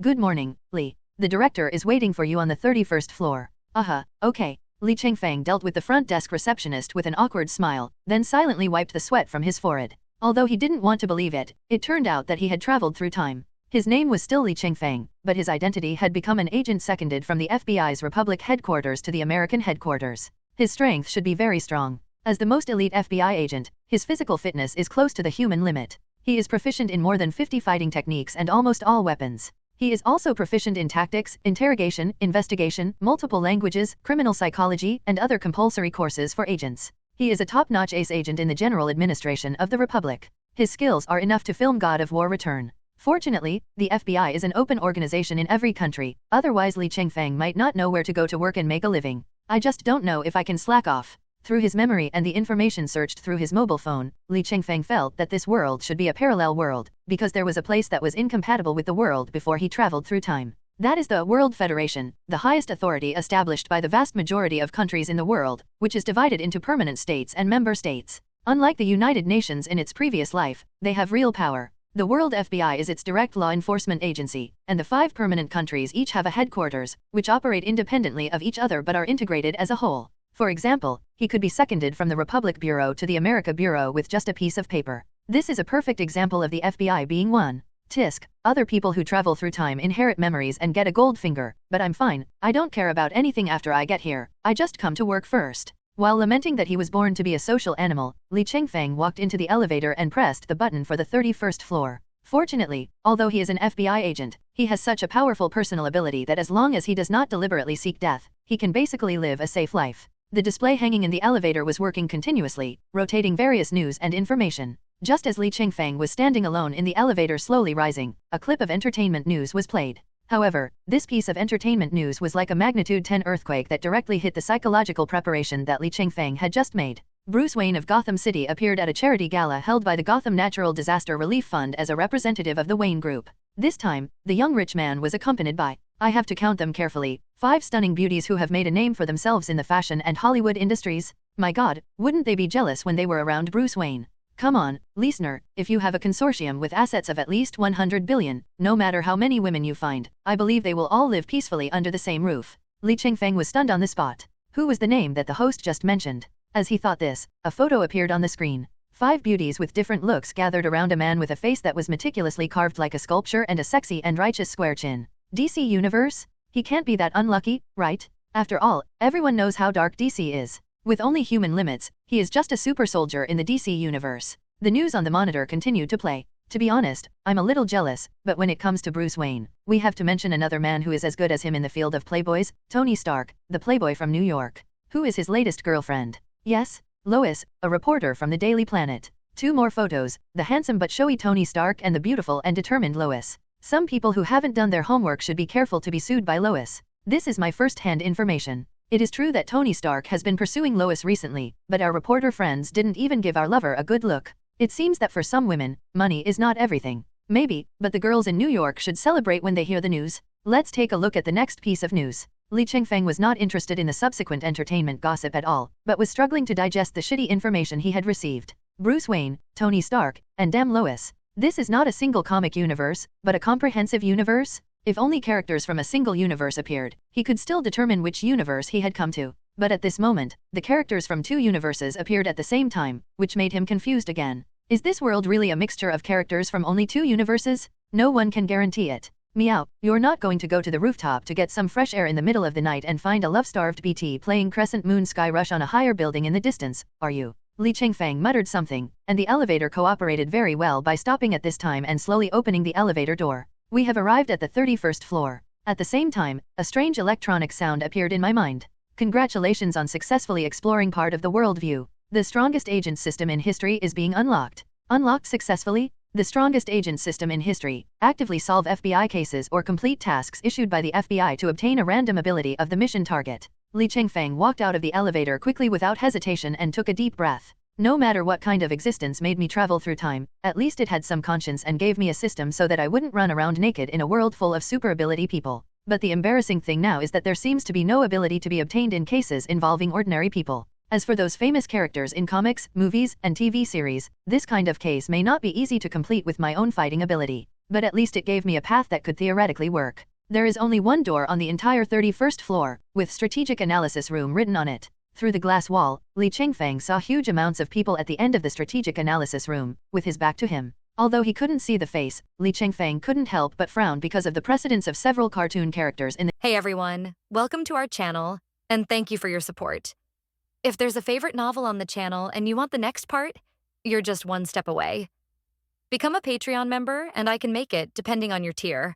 Good morning, Li. The director is waiting for you on the 31st floor. Okay. Li Chengfeng dealt with the front desk receptionist with an awkward smile, then silently wiped the sweat from his forehead. Although he didn't want to believe it, it turned out that he had traveled through time. His name was still Li Chengfeng, but his identity had become an agent seconded from the FBI's Republic headquarters to the American headquarters. His strength should be very strong. As the most elite FBI agent, his physical fitness is close to the human limit. He is proficient in more than 50 fighting techniques and almost all weapons. He is also proficient in tactics, interrogation, investigation, multiple languages, criminal psychology, and other compulsory courses for agents. He is a top-notch ace agent in the General Administration of the Republic. His skills are enough to film God of War Return. Fortunately, the FBI is an open organization in every country, otherwise Li Chengfeng might not know where to go to work and make a living. I just don't know if I can slack off. Through his memory and the information searched through his mobile phone, Li Chengfeng felt that this world should be a parallel world, because there was a place that was incompatible with the world before he traveled through time. That is the World Federation, the highest authority established by the vast majority of countries in the world, which is divided into permanent states and member states. Unlike the United Nations in its previous life, they have real power. The World FBI is its direct law enforcement agency, and the 5 permanent countries each have a headquarters, which operate independently of each other but are integrated as a whole. For example, he could be seconded from the Republic Bureau to the America Bureau with just a piece of paper. This is a perfect example of the FBI being one. Tisk, other people who travel through time inherit memories and get a gold finger, but I'm fine, I don't care about anything after I get here, I just come to work first. While lamenting that he was born to be a social animal, Li Chengfeng walked into the elevator and pressed the button for the 31st floor. Fortunately, although he is an FBI agent, he has such a powerful personal ability that as long as he does not deliberately seek death, he can basically live a safe life. The display hanging in the elevator was working continuously, rotating various news and information. Just as Li Chengfeng was standing alone in the elevator slowly rising, a clip of entertainment news was played. However, this piece of entertainment news was like a magnitude 10 earthquake that directly hit the psychological preparation that Li Chengfeng had just made. Bruce Wayne of Gotham City appeared at a charity gala held by the Gotham Natural Disaster Relief Fund as a representative of the Wayne Group. This time, the young rich man was accompanied by, I have to count them carefully, 5 stunning beauties who have made a name for themselves in the fashion and Hollywood industries. My God, wouldn't they be jealous when they were around Bruce Wayne? Come on, listener, if you have a consortium with assets of at least 100 billion, no matter how many women you find, I believe they will all live peacefully under the same roof. Li Chengfeng was stunned on the spot. Who was the name that the host just mentioned? As he thought this, a photo appeared on the screen. 5 beauties with different looks gathered around a man with a face that was meticulously carved like a sculpture and a sexy and righteous square chin. DC Universe? He can't be that unlucky, right? After all, everyone knows how dark DC is. With only human limits, he is just a super soldier in the DC universe. The news on the monitor continued to play. To be honest, I'm a little jealous, but when it comes to Bruce Wayne, we have to mention another man who is as good as him in the field of playboys, Tony Stark, the playboy from New York. Who is his latest girlfriend? Yes, Lois, a reporter from the Daily Planet. 2 more photos, the handsome but showy Tony Stark and the beautiful and determined Lois. Some people who haven't done their homework should be careful to be sued by Lois. This is my first-hand information. It is true that Tony Stark has been pursuing Lois recently, but our reporter friends didn't even give our lover a good look. It seems that for some women, money is not everything. Maybe, but the girls in New York should celebrate when they hear the news. Let's take a look at the next piece of news. Li Chengfeng was not interested in the subsequent entertainment gossip at all, but was struggling to digest the shitty information he had received. Bruce Wayne, Tony Stark, and damn Lois. This is not a single comic universe, but a comprehensive universe? If only characters from a single universe appeared, he could still determine which universe he had come to. But at this moment, the characters from 2 universes appeared at the same time, which made him confused again. Is this world really a mixture of characters from only 2 universes? No one can guarantee it. Meow, you're not going to go to the rooftop to get some fresh air in the middle of the night and find a love-starved BT playing Crescent Moon Sky Rush on a higher building in the distance, are you? Li Chengfeng muttered something, and the elevator cooperated very well by stopping at this time and slowly opening the elevator door. We have arrived at the 31st floor. At the same time, a strange electronic sound appeared in my mind. Congratulations on successfully exploring part of the worldview. The strongest agent system in history is being unlocked. Unlocked successfully? The strongest agent system in history. Actively solve FBI cases or complete tasks issued by the FBI to obtain a random ability of the mission target. Li Chengfeng walked out of the elevator quickly without hesitation and took a deep breath. No matter what kind of existence made me travel through time, at least it had some conscience and gave me a system so that I wouldn't run around naked in a world full of super ability people. But the embarrassing thing now is that there seems to be no ability to be obtained in cases involving ordinary people. As for those famous characters in comics, movies, and TV series, this kind of case may not be easy to complete with my own fighting ability. but at least it gave me a path that could theoretically work. There is only one door on the entire 31st floor, with strategic analysis room written on it. Through the glass wall, Li Chengfeng saw huge amounts of people at the end of the strategic analysis room, with his back to him. Although he couldn't see the face, Li Chengfeng couldn't help but frown because of the precedence of several cartoon characters in the— Hey everyone, welcome to our channel, and thank you for your support. If there's a favorite novel on the channel and you want the next part, you're just one step away. Become a Patreon member and I can make it depending on your tier.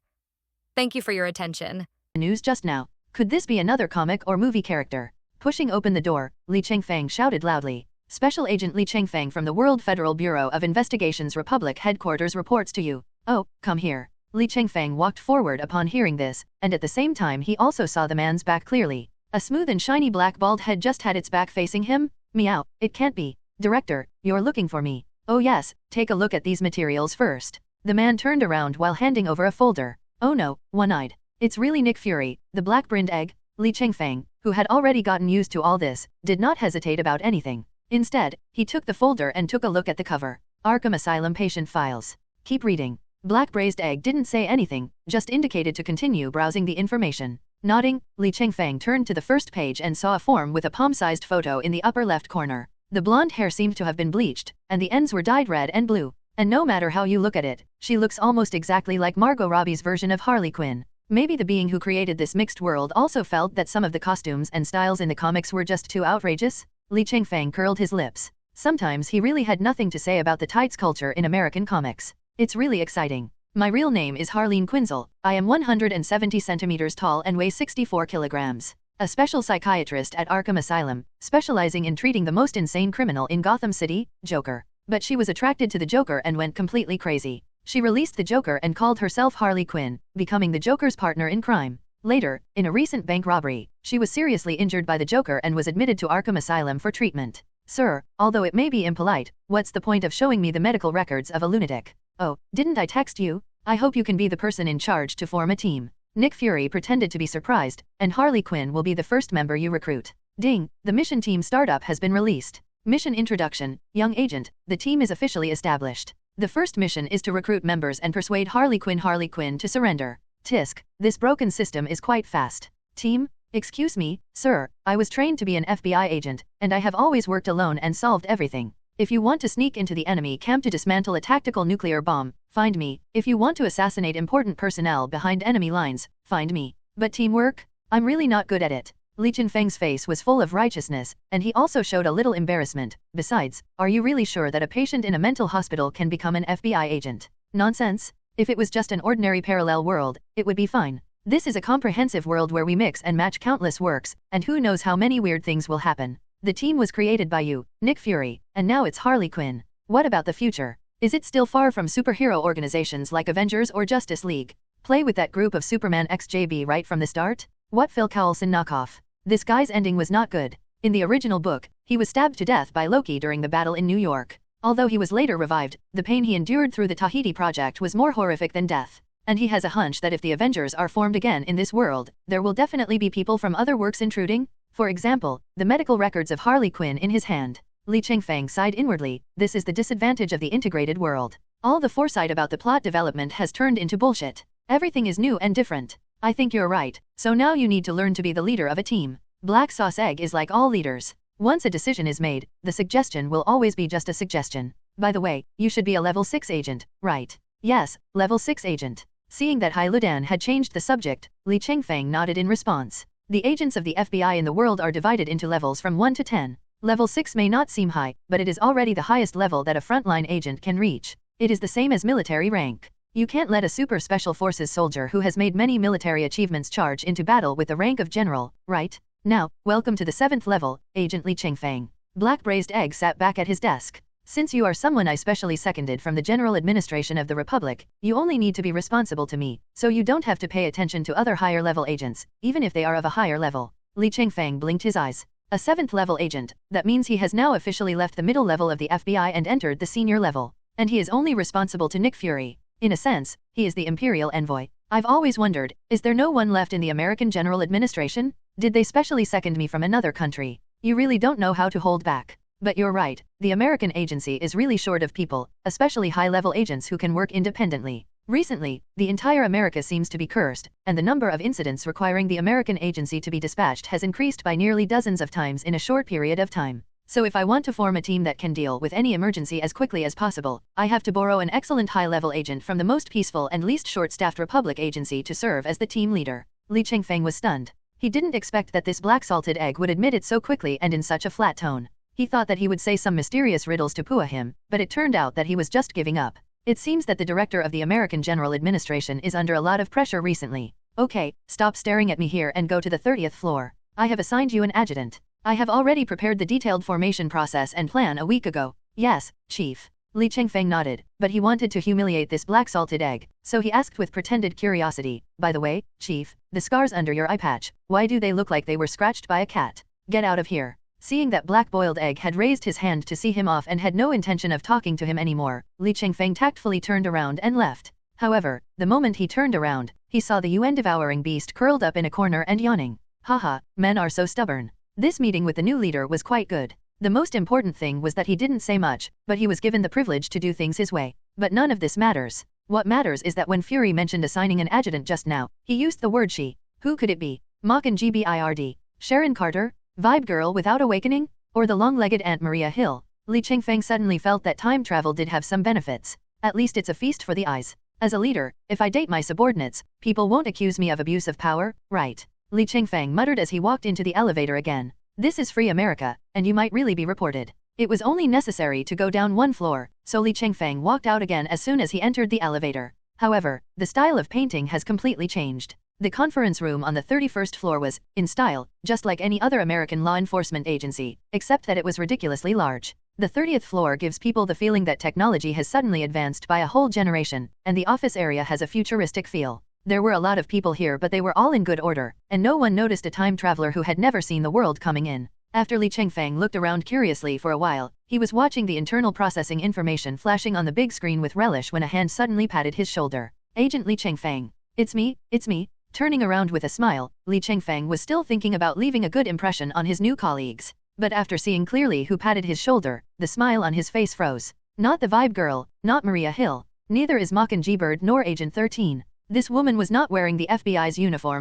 Thank you for your attention. news just now. Could this be another comic or movie character? Pushing open the door, Li Chengfeng shouted loudly. Special Agent Li Chengfeng from the World Federal Bureau of Investigation's Republic Headquarters reports to you. Oh, come here. Li Chengfeng walked forward upon hearing this, and at the same time he also saw the man's back clearly. A smooth and shiny black bald head just had its back facing him? Meow, it can't be. Director, you're looking for me. Oh yes, take a look at these materials first. The man turned around while handing over a folder. Oh no, one-eyed. It's really Nick Fury, the black-brinned egg. Li Chengfeng, who had already gotten used to all this, did not hesitate about anything. Instead, he took the folder and took a look at the cover. Arkham Asylum patient files. Keep reading. Black Braised Egg didn't say anything, just indicated to continue browsing the information. Nodding, Li Chengfeng turned to the first page and saw a form with a palm-sized photo in the upper left corner. The blonde hair seemed to have been bleached, and the ends were dyed red and blue. And no matter how you look at it, she looks almost exactly like Margot Robbie's version of Harley Quinn. Maybe the being who created this mixed world also felt that some of the costumes and styles in the comics were just too outrageous? Li Chengfeng curled his lips. Sometimes he really had nothing to say about the tights culture in American comics. It's really exciting. My real name is Harleen Quinzel. I am 170 centimeters tall and weigh 64 kilograms. A special psychiatrist at Arkham Asylum, specializing in treating the most insane criminal in Gotham City, Joker. But she was attracted to the Joker and went completely crazy. She released the Joker and called herself Harley Quinn, becoming the Joker's partner in crime. Later, in a recent bank robbery, she was seriously injured by the Joker and was admitted to Arkham Asylum for treatment. Sir, although it may be impolite, what's the point of showing me the medical records of a lunatic? Oh, didn't I text you? I hope you can be the person in charge to form a team. Nick Fury pretended to be surprised, and Harley Quinn will be the first member you recruit. Ding, the mission team startup has been released. Mission introduction, young agent, the team is officially established. The first mission is to recruit members and persuade Harley Quinn to surrender. Tisk, this broken system is quite fast. Team? Excuse me, sir, I was trained to be an FBI agent, and I have always worked alone and solved everything. If you want to sneak into the enemy camp to dismantle a tactical nuclear bomb, find me. If you want to assassinate important personnel behind enemy lines, find me. But teamwork? I'm really not good at it. Li Chengfeng's face was full of righteousness, and he also showed a little embarrassment. Besides, are you really sure that a patient in a mental hospital can become an FBI agent? Nonsense. If it was just an ordinary parallel world, it would be fine. This is a comprehensive world where we mix and match countless works, and who knows how many weird things will happen. The team was created by you, Nick Fury, and now it's Harley Quinn. What about the future? Is it still far from superhero organizations like Avengers or Justice League? Play with that group of Superman XJB right from the start? What Phil Coulson knockoff? This guy's ending was not good. In the original book, he was stabbed to death by Loki during the battle in New York. Although he was later revived, the pain he endured through the Tahiti Project was more horrific than death. And he has a hunch that if the Avengers are formed again in this world, there will definitely be people from other works intruding. For example, the medical records of Harley Quinn in his hand. Li Chengfeng sighed inwardly. This is the disadvantage of the integrated world. All the foresight about the plot development has turned into bullshit. Everything is new and different. I think you're right. So now you need to learn to be the leader of a team. Black Sauce Egg is like all leaders. Once a decision is made, the suggestion will always be just a suggestion. By the way, you should be a level 6 agent, right? Yes, level 6 agent. Seeing that Hai Ludan had changed the subject, Li Chengfeng nodded in response. The agents of the FBI in the world are divided into levels from 1 to 10. Level 6 may not seem high, but it is already the highest level that a frontline agent can reach. It is the same as military rank. You can't let a super special forces soldier who has made many military achievements charge into battle with the rank of general, right? Now, welcome to the 7th level, Agent Li Chengfeng. Black Braised Egg sat back at his desk. Since you are someone I specially seconded from the General Administration of the Republic, you only need to be responsible to me, so you don't have to pay attention to other higher level agents, even if they are of a higher level. Li Chengfeng blinked his eyes. A 7th level agent, that means he has now officially left the middle level of the FBI and entered the senior level. And he is only responsible to Nick Fury. In a sense, he is the Imperial Envoy. I've always wondered, is there no one left in the American General Administration? Did they specially second me from another country? You really don't know how to hold back. But you're right, the American agency is really short of people, especially high-level agents who can work independently. Recently, the entire America seems to be cursed, and the number of incidents requiring the American agency to be dispatched has increased by nearly dozens of times in a short period of time. So if I want to form a team that can deal with any emergency as quickly as possible, I have to borrow an excellent high-level agent from the most peaceful and least short-staffed Republic agency to serve as the team leader. Li Chengfeng was stunned. He didn't expect that this black salted egg would admit it so quickly and in such a flat tone. He thought that he would say some mysterious riddles to pua him, but it turned out that he was just giving up. It seems that the director of the American General Administration is under a lot of pressure recently. Okay, stop staring at me here and go to the 30th floor. I have assigned you an adjutant. I have already prepared the detailed formation process and plan a week ago. Yes, Chief. Li Chengfeng nodded, but he wanted to humiliate this black salted egg, so he asked with pretended curiosity, by the way, Chief, the scars under your eye patch, why do they look like they were scratched by a cat? Get out of here. Seeing that black boiled egg had raised his hand to see him off and had no intention of talking to him anymore, Li Chengfeng tactfully turned around and left. However, the moment he turned around, he saw the UN devouring beast curled up in a corner and yawning. Haha, men are so stubborn. This meeting with the new leader was quite good. The most important thing was that he didn't say much, but he was given the privilege to do things his way. But none of this matters. What matters is that when Fury mentioned assigning an adjutant just now, he used the word she. Who could it be? Mockin Gbird? Sharon Carter? Vibe Girl without awakening? Or the long-legged Aunt Maria Hill? Li Chengfeng suddenly felt that time travel did have some benefits. At least it's a feast for the eyes. As a leader, if I date my subordinates, people won't accuse me of abuse of power, right? Li Chengfeng muttered as he walked into the elevator again. This is free America, and you might really be reported. It was only necessary to go down one floor, so Li Chengfeng walked out again as soon as he entered the elevator. However, the style of painting has completely changed. The conference room on the 31st floor was, in style, just like any other American law enforcement agency, except that it was ridiculously large. The 30th floor gives people the feeling that technology has suddenly advanced by a whole generation, and the office area has a futuristic feel. There were a lot of people here, but they were all in good order, and no one noticed a time traveler who had never seen the world coming in. After Li Chengfeng looked around curiously for a while, he was watching the internal processing information flashing on the big screen with relish when a hand suddenly patted his shoulder. Agent Li Chengfeng. It's me. Turning around with a smile, Li Chengfeng was still thinking about leaving a good impression on his new colleagues. But after seeing clearly who patted his shoulder, the smile on his face froze. Not the Vibe Girl, not Maria Hill. Neither is Mockin Gbird nor Agent 13. This woman was not wearing the FBI's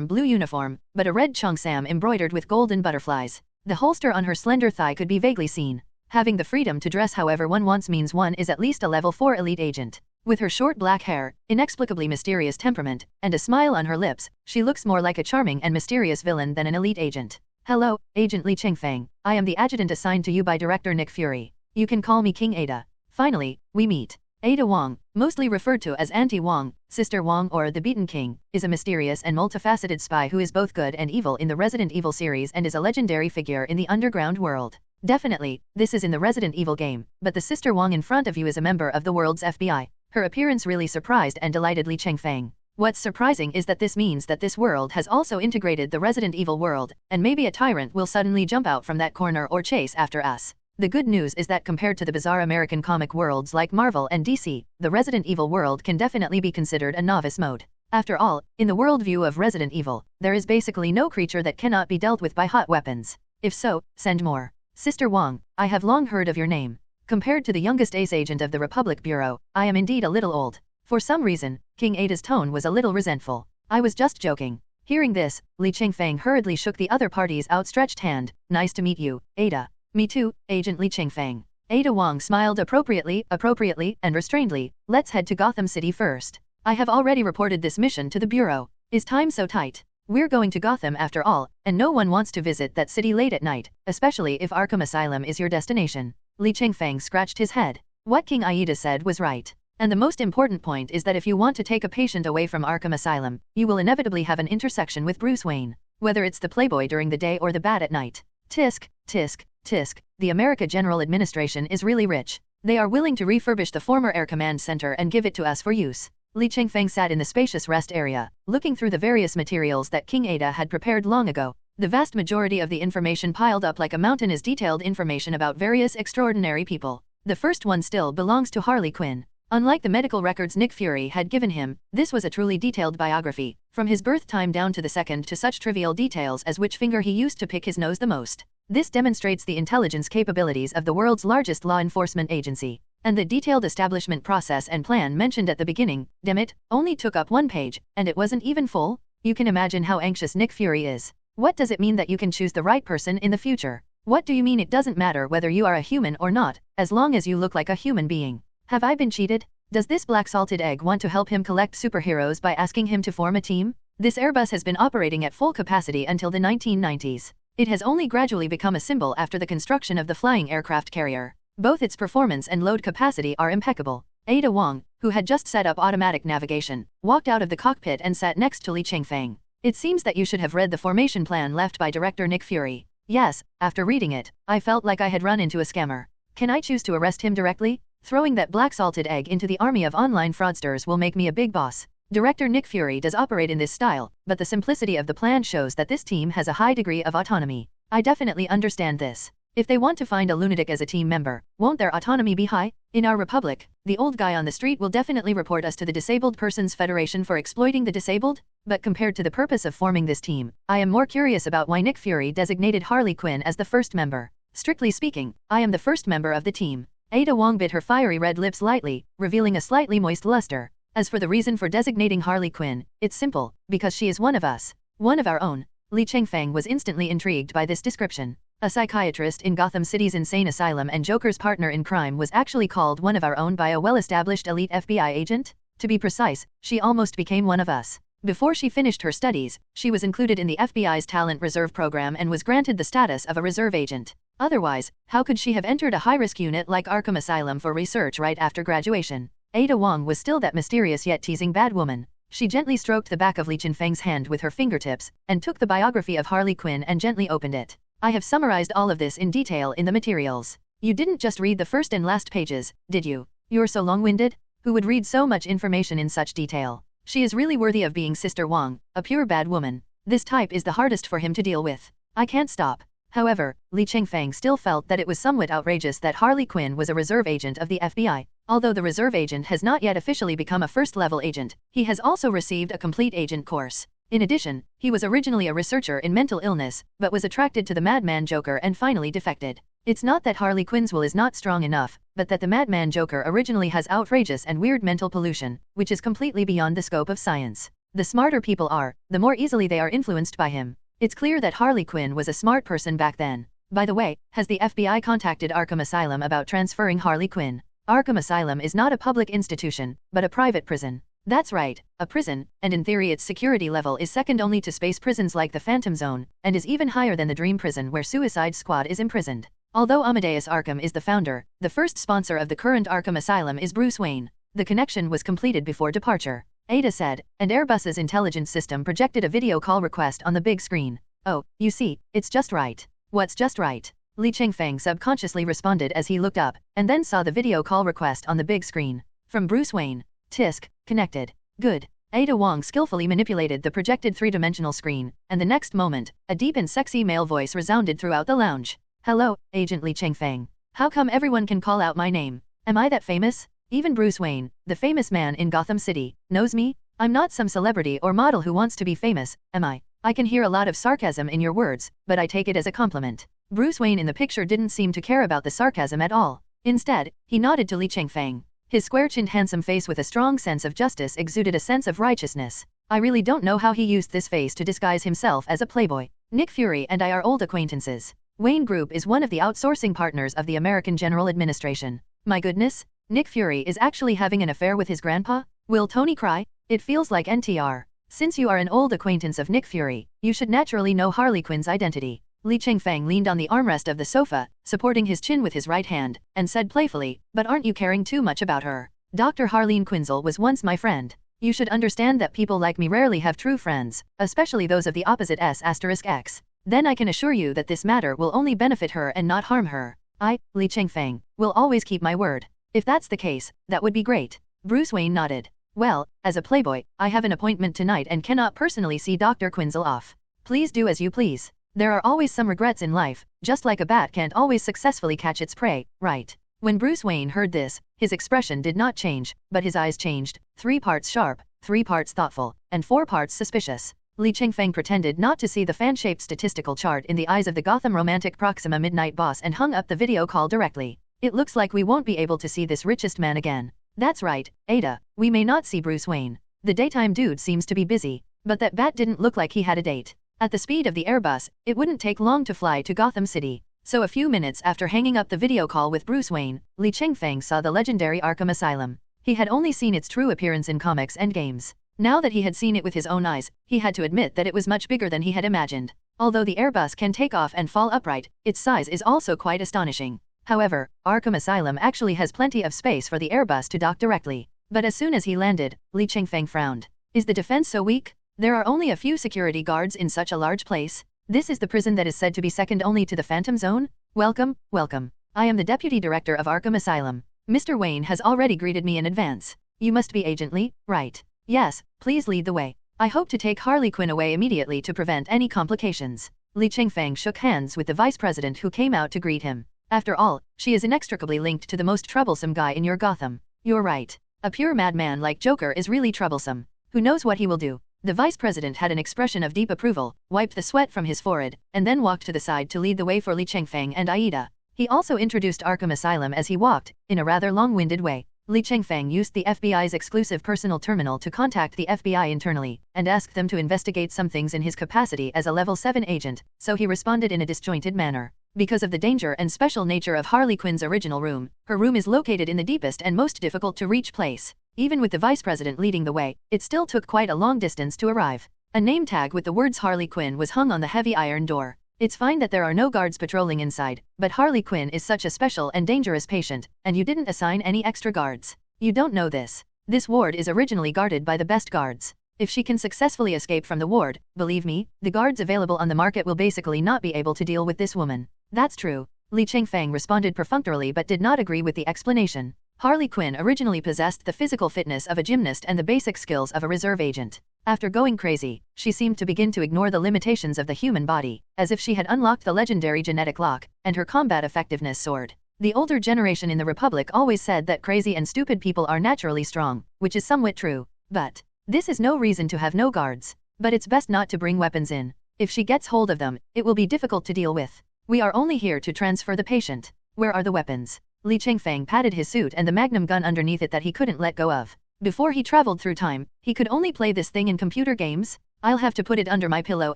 blue uniform, but a red cheongsam embroidered with golden butterflies. The holster on her slender thigh could be vaguely seen. Having the freedom to dress however one wants means one is at least a level 4 elite agent. With her short black hair, inexplicably mysterious temperament, and a smile on her lips, she looks more like a charming and mysterious villain than an elite agent. Hello, Agent Li Chengfeng. I am the adjutant assigned to you by Director Nick Fury. You can call me King Ada. Finally, we meet. Ada Wong, mostly referred to as Auntie Wong, Sister Wong or the Beaten King, is a mysterious and multifaceted spy who is both good and evil in the Resident Evil series and is a legendary figure in the underground world. Definitely, this is in the Resident Evil game, but the Sister Wong in front of you is a member of the world's FBI. Her appearance really surprised and delighted Li Chengfeng. What's surprising is that this means that this world has also integrated the Resident Evil world, and maybe a tyrant will suddenly jump out from that corner or chase after us. The good news is that compared to the bizarre American comic worlds like Marvel and DC, the Resident Evil world can definitely be considered a novice mode. After all, in the worldview of Resident Evil, there is basically no creature that cannot be dealt with by hot weapons. If so, send more. Sister Wong, I have long heard of your name. Compared to the youngest ace agent of the Republic Bureau, I am indeed a little old. For some reason, King Ada's tone was a little resentful. I was just joking. Hearing this, Li Chengfeng hurriedly shook the other party's outstretched hand. Nice to meet you, Ada. Me too, Agent Li Chengfeng. Ada Wong smiled appropriately, and restrainedly. Let's head to Gotham City first. I have already reported this mission to the Bureau. Is time so tight? We're going to Gotham after all, and no one wants to visit that city late at night, especially if Arkham Asylum is your destination. Li Chengfeng scratched his head. What King Aida said was right. And the most important point is that if you want to take a patient away from Arkham Asylum, you will inevitably have an intersection with Bruce Wayne. Whether it's the playboy during the day or the bat at night. Tisk, tisk, tisk, the America General Administration is really rich. They are willing to refurbish the former Air Command Center and give it to us for use. Li Chengfeng sat in the spacious rest area, looking through the various materials that King Ada had prepared long ago. The vast majority of the information piled up like a mountain is detailed information about various extraordinary people. The first one still belongs to Harley Quinn. Unlike the medical records Nick Fury had given him, this was a truly detailed biography, from his birth time down to the second to such trivial details as which finger he used to pick his nose the most. This demonstrates the intelligence capabilities of the world's largest law enforcement agency. And the detailed establishment process and plan mentioned at the beginning, damn it, only took up 1 page, and it wasn't even full? You can imagine how anxious Nick Fury is. What does it mean that you can choose the right person in the future? What do you mean it doesn't matter whether you are a human or not, as long as you look like a human being? Have I been cheated? Does this black salted egg want to help him collect superheroes by asking him to form a team? This Airbus has been operating at full capacity until the 1990s. It has only gradually become a symbol after the construction of the flying aircraft carrier. Both its performance and load capacity are impeccable. Ada Wong, who had just set up automatic navigation, walked out of the cockpit and sat next to Li Chengfeng. It seems that you should have read the formation plan left by director Nick Fury. Yes, after reading it, I felt like I had run into a scammer. Can I choose to arrest him directly? Throwing that black salted egg into the army of online fraudsters will make me a big boss. Director Nick Fury does operate in this style, but the simplicity of the plan shows that this team has a high degree of autonomy. I definitely understand this. If they want to find a lunatic as a team member, won't their autonomy be high? In our republic, the old guy on the street will definitely report us to the Disabled Persons Federation for exploiting the disabled? But compared to the purpose of forming this team, I am more curious about why Nick Fury designated Harley Quinn as the first member. Strictly speaking, I am the first member of the team. Ada Wong bit her fiery red lips lightly, revealing a slightly moist luster. As for the reason for designating Harley Quinn, it's simple, because she is one of us. One of our own. Li Chengfeng was instantly intrigued by this description. A psychiatrist in Gotham City's insane asylum and Joker's partner in crime was actually called one of our own by a well-established elite FBI agent? To be precise, she almost became one of us. Before she finished her studies, she was included in the FBI's Talent Reserve program and was granted the status of a reserve agent. Otherwise, how could she have entered a high-risk unit like Arkham Asylum for research right after graduation? Ada Wong was still that mysterious yet teasing bad woman. She gently stroked the back of Li Chengfeng's hand with her fingertips, and took the biography of Harley Quinn and gently opened it. I have summarized all of this in detail in the materials. You didn't just read the first and last pages, did you? You're so long-winded? Who would read so much information in such detail? She is really worthy of being Sister Wong, a pure bad woman. This type is the hardest for him to deal with. I can't stop. However, Li Chengfeng still felt that it was somewhat outrageous that Harley Quinn was a reserve agent of the FBI. Although the reserve agent has not yet officially become a first-level agent, he has also received a complete agent course. In addition, he was originally a researcher in mental illness, but was attracted to the Madman Joker and finally defected. It's not that Harley Quinn's will is not strong enough, but that the Madman Joker originally has outrageous and weird mental pollution, which is completely beyond the scope of science. The smarter people are, the more easily they are influenced by him. It's clear that Harley Quinn was a smart person back then. By the way, has the FBI contacted Arkham Asylum about transferring Harley Quinn? Arkham Asylum is not a public institution, but a private prison. That's right, a prison, and in theory its security level is second only to space prisons like the Phantom Zone, and is even higher than the Dream Prison where Suicide Squad is imprisoned. Although Amadeus Arkham is the founder, the first sponsor of the current Arkham Asylum is Bruce Wayne. The connection was completed before departure. Ada said, and Airbus's intelligence system projected a video call request on the big screen. Oh, you see, it's just right. What's just right? Li Chengfeng subconsciously responded as he looked up, and then saw the video call request on the big screen. From Bruce Wayne. Tisk, connected. Good. Ada Wong skillfully manipulated the projected three-dimensional screen, and the next moment, a deep and sexy male voice resounded throughout the lounge. Hello, Agent Li Chengfeng. How come everyone can call out my name? Am I that famous? Even Bruce Wayne, the famous man in Gotham City, knows me? I'm not some celebrity or model who wants to be famous, am I? I can hear a lot of sarcasm in your words, but I take it as a compliment. Bruce Wayne in the picture didn't seem to care about the sarcasm at all. Instead, he nodded to Li Chengfeng. His square-chinned handsome face with a strong sense of justice exuded a sense of righteousness. I really don't know how he used this face to disguise himself as a playboy. Nick Fury and I are old acquaintances. Wayne Group is one of the outsourcing partners of the American General Administration. My goodness, Nick Fury is actually having an affair with his grandpa? Will Tony cry? It feels like NTR. Since you are an old acquaintance of Nick Fury, you should naturally know Harley Quinn's identity. Li Chengfeng leaned on the armrest of the sofa, supporting his chin with his right hand, and said playfully, but aren't you caring too much about her? Dr. Harleen Quinzel was once my friend. You should understand that people like me rarely have true friends, especially those of the opposite S*X. Then I can assure you that this matter will only benefit her and not harm her. I, Li Chengfeng, will always keep my word. If that's the case, that would be great. Bruce Wayne nodded. Well, as a playboy, I have an appointment tonight and cannot personally see Dr. Quinzel off. Please do as you please. There are always some regrets in life, just like a bat can't always successfully catch its prey, right? When Bruce Wayne heard this, his expression did not change, but his eyes changed, 3 parts sharp, 3 parts thoughtful, and 4 parts suspicious. Li Chengfeng pretended not to see the fan-shaped statistical chart in the eyes of the Gotham romantic Proxima Midnight boss and hung up the video call directly. It looks like we won't be able to see this richest man again. That's right, Ada, we may not see Bruce Wayne. The daytime dude seems to be busy, but that bat didn't look like he had a date. At the speed of the Airbus, it wouldn't take long to fly to Gotham City. So a few minutes after hanging up the video call with Bruce Wayne, Li Chengfeng saw the legendary Arkham Asylum. He had only seen its true appearance in comics and games. Now that he had seen it with his own eyes, he had to admit that it was much bigger than he had imagined. Although the Airbus can take off and fall upright, its size is also quite astonishing. However, Arkham Asylum actually has plenty of space for the Airbus to dock directly. But as soon as he landed, Li Chengfeng frowned. Is the defense so weak? There are only a few security guards in such a large place. This is the prison that is said to be second only to the Phantom Zone? Welcome, welcome. I am the Deputy Director of Arkham Asylum. Mr. Wayne has already greeted me in advance. You must be Agent Lee, right? Yes, please lead the way. I hope to take Harley Quinn away immediately to prevent any complications. Li Chengfeng shook hands with the Vice President who came out to greet him. After all, she is inextricably linked to the most troublesome guy in your Gotham. You're right. A pure madman like Joker is really troublesome. Who knows what he will do? The Vice President had an expression of deep approval, wiped the sweat from his forehead, and then walked to the side to lead the way for Li Chengfeng and Aida. He also introduced Arkham Asylum as he walked, in a rather long-winded way. Li Chengfeng used the FBI's exclusive personal terminal to contact the FBI internally, and asked them to investigate some things in his capacity as a Level 7 agent, so he responded in a disjointed manner. Because of the danger and special nature of Harley Quinn's original room, her room is located in the deepest and most difficult to reach place. Even with the Vice President leading the way, it still took quite a long distance to arrive. A name tag with the words Harley Quinn was hung on the heavy iron door. It's fine that there are no guards patrolling inside, but Harley Quinn is such a special and dangerous patient, and you didn't assign any extra guards. You don't know this. This ward is originally guarded by the best guards. If she can successfully escape from the ward, believe me, the guards available on the market will basically not be able to deal with this woman. That's true. Li Chengfeng responded perfunctorily but did not agree with the explanation. Harley Quinn originally possessed the physical fitness of a gymnast and the basic skills of a reserve agent. After going crazy, she seemed to begin to ignore the limitations of the human body, as if she had unlocked the legendary genetic lock, and her combat effectiveness soared. The older generation in the Republic always said that crazy and stupid people are naturally strong, which is somewhat true. But this is no reason to have no guards. But it's best not to bring weapons in. If she gets hold of them, it will be difficult to deal with. We are only here to transfer the patient. Where are the weapons? Li Chengfeng patted his suit and the magnum gun underneath it that he couldn't let go of. Before he traveled through time, he could only play this thing in computer games. I'll have to put it under my pillow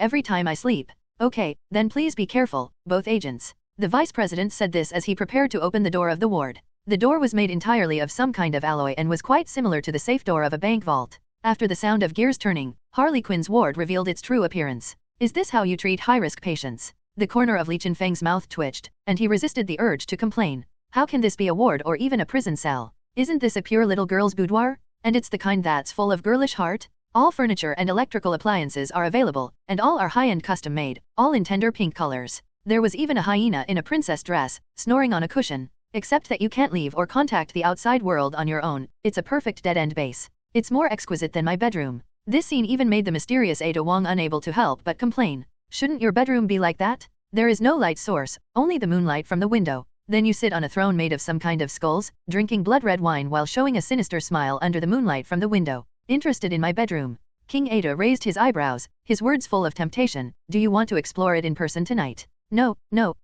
every time I sleep. Okay, then please be careful, both agents. The Vice President said this as he prepared to open the door of the ward. The door was made entirely of some kind of alloy and was quite similar to the safe door of a bank vault. After the sound of gears turning, Harley Quinn's ward revealed its true appearance. Is this how you treat high-risk patients? The corner of Li Chengfeng's mouth twitched, and he resisted the urge to complain. How can this be a ward or even a prison cell? Isn't this a pure little girl's boudoir? And it's the kind that's full of girlish heart? All furniture and electrical appliances are available, and all are high-end custom-made, all in tender pink colors. There was even a hyena in a princess dress, snoring on a cushion. Except that you can't leave or contact the outside world on your own, it's a perfect dead-end base. It's more exquisite than my bedroom. This scene even made the mysterious Ada Wong unable to help but complain. Shouldn't your bedroom be like that? There is no light source, only the moonlight from the window. Then you sit on a throne made of some kind of skulls, drinking blood-red wine while showing a sinister smile under the moonlight from the window. Interested in my bedroom? King Ada raised his eyebrows, his words full of temptation. Do you want to explore it in person tonight? No,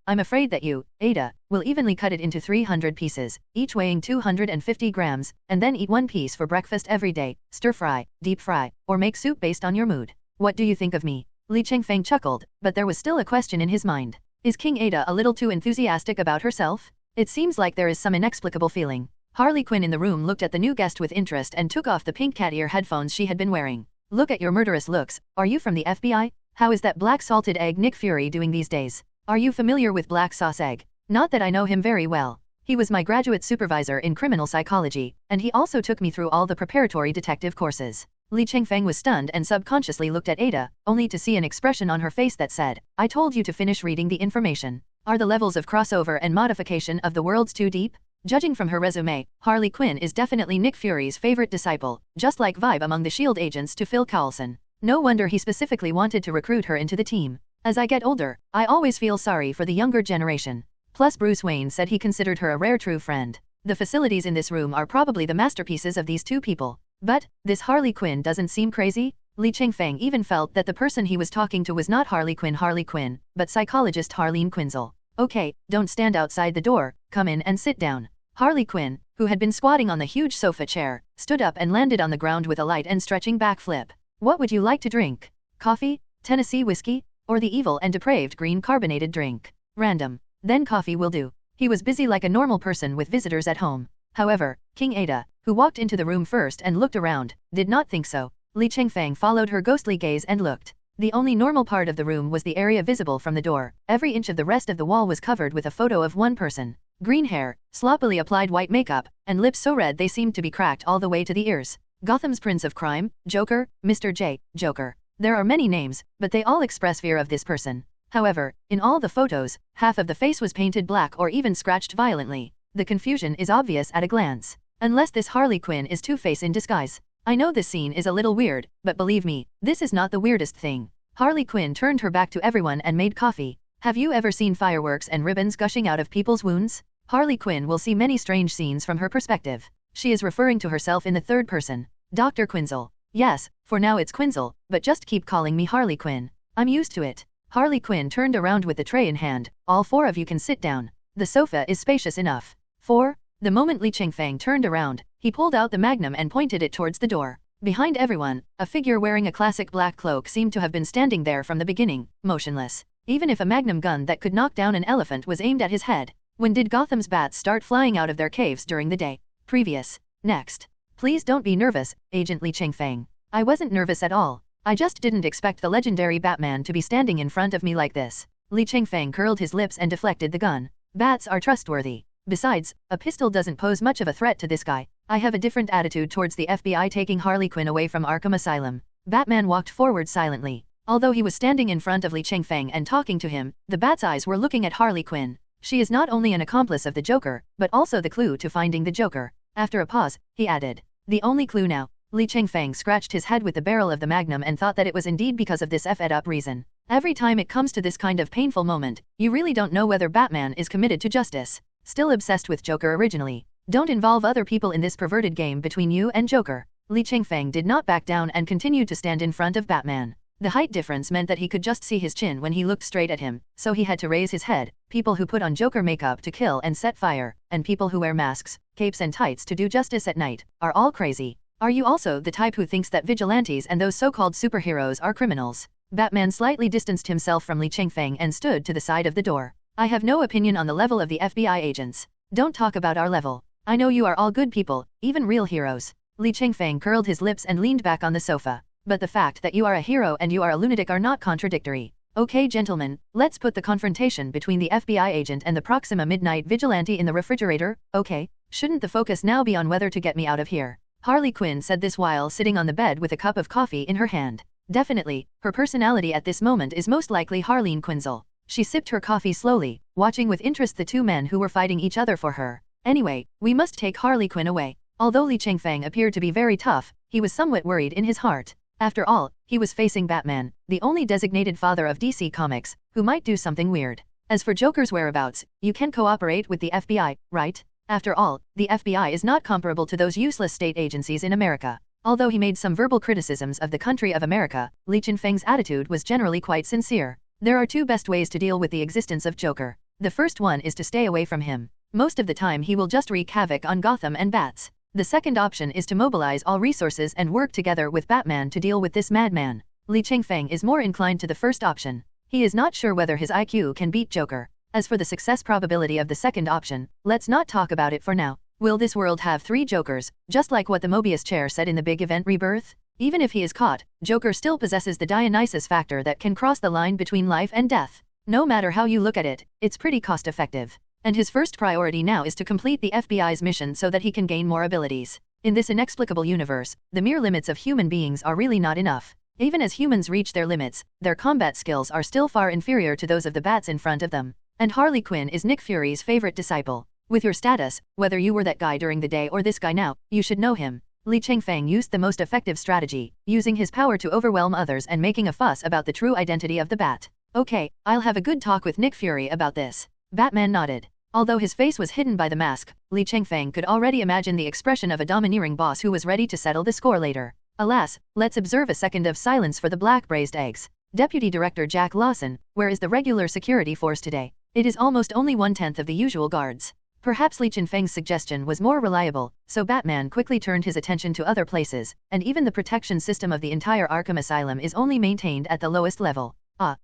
I'm afraid that you, Ada, will evenly cut it into 300 pieces, each weighing 250 grams, and then eat one piece for breakfast every day, stir-fry, deep-fry, or make soup based on your mood. What do you think of me? Li Chengfeng chuckled, but there was still a question in his mind. Is King Ada a little too enthusiastic about herself? It seems like there is some inexplicable feeling. Harley Quinn in the room looked at the new guest with interest and took off the pink cat ear headphones she had been wearing. Look at your murderous looks. Are you from the FBI? How is that black salted egg Nick Fury doing these days? Are you familiar with Black Sauce Egg? Not that I know him very well. He was my graduate supervisor in criminal psychology, and he also took me through all the preparatory detective courses. Li Chengfeng was stunned and subconsciously looked at Ada, only to see an expression on her face that said, I told you to finish reading the information. Are the levels of crossover and modification of the worlds too deep? Judging from her resume, Harley Quinn is definitely Nick Fury's favorite disciple, just like Vibe among the S.H.I.E.L.D. agents to Phil Coulson. No wonder he specifically wanted to recruit her into the team. As I get older, I always feel sorry for the younger generation. Plus Bruce Wayne said he considered her a rare true friend. The facilities in this room are probably the masterpieces of these two people. But, this Harley Quinn doesn't seem crazy? Li Chengfeng even felt that the person he was talking to was not Harley Quinn, but psychologist Harleen Quinzel. Okay, don't stand outside the door, come in and sit down. Harley Quinn, who had been squatting on the huge sofa chair, stood up and landed on the ground with a light and stretching back flip. What would you like to drink? Coffee, Tennessee whiskey, or the evil and depraved green carbonated drink? Random. Then coffee will do. He was busy like a normal person with visitors at home. However, King Ada, who walked into the room first and looked around, did not think so. Li Chengfeng followed her ghostly gaze and looked. The only normal part of the room was the area visible from the door. Every inch of the rest of the wall was covered with a photo of one person. Green hair, sloppily applied white makeup, and lips so red they seemed to be cracked all the way to the ears. Gotham's Prince of Crime, Joker, Mr. J, Joker. There are many names, but they all express fear of this person. However, in all the photos, half of the face was painted black or even scratched violently. The confusion is obvious at a glance. Unless this Harley Quinn is Two-Face in disguise. I know this scene is a little weird, but believe me, this is not the weirdest thing. Harley Quinn turned her back to everyone and made coffee. Have you ever seen fireworks and ribbons gushing out of people's wounds? Harley Quinn will see many strange scenes from her perspective. She is referring to herself in the third person. Dr. Quinzel. Yes, for now it's Quinzel, but just keep calling me Harley Quinn. I'm used to it. Harley Quinn turned around with the tray in hand. All four of you can sit down. The sofa is spacious enough. 4. The moment Li Chengfeng turned around, he pulled out the magnum and pointed it towards the door. Behind everyone, a figure wearing a classic black cloak seemed to have been standing there from the beginning, motionless. Even if a magnum gun that could knock down an elephant was aimed at his head. When did Gotham's bats start flying out of their caves during the day? Previous. Next. Please don't be nervous, Agent Li Chengfeng. I wasn't nervous at all. I just didn't expect the legendary Batman to be standing in front of me like this. Li Chengfeng curled his lips and deflected the gun. Bats are trustworthy. Besides, a pistol doesn't pose much of a threat to this guy. I have a different attitude towards the FBI taking Harley Quinn away from Arkham Asylum. Batman walked forward silently. Although he was standing in front of Li Chengfeng and talking to him, the Bat's eyes were looking at Harley Quinn. She is not only an accomplice of the Joker, but also the clue to finding the Joker. After a pause, he added, the only clue now. Li Chengfeng scratched his head with the barrel of the magnum and thought that it was indeed because of this F.E.D.up reason. Every time it comes to this kind of painful moment, you really don't know whether Batman is committed to justice. Still obsessed with Joker originally. Don't involve other people in this perverted game between you and Joker. Li Chengfeng did not back down and continued to stand in front of Batman. The height difference meant that he could just see his chin when he looked straight at him, so he had to raise his head. People who put on Joker makeup to kill and set fire, and people who wear masks, capes and tights to do justice at night, are all crazy. Are you also the type who thinks that vigilantes and those so-called superheroes are criminals? Batman slightly distanced himself from Li Chengfeng and stood to the side of the door. I have no opinion on the level of the FBI agents. Don't talk about our level. I know you are all good people, even real heroes. Li Chengfeng curled his lips and leaned back on the sofa. But the fact that you are a hero and you are a lunatic are not contradictory. Okay gentlemen, let's put the confrontation between the FBI agent and the Proxima Midnight Vigilante in the refrigerator, okay? Shouldn't the focus now be on whether to get me out of here? Harley Quinn said this while sitting on the bed with a cup of coffee in her hand. Definitely, her personality at this moment is most likely Harleen Quinzel. She sipped her coffee slowly, watching with interest the two men who were fighting each other for her. Anyway, we must take Harley Quinn away. Although Li Chengfeng appeared to be very tough, he was somewhat worried in his heart. After all, he was facing Batman, the only designated father of DC Comics, who might do something weird. As for Joker's whereabouts, you can cooperate with the FBI, right? After all, the FBI is not comparable to those useless state agencies in America. Although he made some verbal criticisms of the country of America, Li Chengfeng's attitude was generally quite sincere. There are two best ways to deal with the existence of Joker. The first one is to stay away from him. Most of the time he will just wreak havoc on Gotham and bats. The second option is to mobilize all resources and work together with Batman to deal with this madman. Li Chengfeng is more inclined to the first option. He is not sure whether his IQ can beat Joker. As for the success probability of the second option, let's not talk about it for now. Will this world have 3 Jokers, just like what the Mobius chair said in the big event Rebirth? Even if he is caught, Joker still possesses the Dionysus factor that can cross the line between life and death. No matter how you look at it, it's pretty cost-effective. And his first priority now is to complete the FBI's mission so that he can gain more abilities. In this inexplicable universe, the mere limits of human beings are really not enough. Even as humans reach their limits, their combat skills are still far inferior to those of the bats in front of them. And Harley Quinn is Nick Fury's favorite disciple. With your status, whether you were that guy during the day or this guy now, you should know him. Li Chengfeng used the most effective strategy, using his power to overwhelm others and making a fuss about the true identity of the bat. Okay, I'll have a good talk with Nick Fury about this. Batman nodded. Although his face was hidden by the mask, Li Chengfeng could already imagine the expression of a domineering boss who was ready to settle the score later. Alas, let's observe a second of silence for the black braised eggs. Deputy Director Jack Lawson, where is the regular security force today? It is almost only 1/10 of the usual guards. Perhaps Li Chengfeng's suggestion was more reliable, so Batman quickly turned his attention to other places, and even the protection system of the entire Arkham Asylum is only maintained at the lowest level.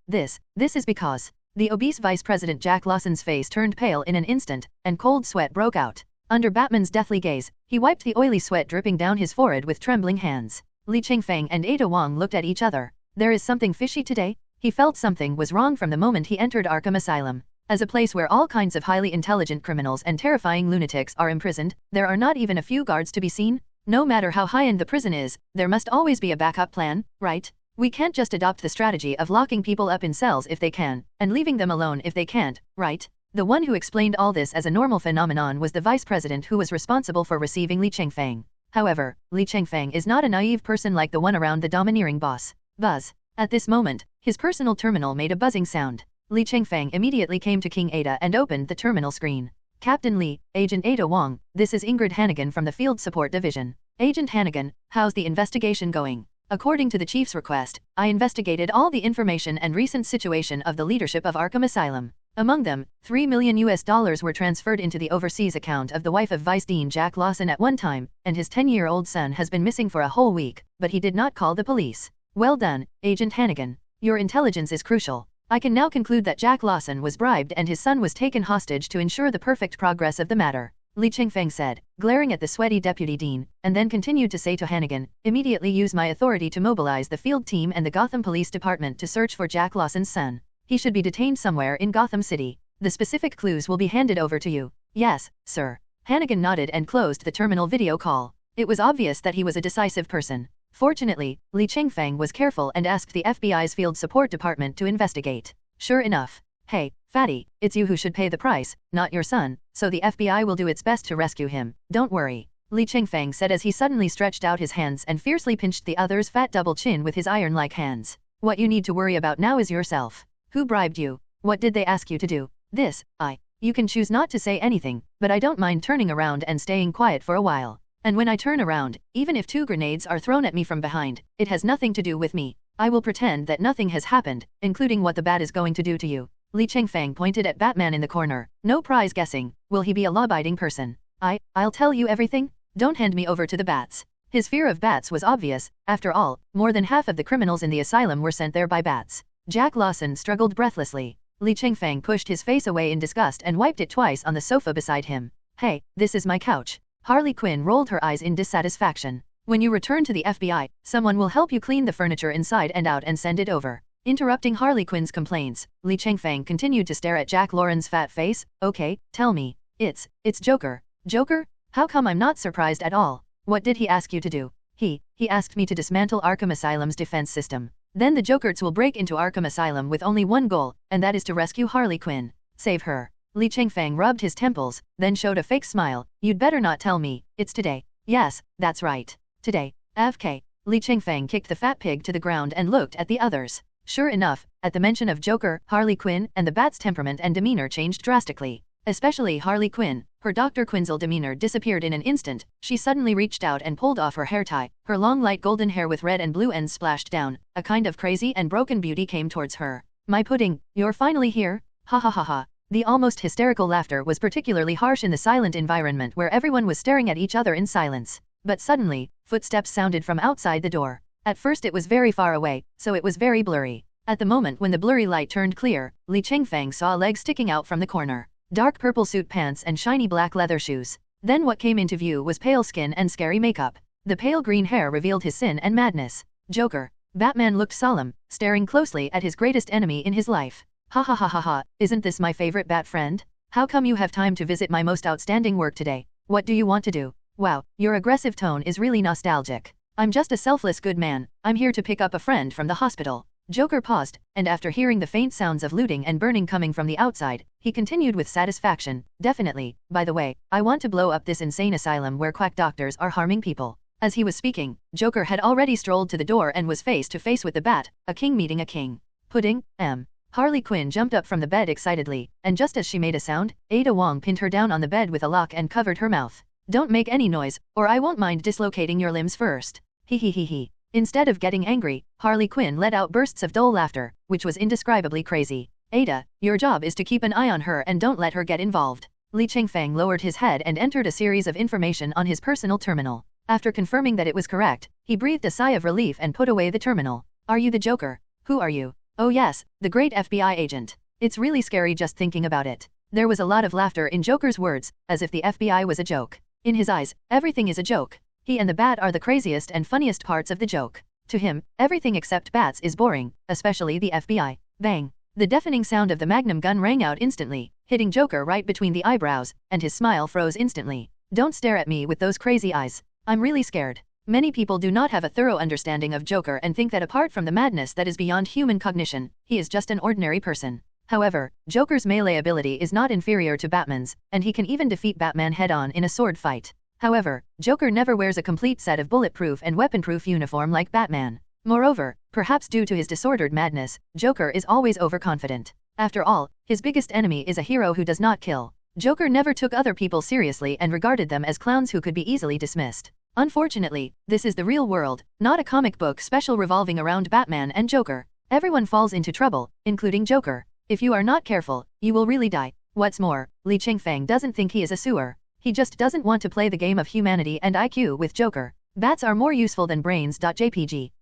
This is because the obese Vice President Jack Lawson's face turned pale in an instant, and cold sweat broke out. Under Batman's deathly gaze, he wiped the oily sweat dripping down his forehead with trembling hands. Li Chengfeng and Ada Wong looked at each other. There is something fishy today? He felt something was wrong from the moment he entered Arkham Asylum. As a place where all kinds of highly intelligent criminals and terrifying lunatics are imprisoned, there are not even a few guards to be seen. No matter how high-end the prison is, there must always be a backup plan, right? We can't just adopt the strategy of locking people up in cells if they can, and leaving them alone if they can't, right? The one who explained all this as a normal phenomenon was the vice president who was responsible for receiving Li Chengfeng. However, Li Chengfeng is not a naive person like the one around the domineering boss. Buzz. At this moment, his personal terminal made a buzzing sound. Li Chengfeng immediately came to King Ada and opened the terminal screen. Captain Li, Agent Ada Wong, this is Ingrid Hannigan from the Field Support Division. Agent Hannigan, how's the investigation going? According to the Chief's request, I investigated all the information and recent situation of the leadership of Arkham Asylum. Among them, $3 million were transferred into the overseas account of the wife of Vice Dean Jack Lawson at one time, and his 10-year-old son has been missing for a whole week, but he did not call the police. Well done, Agent Hannigan. Your intelligence is crucial. I can now conclude that Jack Lawson was bribed and his son was taken hostage to ensure the perfect progress of the matter, Li Chengfeng said, glaring at the sweaty deputy dean, and then continued to say to Hannigan, immediately use my authority to mobilize the field team and the Gotham Police Department to search for Jack Lawson's son. He should be detained somewhere in Gotham City. The specific clues will be handed over to you. Yes, sir. Hannigan nodded and closed the terminal video call. It was obvious that he was a decisive person. Fortunately, Li Chengfeng was careful and asked the FBI's Field Support Department to investigate. Sure enough. Hey, fatty, it's you who should pay the price, not your son, so the FBI will do its best to rescue him, don't worry, Li Chengfeng said as he suddenly stretched out his hands and fiercely pinched the other's fat double chin with his iron-like hands. What you need to worry about now is yourself. Who bribed you? What did they ask you to do? You can choose not to say anything, but I don't mind turning around and staying quiet for a while. And when I turn around, even if 2 grenades are thrown at me from behind, it has nothing to do with me. I will pretend that nothing has happened, including what the bat is going to do to you. Li Chengfeng pointed at Batman in the corner. No prize guessing. Will he be a law-abiding person? I'll tell you everything. Don't hand me over to the bats. His fear of bats was obvious. After all, more than half of the criminals in the asylum were sent there by bats. Jack Lawson struggled breathlessly. Li Chengfeng pushed his face away in disgust and wiped it twice on the sofa beside him. Hey, this is my couch. Harley Quinn rolled her eyes in dissatisfaction. When you return to the FBI, someone will help you clean the furniture inside and out and send it over. Interrupting Harley Quinn's complaints, Li Chengfeng continued to stare at Jack Lawson's fat face. Okay, tell me. It's Joker. Joker? How come I'm not surprised at all? What did he ask you to do? He asked me to dismantle Arkham Asylum's defense system. Then the Jokers will break into Arkham Asylum with only one goal, and that is to rescue Harley Quinn. Save her. Li Chengfeng rubbed his temples, then showed a fake smile. You'd better not tell me. It's today. Yes, that's right. Today. AFK. Li Chengfeng kicked the fat pig to the ground and looked at the others. Sure enough, at the mention of Joker, Harley Quinn and the bat's temperament and demeanor changed drastically. Especially Harley Quinn. Her Dr. Quinzel demeanor disappeared in an instant. She suddenly reached out and pulled off her hair tie. Her long light golden hair with red and blue ends splashed down. A kind of crazy and broken beauty came towards her. My pudding, you're finally here? Ha ha ha ha. The almost hysterical laughter was particularly harsh in the silent environment where everyone was staring at each other in silence. But suddenly, footsteps sounded from outside the door. At first it was very far away, so it was very blurry. At the moment when the blurry light turned clear, Li Chengfeng saw a leg sticking out from the corner. Dark purple suit pants and shiny black leather shoes. Then what came into view was pale skin and scary makeup. The pale green hair revealed his sin and madness. Joker. Batman looked solemn, staring closely at his greatest enemy in his life. Ha ha ha ha ha, isn't this my favorite bat friend? How come you have time to visit my most outstanding work today? What do you want to do? Wow, your aggressive tone is really nostalgic. I'm just a selfless good man. I'm here to pick up a friend from the hospital. Joker paused, and after hearing the faint sounds of looting and burning coming from the outside, he continued with satisfaction. Definitely, by the way, I want to blow up this insane asylum where quack doctors are harming people. As he was speaking, Joker had already strolled to the door and was face to face with the bat, a king meeting a king. Pudding, Harley Quinn jumped up from the bed excitedly, and just as she made a sound, Ada Wong pinned her down on the bed with a lock and covered her mouth. Don't make any noise, or I won't mind dislocating your limbs first. He. Instead of getting angry, Harley Quinn let out bursts of dull laughter, which was indescribably crazy. Ada, your job is to keep an eye on her and don't let her get involved. Li Chengfeng lowered his head and entered a series of information on his personal terminal. After confirming that it was correct, he breathed a sigh of relief and put away the terminal. Are you the Joker? Who are you? Oh yes, the great FBI agent. It's really scary just thinking about it. There was a lot of laughter in Joker's words, as if the FBI was a joke. In his eyes, everything is a joke. He and the bat are the craziest and funniest parts of the joke. To him, everything except bats is boring, especially the FBI. Bang! The deafening sound of the magnum gun rang out instantly, hitting Joker right between the eyebrows, and his smile froze instantly. Don't stare at me with those crazy eyes. I'm really scared. Many people do not have a thorough understanding of Joker and think that apart from the madness that is beyond human cognition, he is just an ordinary person. However, Joker's melee ability is not inferior to Batman's, and he can even defeat Batman head-on in a sword fight. However, Joker never wears a complete set of bulletproof and weapon-proof uniform like Batman. Moreover, perhaps due to his disordered madness, Joker is always overconfident. After all, his biggest enemy is a hero who does not kill. Joker never took other people seriously and regarded them as clowns who could be easily dismissed. Unfortunately, this is the real world, not a comic book special revolving around Batman and Joker. Everyone falls into trouble, including Joker. If you are not careful, you will really die. What's more, Li Chengfeng doesn't think he is a sewer. He just doesn't want to play the game of humanity and IQ with Joker. Bats are more useful than brains. JPG.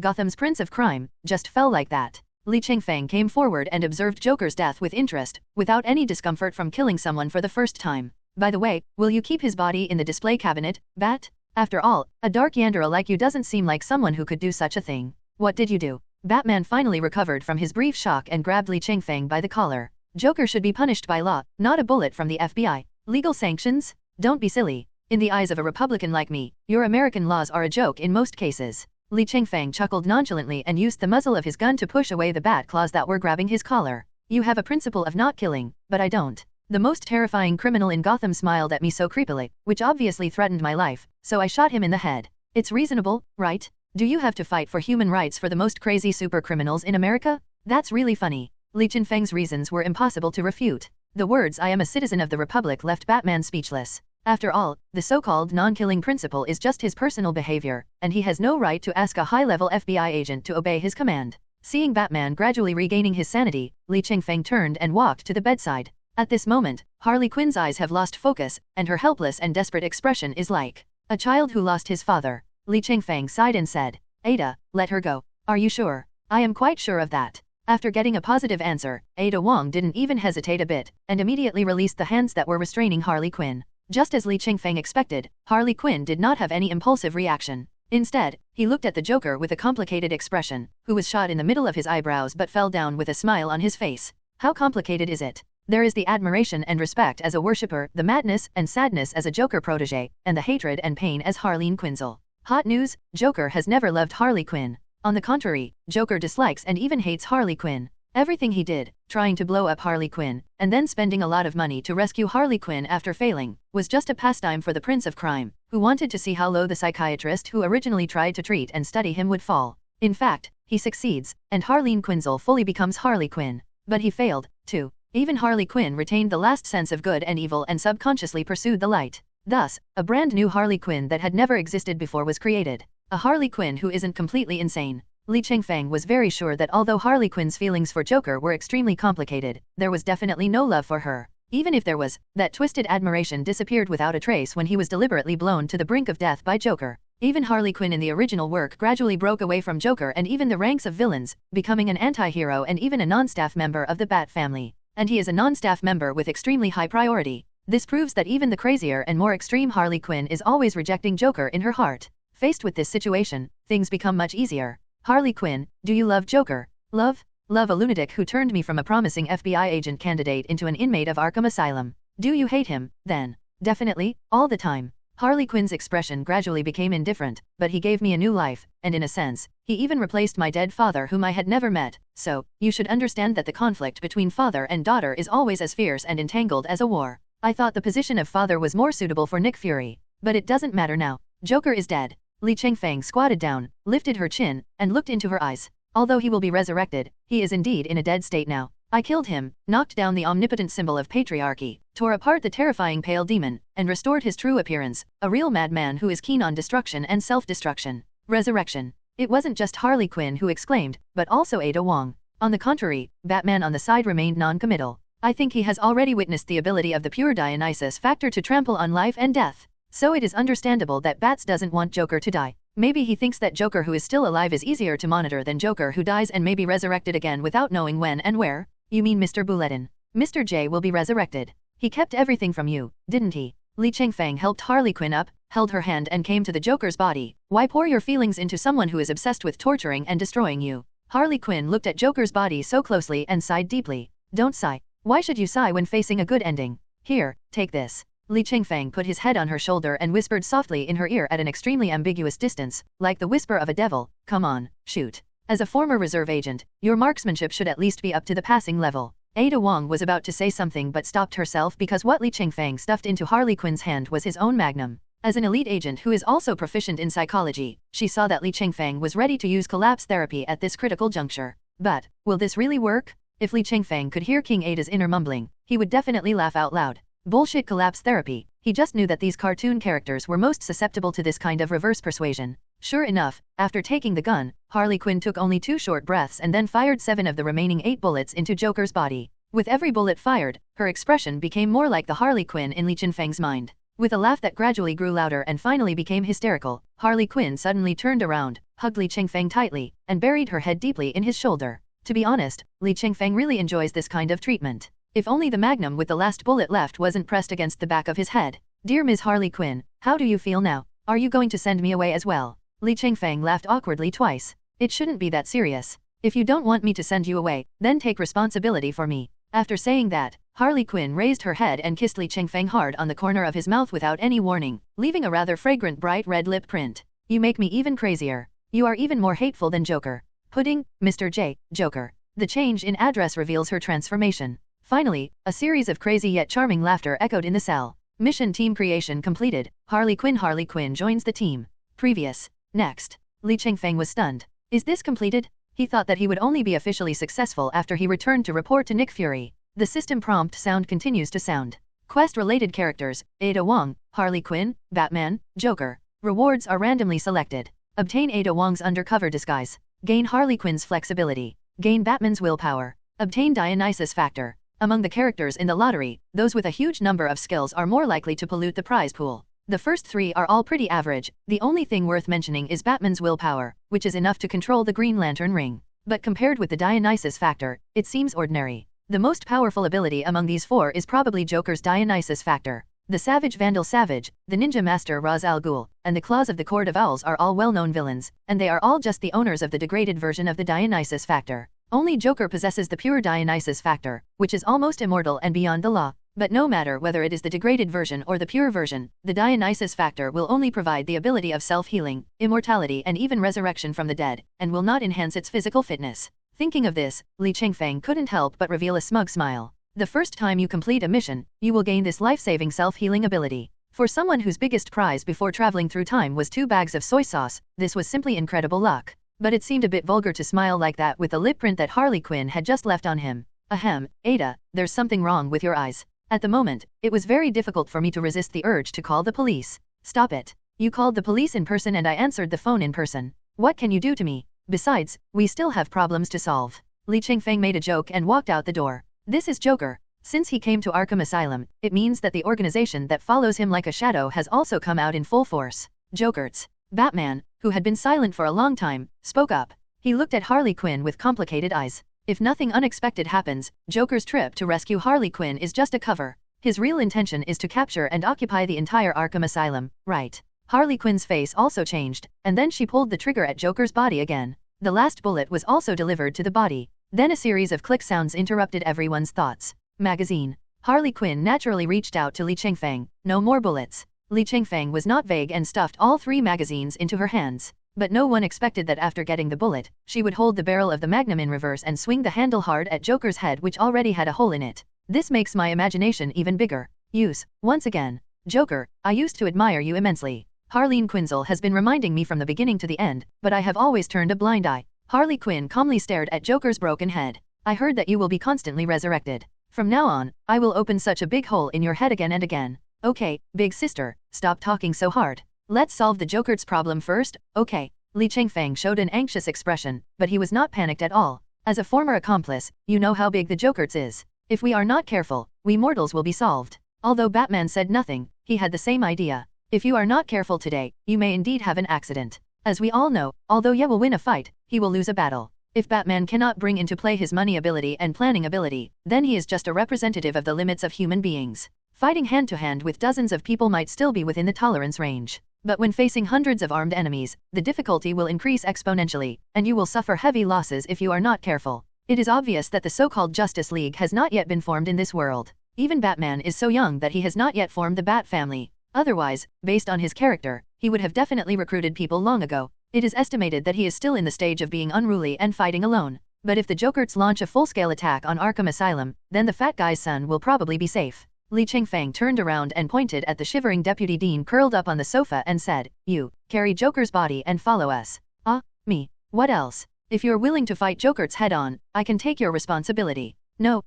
Gotham's Prince of Crime just fell like that. Li Chengfeng came forward and observed Joker's death with interest, without any discomfort from killing someone for the first time. By the way, will you keep his body in the display cabinet, Bat? After all, a dark Yandere like you doesn't seem like someone who could do such a thing. What did you do? Batman finally recovered from his brief shock and grabbed Li Chengfeng by the collar. Joker should be punished by law, not a bullet from the FBI. Legal sanctions? Don't be silly. In the eyes of a Republican like me, your American laws are a joke in most cases. Li Chengfeng chuckled nonchalantly and used the muzzle of his gun to push away the bat claws that were grabbing his collar. You have a principle of not killing, but I don't. The most terrifying criminal in Gotham smiled at me so creepily, which obviously threatened my life, so I shot him in the head. It's reasonable, right? Do you have to fight for human rights for the most crazy super criminals in America? That's really funny. Li Chengfeng's reasons were impossible to refute. The words "I am a citizen of the Republic" left Batman speechless. After all, the so-called non-killing principle is just his personal behavior, and he has no right to ask a high-level FBI agent to obey his command. Seeing Batman gradually regaining his sanity, Li Chengfeng turned and walked to the bedside. At this moment, Harley Quinn's eyes have lost focus, and her helpless and desperate expression is like a child who lost his father. Li Chengfeng sighed and said, Ada, let her go. Are you sure? I am quite sure of that. After getting a positive answer, Ada Wong didn't even hesitate a bit, and immediately released the hands that were restraining Harley Quinn. Just as Li Chengfeng expected, Harley Quinn did not have any impulsive reaction. Instead, he looked at the Joker with a complicated expression, who was shot in the middle of his eyebrows but fell down with a smile on his face. How complicated is it? There is the admiration and respect as a worshipper, the madness and sadness as a Joker protege, and the hatred and pain as Harleen Quinzel. Hot news, Joker has never loved Harley Quinn. On the contrary, Joker dislikes and even hates Harley Quinn. Everything he did, trying to blow up Harley Quinn, and then spending a lot of money to rescue Harley Quinn after failing, was just a pastime for the Prince of Crime, who wanted to see how low the psychiatrist who originally tried to treat and study him would fall. In fact, he succeeds, and Harleen Quinzel fully becomes Harley Quinn. But he failed, too. Even Harley Quinn retained the last sense of good and evil and subconsciously pursued the light. Thus, a brand new Harley Quinn that had never existed before was created. A Harley Quinn who isn't completely insane. Li Chengfeng was very sure that although Harley Quinn's feelings for Joker were extremely complicated, there was definitely no love for her. Even if there was, that twisted admiration disappeared without a trace when he was deliberately blown to the brink of death by Joker. Even Harley Quinn in the original work gradually broke away from Joker and even the ranks of villains, becoming an anti-hero and even a non-staff member of the Bat family. And he is a non-staff member with extremely high priority. This proves that even the crazier and more extreme Harley Quinn is always rejecting Joker in her heart. Faced with this situation, things become much easier. Harley Quinn, do you love Joker? Love? Love a lunatic who turned me from a promising FBI agent candidate into an inmate of Arkham Asylum. Do you hate him, then? Definitely, all the time. Harley Quinn's expression gradually became indifferent, but he gave me a new life, and in a sense, he even replaced my dead father whom I had never met, so, you should understand that the conflict between father and daughter is always as fierce and entangled as a war. I thought the position of father was more suitable for Nick Fury. But it doesn't matter now. Joker is dead. Li Chengfeng squatted down, lifted her chin, and looked into her eyes. Although he will be resurrected, he is indeed in a dead state now. I killed him, knocked down the omnipotent symbol of patriarchy, tore apart the terrifying pale demon, and restored his true appearance, a real madman who is keen on destruction and self-destruction. Resurrection. It wasn't just Harley Quinn who exclaimed, but also Ada Wong. On the contrary, Batman on the side remained non-committal. I think he has already witnessed the ability of the pure Dionysus factor to trample on life and death. So it is understandable that Bats doesn't want Joker to die. Maybe he thinks that Joker who is still alive is easier to monitor than Joker who dies and may be resurrected again without knowing when and where. You mean Mr. Bulletin? Mr. J will be resurrected. He kept everything from you, didn't he? Li Chengfeng helped Harley Quinn up, held her hand and came to the Joker's body. Why pour your feelings into someone who is obsessed with torturing and destroying you? Harley Quinn looked at Joker's body so closely and sighed deeply. Don't sigh. Why should you sigh when facing a good ending? Here, take this. Li Chengfeng put his head on her shoulder and whispered softly in her ear at an extremely ambiguous distance, like the whisper of a devil, come on, shoot. As a former reserve agent, your marksmanship should at least be up to the passing level. Ada Wong was about to say something but stopped herself because what Li Chengfeng stuffed into Harley Quinn's hand was his own magnum. As an elite agent who is also proficient in psychology, she saw that Li Chengfeng was ready to use collapse therapy at this critical juncture. But, will this really work? If Li Chengfeng could hear King Ada's inner mumbling, he would definitely laugh out loud. Bullshit collapse therapy. He just knew that these cartoon characters were most susceptible to this kind of reverse persuasion. Sure enough, after taking the gun, Harley Quinn took only 2 short breaths and then fired 7 of the remaining 8 bullets into Joker's body. With every bullet fired, her expression became more like the Harley Quinn in Li Chengfeng's mind. With a laugh that gradually grew louder and finally became hysterical, Harley Quinn suddenly turned around, hugged Li Chengfeng tightly, and buried her head deeply in his shoulder. To be honest, Li Chengfeng really enjoys this kind of treatment. If only the magnum with the last bullet left wasn't pressed against the back of his head. Dear Ms. Harley Quinn, how do you feel now? Are you going to send me away as well? Li Chengfeng laughed awkwardly twice. It shouldn't be that serious. If you don't want me to send you away, then take responsibility for me. After saying that, Harley Quinn raised her head and kissed Li Chengfeng hard on the corner of his mouth without any warning, leaving a rather fragrant bright red lip print. You make me even crazier. You are even more hateful than Joker. Pudding, Mr. J, Joker. The change in address reveals her transformation. Finally, a series of crazy yet charming laughter echoed in the cell. Mission team creation completed. Harley Quinn joins the team. Previous. Next. Li Chengfeng was stunned. Is this completed? He thought that he would only be officially successful after he returned to report to Nick Fury. The system prompt sound continues to sound. Quest-related characters, Ada Wong, Harley Quinn, Batman, Joker. Rewards are randomly selected. Obtain Ada Wong's undercover disguise. Gain Harley Quinn's flexibility. Gain Batman's willpower. Obtain Dionysus factor. Among the characters in the lottery, those with a huge number of skills are more likely to pollute the prize pool. The first 3 are all pretty average. The only thing worth mentioning is Batman's willpower, which is enough to control the Green Lantern ring. But compared with the Dionysus factor, it seems ordinary. The most powerful ability among these 4 is probably Joker's Dionysus factor. The Savage Vandal Savage, the Ninja Master Ra's al Ghul, and the Claws of the Court of Owls are all well-known villains, and they are all just the owners of the degraded version of the Dionysus factor. Only Joker possesses the pure Dionysus factor, which is almost immortal and beyond the law. But no matter whether it is the degraded version or the pure version, the Dionysus factor will only provide the ability of self-healing, immortality and even resurrection from the dead, and will not enhance its physical fitness. Thinking of this, Li Chengfeng couldn't help but reveal a smug smile. The first time you complete a mission, you will gain this life-saving self-healing ability. For someone whose biggest prize before traveling through time was 2 bags of soy sauce, this was simply incredible luck. But it seemed a bit vulgar to smile like that with the lip print that Harley Quinn had just left on him. Ahem, Ada, there's something wrong with your eyes. At the moment, it was very difficult for me to resist the urge to call the police. Stop it. You called the police in person and I answered the phone in person. What can you do to me? Besides, we still have problems to solve. Li Chengfeng made a joke and walked out the door. This is Joker. Since he came to Arkham Asylum, it means that the organization that follows him like a shadow has also come out in full force. Jokerts. Batman, who had been silent for a long time, spoke up. He looked at Harley Quinn with complicated eyes. If nothing unexpected happens, Joker's trip to rescue Harley Quinn is just a cover. His real intention is to capture and occupy the entire Arkham Asylum, right? Harley Quinn's face also changed, and then she pulled the trigger at Joker's body again. The last bullet was also delivered to the body. Then a series of click sounds interrupted everyone's thoughts. Magazine. Harley Quinn naturally reached out to Li Chengfeng. No more bullets. Li Chengfeng was not vague and stuffed all 3 magazines into her hands. But no one expected that after getting the bullet, she would hold the barrel of the magnum in reverse and swing the handle hard at Joker's head, which already had a hole in it. This makes my imagination even bigger. Use. Once again. Joker, I used to admire you immensely. Harleen Quinzel has been reminding me from the beginning to the end, but I have always turned a blind eye. Harley Quinn calmly stared at Joker's broken head. I heard that you will be constantly resurrected. From now on, I will open such a big hole in your head again and again. Okay, big sister, stop talking so hard. Let's solve the Joker's problem first, okay? Li Chengfeng showed an anxious expression, but he was not panicked at all. As a former accomplice, you know how big the Joker's is. If we are not careful, we mortals will be solved. Although Batman said nothing, he had the same idea. If you are not careful today, you may indeed have an accident. As we all know, although Ye will win a fight, he will lose a battle. If Batman cannot bring into play his money ability and planning ability, then he is just a representative of the limits of human beings. Fighting hand-to-hand with dozens of people might still be within the tolerance range. But when facing hundreds of armed enemies, the difficulty will increase exponentially, and you will suffer heavy losses if you are not careful. It is obvious that the so-called Justice League has not yet been formed in this world. Even Batman is so young that he has not yet formed the Bat family. Otherwise, based on his character, he would have definitely recruited people long ago. It is estimated that he is still in the stage of being unruly and fighting alone. But if the Jokers launch a full-scale attack on Arkham Asylum, then the fat guy's son will probably be safe. Li Chengfeng turned around and pointed at the shivering Deputy Dean curled up on the sofa and said, "You, carry Joker's body and follow us." "Ah, me? What else? If you're willing to fight Jokers head-on, I can take your responsibility." No,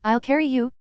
I'll carry you.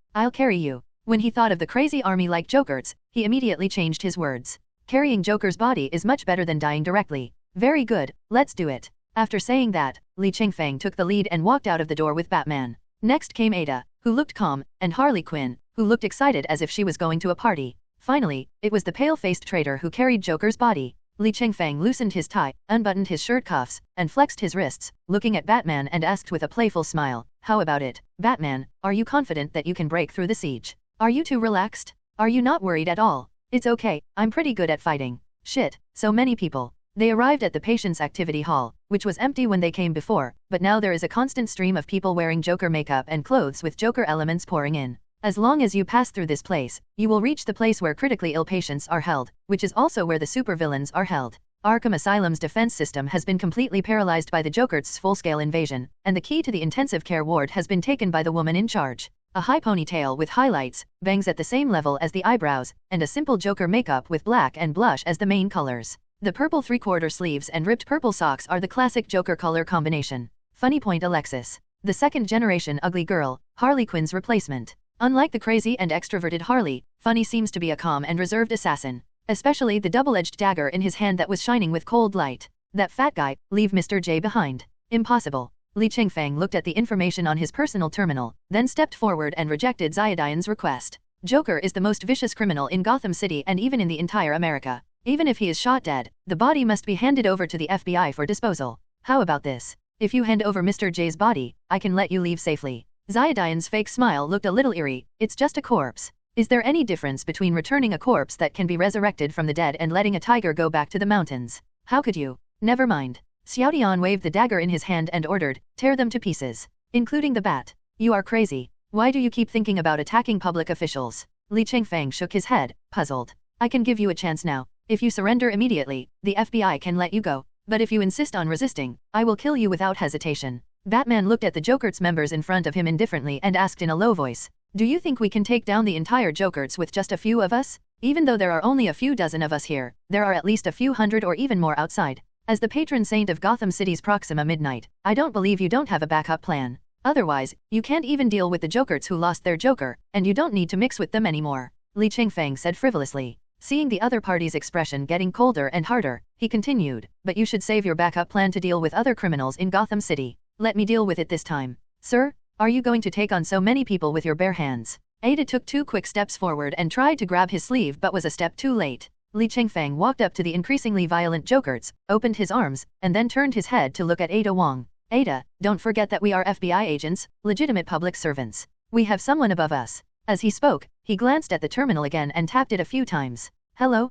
When he thought of the crazy army like Jokers, he immediately changed his words. Carrying Joker's body is much better than dying directly. Very good, let's do it. After saying that, Li Chengfeng took the lead and walked out of the door with Batman. Next came Ada, who looked calm, and Harley Quinn, who looked excited as if she was going to a party. Finally, it was the pale-faced traitor who carried Joker's body. Li Chengfeng loosened his tie, unbuttoned his shirt cuffs, and flexed his wrists, looking at Batman and asked with a playful smile, "How about it, Batman? Are you confident that you can break through the siege? Are you too relaxed? Are you not worried at all?" "It's okay, I'm pretty good at fighting." "Shit, so many people." They arrived at the patient's activity hall, which was empty when they came before, but now there is a constant stream of people wearing Joker makeup and clothes with Joker elements pouring in. As long as you pass through this place, you will reach the place where critically ill patients are held, which is also where the supervillains are held. Arkham Asylum's defense system has been completely paralyzed by the Joker's full-scale invasion, and the key to the intensive care ward has been taken by the woman in charge. A high ponytail with highlights, bangs at the same level as the eyebrows, and a simple Joker makeup with black and blush as the main colors. The purple three-quarter sleeves and ripped purple socks are the classic Joker color combination. Funny point Alexis. The second-generation ugly girl, Harley Quinn's replacement. Unlike the crazy and extroverted Harley, Funny seems to be a calm and reserved assassin. Especially the double-edged dagger in his hand that was shining with cold light. That fat guy, leave Mr. J behind. Impossible. Li Chengfeng looked at the information on his personal terminal, then stepped forward and rejected Xiaodian's request. Joker is the most vicious criminal in Gotham City and even in the entire America. Even if he is shot dead, the body must be handed over to the FBI for disposal. How about this? If you hand over Mr. J's body, I can let you leave safely. Xiaodian's fake smile looked a little eerie. It's just a corpse. Is there any difference between returning a corpse that can be resurrected from the dead and letting a tiger go back to the mountains? How could you? Never mind. Xiaodian waved the dagger in his hand and ordered, "Tear them to pieces. Including the bat." "You are crazy. Why do you keep thinking about attacking public officials?" Li Chengfeng shook his head, puzzled. "I can give you a chance now. If you surrender immediately, the FBI can let you go. But if you insist on resisting, I will kill you without hesitation." Batman looked at the Joker's members in front of him indifferently and asked in a low voice, "Do you think we can take down the entire Joker's with just a few of us? Even though there are only a few dozen of us here, there are at least a few hundred or even more outside. As the patron saint of Gotham City's Proxima Midnight, I don't believe you don't have a backup plan. Otherwise, you can't even deal with the Jokers who lost their Joker, and you don't need to mix with them anymore," Li Chengfeng said frivolously. Seeing the other party's expression getting colder and harder, he continued, "But you should save your backup plan to deal with other criminals in Gotham City. Let me deal with it this time." "Sir? Are you going to take on so many people with your bare hands?" Ada took 2 quick steps forward and tried to grab his sleeve but was a step too late. Li Chengfeng walked up to the increasingly violent Jokers, opened his arms, and then turned his head to look at Ada Wong. "Ada, don't forget that we are FBI agents, legitimate public servants. We have someone above us." As he spoke, he glanced at the terminal again and tapped it a few times. Hello,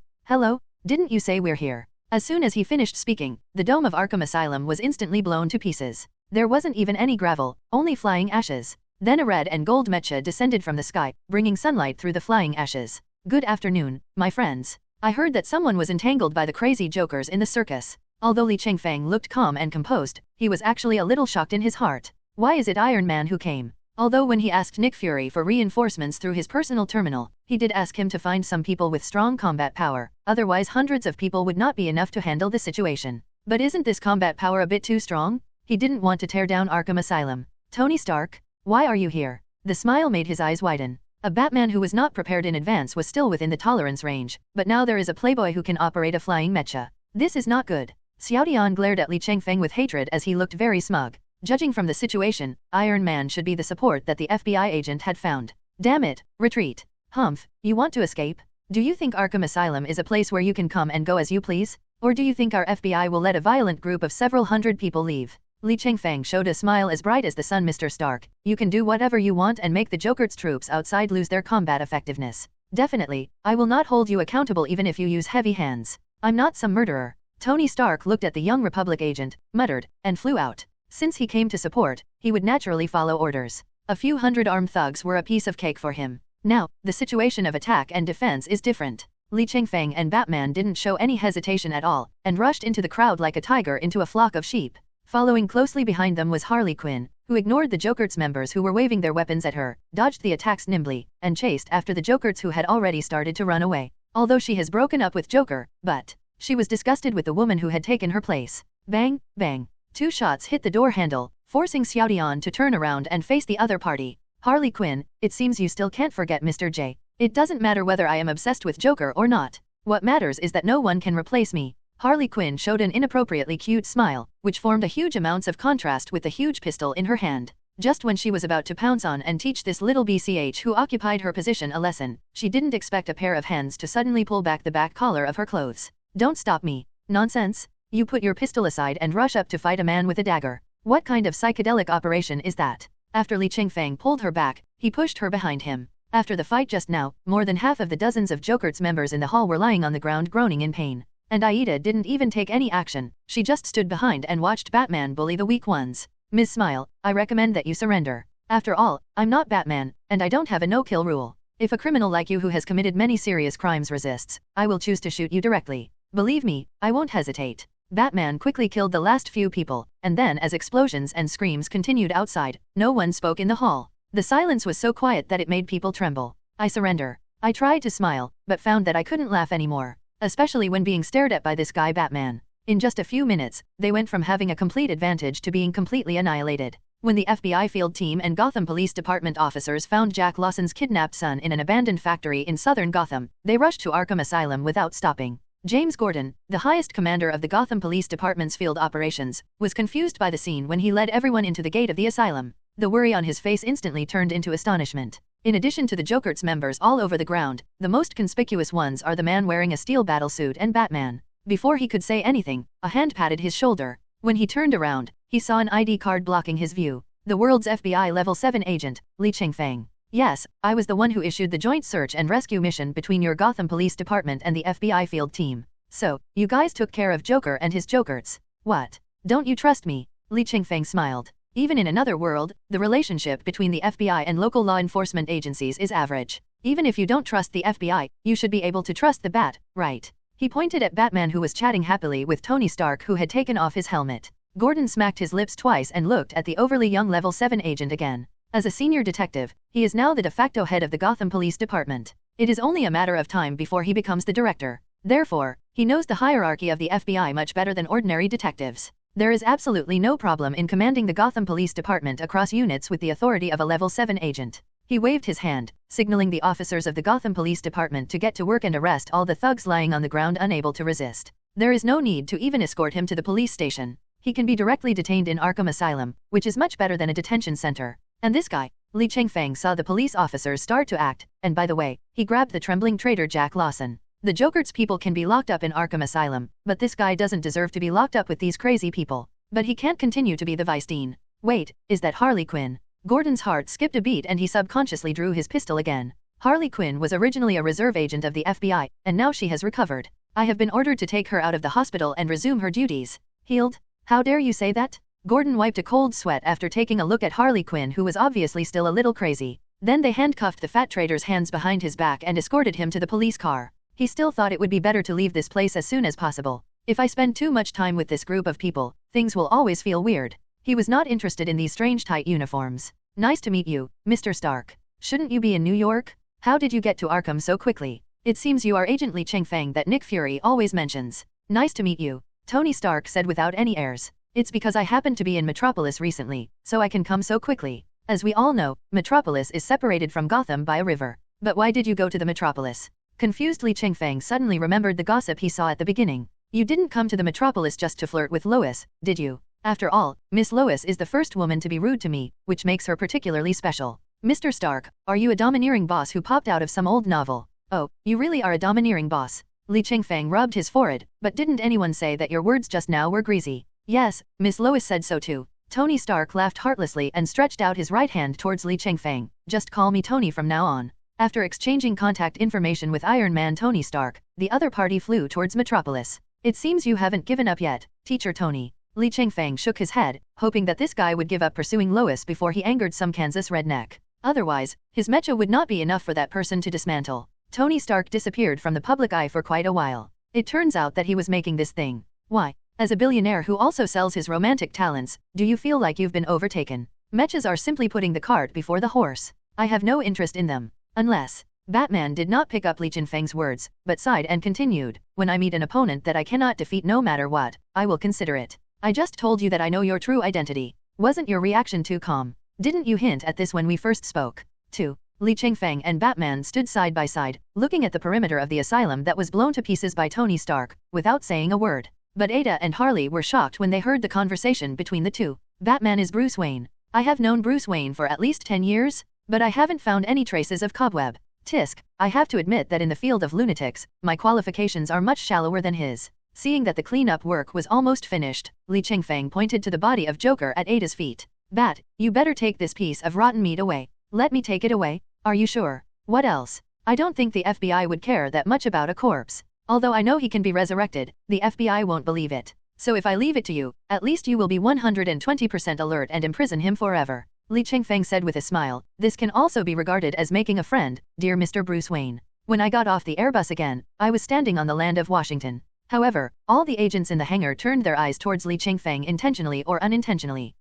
didn't you say we're here?" As soon as he finished speaking, the dome of Arkham Asylum was instantly blown to pieces. There wasn't even any gravel, only flying ashes. Then a red and gold mecha descended from the sky, bringing sunlight through the flying ashes. "Good afternoon, my friends. I heard that someone was entangled by the crazy Jokers in the circus." Although Li Chengfeng looked calm and composed, he was actually a little shocked in his heart. Why is it Iron Man who came? Although when he asked Nick Fury for reinforcements through his personal terminal, he did ask him to find some people with strong combat power, otherwise hundreds of people would not be enough to handle the situation. But isn't this combat power a bit too strong? He didn't want to tear down Arkham Asylum. "Tony Stark? Why are you here?" The smile made his eyes widen. A Batman who was not prepared in advance was still within the tolerance range, but now there is a playboy who can operate a flying mecha. This is not good. Xiaodian glared at Li Chengfeng with hatred as he looked very smug. Judging from the situation, Iron Man should be the support that the FBI agent had found. Damn it, retreat. Humph, you want to escape? Do you think Arkham Asylum is a place where you can come and go as you please? Or do you think our FBI will let a violent group of several hundred people leave? Li Chengfeng showed a smile as bright as the sun. Mr. Stark, you can do whatever you want and make the Joker's troops outside lose their combat effectiveness. Definitely, I will not hold you accountable even if you use heavy hands. I'm not some murderer. Tony Stark looked at the young Republic agent, muttered, and flew out. Since he came to support, he would naturally follow orders. A few hundred armed thugs were a piece of cake for him. Now, the situation of attack and defense is different. Li Chengfeng and Batman didn't show any hesitation at all, and rushed into the crowd like a tiger into a flock of sheep. Following closely behind them was Harley Quinn, who ignored the Joker's members who were waving their weapons at her, dodged the attacks nimbly, and chased after the Joker's who had already started to run away. Although she has broken up with Joker, but she was disgusted with the woman who had taken her place. Bang, bang. 2 shots hit the door handle, forcing Xiaodian to turn around and face the other party. Harley Quinn, it seems you still can't forget Mr. J. It doesn't matter whether I am obsessed with Joker or not. What matters is that no one can replace me. Harley Quinn showed an inappropriately cute smile, which formed a huge amounts of contrast with the huge pistol in her hand. Just when she was about to pounce on and teach this little BCH who occupied her position a lesson, she didn't expect a pair of hands to suddenly pull back the back collar of her clothes. Don't stop me. Nonsense. You put your pistol aside and rush up to fight a man with a dagger. What kind of psychedelic operation is that? After Li Chengfeng pulled her back, he pushed her behind him. After the fight just now, more than half of the dozens of Joker's members in the hall were lying on the ground groaning in pain. And Aida didn't even take any action, she just stood behind and watched Batman bully the weak ones. Ms. Smile, I recommend that you surrender. After all, I'm not Batman, and I don't have a no-kill rule. If a criminal like you who has committed many serious crimes resists, I will choose to shoot you directly. Believe me, I won't hesitate. Batman quickly killed the last few people, and then as explosions and screams continued outside, no one spoke in the hall. The silence was so quiet that it made people tremble. I surrender. I tried to smile, but found that I couldn't laugh anymore. Especially when being stared at by this guy Batman. In just a few minutes, they went from having a complete advantage to being completely annihilated. When the FBI field team and Gotham Police Department officers found Jack Lawson's kidnapped son in an abandoned factory in southern Gotham, they rushed to Arkham Asylum without stopping. James Gordon, the highest commander of the Gotham Police Department's field operations, was confused by the scene when he led everyone into the gate of the asylum. The worry on his face instantly turned into astonishment. In addition to the Joker's members all over the ground, the most conspicuous ones are the man wearing a steel battlesuit and Batman. Before he could say anything, a hand patted his shoulder. When he turned around, he saw an ID card blocking his view. The world's FBI Level 7 agent, Li Chengfeng. Yes, I was the one who issued the joint search and rescue mission between your Gotham Police Department and the FBI field team. So, you guys took care of Joker and his Jokers. What? Don't you trust me? Li Chengfeng smiled. Even in another world, the relationship between the FBI and local law enforcement agencies is average. Even if you don't trust the FBI, you should be able to trust the Bat, right? He pointed at Batman who was chatting happily with Tony Stark who had taken off his helmet. Gordon smacked his lips twice and looked at the overly young Level 7 agent again. As a senior detective, he is now the de facto head of the Gotham Police Department. It is only a matter of time before he becomes the director. Therefore, he knows the hierarchy of the FBI much better than ordinary detectives. There is absolutely no problem in commanding the Gotham Police Department across units with the authority of a Level 7 agent. He waved his hand, signaling the officers of the Gotham Police Department to get to work and arrest all the thugs lying on the ground unable to resist. There is no need to even escort him to the police station. He can be directly detained in Arkham Asylum, which is much better than a detention center. And this guy, Li Chengfeng, saw the police officers start to act, and by the way, he grabbed the trembling traitor Jack Lawson. The Joker's people can be locked up in Arkham Asylum, but this guy doesn't deserve to be locked up with these crazy people. But he can't continue to be the Vice Dean. Wait, is that Harley Quinn? Gordon's heart skipped a beat and he subconsciously drew his pistol again. Harley Quinn was originally a reserve agent of the FBI, and now she has recovered. I have been ordered to take her out of the hospital and resume her duties. Healed? How dare you say that? Gordon wiped a cold sweat after taking a look at Harley Quinn, who was obviously still a little crazy. Then they handcuffed the fat traitor's hands behind his back and escorted him to the police car. He still thought it would be better to leave this place as soon as possible. If I spend too much time with this group of people, things will always feel weird. He was not interested in these strange tight uniforms. Nice to meet you, Mr. Stark. Shouldn't you be in New York? How did you get to Arkham so quickly? It seems you are Agent Li Chengfeng that Nick Fury always mentions. Nice to meet you, Tony Stark said without any airs. It's because I happened to be in Metropolis recently, so I can come so quickly. As we all know, Metropolis is separated from Gotham by a river. But why did you go to the Metropolis? Confused Li Chengfeng suddenly remembered the gossip he saw at the beginning. You didn't come to the Metropolis just to flirt with Lois, did you? After all, Miss Lois is the first woman to be rude to me, which makes her particularly special. Mr. Stark, are you a domineering boss who popped out of some old novel? Oh, you really are a domineering boss. Li Chengfeng rubbed his forehead, but didn't anyone say that your words just now were greasy? Yes, Miss Lois said so too. Tony Stark laughed heartlessly and stretched out his right hand towards Li Chengfeng. Just call me Tony from now on. After exchanging contact information with Iron Man Tony Stark, the other party flew towards Metropolis. It seems you haven't given up yet, Teacher Tony. Li Chengfeng shook his head, hoping that this guy would give up pursuing Lois before he angered some Kansas redneck. Otherwise, his mecha would not be enough for that person to dismantle. Tony Stark disappeared from the public eye for quite a while. It turns out that he was making this thing. Why? As a billionaire who also sells his romantic talents, do you feel like you've been overtaken? Mechas are simply putting the cart before the horse. I have no interest in them. Unless... Batman did not pick up Li Chengfeng's words, but sighed and continued, when I meet an opponent that I cannot defeat no matter what, I will consider it. I just told you that I know your true identity. Wasn't your reaction too calm? Didn't you hint at this when we first spoke? 2. Li Chengfeng and Batman stood side by side, looking at the perimeter of the asylum that was blown to pieces by Tony Stark, without saying a word. But Ada and Harley were shocked when they heard the conversation between the two. Batman is Bruce Wayne. I have known Bruce Wayne for at least 10 years, but I haven't found any traces of cobweb. Tisk, I have to admit that in the field of lunatics, my qualifications are much shallower than his. Seeing that the cleanup work was almost finished, Li Chengfeng pointed to the body of Joker at Ada's feet. Bat, you better take this piece of rotten meat away. Let me take it away. Are you sure? What else? I don't think the FBI would care that much about a corpse. Although I know he can be resurrected, the FBI won't believe it. So if I leave it to you, at least you will be 120% alert and imprison him forever. Li Chengfeng said with a smile, this can also be regarded as making a friend, dear Mr. Bruce Wayne. When I got off the Airbus again, I was standing on the land of Washington. However, all the agents in the hangar turned their eyes towards Li Chengfeng intentionally or unintentionally.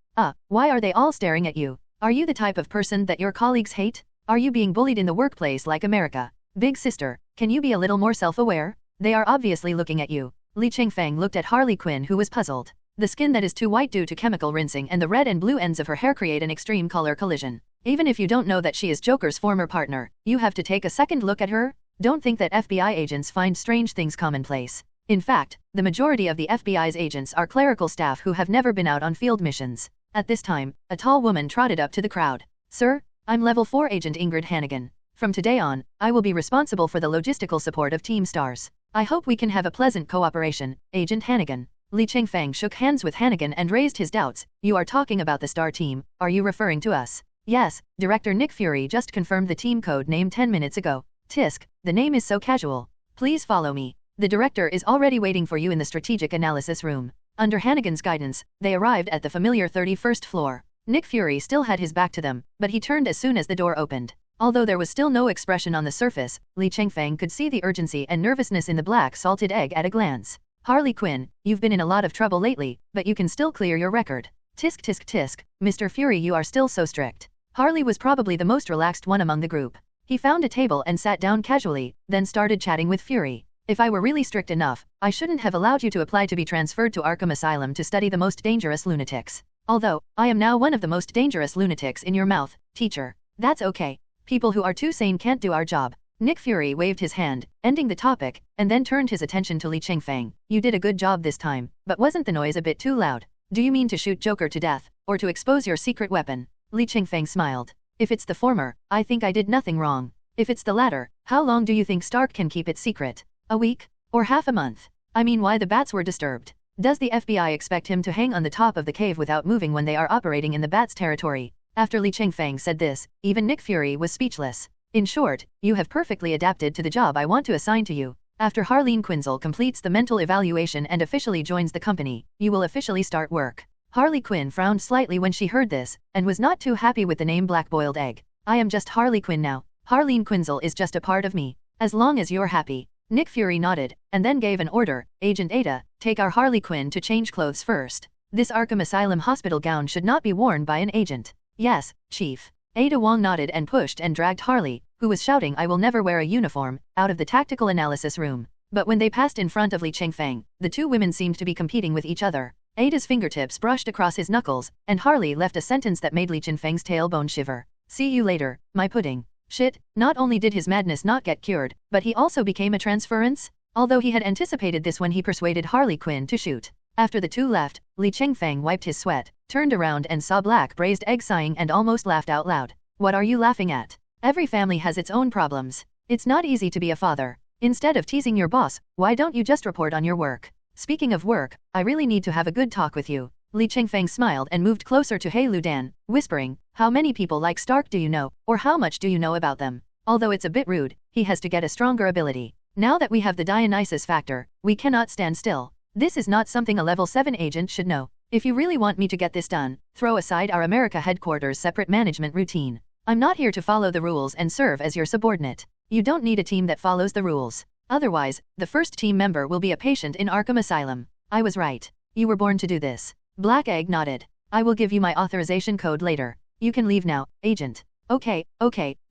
Why are they all staring at you? Are you the type of person that your colleagues hate? Are you being bullied in the workplace like America? Big sister, can you be a little more self-aware? They are obviously looking at you. Li Chengfeng looked at Harley Quinn, who was puzzled. The skin that is too white due to chemical rinsing and the red and blue ends of her hair create an extreme color collision. Even if you don't know that she is Joker's former partner, you have to take a second look at her. Don't think that FBI agents find strange things commonplace. In fact, the majority of the FBI's agents are clerical staff who have never been out on field missions. At this time, a tall woman trotted up to the crowd. Sir, I'm Level 4 Agent Ingrid Hannigan. From today on, I will be responsible for the logistical support of Team Stars. I hope we can have a pleasant cooperation, Agent Hannigan. Li Chengfeng shook hands with Hannigan and raised his doubts. You are talking about the Star Team, are you referring to us? Yes, Director Nick Fury just confirmed the team code name 10 minutes ago. Tisk, the name is so casual. Please follow me. The director is already waiting for you in the strategic analysis room. Under Hannigan's guidance, they arrived at the familiar 31st floor. Nick Fury still had his back to them, but he turned as soon as the door opened. Although there was still no expression on the surface, Li Chengfeng could see the urgency and nervousness in the black salted egg at a glance. Harley Quinn, you've been in a lot of trouble lately, but you can still clear your record. Tisk tisk tisk, Mr. Fury, you are still so strict. Harley was probably the most relaxed one among the group. He found a table and sat down casually, then started chatting with Fury. If I were really strict enough, I shouldn't have allowed you to apply to be transferred to Arkham Asylum to study the most dangerous lunatics. Although, I am now one of the most dangerous lunatics in your mouth, teacher. That's okay. People who are too sane can't do our job. Nick Fury waved his hand, ending the topic, and then turned his attention to Li Chengfeng. You did a good job this time, but wasn't the noise a bit too loud? Do you mean to shoot Joker to death, or to expose your secret weapon? Li Chengfeng smiled. If it's the former, I think I did nothing wrong. If it's the latter, how long do you think Stark can keep it secret? A week? Or half a month? I mean, why the bats were disturbed. Does the FBI expect him to hang on the top of the cave without moving when they are operating in the bats' territory? After Li Chengfeng said this, even Nick Fury was speechless. In short, you have perfectly adapted to the job I want to assign to you. After Harleen Quinzel completes the mental evaluation and officially joins the company, you will officially start work. Harley Quinn frowned slightly when she heard this, and was not too happy with the name Black Boiled Egg. I am just Harley Quinn now. Harleen Quinzel is just a part of me. As long as you're happy. Nick Fury nodded, and then gave an order. Agent Ada, take our Harley Quinn to change clothes first. This Arkham Asylum hospital gown should not be worn by an agent. Yes, Chief. Ada Wong nodded and pushed and dragged Harley, who was shouting I will never wear a uniform, out of the tactical analysis room. But when they passed in front of Li Chengfeng, the two women seemed to be competing with each other. Ada's fingertips brushed across his knuckles, and Harley left a sentence that made Li Chengfeng's tailbone shiver. See you later, my pudding. Shit, not only did his madness not get cured, but he also became a transference? Although he had anticipated this when he persuaded Harley Quinn to shoot. After the two left, Li Chengfeng wiped his sweat, turned around and saw black braised egg sighing and almost laughed out loud. What are you laughing at? Every family has its own problems. It's not easy to be a father. Instead of teasing your boss, why don't you just report on your work? Speaking of work, I really need to have a good talk with you. Li Chengfeng smiled and moved closer to He Ludan, whispering, how many people like Stark do you know, or how much do you know about them? Although it's a bit rude, he has to get a stronger ability. Now that we have the Dionysus factor, we cannot stand still. This is not something a level 7 agent should know. If you really want me to get this done, throw aside our America headquarters separate management routine. I'm not here to follow the rules and serve as your subordinate. You don't need a team that follows the rules. Otherwise, the first team member will be a patient in Arkham Asylum. I was right. You were born to do this. Black Egg nodded. I will give you my authorization code later. You can leave now, agent. Okay,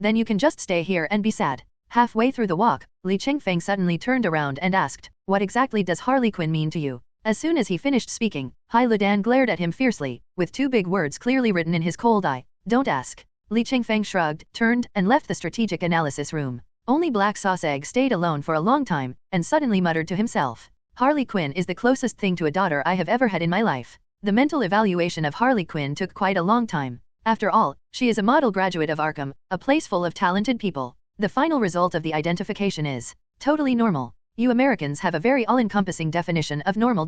then you can just stay here and be sad. Halfway through the walk, Li Chengfeng suddenly turned around and asked, what exactly does Harley Quinn mean to you? As soon as he finished speaking, He Ludan glared at him fiercely, with two big words clearly written in his cold eye. Don't ask. Li Chengfeng shrugged, turned, and left the strategic analysis room. Only Black Sauce Egg stayed alone for a long time, and suddenly muttered to himself. Harley Quinn is the closest thing to a daughter I have ever had in my life. The mental evaluation of Harley Quinn took quite a long time. After all, she is a model graduate of Arkham, a place full of talented people. The final result of the identification is totally normal. You Americans have a very all-encompassing definition of normal.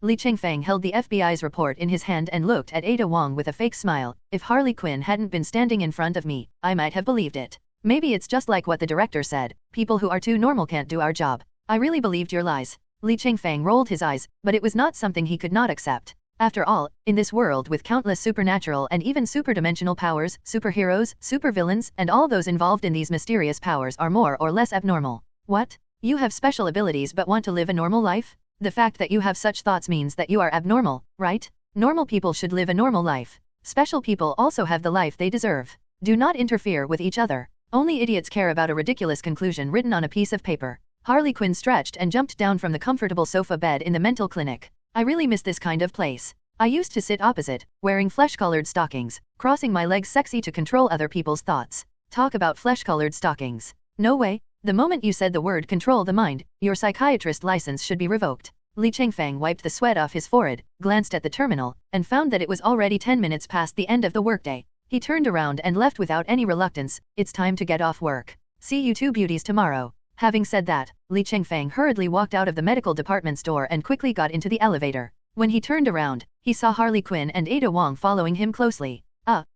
Li Chengfeng held the FBI's report in his hand and looked at Ada Wong with a fake smile. If Harley Quinn hadn't been standing in front of me, I might have believed it. Maybe it's just like what the director said, people who are too normal can't do our job. I really believed your lies. Li Chengfeng rolled his eyes, but it was not something he could not accept. After all, in this world with countless supernatural and even superdimensional powers, superheroes, supervillains, and all those involved in these mysterious powers are more or less abnormal. What? You have special abilities but want to live a normal life? The fact that you have such thoughts means that you are abnormal, right? Normal people should live a normal life. Special people also have the life they deserve. Do not interfere with each other. Only idiots care about a ridiculous conclusion written on a piece of paper. Harley Quinn stretched and jumped down from the comfortable sofa bed in the mental clinic. I really miss this kind of place. I used to sit opposite, wearing flesh-colored stockings, crossing my legs sexy to control other people's thoughts. Talk about flesh-colored stockings. No way. The moment you said the word control the mind, your psychiatrist license should be revoked. Li Chengfeng wiped the sweat off his forehead, glanced at the terminal, and found that it was already 10 minutes past the end of the workday. He turned around and left without any reluctance. It's time to get off work. See you two beauties tomorrow. Having said that, Li Chengfeng hurriedly walked out of the medical department store and quickly got into the elevator. When he turned around, he saw Harley Quinn and Ada Wong following him closely.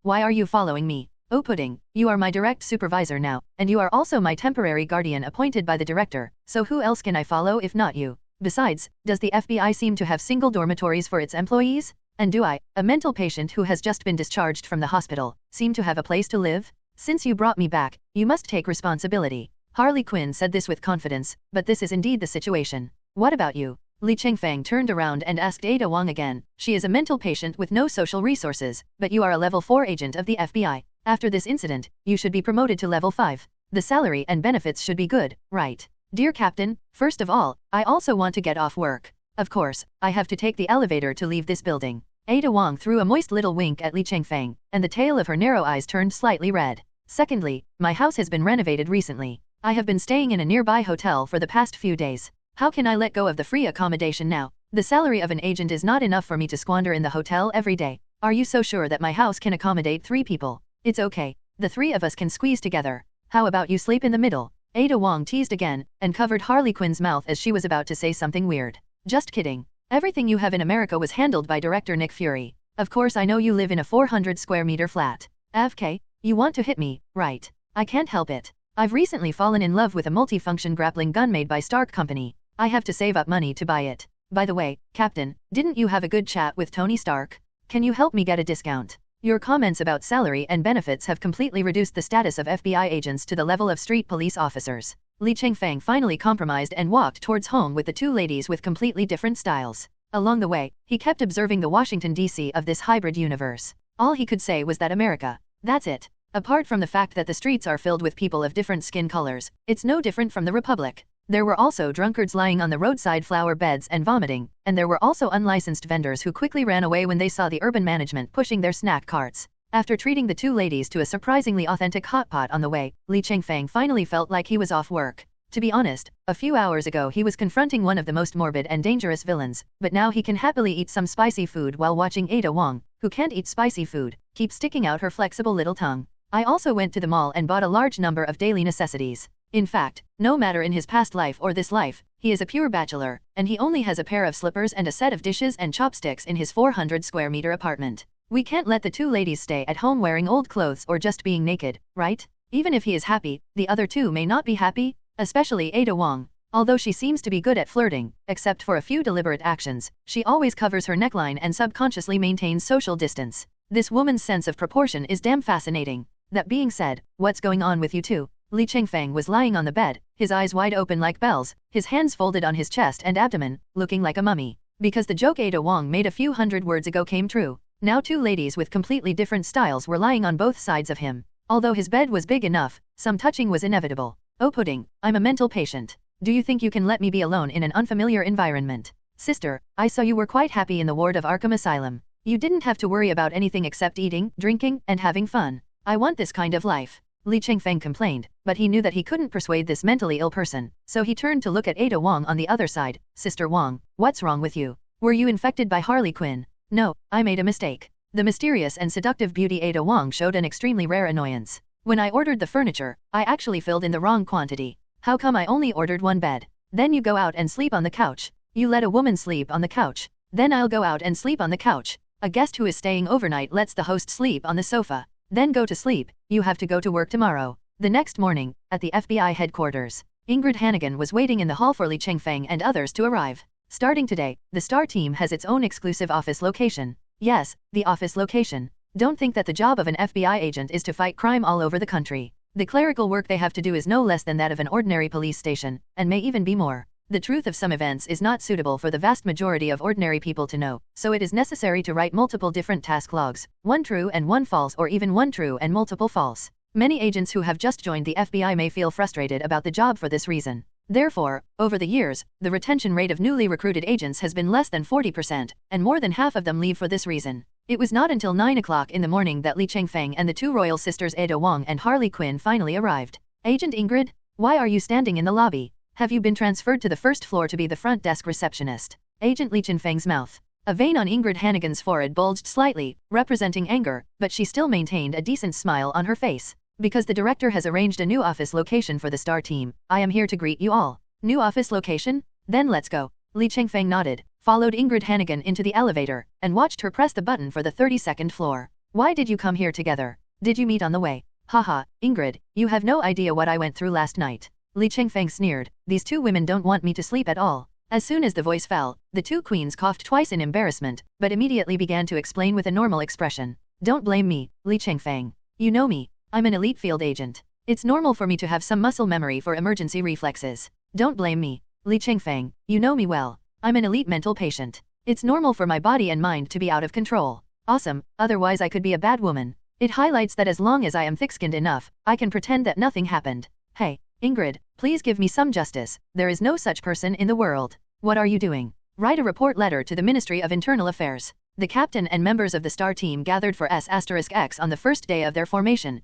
Why are you following me? Oh Pudding, you are my direct supervisor now, and you are also my temporary guardian appointed by the director, so who else can I follow if not you? Besides, does the FBI seem to have single dormitories for its employees? And do I, a mental patient who has just been discharged from the hospital, seem to have a place to live? Since you brought me back, you must take responsibility. Harley Quinn said this with confidence, but this is indeed the situation. What about you? Li Chengfeng turned around and asked Ada Wong again. She is a mental patient with no social resources, but you are a level 4 agent of the FBI. After this incident, you should be promoted to level 5. The salary and benefits should be good, right? Dear Captain, first of all, I also want to get off work. Of course, I have to take the elevator to leave this building. Ada Wong threw a moist little wink at Li Chengfeng, and the tail of her narrow eyes turned slightly red. Secondly, my house has been renovated recently. I have been staying in a nearby hotel for the past few days. How can I let go of the free accommodation now? The salary of an agent is not enough for me to squander in the hotel every day. Are you so sure that my house can accommodate 3 people? It's okay. The 3 of us can squeeze together. How about you sleep in the middle? Ada Wong teased again, and covered Harley Quinn's mouth as she was about to say something weird. Just kidding. Everything you have in America was handled by director Nick Fury. Of course I know you live in a 400 square meter flat. AFK, you want to hit me, right? I can't help it. I've recently fallen in love with a multifunction grappling gun made by Stark Company. I have to save up money to buy it. By the way, Captain, didn't you have a good chat with Tony Stark? Can you help me get a discount? Your comments about salary and benefits have completely reduced the status of FBI agents to the level of street police officers. Li Chengfeng finally compromised and walked towards home with the 2 ladies with completely different styles. Along the way, he kept observing the Washington, D.C. of this hybrid universe. All he could say was that America. That's it. Apart from the fact that the streets are filled with people of different skin colors, it's no different from the Republic. There were also drunkards lying on the roadside flower beds and vomiting, and there were also unlicensed vendors who quickly ran away when they saw the urban management pushing their snack carts. After treating the 2 ladies to a surprisingly authentic hot pot on the way, Li Chengfeng finally felt like he was off work. To be honest, a few hours ago he was confronting one of the most morbid and dangerous villains, but now he can happily eat some spicy food while watching Ada Wong, who can't eat spicy food, keep sticking out her flexible little tongue. I also went to the mall and bought a large number of daily necessities. In fact, no matter in his past life or this life, he is a pure bachelor, and he only has a pair of slippers and a set of dishes and chopsticks in his 400 square meter apartment. We can't let the two ladies stay at home wearing old clothes or just being naked, right? Even if he is happy, the other two may not be happy, especially Ada Wong. Although she seems to be good at flirting, except for a few deliberate actions, she always covers her neckline and subconsciously maintains social distance. This woman's sense of proportion is damn fascinating. That being said, what's going on with you two? Li Chengfeng was lying on the bed, his eyes wide open like bells, his hands folded on his chest and abdomen, looking like a mummy. Because the joke Ada Wong made a few hundred words ago came true. Now two ladies with completely different styles were lying on both sides of him. Although his bed was big enough, some touching was inevitable. Oh pudding, I'm a mental patient. Do you think you can let me be alone in an unfamiliar environment? Sister, I saw you were quite happy in the ward of Arkham Asylum. You didn't have to worry about anything except eating, drinking, and having fun. I want this kind of life. Li Chengfeng complained, but he knew that he couldn't persuade this mentally ill person, so he turned to look at Ada Wong on the other side. Sister Wong, what's wrong with you? Were you infected by Harley Quinn? No, I made a mistake. The mysterious and seductive beauty Ada Wong showed an extremely rare annoyance. When I ordered the furniture, I actually filled in the wrong quantity. How come I only ordered one bed? Then you go out and sleep on the couch. You let a woman sleep on the couch. Then I'll go out and sleep on the couch. A guest who is staying overnight lets the host sleep on the sofa. Then go to sleep. You have to go to work tomorrow. The next morning, at the FBI headquarters, Ingrid Hannigan was waiting in the hall for Li Chengfeng and others to arrive. Starting today, the STAR team has its own exclusive office location. Yes, the office location. Don't think that the job of an FBI agent is to fight crime all over the country. The clerical work they have to do is no less than that of an ordinary police station, and may even be more. The truth of some events is not suitable for the vast majority of ordinary people to know, so it is necessary to write multiple different task logs, one true and one false, or even one true and multiple false. Many agents who have just joined the FBI may feel frustrated about the job for this reason. Therefore, over the years, the retention rate of newly recruited agents has been less than 40%, and more than half of them leave for this reason. It was not until 9 o'clock in the morning that Li Chengfeng and the two royal sisters Ada Wong and Harley Quinn finally arrived. Agent Ingrid, why are you standing in the lobby? Have you been transferred to the first floor to be the front desk receptionist? Agent Li Chengfeng's mouth. A vein on Ingrid Hannigan's forehead bulged slightly, representing anger, but she still maintained a decent smile on her face. Because the director has arranged a new office location for the STAR team, I am here to greet you all. New office location? Then let's go. Li Chengfeng nodded, followed Ingrid Hannigan into the elevator, and watched her press the button for the 32nd floor. Why did you come here together? Did you meet on the way? Haha, Ingrid, you have no idea what I went through last night. Li Chengfeng sneered, these two women don't want me to sleep at all. As soon as the voice fell, the two queens coughed twice in embarrassment, but immediately began to explain with a normal expression. Don't blame me, Li Chengfeng. You know me. I'm an elite field agent. It's normal for me to have some muscle memory for emergency reflexes. Don't blame me, Li Chengfeng. You know me well. I'm an elite mental patient. It's normal for my body and mind to be out of control. Awesome, otherwise I could be a bad woman. It highlights that as long as I am thick-skinned enough, I can pretend that nothing happened. Hey, Ingrid, please give me some justice. There is no such person in the world. What are you doing? Write a report letter to the Ministry of Internal Affairs. The captain and members of the STAR team gathered for S*X on the first day of their formation.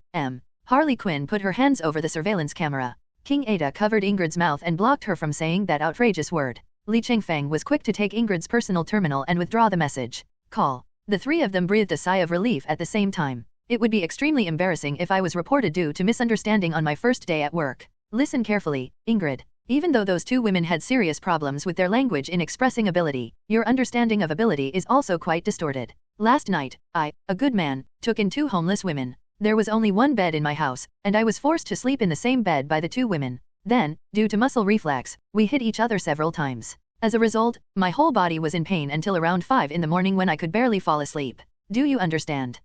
Harley Quinn put her hands over the surveillance camera. King Ada covered Ingrid's mouth and blocked her from saying that outrageous word. Li Chengfeng was quick to take Ingrid's personal terminal and withdraw the message. Call. The three of them breathed a sigh of relief at the same time. It would be extremely embarrassing if I was reported due to misunderstanding on my first day at work. Listen carefully, Ingrid. Even though those two women had serious problems with their language in expressing ability, your understanding of ability is also quite distorted. Last night, I, a good man, took in two homeless women. There was only one bed in my house, and I was forced to sleep in the same bed by the two women. Then, due to muscle reflex, we hit each other several times. As a result, my whole body was in pain until around 5 in the morning when I could barely fall asleep. Do you understand?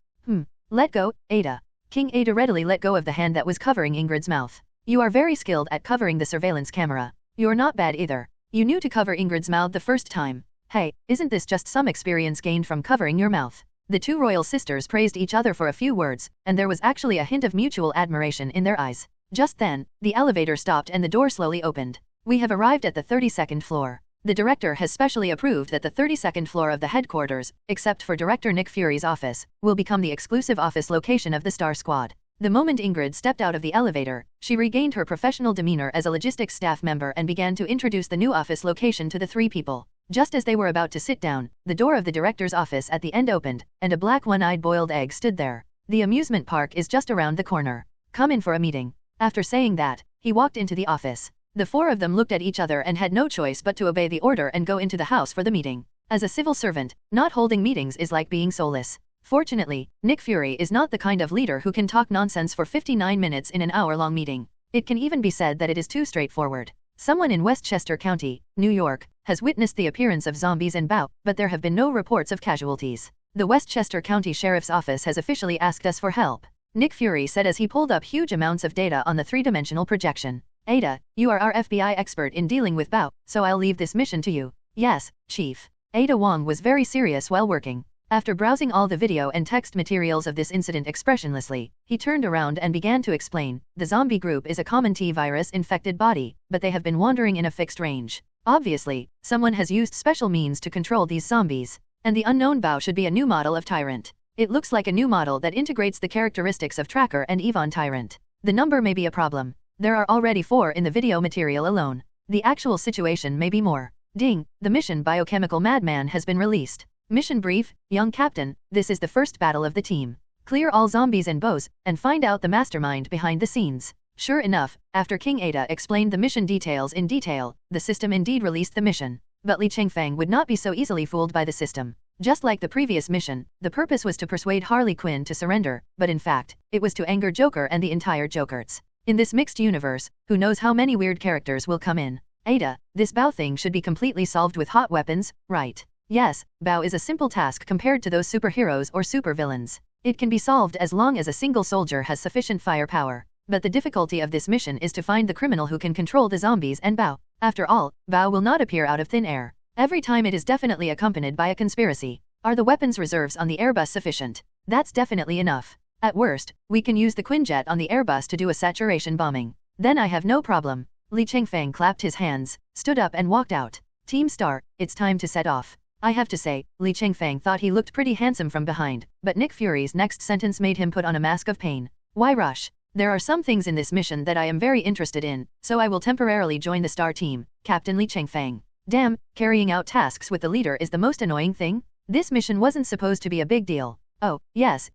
Let go, Ada. King Ada readily let go of the hand that was covering Ingrid's mouth. You are very skilled at covering the surveillance camera. You're not bad either. You knew to cover Ingrid's mouth the first time. Hey, isn't this just some experience gained from covering your mouth? The two royal sisters praised each other for a few words, and there was actually a hint of mutual admiration in their eyes. Just then, the elevator stopped and the door slowly opened. We have arrived at the 32nd floor. The director has specially approved that the 32nd floor of the headquarters, except for Director Nick Fury's office, will become the exclusive office location of the STAR Squad. The moment Ingrid stepped out of the elevator, she regained her professional demeanor as a logistics staff member and began to introduce the new office location to the three people. Just as they were about to sit down, the door of the director's office at the end opened, and a black one-eyed boiled egg stood there. The amusement park is just around the corner. Come in for a meeting. After saying that, he walked into the office. The four of them looked at each other and had no choice but to obey the order and go into the house for the meeting. As a civil servant, not holding meetings is like being soulless. Fortunately, Nick Fury is not the kind of leader who can talk nonsense for 59 minutes in an hour-long meeting. It can even be said that it is too straightforward. Someone in Westchester County, New York, has witnessed the appearance of zombies and Bao, but there have been no reports of casualties. The Westchester County Sheriff's Office has officially asked us for help, Nick Fury said as he pulled up huge amounts of data on the three-dimensional projection. Ada, you are our FBI expert in dealing with Bao, so I'll leave this mission to you. Yes, Chief. Ada Wong was very serious while working. After browsing all the video and text materials of this incident expressionlessly, he turned around and began to explain, the zombie group is a common T-virus-infected body, but they have been wandering in a fixed range. Obviously, someone has used special means to control these zombies, and the unknown Bao should be a new model of Tyrant. It looks like a new model that integrates the characteristics of Tracker and Yvonne Tyrant. The number may be a problem. There are already 4 in the video material alone. The actual situation may be more. Ding, the mission Biochemical Madman has been released. Mission brief, young captain, this is the first battle of the team. Clear all zombies and bows, and find out the mastermind behind the scenes. Sure enough, after King Ada explained the mission details in detail, the system indeed released the mission. But Li Chengfeng would not be so easily fooled by the system. Just like the previous mission, the purpose was to persuade Harley Quinn to surrender, but in fact, it was to anger Joker and the entire Jokerts. In this mixed universe, who knows how many weird characters will come in? Ada, this Bao thing should be completely solved with hot weapons, right? Yes, Bao is a simple task compared to those superheroes or supervillains. It can be solved as long as a single soldier has sufficient firepower. But the difficulty of this mission is to find the criminal who can control the zombies and Bao. After all, Bao will not appear out of thin air. Every time it is definitely accompanied by a conspiracy. Are the weapons reserves on the Airbus sufficient? That's definitely enough. At worst, we can use the Quinjet on the Airbus to do a saturation bombing. Then I have no problem. Li Chengfeng clapped his hands, stood up and walked out. Team Star, it's time to set off. I have to say, Li Chengfeng thought he looked pretty handsome from behind, but Nick Fury's next sentence made him put on a mask of pain. Why rush? There are some things in this mission that I am very interested in, so I will temporarily join the Star team, Captain Li Chengfeng. Damn, carrying out tasks with the leader is the most annoying thing? This mission wasn't supposed to be a big deal. Oh, yes.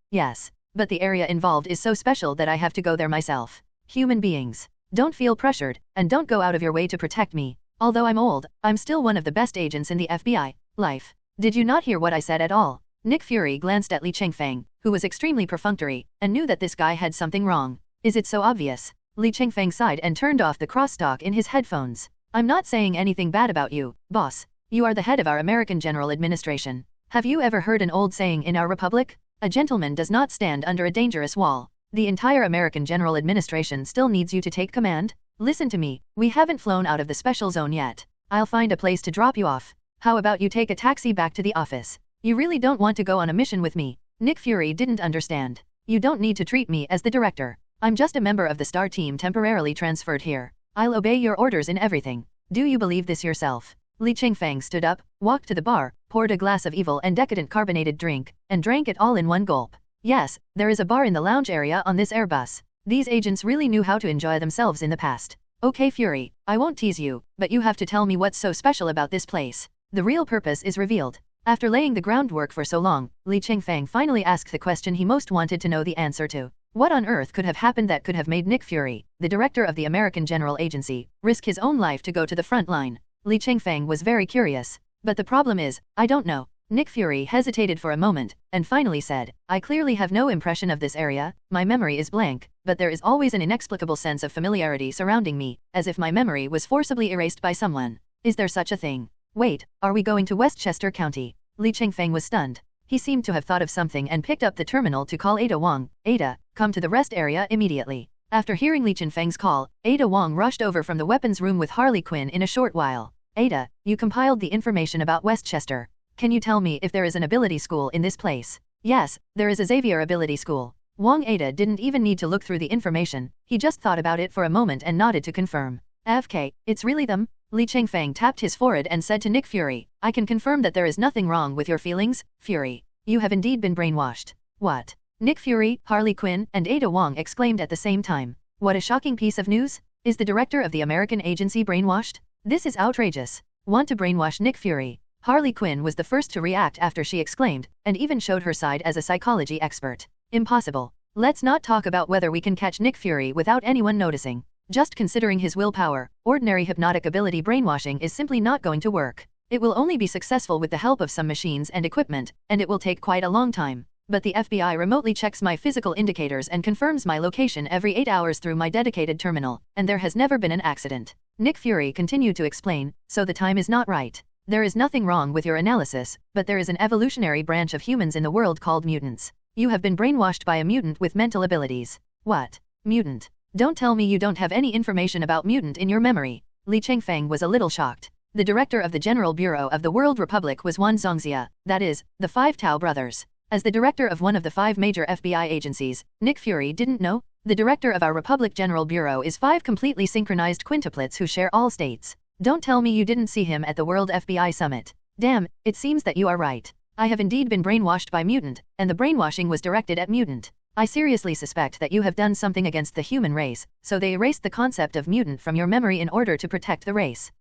But the area involved is so special that I have to go there myself. Human beings, don't feel pressured, and don't go out of your way to protect me. Although I'm old, I'm still one of the best agents in the FBI. Life. Did you not hear what I said at all? Nick Fury glanced at Li Chengfeng, who was extremely perfunctory, and knew that this guy had something wrong. Is it so obvious? Li Chengfeng sighed and turned off the crosstalk in his headphones. I'm not saying anything bad about you, boss. You are the head of our American General Administration. Have you ever heard an old saying in our republic? A gentleman does not stand under a dangerous wall. The entire American General Administration still needs you to take command. Listen to me, we haven't flown out of the special zone yet. I'll find a place to drop you off. How about you take a taxi back to the office? You really don't want to go on a mission with me? Nick Fury didn't understand. You don't need to treat me as the director. I'm just a member of the Star team temporarily transferred here. I'll obey your orders in everything. Do you believe this yourself? Li Chengfeng stood up, walked to the bar, poured a glass of evil and decadent carbonated drink, and drank it all in one gulp. Yes, there is a bar in the lounge area on this Airbus. These agents really knew how to enjoy themselves in the past. Okay Fury, I won't tease you, but you have to tell me what's so special about this place. The real purpose is revealed. After laying the groundwork for so long, Li Chengfeng finally asked the question he most wanted to know the answer to. What on earth could have happened that could have made Nick Fury, the director of the American General Agency, risk his own life to go to the front line? Li Chengfeng was very curious. But the problem is, I don't know. Nick Fury hesitated for a moment, and finally said, I clearly have no impression of this area, my memory is blank, but there is always an inexplicable sense of familiarity surrounding me, as if my memory was forcibly erased by someone. Is there such a thing? Wait, are we going to Westchester County? Li Chengfeng was stunned. He seemed to have thought of something and picked up the terminal to call Ada Wong. Ada, come to the rest area immediately. After hearing Li Chengfeng's call, Ada Wong rushed over from the weapons room with Harley Quinn in a short while. Ada, you compiled the information about Westchester. Can you tell me if there is an ability school in this place? Yes, there is a Xavier ability school. Wong Ada didn't even need to look through the information, he just thought about it for a moment and nodded to confirm. FK, it's really them? Li Chengfeng tapped his forehead and said to Nick Fury, I can confirm that there is nothing wrong with your feelings, Fury. You have indeed been brainwashed. What? Nick Fury, Harley Quinn, and Ada Wong exclaimed at the same time. What a shocking piece of news! Is the director of the American agency brainwashed? This is outrageous. Want to brainwash Nick Fury? Harley Quinn was the first to react after she exclaimed, and even showed her side as a psychology expert. Impossible. Let's not talk about whether we can catch Nick Fury without anyone noticing. Just considering his willpower, ordinary hypnotic ability brainwashing is simply not going to work. It will only be successful with the help of some machines and equipment, and it will take quite a long time. But the FBI remotely checks my physical indicators and confirms my location every 8 hours through my dedicated terminal, and there has never been an accident. Nick Fury continued to explain, so the time is not right. There is nothing wrong with your analysis, but there is an evolutionary branch of humans in the world called mutants. You have been brainwashed by a mutant with mental abilities. What? Mutant? Don't tell me you don't have any information about mutant in your memory. Li Chengfeng was a little shocked. The director of the General Bureau of the World Republic was Wan Zongxia, that is, the 5 Tao brothers. As the director of one of the 5 major FBI agencies, Nick Fury didn't know? The director of our Republic General Bureau is 5 completely synchronized quintuplets who share all states. Don't tell me you didn't see him at the World FBI Summit. Damn, it seems that you are right. I have indeed been brainwashed by mutant, and the brainwashing was directed at mutant. I seriously suspect that you have done something against the human race, so they erased the concept of mutant from your memory in order to protect the race.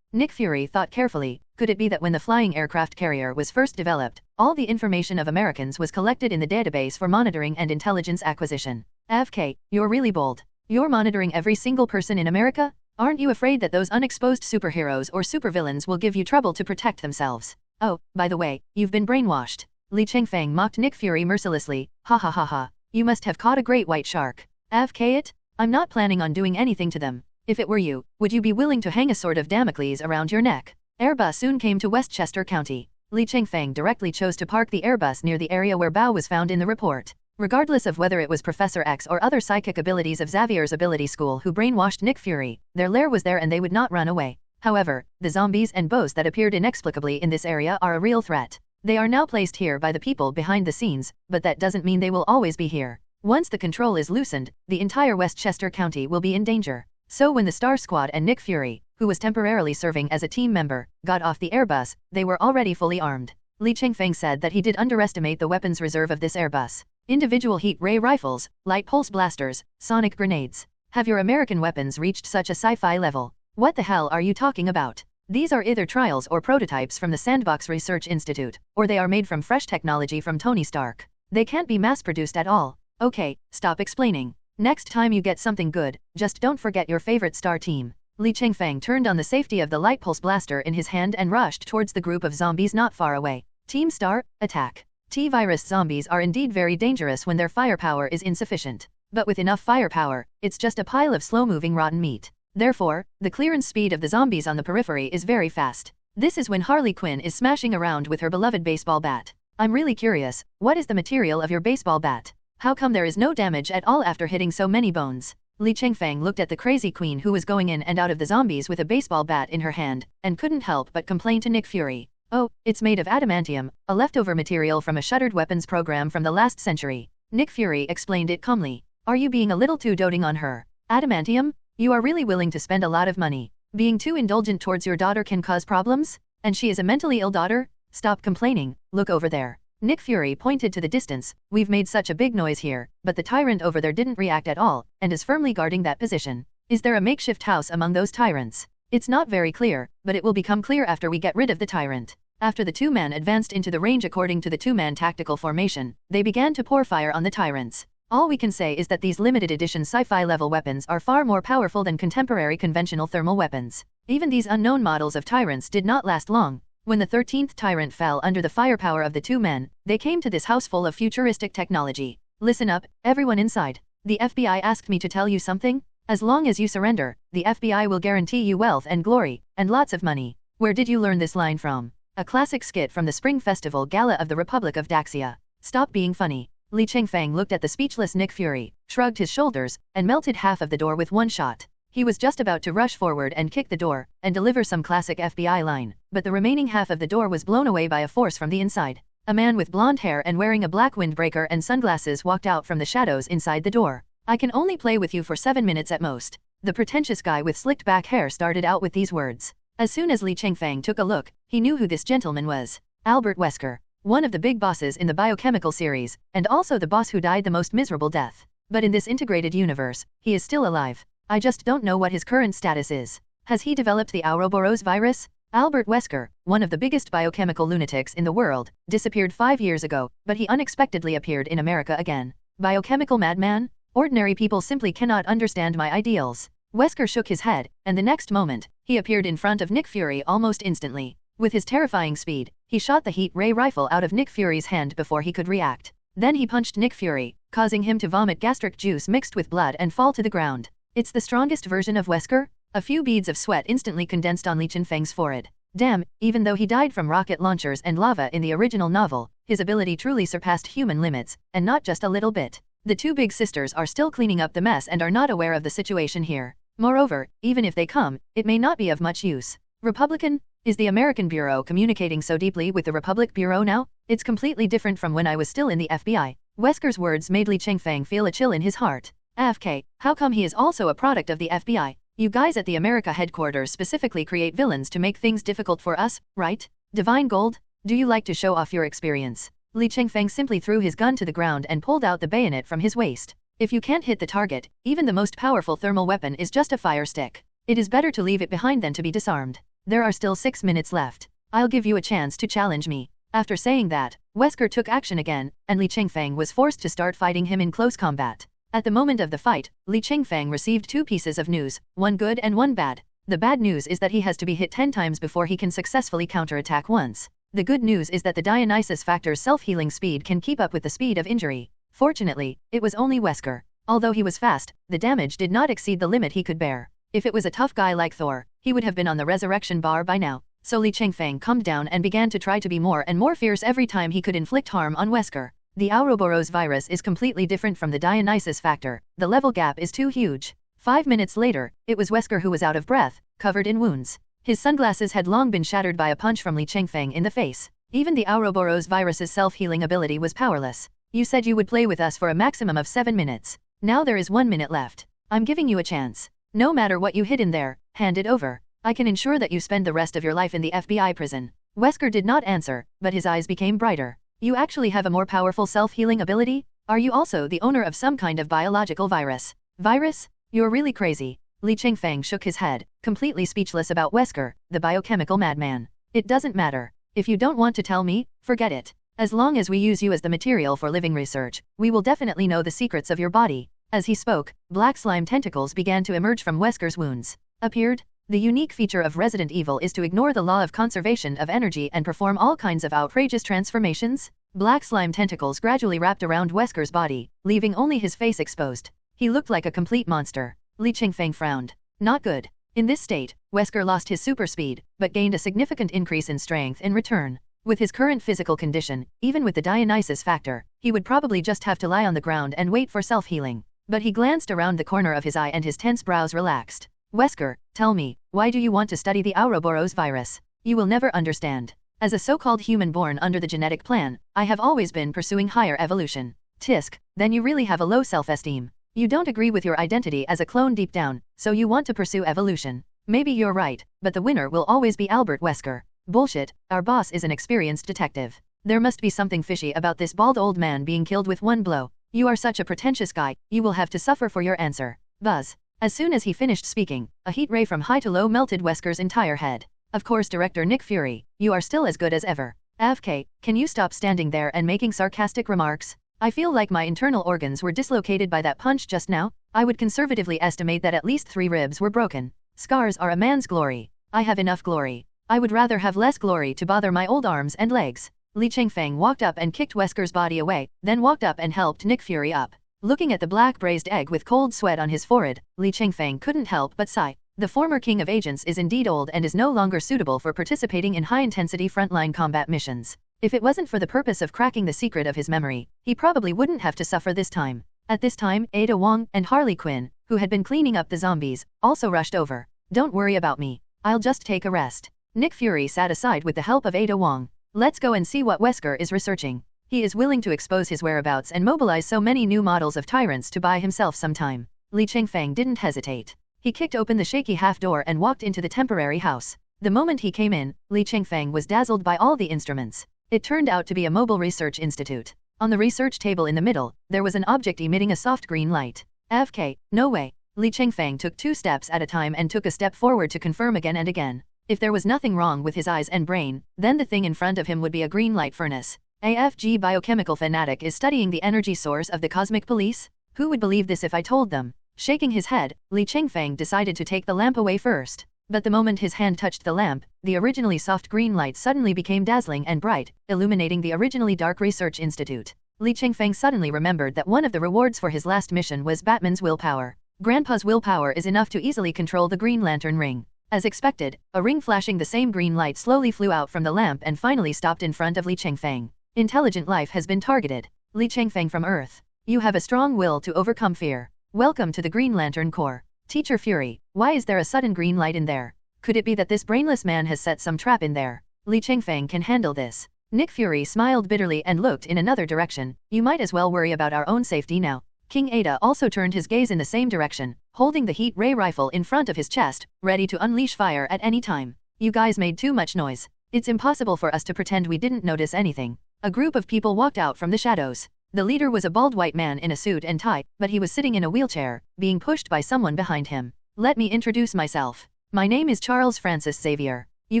Nick Fury thought carefully, could it be that when the flying aircraft carrier was first developed, all the information of Americans was collected in the database for monitoring and intelligence acquisition? FK, you're really bold. You're monitoring every single person in America? Aren't you afraid that those unexposed superheroes or supervillains will give you trouble to protect themselves? Oh, by the way, you've been brainwashed. Li Chengfeng mocked Nick Fury mercilessly, ha ha ha ha. You must have caught a great white shark. FK it? I'm not planning on doing anything to them. If it were you, would you be willing to hang a sword of Damocles around your neck? Airbus soon came to Westchester County. Li Chengfeng directly chose to park the Airbus near the area where Bao was found in the report. Regardless of whether it was Professor X or other psychic abilities of Xavier's ability school who brainwashed Nick Fury, their lair was there and they would not run away. However, the zombies and bows that appeared inexplicably in this area are a real threat. They are now placed here by the people behind the scenes, but that doesn't mean they will always be here. Once the control is loosened, the entire Westchester County will be in danger. So when the Star Squad and Nick Fury, who was temporarily serving as a team member, got off the Airbus, they were already fully armed. Li Chengfeng said that he did underestimate the weapons reserve of this Airbus. Individual heat ray rifles, light pulse blasters, sonic grenades. Have your American weapons reached such a sci-fi level? What the hell are you talking about? These are either trials or prototypes from the Sandbox Research Institute, or they are made from fresh technology from Tony Stark. They can't be mass-produced at all. Okay, stop explaining. Next time you get something good, just don't forget your favorite star team. Li Chengfeng turned on the safety of the light pulse blaster in his hand and rushed towards the group of zombies not far away. Team Star, attack. T-virus zombies are indeed very dangerous when their firepower is insufficient. But with enough firepower, it's just a pile of slow-moving rotten meat. Therefore, the clearance speed of the zombies on the periphery is very fast. This is when Harley Quinn is smashing around with her beloved baseball bat. I'm really curious, what is the material of your baseball bat? How come there is no damage at all after hitting so many bones? Li Chengfeng looked at the crazy queen who was going in and out of the zombies with a baseball bat in her hand, and couldn't help but complain to Nick Fury. Oh, it's made of adamantium, a leftover material from a shuttered weapons program from the last century. Nick Fury explained it calmly. Are you being a little too doting on her? Adamantium? You are really willing to spend a lot of money. Being too indulgent towards your daughter can cause problems? And she is a mentally ill daughter? Stop complaining, look over there. Nick Fury pointed to the distance. We've made such a big noise here, but the tyrant over there didn't react at all, and is firmly guarding that position. Is there a makeshift house among those tyrants? It's not very clear, but it will become clear after we get rid of the tyrant. After the 2 men advanced into the range according to the 2-man tactical formation, they began to pour fire on the tyrants. All we can say is that these limited edition sci-fi level weapons are far more powerful than contemporary conventional thermal weapons. Even these unknown models of tyrants did not last long. When the 13th tyrant fell under the firepower of the 2 men, they came to this house full of futuristic technology. Listen up, everyone inside. The FBI asked me to tell you something. As long as you surrender, the FBI will guarantee you wealth and glory, and lots of money. Where did you learn this line from? A classic skit from the Spring Festival Gala of the Republic of Daxia. Stop being funny. Li Chengfeng looked at the speechless Nick Fury, shrugged his shoulders, and melted half of the door with one shot. He was just about to rush forward and kick the door, and deliver some classic FBI line, but the remaining half of the door was blown away by a force from the inside. A man with blonde hair and wearing a black windbreaker and sunglasses walked out from the shadows inside the door. I can only play with you for 7 minutes at most. The pretentious guy with slicked back hair started out with these words. As soon as Li Chengfeng took a look, he knew who this gentleman was. Albert Wesker. one of the big bosses in the biochemical series, and also the boss who died the most miserable death. But in this integrated universe, he is still alive. I just don't know what his current status is. Has he developed the Ouroboros virus? Albert Wesker, one of the biggest biochemical lunatics in the world, disappeared 5 years ago, but he unexpectedly appeared in America again. Biochemical madman? Ordinary people simply cannot understand my ideals. Wesker shook his head, and the next moment, he appeared in front of Nick Fury almost instantly. With his terrifying speed, he shot the heat ray rifle out of Nick Fury's hand before he could react. Then he punched Nick Fury, causing him to vomit gastric juice mixed with blood and fall to the ground. It's the strongest version of Wesker? A few beads of sweat instantly condensed on Li Chengfeng's forehead. Damn, even though he died from rocket launchers and lava in the original novel, his ability truly surpassed human limits, and not just a little bit. The two big sisters are still cleaning up the mess and are not aware of the situation here. Moreover, even if they come, it may not be of much use. Republican? Is the American Bureau communicating so deeply with the Republic Bureau now? It's completely different from when I was still in the FBI. Wesker's words made Li Chengfeng feel a chill in his heart. AFK, how come he is also a product of the FBI? You guys at the America headquarters specifically create villains to make things difficult for us, right? Divine Gold? Do you like to show off your experience? Li Chengfeng simply threw his gun to the ground and pulled out the bayonet from his waist. If you can't hit the target, even the most powerful thermal weapon is just a fire stick. It is better to leave it behind than to be disarmed. There are still 6 minutes left. I'll give you a chance to challenge me. After saying that, Wesker took action again, and Li Chengfeng was forced to start fighting him in close combat. At the moment of the fight, Li Chengfeng received 2 pieces of news, one good and one bad. The bad news is that he has to be hit 10 times before he can successfully counterattack once. The good news is that the Dionysus factor's self-healing speed can keep up with the speed of injury. Fortunately, it was only Wesker. Although he was fast, the damage did not exceed the limit he could bear. If it was a tough guy like Thor, he would have been on the resurrection bar by now. So Li Chengfeng calmed down and began to try to be more and more fierce every time he could inflict harm on Wesker. The Ouroboros virus is completely different from the Dionysus factor. The level gap is too huge. 5 minutes later, it was Wesker who was out of breath, covered in wounds. His sunglasses had long been shattered by a punch from Li Chengfeng in the face. Even the Ouroboros virus's self-healing ability was powerless. You said you would play with us for a maximum of 7 minutes. Now there is 1 minute left. I'm giving you a chance. No matter what you hid in there, hand it over. I can ensure that you spend the rest of your life in the FBI prison. Wesker did not answer, but his eyes became brighter. You actually have a more powerful self-healing ability? Are you also the owner of some kind of biological virus? Virus? You're really crazy. Li Chengfeng shook his head, completely speechless about Wesker, the biochemical madman. It doesn't matter. If you don't want to tell me, forget it. As long as we use you as the material for living research, we will definitely know the secrets of your body. As he spoke, black slime tentacles began to emerge from Wesker's wounds. Appeared? The unique feature of Resident Evil is to ignore the law of conservation of energy and perform all kinds of outrageous transformations. Black slime tentacles gradually wrapped around Wesker's body, leaving only his face exposed. He looked like a complete monster. Li Chengfeng frowned. Not good. In this state, Wesker lost his super speed, but gained a significant increase in strength in return. With his current physical condition, even with the Dionysus factor, he would probably just have to lie on the ground and wait for self-healing. But he glanced around the corner of his eye and his tense brows relaxed. Wesker, tell me, why do you want to study the Ouroboros virus? You will never understand. As a so-called human born under the genetic plan, I have always been pursuing higher evolution. Tisk, then you really have a low self-esteem. You don't agree with your identity as a clone deep down, so you want to pursue evolution. Maybe you're right, but the winner will always be Albert Wesker. Bullshit, our boss is an experienced detective. There must be something fishy about this bald old man being killed with one blow. You are such a pretentious guy, you will have to suffer for your answer. Buzz. As soon as he finished speaking, a heat ray from high to low melted Wesker's entire head. Of course, Director Nick Fury, you are still as good as ever. AFK, can you stop standing there and making sarcastic remarks? I feel like my internal organs were dislocated by that punch just now. I would conservatively estimate that at least 3 ribs were broken. Scars are a man's glory. I have enough glory. I would rather have less glory to bother my old arms and legs. Li Chengfeng walked up and kicked Wesker's body away, then walked up and helped Nick Fury up. Looking at the black braised egg with cold sweat on his forehead, Li Chengfeng couldn't help but sigh. The former king of agents is indeed old and is no longer suitable for participating in high-intensity frontline combat missions. If it wasn't for the purpose of cracking the secret of his memory, he probably wouldn't have to suffer this time. At this time, Ada Wong and Harley Quinn, who had been cleaning up the zombies, also rushed over. Don't worry about me. I'll just take a rest. Nick Fury sat aside with the help of Ada Wong. Let's go and see what Wesker is researching. He is willing to expose his whereabouts and mobilize so many new models of tyrants to buy himself some time. Li Chengfeng didn't hesitate. He kicked open the shaky half door and walked into the temporary house. The moment he came in, Li Chengfeng was dazzled by all the instruments. It turned out to be a mobile research institute. On the research table in the middle, there was an object emitting a soft green light. FK, no way. Li Chengfeng took 2 steps at a time and took a step forward to confirm again and again. If there was nothing wrong with his eyes and brain, then the thing in front of him would be a green light furnace. AFG biochemical fanatic is studying the energy source of the cosmic police? Who would believe this if I told them? Shaking his head, Li Chengfeng decided to take the lamp away first. But the moment his hand touched the lamp, the originally soft green light suddenly became dazzling and bright, illuminating the originally dark research institute. Li Chengfeng suddenly remembered that one of the rewards for his last mission was Batman's willpower. Grandpa's willpower is enough to easily control the Green Lantern ring. As expected, a ring flashing the same green light slowly flew out from the lamp and finally stopped in front of Li Chengfeng. Intelligent life has been targeted. Li Chengfeng from Earth. You have a strong will to overcome fear. Welcome to the Green Lantern Corps. Teacher Fury, why is there a sudden green light in there? Could it be that this brainless man has set some trap in there? Li Chengfeng can handle this. Nick Fury smiled bitterly and looked in another direction. You might as well worry about our own safety now. King Ada also turned his gaze in the same direction, holding the heat ray rifle in front of his chest, ready to unleash fire at any time. You guys made too much noise. It's impossible for us to pretend we didn't notice anything. A group of people walked out from the shadows. The leader was a bald white man in a suit and tie, but he was sitting in a wheelchair, being pushed by someone behind him. Let me introduce myself. My name is Charles Francis Xavier. You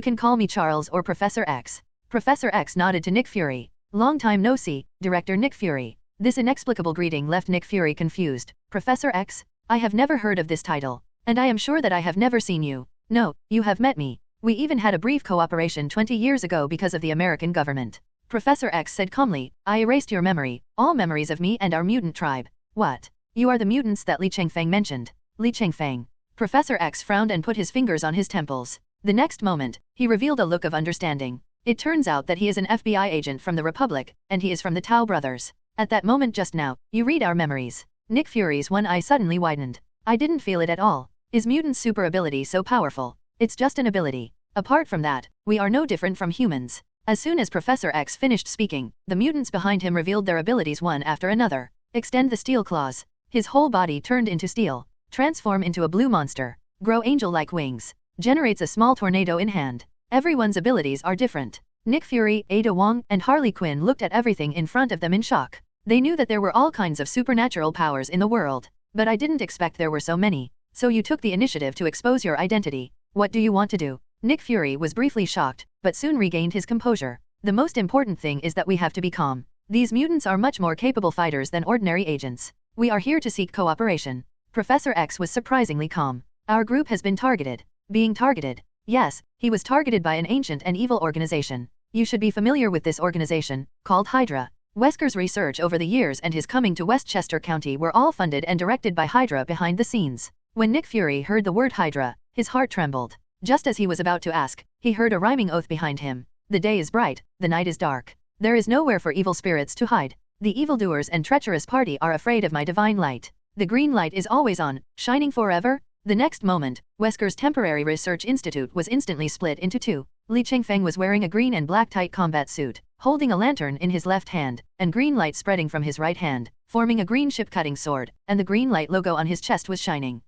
can call me Charles or Professor X. Professor X nodded to Nick Fury. Long time no see, Director Nick Fury. This inexplicable greeting left Nick Fury confused. Professor X? I have never heard of this title. And I am sure that I have never seen you. No, you have met me. We even had a brief cooperation 20 years ago because of the American government. Professor X said calmly, I erased your memory, all memories of me and our mutant tribe. What? You are the mutants that Li Chengfeng mentioned. Li Chengfeng. Professor X frowned and put his fingers on his temples. The next moment, he revealed a look of understanding. It turns out that he is an FBI agent from the Republic, and he is from the Tao brothers. At that moment just now, you read our memories. Nick Fury's one eye suddenly widened. I didn't feel it at all. Is mutant super ability so powerful? It's just an ability. Apart from that, we are no different from humans. As soon as Professor X finished speaking, the mutants behind him revealed their abilities one after another. Extend the steel claws. His whole body turned into steel. Transform into a blue monster. Grow angel-like wings. Generates a small tornado in hand. Everyone's abilities are different. Nick Fury, Ada Wong, and Harley Quinn looked at everything in front of them in shock. They knew that there were all kinds of supernatural powers in the world. But I didn't expect there were so many. So you took the initiative to expose your identity. What do you want to do? Nick Fury was briefly shocked, but soon regained his composure. The most important thing is that we have to be calm. These mutants are much more capable fighters than ordinary agents. We are here to seek cooperation. Professor X was surprisingly calm. Our group has been targeted. Being targeted. Yes, he was targeted by an ancient and evil organization. You should be familiar with this organization, called Hydra. Wesker's research over the years and his coming to Westchester County were all funded and directed by Hydra behind the scenes. When Nick Fury heard the word Hydra, his heart trembled. Just as he was about to ask, he heard a rhyming oath behind him. The day is bright, the night is dark. There is nowhere for evil spirits to hide. The evildoers and treacherous party are afraid of my divine light. The green light is always on, shining forever. The next moment, Wesker's temporary research institute was instantly split into two. Li Chengfeng was wearing a green and black tight combat suit, holding a lantern in his left hand, and green light spreading from his right hand, forming a green ship-cutting sword, and the green light logo on his chest was shining.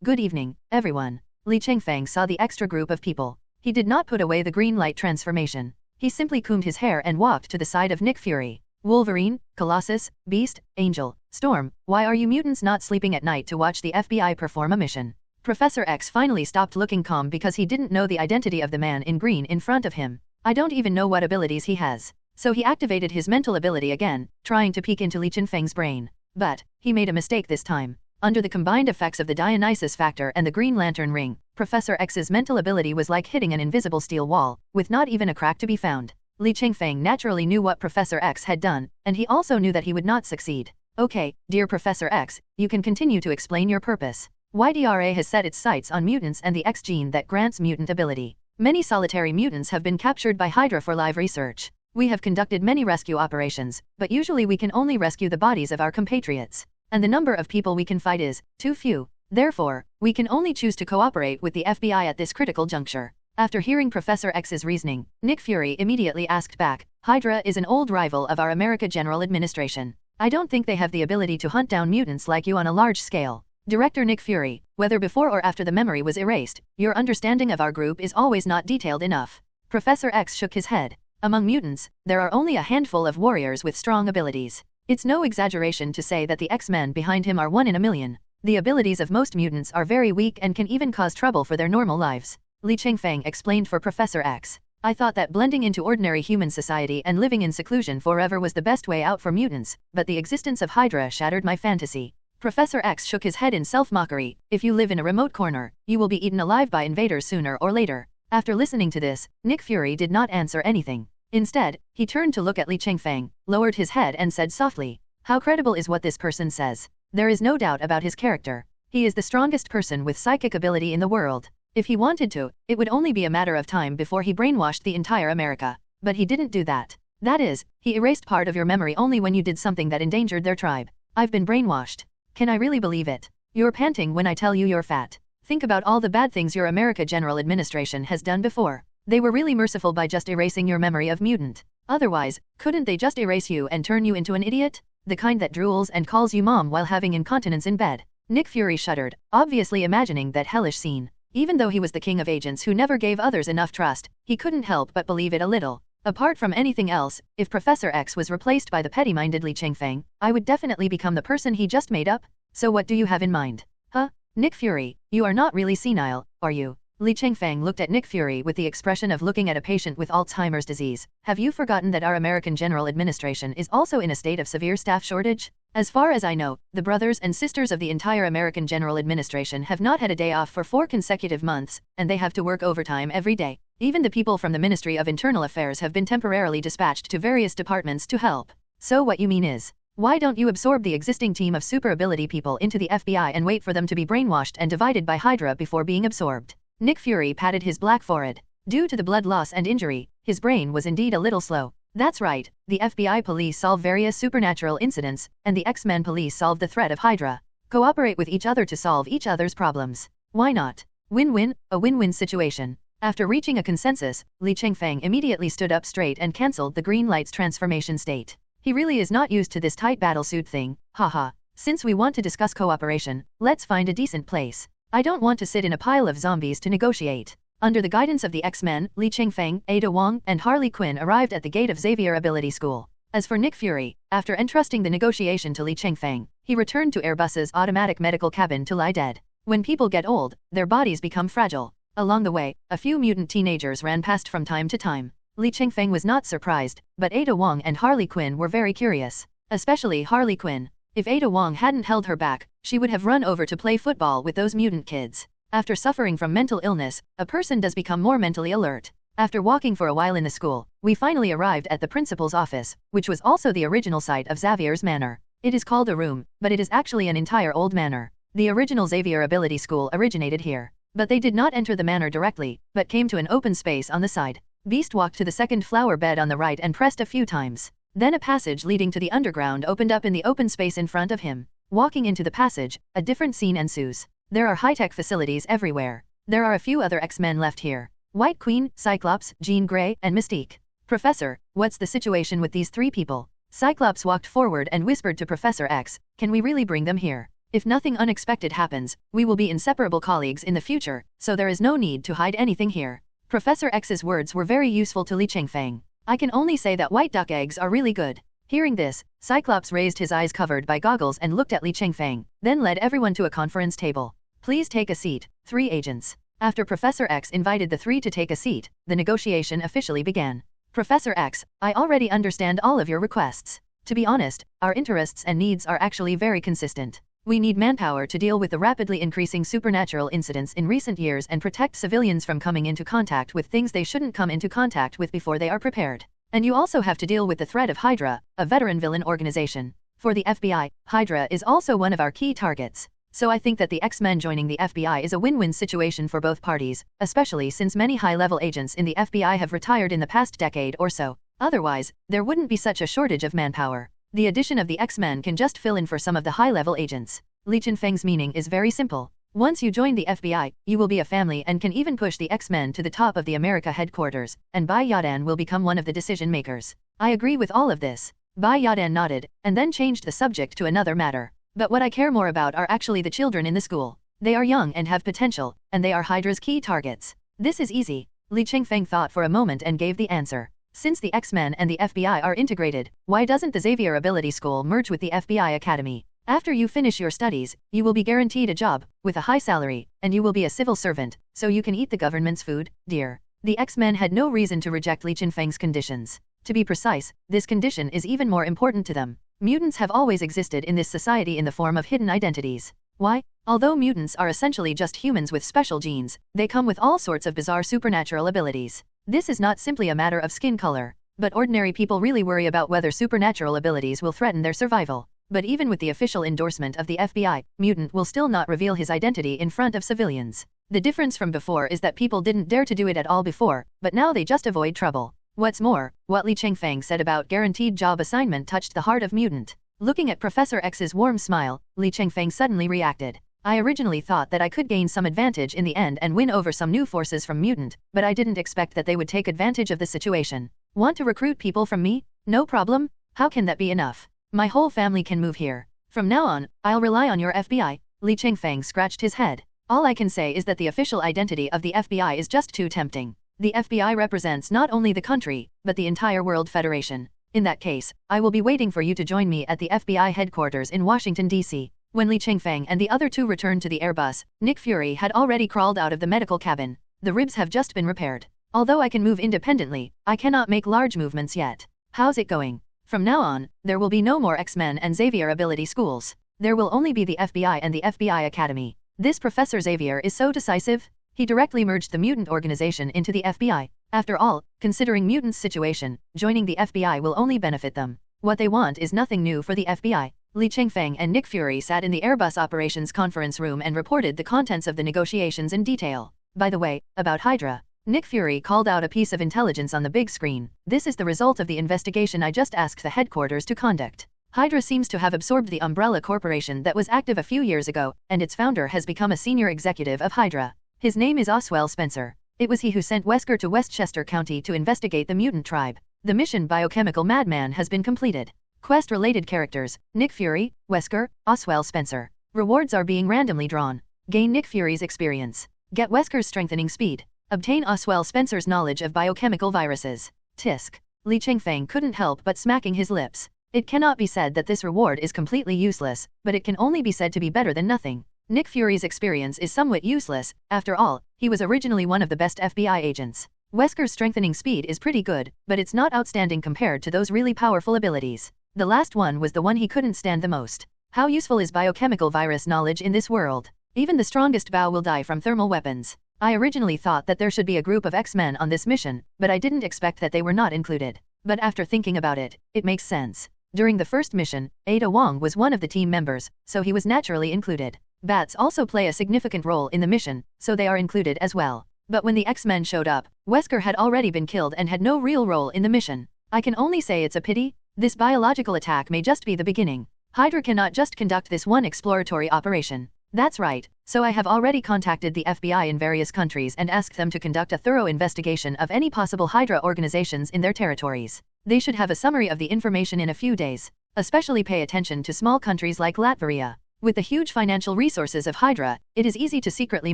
Good evening, everyone. Li Chengfeng saw the extra group of people. He did not put away the green light transformation. He simply combed his hair and walked to the side of Nick Fury. Wolverine, Colossus, Beast, Angel, Storm, why are you mutants not sleeping at night to watch the FBI perform a mission? Professor X finally stopped looking calm because he didn't know the identity of the man in green in front of him. I don't even know what abilities he has. So he activated his mental ability again, trying to peek into Li Chengfeng's brain. But he made a mistake this time. Under the combined effects of the Dionysus factor and the Green Lantern ring, Professor X's mental ability was like hitting an invisible steel wall, with not even a crack to be found. Li Chengfeng naturally knew what Professor X had done, and he also knew that he would not succeed. Okay, dear Professor X, you can continue to explain your purpose. YDRA has set its sights on mutants and the X gene that grants mutant ability. Many solitary mutants have been captured by Hydra for live research. We have conducted many rescue operations, but usually we can only rescue the bodies of our compatriots. And the number of people we can fight is too few. Therefore, we can only choose to cooperate with the FBI at this critical juncture. After hearing Professor X's reasoning, Nick Fury immediately asked back, Hydra is an old rival of our America General Administration. I don't think they have the ability to hunt down mutants like you on a large scale. Director Nick Fury, whether before or after the memory was erased, your understanding of our group is always not detailed enough. Professor X shook his head. Among mutants, there are only a handful of warriors with strong abilities. It's no exaggeration to say that the X-Men behind him are 1 in a million. The abilities of most mutants are very weak and can even cause trouble for their normal lives. Li Chengfeng explained for Professor X. I thought that blending into ordinary human society and living in seclusion forever was the best way out for mutants, but the existence of Hydra shattered my fantasy. Professor X shook his head in self-mockery. If you live in a remote corner, you will be eaten alive by invaders sooner or later. After listening to this, Nick Fury did not answer anything. Instead, he turned to look at Li Chengfeng, lowered his head and said softly, "How credible is what this person says? There is no doubt about his character. He is the strongest person with psychic ability in the world. If he wanted to, it would only be a matter of time before he brainwashed the entire America. But he didn't do that. That is, he erased part of your memory only when you did something that endangered their tribe. I've been brainwashed. Can I really believe it? You're panting when I tell you you're fat. Think about all the bad things your America General Administration has done before. They were really merciful by just erasing your memory of mutant. Otherwise, couldn't they just erase you and turn you into an idiot? The kind that drools and calls you mom while having incontinence in bed." Nick Fury shuddered, obviously imagining that hellish scene. Even though he was the king of agents who never gave others enough trust, he couldn't help but believe it a little. Apart from anything else, if Professor X was replaced by the petty-minded Li Chengfeng, I would definitely become the person he just made up. So what do you have in mind? Huh? Nick Fury, you are not really senile, are you? Li Chengfeng looked at Nick Fury with the expression of looking at a patient with Alzheimer's disease. Have you forgotten that our American General Administration is also in a state of severe staff shortage? As far as I know, the brothers and sisters of the entire American General Administration have not had a day off for 4 consecutive months, and they have to work overtime every day. Even the people from the Ministry of Internal Affairs have been temporarily dispatched to various departments to help. So what you mean is, why don't you absorb the existing team of super ability people into the FBI and wait for them to be brainwashed and divided by Hydra before being absorbed? Nick Fury patted his black forehead. Due to the blood loss and injury, his brain was indeed a little slow. That's right, the FBI police solve various supernatural incidents, and the X-Men police solve the threat of Hydra. Cooperate with each other to solve each other's problems. Why not? Win-win, a win-win situation. After reaching a consensus, Li Chengfeng immediately stood up straight and cancelled the green light's transformation state. He really is not used to this tight battlesuit thing, haha. Since we want to discuss cooperation, let's find a decent place. I don't want to sit in a pile of zombies to negotiate. Under the guidance of the X-Men, Li Chengfeng, Ada Wong, and Harley Quinn arrived at the gate of Xavier Ability School. As for Nick Fury, after entrusting the negotiation to Li Chengfeng, he returned to Airbus's automatic medical cabin to lie dead. When people get old, their bodies become fragile. Along the way, a few mutant teenagers ran past from time to time. Li Chengfeng was not surprised, but Ada Wong and Harley Quinn were very curious. Especially Harley Quinn. If Ada Wong hadn't held her back, she would have run over to play football with those mutant kids. After suffering from mental illness, a person does become more mentally alert. After walking for a while in the school, we finally arrived at the principal's office, which was also the original site of Xavier's manor. It is called a room, but it is actually an entire old manor. The original Xavier Ability School originated here. But they did not enter the manor directly, but came to an open space on the side. Beast walked to the second flower bed on the right and pressed a few times. Then a passage leading to the underground opened up in the open space in front of him. Walking into the passage, a different scene ensues. There are high-tech facilities everywhere. There are a few other X-Men left here. White Queen, Cyclops, Jean Grey, and Mystique. Professor, what's the situation with these 3 people? Cyclops walked forward and whispered to Professor X, can we really bring them here? If nothing unexpected happens, we will be inseparable colleagues in the future, so there is no need to hide anything here. Professor X's words were very useful to Li Chengfeng. I can only say that white duck eggs are really good. Hearing this, Cyclops raised his eyes covered by goggles and looked at Li Chengfeng, then led everyone to a conference table. Please take a seat, 3 agents. After Professor X invited the 3 to take a seat, the negotiation officially began. Professor X, I already understand all of your requests. To be honest, our interests and needs are actually very consistent. We need manpower to deal with the rapidly increasing supernatural incidents in recent years and protect civilians from coming into contact with things they shouldn't come into contact with before they are prepared. And you also have to deal with the threat of Hydra, a veteran villain organization. For the FBI, Hydra is also one of our key targets. So I think that the X-Men joining the FBI is a win-win situation for both parties, especially since many high-level agents in the FBI have retired in the past decade or so. Otherwise, there wouldn't be such a shortage of manpower. The addition of the X-Men can just fill in for some of the high-level agents. Li Chengfeng's meaning is very simple. Once you join the FBI, you will be a family and can even push the X-Men to the top of the America headquarters, and Bai Yadan will become one of the decision makers. I agree with all of this. Bai Yadan nodded, and then changed the subject to another matter. But what I care more about are actually the children in the school. They are young and have potential, and they are Hydra's key targets. This is easy. Li Chengfeng thought for a moment and gave the answer. Since the X-Men and the FBI are integrated, why doesn't the Xavier Ability School merge with the FBI Academy? After you finish your studies, you will be guaranteed a job, with a high salary, and you will be a civil servant, so you can eat the government's food, dear. The X-Men had no reason to reject Li Chengfeng's conditions. To be precise, this condition is even more important to them. Mutants have always existed in this society in the form of hidden identities. Why? Although mutants are essentially just humans with special genes, they come with all sorts of bizarre supernatural abilities. This is not simply a matter of skin color, but ordinary people really worry about whether supernatural abilities will threaten their survival. But even with the official endorsement of the FBI, Mutant will still not reveal his identity in front of civilians. The difference from before is that people didn't dare to do it at all before, but now they just avoid trouble. What's more, what Li Chengfeng said about guaranteed job assignment touched the heart of Mutant. Looking at Professor X's warm smile, Li Chengfeng suddenly reacted. I originally thought that I could gain some advantage in the end and win over some new forces from Mutant, but I didn't expect that they would take advantage of the situation. Want to recruit people from me? No problem. How can that be enough? My whole family can move here. From now on, I'll rely on your FBI. Li Chengfeng scratched his head. All I can say is that the official identity of the FBI is just too tempting. The FBI represents not only the country, but the entire World Federation. In that case, I will be waiting for you to join me at the FBI headquarters in Washington, D.C. When Li Chengfeng and the other two returned to the Airbus, Nick Fury had already crawled out of the medical cabin. The ribs have just been repaired. Although I can move independently, I cannot make large movements yet. How's it going? From now on, there will be no more X-Men and Xavier Ability Schools. There will only be the FBI and the FBI Academy. This Professor Xavier is so decisive. He directly merged the mutant organization into the FBI. After all, considering mutants' situation, joining the FBI will only benefit them. What they want is nothing new for the FBI. Li Chengfeng and Nick Fury sat in the Airbus operations conference room and reported the contents of the negotiations in detail. By the way, about Hydra. Nick Fury called out a piece of intelligence on the big screen. This is the result of the investigation I just asked the headquarters to conduct. Hydra seems to have absorbed the Umbrella Corporation that was active a few years ago, and its founder has become a senior executive of Hydra. His name is Oswell Spencer. It was he who sent Wesker to Westchester County to investigate the mutant tribe. The mission Biochemical Madman has been completed. Quest-related characters, Nick Fury, Wesker, Oswell Spencer. Rewards are being randomly drawn. Gain Nick Fury's experience. Get Wesker's strengthening speed. Obtain Oswell Spencer's knowledge of biochemical viruses. Tisk. Li Chengfeng couldn't help but smacking his lips. It cannot be said that this reward is completely useless, but it can only be said to be better than nothing. Nick Fury's experience is somewhat useless. After all, he was originally one of the best FBI agents. Wesker's strengthening speed is pretty good, but it's not outstanding compared to those really powerful abilities. The last one was the one he couldn't stand the most. How useful is biochemical virus knowledge in this world? Even the strongest Bao will die from thermal weapons. I originally thought that there should be a group of X-Men on this mission, but I didn't expect that they were not included. But after thinking about it, it makes sense. During the first mission, Ada Wong was one of the team members, so he was naturally included. Bats also play a significant role in the mission, so they are included as well. But when the X-Men showed up, Wesker had already been killed and had no real role in the mission. I can only say it's a pity. This biological attack may just be the beginning. Hydra cannot just conduct this one exploratory operation. That's right, so I have already contacted the FBI in various countries and asked them to conduct a thorough investigation of any possible Hydra organizations in their territories. They should have a summary of the information in a few days. Especially pay attention to small countries like Latvia. With the huge financial resources of Hydra, it is easy to secretly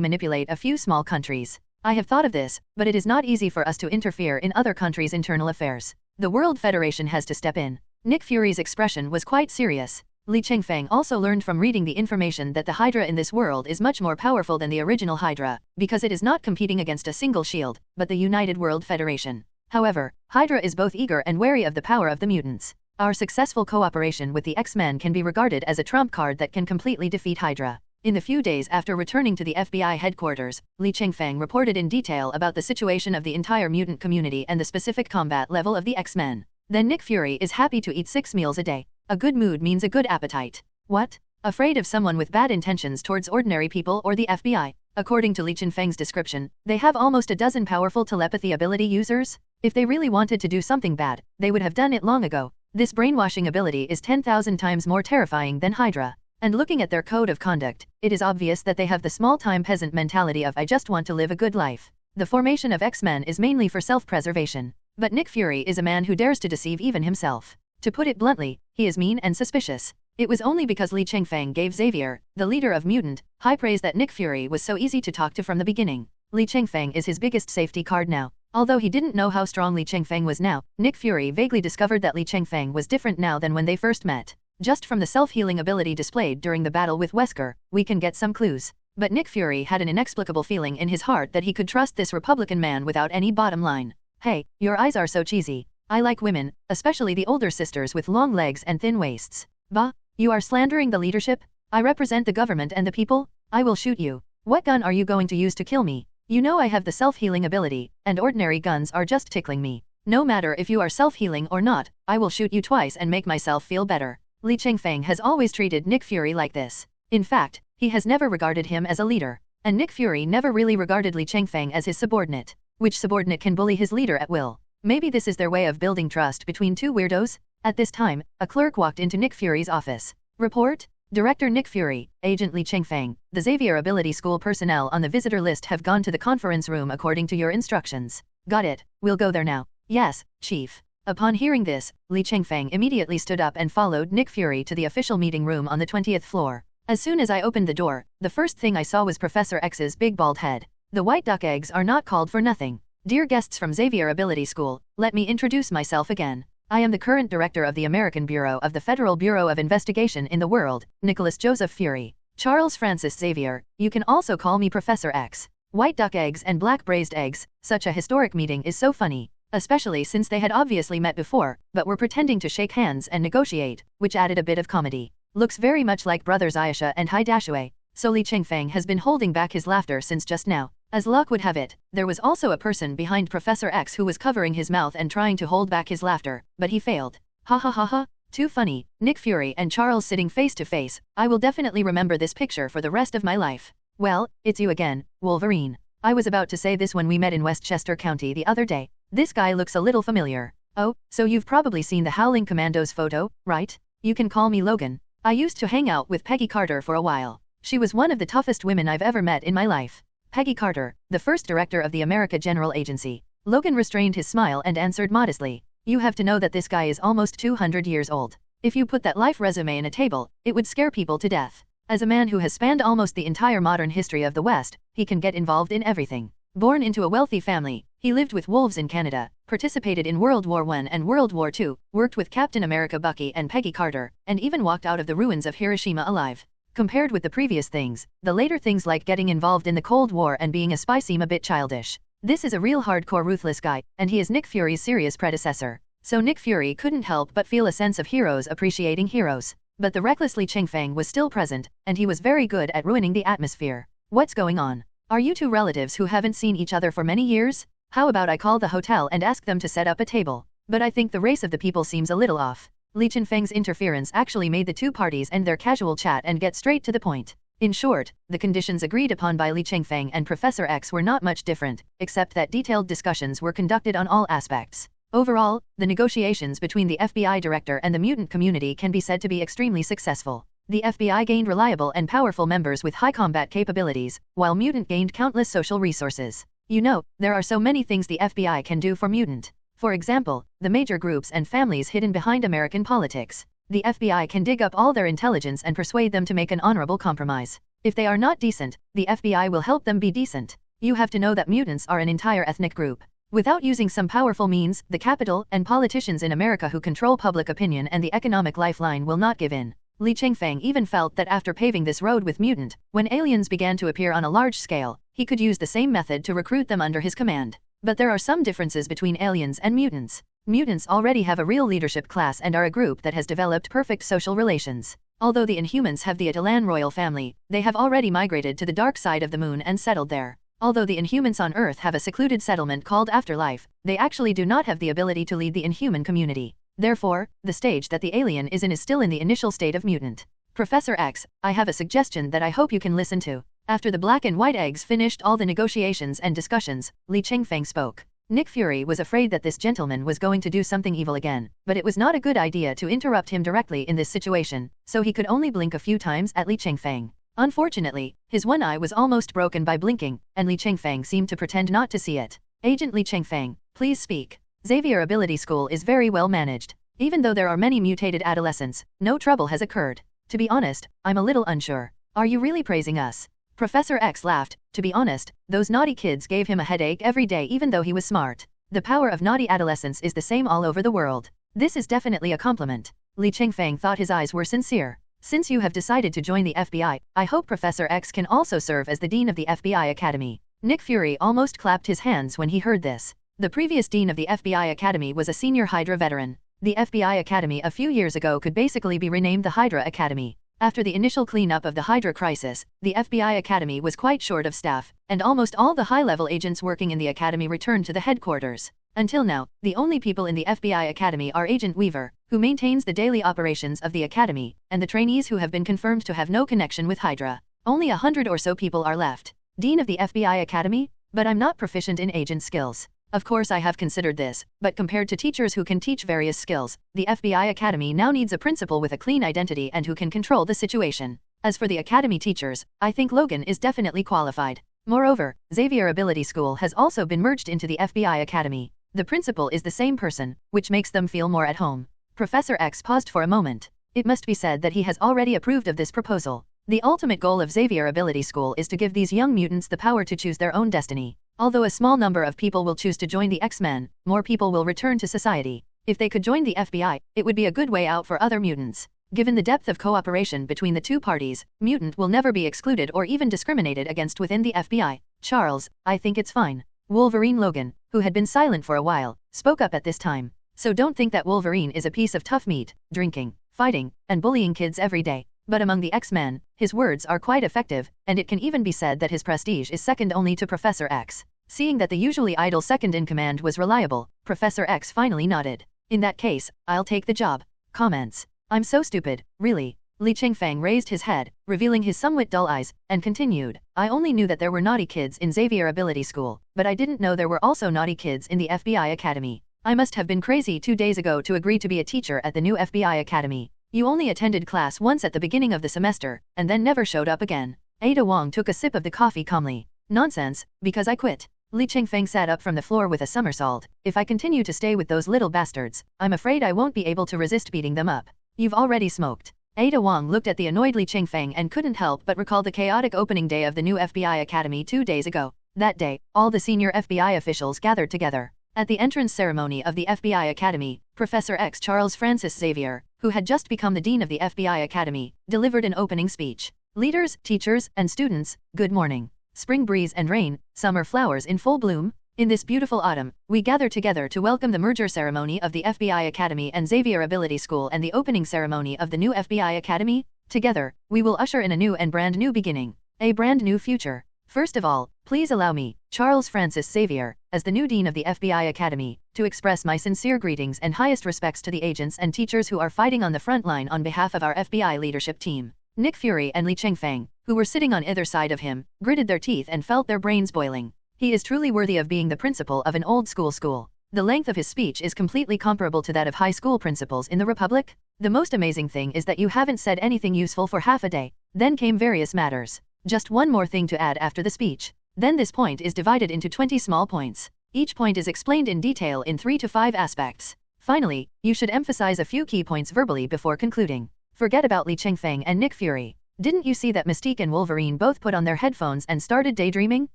manipulate a few small countries. I have thought of this, but it is not easy for us to interfere in other countries' internal affairs. The World Federation has to step in. Nick Fury's expression was quite serious. Li Chengfeng also learned from reading the information that the Hydra in this world is much more powerful than the original Hydra, because it is not competing against a single shield, but the United World Federation. However, Hydra is both eager and wary of the power of the mutants. Our successful cooperation with the X-Men can be regarded as a trump card that can completely defeat Hydra. In the few days after returning to the FBI headquarters, Li Chengfeng reported in detail about the situation of the entire mutant community and the specific combat level of the X-Men. Then Nick Fury is happy to eat 6 meals a day. A good mood means a good appetite. What? Afraid of someone with bad intentions towards ordinary people or the FBI? According to Li Chengfeng's description, they have almost a dozen powerful telepathy ability users. If they really wanted to do something bad, they would have done it long ago. This brainwashing ability is 10,000 times more terrifying than Hydra. And looking at their code of conduct, it is obvious that they have the small-time peasant mentality of I just want to live a good life. The formation of X-Men is mainly for self-preservation. But Nick Fury is a man who dares to deceive even himself. To put it bluntly, he is mean and suspicious. It was only because Li Chengfeng gave Xavier, the leader of Mutant, high praise that Nick Fury was so easy to talk to from the beginning. Li Chengfeng is his biggest safety card now. Although he didn't know how strong Li Chengfeng was now, Nick Fury vaguely discovered that Li Chengfeng was different now than when they first met. Just from the self-healing ability displayed during the battle with Wesker, we can get some clues. But Nick Fury had an inexplicable feeling in his heart that he could trust this Republican man without any bottom line. Hey, your eyes are so cheesy. I like women, especially the older sisters with long legs and thin waists. Bah, you are slandering the leadership? I represent the government and the people? I will shoot you. What gun are you going to use to kill me? You know I have the self-healing ability, and ordinary guns are just tickling me. No matter if you are self-healing or not, I will shoot you twice and make myself feel better. Li Chengfeng has always treated Nick Fury like this. In fact, he has never regarded him as a leader. And Nick Fury never really regarded Li Chengfeng as his subordinate. Which subordinate can bully his leader at will? Maybe this is their way of building trust between two weirdos? At this time, a clerk walked into Nick Fury's office. Report? Director Nick Fury, Agent Li Chengfeng, the Xavier Ability School personnel on the visitor list have gone to the conference room according to your instructions. Got it, we'll go there now. Yes, Chief. Upon hearing this, Li Chengfeng immediately stood up and followed Nick Fury to the official meeting room on the 20th floor. As soon as I opened the door, the first thing I saw was Professor X's big bald head. The white duck eggs are not called for nothing. Dear guests from Xavier Ability School, let me introduce myself again. I am the current director of the American Bureau of the Federal Bureau of Investigation in the world, Nicholas Joseph Fury. Charles Francis Xavier, you can also call me Professor X. White duck eggs and black braised eggs, such a historic meeting is so funny. Especially since they had obviously met before, but were pretending to shake hands and negotiate, which added a bit of comedy. Looks very much like brothers Ayesha and Hai Dashue. So Li Chengfeng has been holding back his laughter since just now. As luck would have it, there was also a person behind Professor X who was covering his mouth and trying to hold back his laughter, but he failed. Ha ha ha ha, too funny, Nick Fury and Charles sitting face to face. I will definitely remember this picture for the rest of my life. Well, it's you again, Wolverine. I was about to say this when we met in Westchester County the other day. This guy looks a little familiar. Oh, so you've probably seen the Howling Commandos photo, right? You can call me Logan. I used to hang out with Peggy Carter for a while. She was one of the toughest women I've ever met in my life. Peggy Carter, the first director of the America General Agency. Logan restrained his smile and answered modestly. You have to know that this guy is almost 200 years old. If you put that life resume in a table, it would scare people to death. As a man who has spanned almost the entire modern history of the West, he can get involved in everything. Born into a wealthy family, he lived with wolves in Canada, participated in World War I and World War II, worked with Captain America Bucky and Peggy Carter, and even walked out of the ruins of Hiroshima alive. Compared with the previous things, the later things like getting involved in the Cold War and being a spy seem a bit childish. This is a real hardcore ruthless guy, and he is Nick Fury's serious predecessor. So Nick Fury couldn't help but feel a sense of heroes appreciating heroes. But the reckless Li Chengfeng was still present, and he was very good at ruining the atmosphere. What's going on? Are you two relatives who haven't seen each other for many years? How about I call the hotel and ask them to set up a table? But I think the race of the people seems a little off. Li Chengfeng's interference actually made the two parties end their casual chat and get straight to the point. In short, the conditions agreed upon by Li Chengfeng and Professor X were not much different, except that detailed discussions were conducted on all aspects. Overall, the negotiations between the FBI director and the mutant community can be said to be extremely successful. The FBI gained reliable and powerful members with high combat capabilities, while mutant gained countless social resources. You know, there are so many things the FBI can do for mutant. For example, the major groups and families hidden behind American politics. The FBI can dig up all their intelligence and persuade them to make an honorable compromise. If they are not decent, the FBI will help them be decent. You have to know that mutants are an entire ethnic group. Without using some powerful means, the capital and politicians in America who control public opinion and the economic lifeline will not give in. Li Chengfeng even felt that after paving this road with mutant, when aliens began to appear on a large scale, he could use the same method to recruit them under his command. But there are some differences between aliens and mutants. Mutants already have a real leadership class and are a group that has developed perfect social relations. Although the Inhumans have the Atalan royal family, they have already migrated to the dark side of the moon and settled there. Although the Inhumans on Earth have a secluded settlement called Afterlife, they actually do not have the ability to lead the Inhuman community. Therefore, the stage that the alien is in is still in the initial state of mutant. Professor X, I have a suggestion that I hope you can listen to. After the black and white eggs finished all the negotiations and discussions, Li Chengfeng spoke. Nick Fury was afraid that this gentleman was going to do something evil again, but it was not a good idea to interrupt him directly in this situation, so he could only blink a few times at Li Chengfeng. Unfortunately, his one eye was almost broken by blinking, and Li Chengfeng seemed to pretend not to see it. Agent Li Chengfeng, please speak. Xavier Ability School is very well managed. Even though there are many mutated adolescents, no trouble has occurred. To be honest, I'm a little unsure. Are you really praising us? Professor X laughed. To be honest, those naughty kids gave him a headache every day even though he was smart. The power of naughty adolescence is the same all over the world. This is definitely a compliment. Li Chengfeng thought his eyes were sincere. Since you have decided to join the FBI, I hope Professor X can also serve as the Dean of the FBI Academy. Nick Fury almost clapped his hands when he heard this. The previous Dean of the FBI Academy was a senior Hydra veteran. The FBI Academy a few years ago could basically be renamed the Hydra Academy. After the initial cleanup of the Hydra crisis, the FBI Academy was quite short of staff, and almost all the high-level agents working in the Academy returned to the headquarters. Until now, the only people in the FBI Academy are Agent Weaver, who maintains the daily operations of the Academy, and the trainees who have been confirmed to have no connection with Hydra. Only 100 or so people are left. Dean of the FBI Academy? But I'm not proficient in agent skills. Of course I have considered this, but compared to teachers who can teach various skills, the FBI Academy now needs a principal with a clean identity and who can control the situation. As for the Academy teachers, I think Logan is definitely qualified. Moreover, Xavier Ability School has also been merged into the FBI Academy. The principal is the same person, which makes them feel more at home. Professor X paused for a moment. It must be said that he has already approved of this proposal. The ultimate goal of Xavier Ability School is to give these young mutants the power to choose their own destiny. Although a small number of people will choose to join the X-Men, more people will return to society. If they could join the FBI, it would be a good way out for other mutants. Given the depth of cooperation between the two parties, mutant will never be excluded or even discriminated against within the FBI. Charles, I think it's fine. Wolverine Logan, who had been silent for a while, spoke up at this time. So don't think that Wolverine is a piece of tough meat, drinking, fighting, and bullying kids every day. But among the X-Men, his words are quite effective, and it can even be said that his prestige is second only to Professor X. Seeing that the usually idle second-in-command was reliable, Professor X finally nodded. In that case, I'll take the job. Comments. I'm so stupid, really. Li Chengfeng raised his head, revealing his somewhat dull eyes, and continued. I only knew that there were naughty kids in Xavier Ability School, but I didn't know there were also naughty kids in the FBI Academy. I must have been crazy 2 days ago to agree to be a teacher at the new FBI Academy. You only attended class once at the beginning of the semester, and then never showed up again. Ada Wong took a sip of the coffee calmly. Nonsense, because I quit. Li Chengfeng sat up from the floor with a somersault. If I continue to stay with those little bastards, I'm afraid I won't be able to resist beating them up. You've already smoked. Ada Wong looked at the annoyed Li Chengfeng and couldn't help but recall the chaotic opening day of the new FBI Academy 2 days ago. That day, all the senior FBI officials gathered together. At the entrance ceremony of the FBI Academy, Professor X Charles Francis Xavier, who had just become the Dean of the FBI Academy, delivered an opening speech. Leaders, teachers, and students, good morning. Spring breeze and rain, summer flowers in full bloom. In this beautiful autumn, we gather together to welcome the merger ceremony of the FBI Academy and Xavier Ability School and the opening ceremony of the new FBI Academy. Together, we will usher in a new and brand new beginning. A brand new future. First of all, please allow me, Charles Francis Xavier, as the new Dean of the FBI Academy, to express my sincere greetings and highest respects to the agents and teachers who are fighting on the front line on behalf of our FBI leadership team. Nick Fury and Li Chengfeng, who were sitting on either side of him, gritted their teeth and felt their brains boiling. He is truly worthy of being the principal of an old school. The length of his speech is completely comparable to that of high school principals in the Republic. The most amazing thing is that you haven't said anything useful for half a day. Then came various matters. Just one more thing to add after the speech. Then this point is divided into 20 small points. Each point is explained in detail in 3 to 5 aspects. Finally, you should emphasize a few key points verbally before concluding. Forget about Li Chengfeng and Nick Fury. Didn't you see that Mystique and Wolverine both put on their headphones and started daydreaming?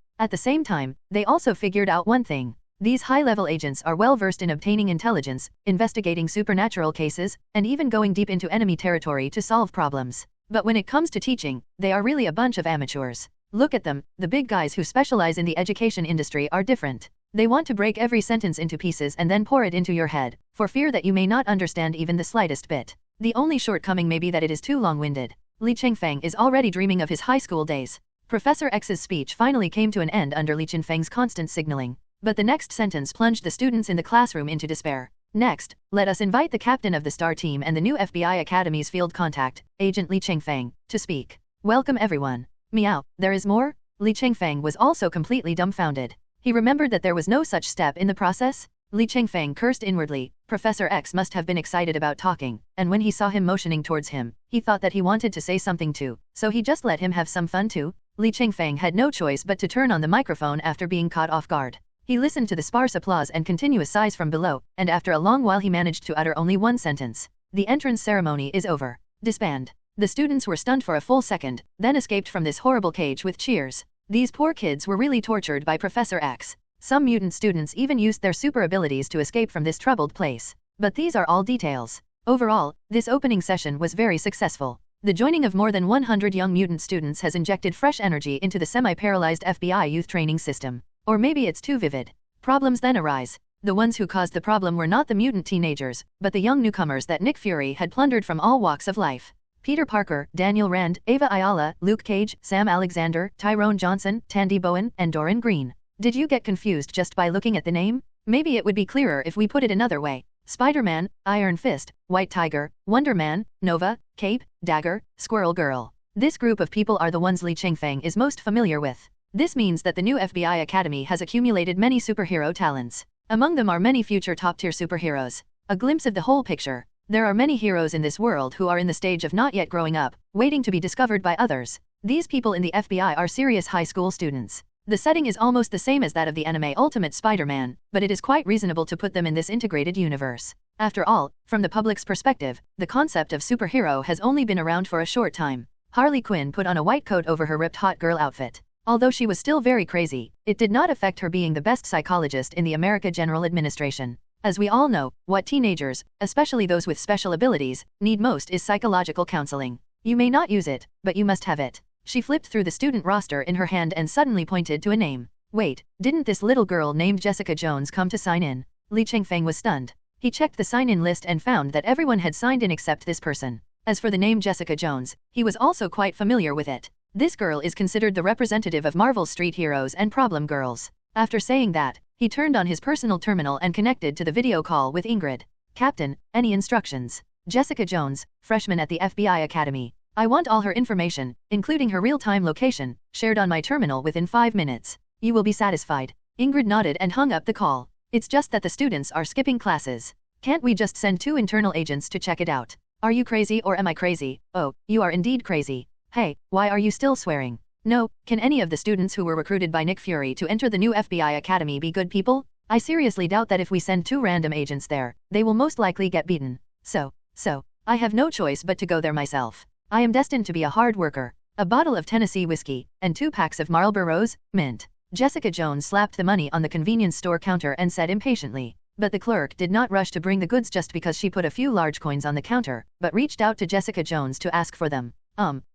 At the same time, they also figured out one thing. These high-level agents are well versed in obtaining intelligence, investigating supernatural cases, and even going deep into enemy territory to solve problems. But when it comes to teaching, they are really a bunch of amateurs. Look at them, the big guys who specialize in the education industry are different. They want to break every sentence into pieces and then pour it into your head, for fear that you may not understand even the slightest bit. The only shortcoming may be that it is too long-winded. Li Chengfeng is already dreaming of his high school days. Professor X's speech finally came to an end under Li Chengfeng's constant signaling. But the next sentence plunged the students in the classroom into despair. Next, let us invite the captain of the STAR team and the new FBI Academy's field contact, Agent Li Chengfeng, to speak. Welcome everyone. Meow, there is more? Li Chengfeng was also completely dumbfounded. He remembered that there was no such step in the process. Li Chengfeng cursed inwardly. Professor X must have been excited about talking, and when he saw him motioning towards him, he thought that he wanted to say something too, so he just let him have some fun too. Li Chengfeng had no choice but to turn on the microphone after being caught off guard. He listened to the sparse applause and continuous sighs from below, and after a long while he managed to utter only one sentence. The entrance ceremony is over. Disband. The students were stunned for a full second, then escaped from this horrible cage with cheers. These poor kids were really tortured by Professor X. Some mutant students even used their super abilities to escape from this troubled place. But these are all details. Overall, this opening session was very successful. The joining of more than 100 young mutant students has injected fresh energy into the semi-paralyzed F.B.I. youth training system. Or maybe it's too vivid. Problems then arise. The ones who caused the problem were not the mutant teenagers, but the young newcomers that Nick Fury had plundered from all walks of life. Peter Parker, Daniel Rand, Ava Ayala, Luke Cage, Sam Alexander, Tyrone Johnson, Tandy Bowen, and Doran Green. Did you get confused just by looking at the name? Maybe it would be clearer if we put it another way. Spider-Man, Iron Fist, White Tiger, Wonder Man, Nova, Cape, Dagger, Squirrel Girl. This group of people are the ones Li Chengfeng is most familiar with. This means that the new F.B.I. Academy has accumulated many superhero talents. Among them are many future top-tier superheroes. A glimpse of the whole picture. There are many heroes in this world who are in the stage of not yet growing up, waiting to be discovered by others. These people in the F.B.I. are serious high school students. The setting is almost the same as that of the anime Ultimate Spider-Man, but it is quite reasonable to put them in this integrated universe. After all, from the public's perspective, the concept of superhero has only been around for a short time. Harley Quinn put on a white coat over her ripped hot girl outfit. Although she was still very crazy, it did not affect her being the best psychologist in the America General Administration. As we all know, what teenagers, especially those with special abilities, need most is psychological counseling. You may not use it, but you must have it. She flipped through the student roster in her hand and suddenly pointed to a name. Wait, didn't this little girl named Jessica Jones come to sign in? Li Chengfeng was stunned. He checked the sign-in list and found that everyone had signed in except this person. As for the name Jessica Jones, he was also quite familiar with it. This girl is considered the representative of Marvel's street heroes and problem girls. After saying that, he turned on his personal terminal and connected to the video call with Ingrid. Captain, any instructions? Jessica Jones, freshman at the F.B.I. Academy. I want all her information, including her real-time location, shared on my terminal within 5 minutes. You will be satisfied. Ingrid nodded and hung up the call. It's just that the students are skipping classes. Can't we just send 2 internal agents to check it out? Are you crazy or am I crazy? Oh, you are indeed crazy. Hey, why are you still swearing? No, can any of the students who were recruited by Nick Fury to enter the new F.B.I. Academy be good people? I seriously doubt that if we send 2 random agents there, they will most likely get beaten. So, I have no choice but to go there myself. I am destined to be a hard worker. A bottle of Tennessee whiskey, and 2 packs of Marlboros, mint. Jessica Jones slapped the money on the convenience store counter and said impatiently. But the clerk did not rush to bring the goods just because she put a few large coins on the counter, but reached out to Jessica Jones to ask for them.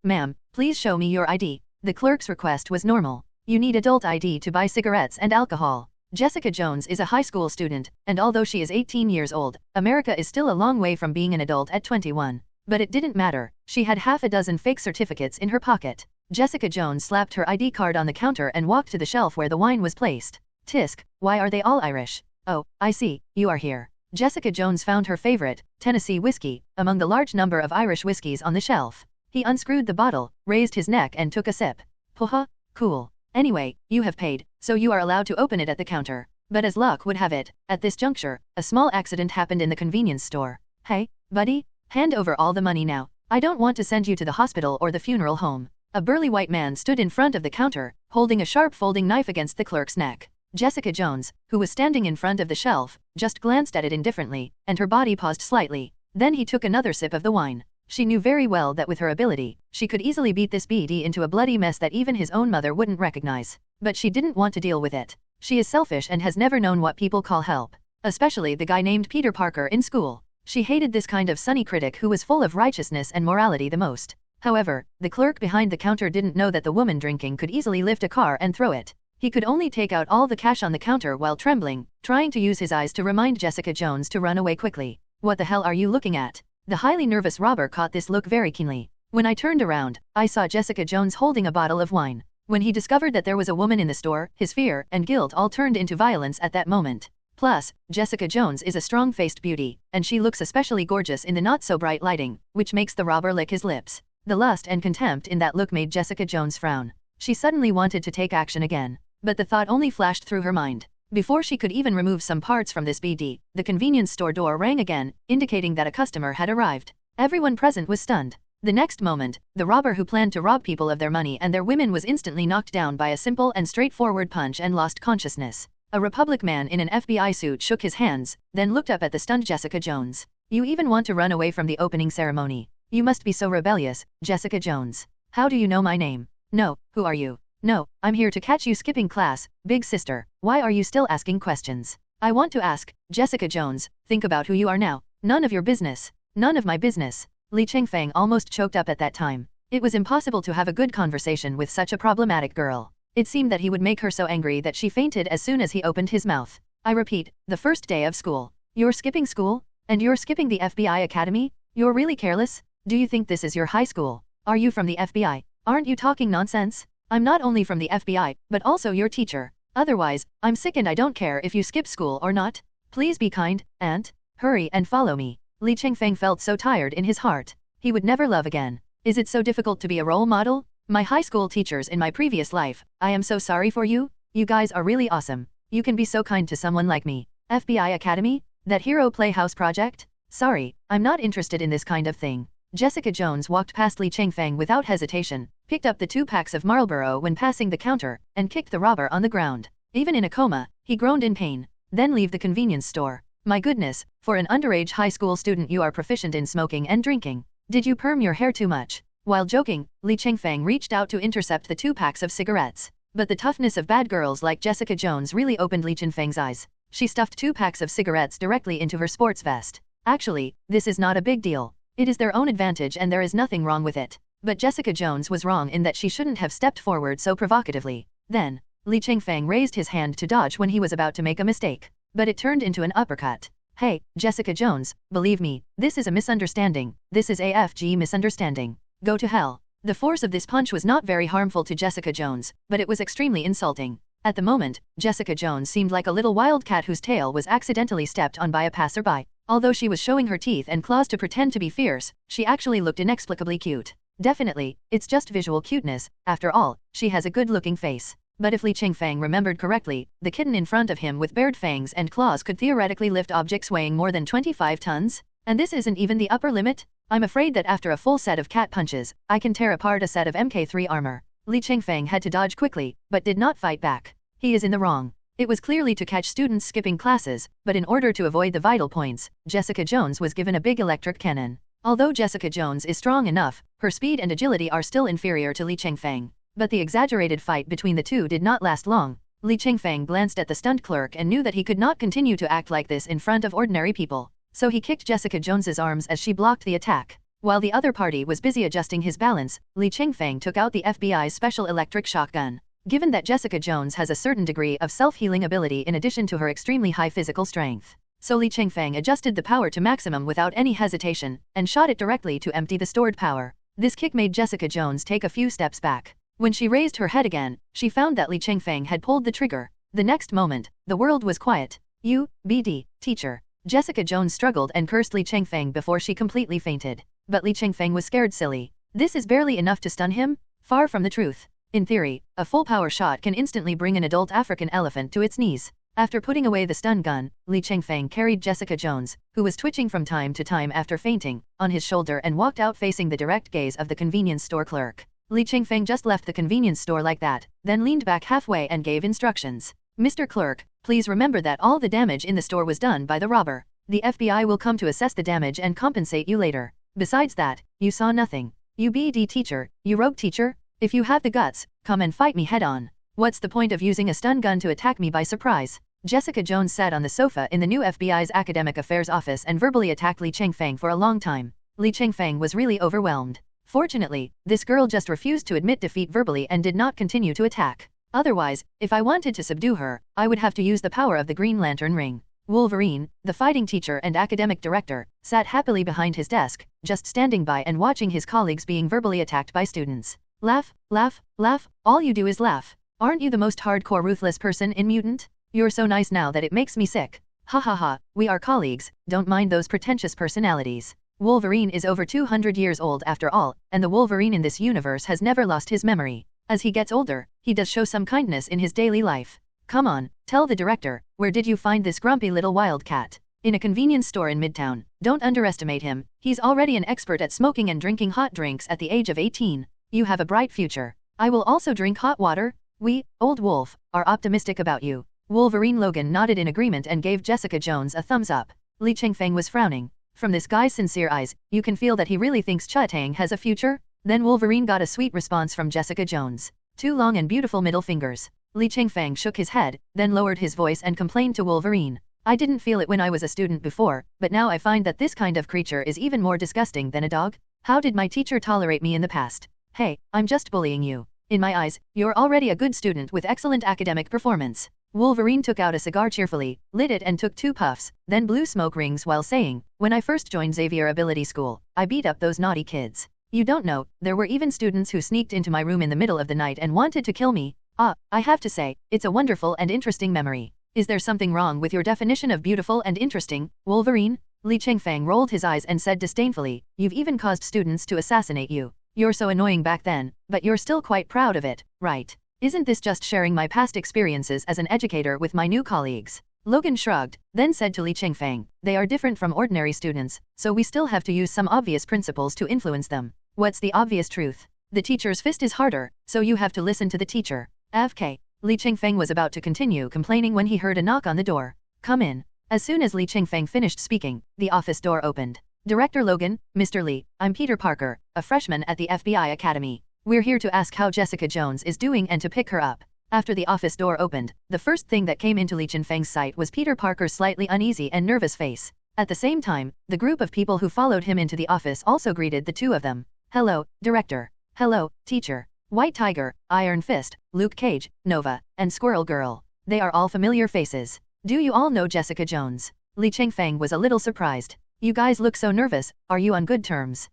Ma'am, please show me your ID. The clerk's request was normal. You need adult ID to buy cigarettes and alcohol. Jessica Jones is a high school student, and although she is 18 years old, America is still a long way from being an adult at 21. But it didn't matter. She had half a dozen fake certificates in her pocket. Jessica Jones slapped her ID card on the counter and walked to the shelf where the wine was placed. Tisk, why are they all Irish? Oh, I see, you are here. Jessica Jones found her favorite, Tennessee whiskey, among the large number of Irish whiskeys on the shelf. He unscrewed the bottle, raised his neck and took a sip. Poha, cool. Anyway, you have paid, so you are allowed to open it at the counter. But as luck would have it, at this juncture, a small accident happened in the convenience store. Hey, buddy? Hand over all the money now. I don't want to send you to the hospital or the funeral home. A burly white man stood in front of the counter, holding a sharp folding knife against the clerk's neck. Jessica Jones, who was standing in front of the shelf, just glanced at it indifferently, and her body paused slightly. Then he took another sip of the wine. She knew very well that with her ability, she could easily beat this BD into a bloody mess that even his own mother wouldn't recognize. But she didn't want to deal with it. She is selfish and has never known what people call help. Especially the guy named Peter Parker in school. She hated this kind of sunny critic who was full of righteousness and morality the most. However, the clerk behind the counter didn't know that the woman drinking could easily lift a car and throw it. He could only take out all the cash on the counter while trembling, trying to use his eyes to remind Jessica Jones to run away quickly. What the hell are you looking at? The highly nervous robber caught this look very keenly. When I turned around, I saw Jessica Jones holding a bottle of wine. When he discovered that there was a woman in the store, his fear and guilt all turned into violence at that moment. Plus, Jessica Jones is a strong-faced beauty, and she looks especially gorgeous in the not-so-bright lighting, which makes the robber lick his lips. The lust and contempt in that look made Jessica Jones frown. She suddenly wanted to take action again, but the thought only flashed through her mind. Before she could even remove some parts from this BD, the convenience store door rang again, indicating that a customer had arrived. Everyone present was stunned. The next moment, the robber who planned to rob people of their money and their women was instantly knocked down by a simple and straightforward punch and lost consciousness. A Republic man in an FBI suit shook his hands, then looked up at the stunned Jessica Jones. You even want to run away from the opening ceremony. You must be so rebellious, Jessica Jones. How do you know my name? No, who are you? No, I'm here to catch you skipping class, big sister. Why are you still asking questions? I want to ask, Jessica Jones, think about who you are now. None of your business. None of my business. Li Chengfeng almost choked up at that time. It was impossible to have a good conversation with such a problematic girl. It seemed that he would make her so angry that she fainted as soon as he opened his mouth. I repeat, the first day of school. You're skipping school? And you're skipping the FBI Academy? You're really careless? Do you think this is your high school? Are you from the FBI? Aren't you talking nonsense? I'm not only from the FBI, but also your teacher. Otherwise, I'm sick and I don't care if you skip school or not. Please be kind, and hurry and follow me. Li Chengfeng felt so tired in his heart. He would never love again. Is it so difficult to be a role model? My high school teachers in my previous life, I am so sorry for you. You guys are really awesome. You can be so kind to someone like me. FBI Academy? That hero playhouse project? Sorry, I'm not interested in this kind of thing. Jessica Jones walked past Li Chengfeng without hesitation, picked up the 2 packs of Marlboro when passing the counter, and kicked the robber on the ground. Even in a coma, he groaned in pain. Then leave the convenience store. My goodness, for an underage high school student you are proficient in smoking and drinking. Did you perm your hair too much? While joking, Li Chengfeng reached out to intercept the 2 packs of cigarettes. But the toughness of bad girls like Jessica Jones really opened Li Chengfeng's eyes. She stuffed 2 packs of cigarettes directly into her sports vest. Actually, this is not a big deal. It is their own advantage and there is nothing wrong with it. But Jessica Jones was wrong in that she shouldn't have stepped forward so provocatively. Then, Li Chengfeng raised his hand to dodge when he was about to make a mistake. But it turned into an uppercut. Hey, Jessica Jones, believe me, this is a misunderstanding. This is AFG misunderstanding. Go to hell. The force of this punch was not very harmful to Jessica Jones, but it was extremely insulting. At the moment, Jessica Jones seemed like a little wildcat whose tail was accidentally stepped on by a passerby. Although she was showing her teeth and claws to pretend to be fierce, she actually looked inexplicably cute. Definitely, it's just visual cuteness. After all, she has a good-looking face. But if Li Chengfeng remembered correctly, the kitten in front of him with bared fangs and claws could theoretically lift objects weighing more than 25 tons? And this isn't even the upper limit? I'm afraid that after a full set of cat punches, I can tear apart a set of Mk3 armor. Li Chengfeng had to dodge quickly, but did not fight back. He is in the wrong. It was clearly to catch students skipping classes, but in order to avoid the vital points, Jessica Jones was given a big electric cannon. Although Jessica Jones is strong enough, her speed and agility are still inferior to Li Chengfeng. But the exaggerated fight between the two did not last long. Li Chengfeng glanced at the stunt clerk and knew that he could not continue to act like this in front of ordinary people. So he kicked Jessica Jones's arms as she blocked the attack. While the other party was busy adjusting his balance, Li Chengfeng took out the FBI's special electric shotgun. Given that Jessica Jones has a certain degree of self-healing ability in addition to her extremely high physical strength, so Li Chengfeng adjusted the power to maximum without any hesitation, and shot it directly to empty the stored power. This kick made Jessica Jones take a few steps back. When she raised her head again, she found that Li Chengfeng had pulled the trigger. The next moment, the world was quiet. You, BD, teacher. Jessica Jones struggled and cursed Li Chengfeng before she completely fainted. But Li Chengfeng was scared silly. This is barely enough to stun him? Far from the truth. In theory, a full power shot can instantly bring an adult African elephant to its knees. After putting away the stun gun, Li Chengfeng carried Jessica Jones, who was twitching from time to time after fainting, on his shoulder and walked out facing the direct gaze of the convenience store clerk. Li Chengfeng just left the convenience store like that, then leaned back halfway and gave instructions. Mr. Clerk, please remember that all the damage in the store was done by the robber. The FBI will come to assess the damage and compensate you later. Besides that, you saw nothing. You BD teacher, you rogue teacher? If you have the guts, come and fight me head-on. What's the point of using a stun gun to attack me by surprise? Jessica Jones sat on the sofa in the new FBI's Academic Affairs office and verbally attacked Li Chengfeng for a long time. Li Chengfeng was really overwhelmed. Fortunately, this girl just refused to admit defeat verbally and did not continue to attack. Otherwise, if I wanted to subdue her, I would have to use the power of the Green Lantern ring. Wolverine, the fighting teacher and academic director, sat happily behind his desk, just standing by and watching his colleagues being verbally attacked by students. Laugh, laugh, laugh, all you do is laugh. Aren't you the most hardcore ruthless person in Mutant? You're so nice now that it makes me sick. Ha ha ha, we are colleagues, don't mind those pretentious personalities. Wolverine is over 200 years old after all, and the Wolverine in this universe has never lost his memory. As he gets older, he does show some kindness in his daily life. Come on, tell the director, where did you find this grumpy little wildcat? In a convenience store in Midtown. Don't underestimate him, he's already an expert at smoking and drinking hot drinks at the age of 18. You have a bright future. I will also drink hot water. We, Old Wolf, are optimistic about you. Wolverine Logan nodded in agreement and gave Jessica Jones a thumbs up. Li Chengfeng was frowning. From this guy's sincere eyes, you can feel that he really thinks Chengfeng has a future. Then Wolverine got a sweet response from Jessica Jones. 2 long and beautiful middle fingers. Li Chengfeng shook his head, then lowered his voice and complained to Wolverine. I didn't feel it when I was a student before, but now I find that this kind of creature is even more disgusting than a dog. How did my teacher tolerate me in the past? Hey, I'm just bullying you. In my eyes, you're already a good student with excellent academic performance. Wolverine took out a cigar cheerfully, lit it and took 2 puffs, then blew smoke rings while saying, when I first joined Xavier Ability School, I beat up those naughty kids. You don't know, there were even students who sneaked into my room in the middle of the night and wanted to kill me. I have to say, it's a wonderful and interesting memory. Is there something wrong with your definition of beautiful and interesting, Wolverine? Li Chengfeng rolled his eyes and said disdainfully, you've even caused students to assassinate you. You're so annoying back then, but you're still quite proud of it, right? Isn't this just sharing my past experiences as an educator with my new colleagues? Logan shrugged, then said to Li Chengfeng, they are different from ordinary students, so we still have to use some obvious principles to influence them. What's the obvious truth? The teacher's fist is harder, so you have to listen to the teacher. FK. Li Chengfeng was about to continue complaining when he heard a knock on the door. Come in. As soon as Li Chengfeng finished speaking, the office door opened. Director Logan, Mr. Li, I'm Peter Parker, a freshman at the FBI Academy. We're here to ask how Jessica Jones is doing and to pick her up. After the office door opened, the first thing that came into Li Chengfeng's sight was Peter Parker's slightly uneasy and nervous face. At the same time, the group of people who followed him into the office also greeted the two of them. Hello, Director. Hello, Teacher. White Tiger, Iron Fist, Luke Cage, Nova, and Squirrel Girl. They are all familiar faces. Do you all know Jessica Jones? Li Chengfeng was a little surprised. You guys look so nervous, are you on good terms?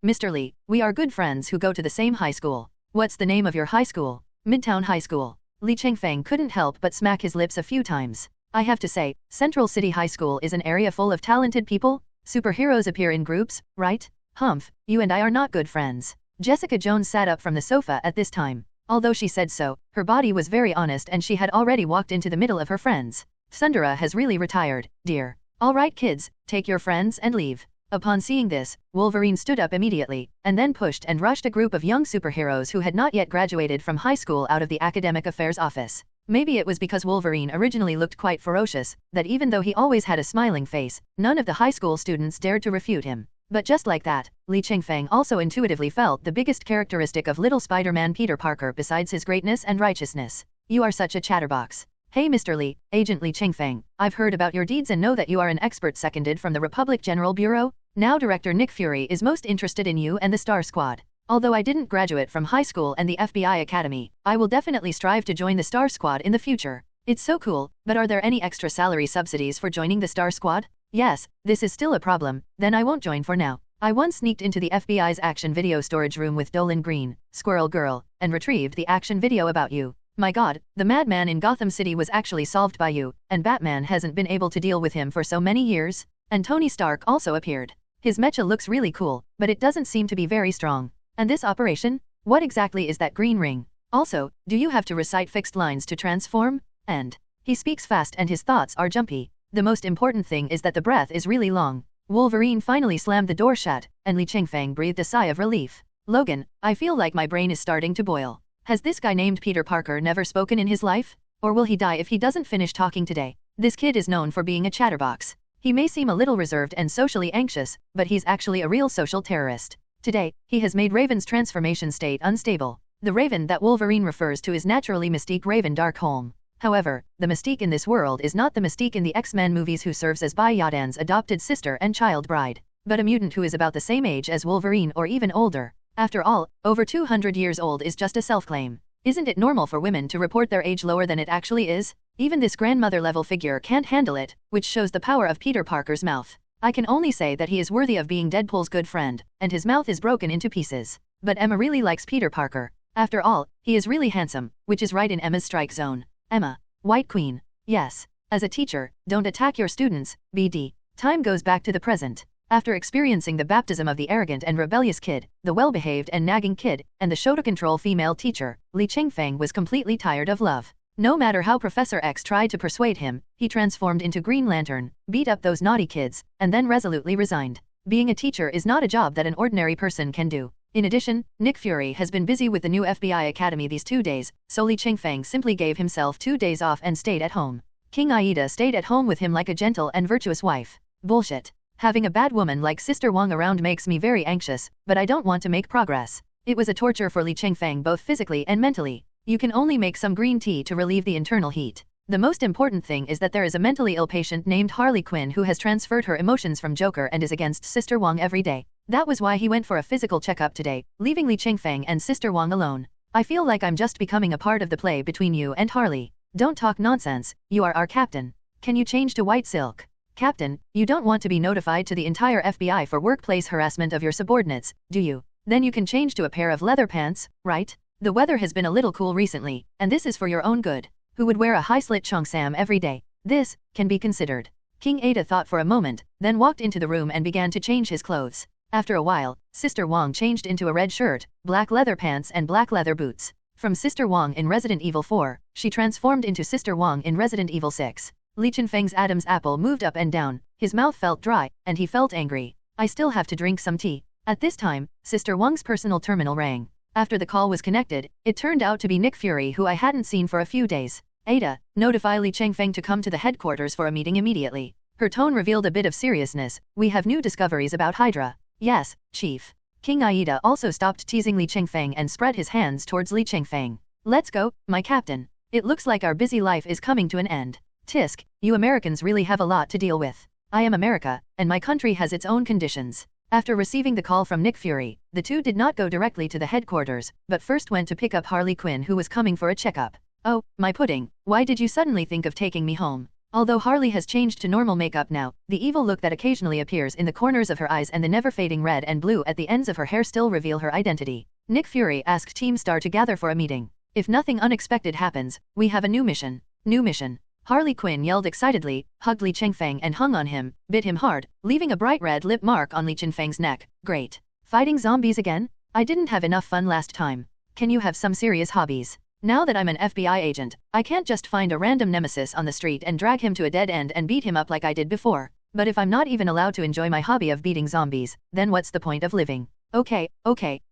Mr. Li, we are good friends who go to the same high school. What's the name of your high school? Midtown High School. Li Chengfeng couldn't help but smack his lips a few times. I have to say, Central City High School is an area full of talented people. Superheroes appear in groups, right? Humph, you and I are not good friends. Jessica Jones sat up from the sofa at this time. Although she said so, her body was very honest and she had already walked into the middle of her friends. Sundara has really retired, dear. All right kids, take your friends and leave. Upon seeing this, Wolverine stood up immediately, and then pushed and rushed a group of young superheroes who had not yet graduated from high school out of the Academic Affairs office. Maybe it was because Wolverine originally looked quite ferocious, that even though he always had a smiling face, none of the high school students dared to refute him. But just like that, Li Chengfeng also intuitively felt the biggest characteristic of little Spider-Man Peter Parker besides his greatness and righteousness. You are such a chatterbox. Hey Mr. Li, Agent Li Chengfeng, I've heard about your deeds and know that you are an expert seconded from the Republic General Bureau. Now Director Nick Fury is most interested in you and the Star Squad. Although I didn't graduate from high school and the FBI Academy, I will definitely strive to join the Star Squad in the future. It's so cool, but are there any extra salary subsidies for joining the Star Squad? Yes, this is still a problem, then I won't join for now. I once sneaked into the FBI's action video storage room with Dolan Green, Squirrel Girl, and retrieved the action video about you. My god, the madman in Gotham City was actually solved by you, and Batman hasn't been able to deal with him for so many years. And Tony Stark also appeared. His mecha looks really cool, but it doesn't seem to be very strong. And this operation? What exactly is that green ring? Also, do you have to recite fixed lines to transform? And he speaks fast and his thoughts are jumpy. The most important thing is that the breath is really long. Wolverine finally slammed the door shut, and Li Chengfeng breathed a sigh of relief. Logan, I feel like my brain is starting to boil. Has this guy named Peter Parker never spoken in his life? Or will he die if he doesn't finish talking today? This kid is known for being a chatterbox. He may seem a little reserved and socially anxious, but he's actually a real social terrorist. Today, he has made Raven's transformation state unstable. The Raven that Wolverine refers to is naturally Mystique Raven Darkholm. However, the Mystique in this world is not the Mystique in the X-Men movies who serves as Bai Yadan's adopted sister and child bride, but a mutant who is about the same age as Wolverine or even older. After all, over 200 years old is just a self-claim. Isn't it normal for women to report their age lower than it actually is? Even this grandmother-level figure can't handle it, which shows the power of Peter Parker's mouth. I can only say that he is worthy of being Deadpool's good friend, and his mouth is broken into pieces. But Emma really likes Peter Parker. After all, he is really handsome, which is right in Emma's strike zone. Emma. White Queen. Yes. As a teacher, don't attack your students, BD. Time goes back to the present. After experiencing the baptism of the arrogant and rebellious kid, the well-behaved and nagging kid, and the show-to-control female teacher, Li Chengfeng was completely tired of love. No matter how Professor X tried to persuade him, he transformed into Green Lantern, beat up those naughty kids, and then resolutely resigned. Being a teacher is not a job that an ordinary person can do. In addition, Nick Fury has been busy with the new FBI Academy these 2 days, so Li Chengfeng simply gave himself 2 days off and stayed at home. King Aida stayed at home with him like a gentle and virtuous wife. Bullshit. Having a bad woman like Sister Wang around makes me very anxious, but I don't want to make progress. It was a torture for Li Chengfeng both physically and mentally. You can only make some green tea to relieve the internal heat. The most important thing is that there is a mentally ill patient named Harley Quinn who has transferred her emotions from Joker and is against Sister Wang every day. That was why he went for a physical checkup today, leaving Li Chengfeng and Sister Wang alone. I feel like I'm just becoming a part of the play between you and Harley. Don't talk nonsense, you are our captain. Can you change to white silk? Captain, you don't want to be notified to the entire FBI for workplace harassment of your subordinates, do you? Then you can change to a pair of leather pants, right? The weather has been a little cool recently, and this is for your own good. Who would wear a high-slit cheongsam every day? This can be considered. King Ada thought for a moment, then walked into the room and began to change his clothes. After a while, Sister Wang changed into a red shirt, black leather pants and black leather boots. From Sister Wang in Resident Evil 4, she transformed into Sister Wang in Resident Evil 6. Li Chengfeng's Adam's apple moved up and down, his mouth felt dry, and he felt angry. I still have to drink some tea. At this time, Sister Wang's personal terminal rang. After the call was connected, it turned out to be Nick Fury who I hadn't seen for a few days. Ada, notify Li Chengfeng to come to the headquarters for a meeting immediately. Her tone revealed a bit of seriousness. We have new discoveries about Hydra. Yes, Chief. King Aida also stopped teasing Li Chengfeng and spread his hands towards Li Chengfeng. Let's go, my captain. It looks like our busy life is coming to an end. Tisk, you Americans really have a lot to deal with. I am America, and my country has its own conditions. After receiving the call from Nick Fury, the two did not go directly to the headquarters, but first went to pick up Harley Quinn who was coming for a checkup. Oh, my pudding, why did you suddenly think of taking me home? Although Harley has changed to normal makeup now, the evil look that occasionally appears in the corners of her eyes and the never-fading red and blue at the ends of her hair still reveal her identity. Nick Fury asked Team Star to gather for a meeting. If nothing unexpected happens, we have a new mission. New mission. Harley Quinn yelled excitedly, hugged Li Chengfeng and hung on him, bit him hard, leaving a bright red lip mark on Li Chengfeng's neck. Great. Fighting zombies again? I didn't have enough fun last time. Can you have some serious hobbies? Now that I'm an FBI agent, I can't just find a random nemesis on the street and drag him to a dead end and beat him up like I did before. But if I'm not even allowed to enjoy my hobby of beating zombies, then what's the point of living? Okay,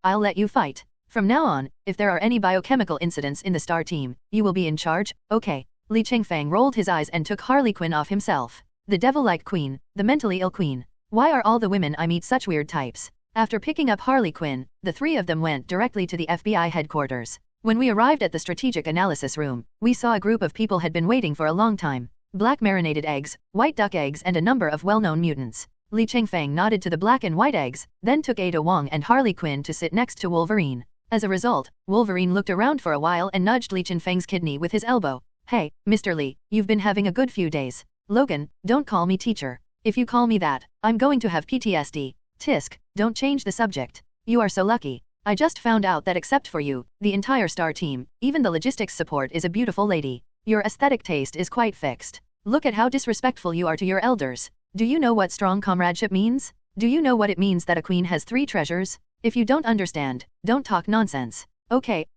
I'll let you fight. From now on, if there are any biochemical incidents in the Star team, you will be in charge, okay? Li Chengfeng rolled his eyes and took Harley Quinn off himself. The devil-like queen, the mentally ill queen. Why are all the women I meet such weird types? After picking up Harley Quinn, the three of them went directly to the FBI headquarters. When we arrived at the strategic analysis room, we saw a group of people had been waiting for a long time. Black marinated eggs, white duck eggs and a number of well-known mutants. Li Chengfeng nodded to the black and white eggs, then took Ada Wong and Harley Quinn to sit next to Wolverine. As a result, Wolverine looked around for a while and nudged Li Chengfeng's kidney with his elbow. Hey, Mr. Li, you've been having a good few days. Logan, don't call me teacher. If you call me that, I'm going to have PTSD. Tisk, don't change the subject. You are so lucky. I just found out that except for you, the entire Star team, even the logistics support is a beautiful lady. Your aesthetic taste is quite fixed. Look at how disrespectful you are to your elders. Do you know what strong comradeship means? Do you know what it means that a queen has 3 treasures? If you don't understand, don't talk nonsense. Okay.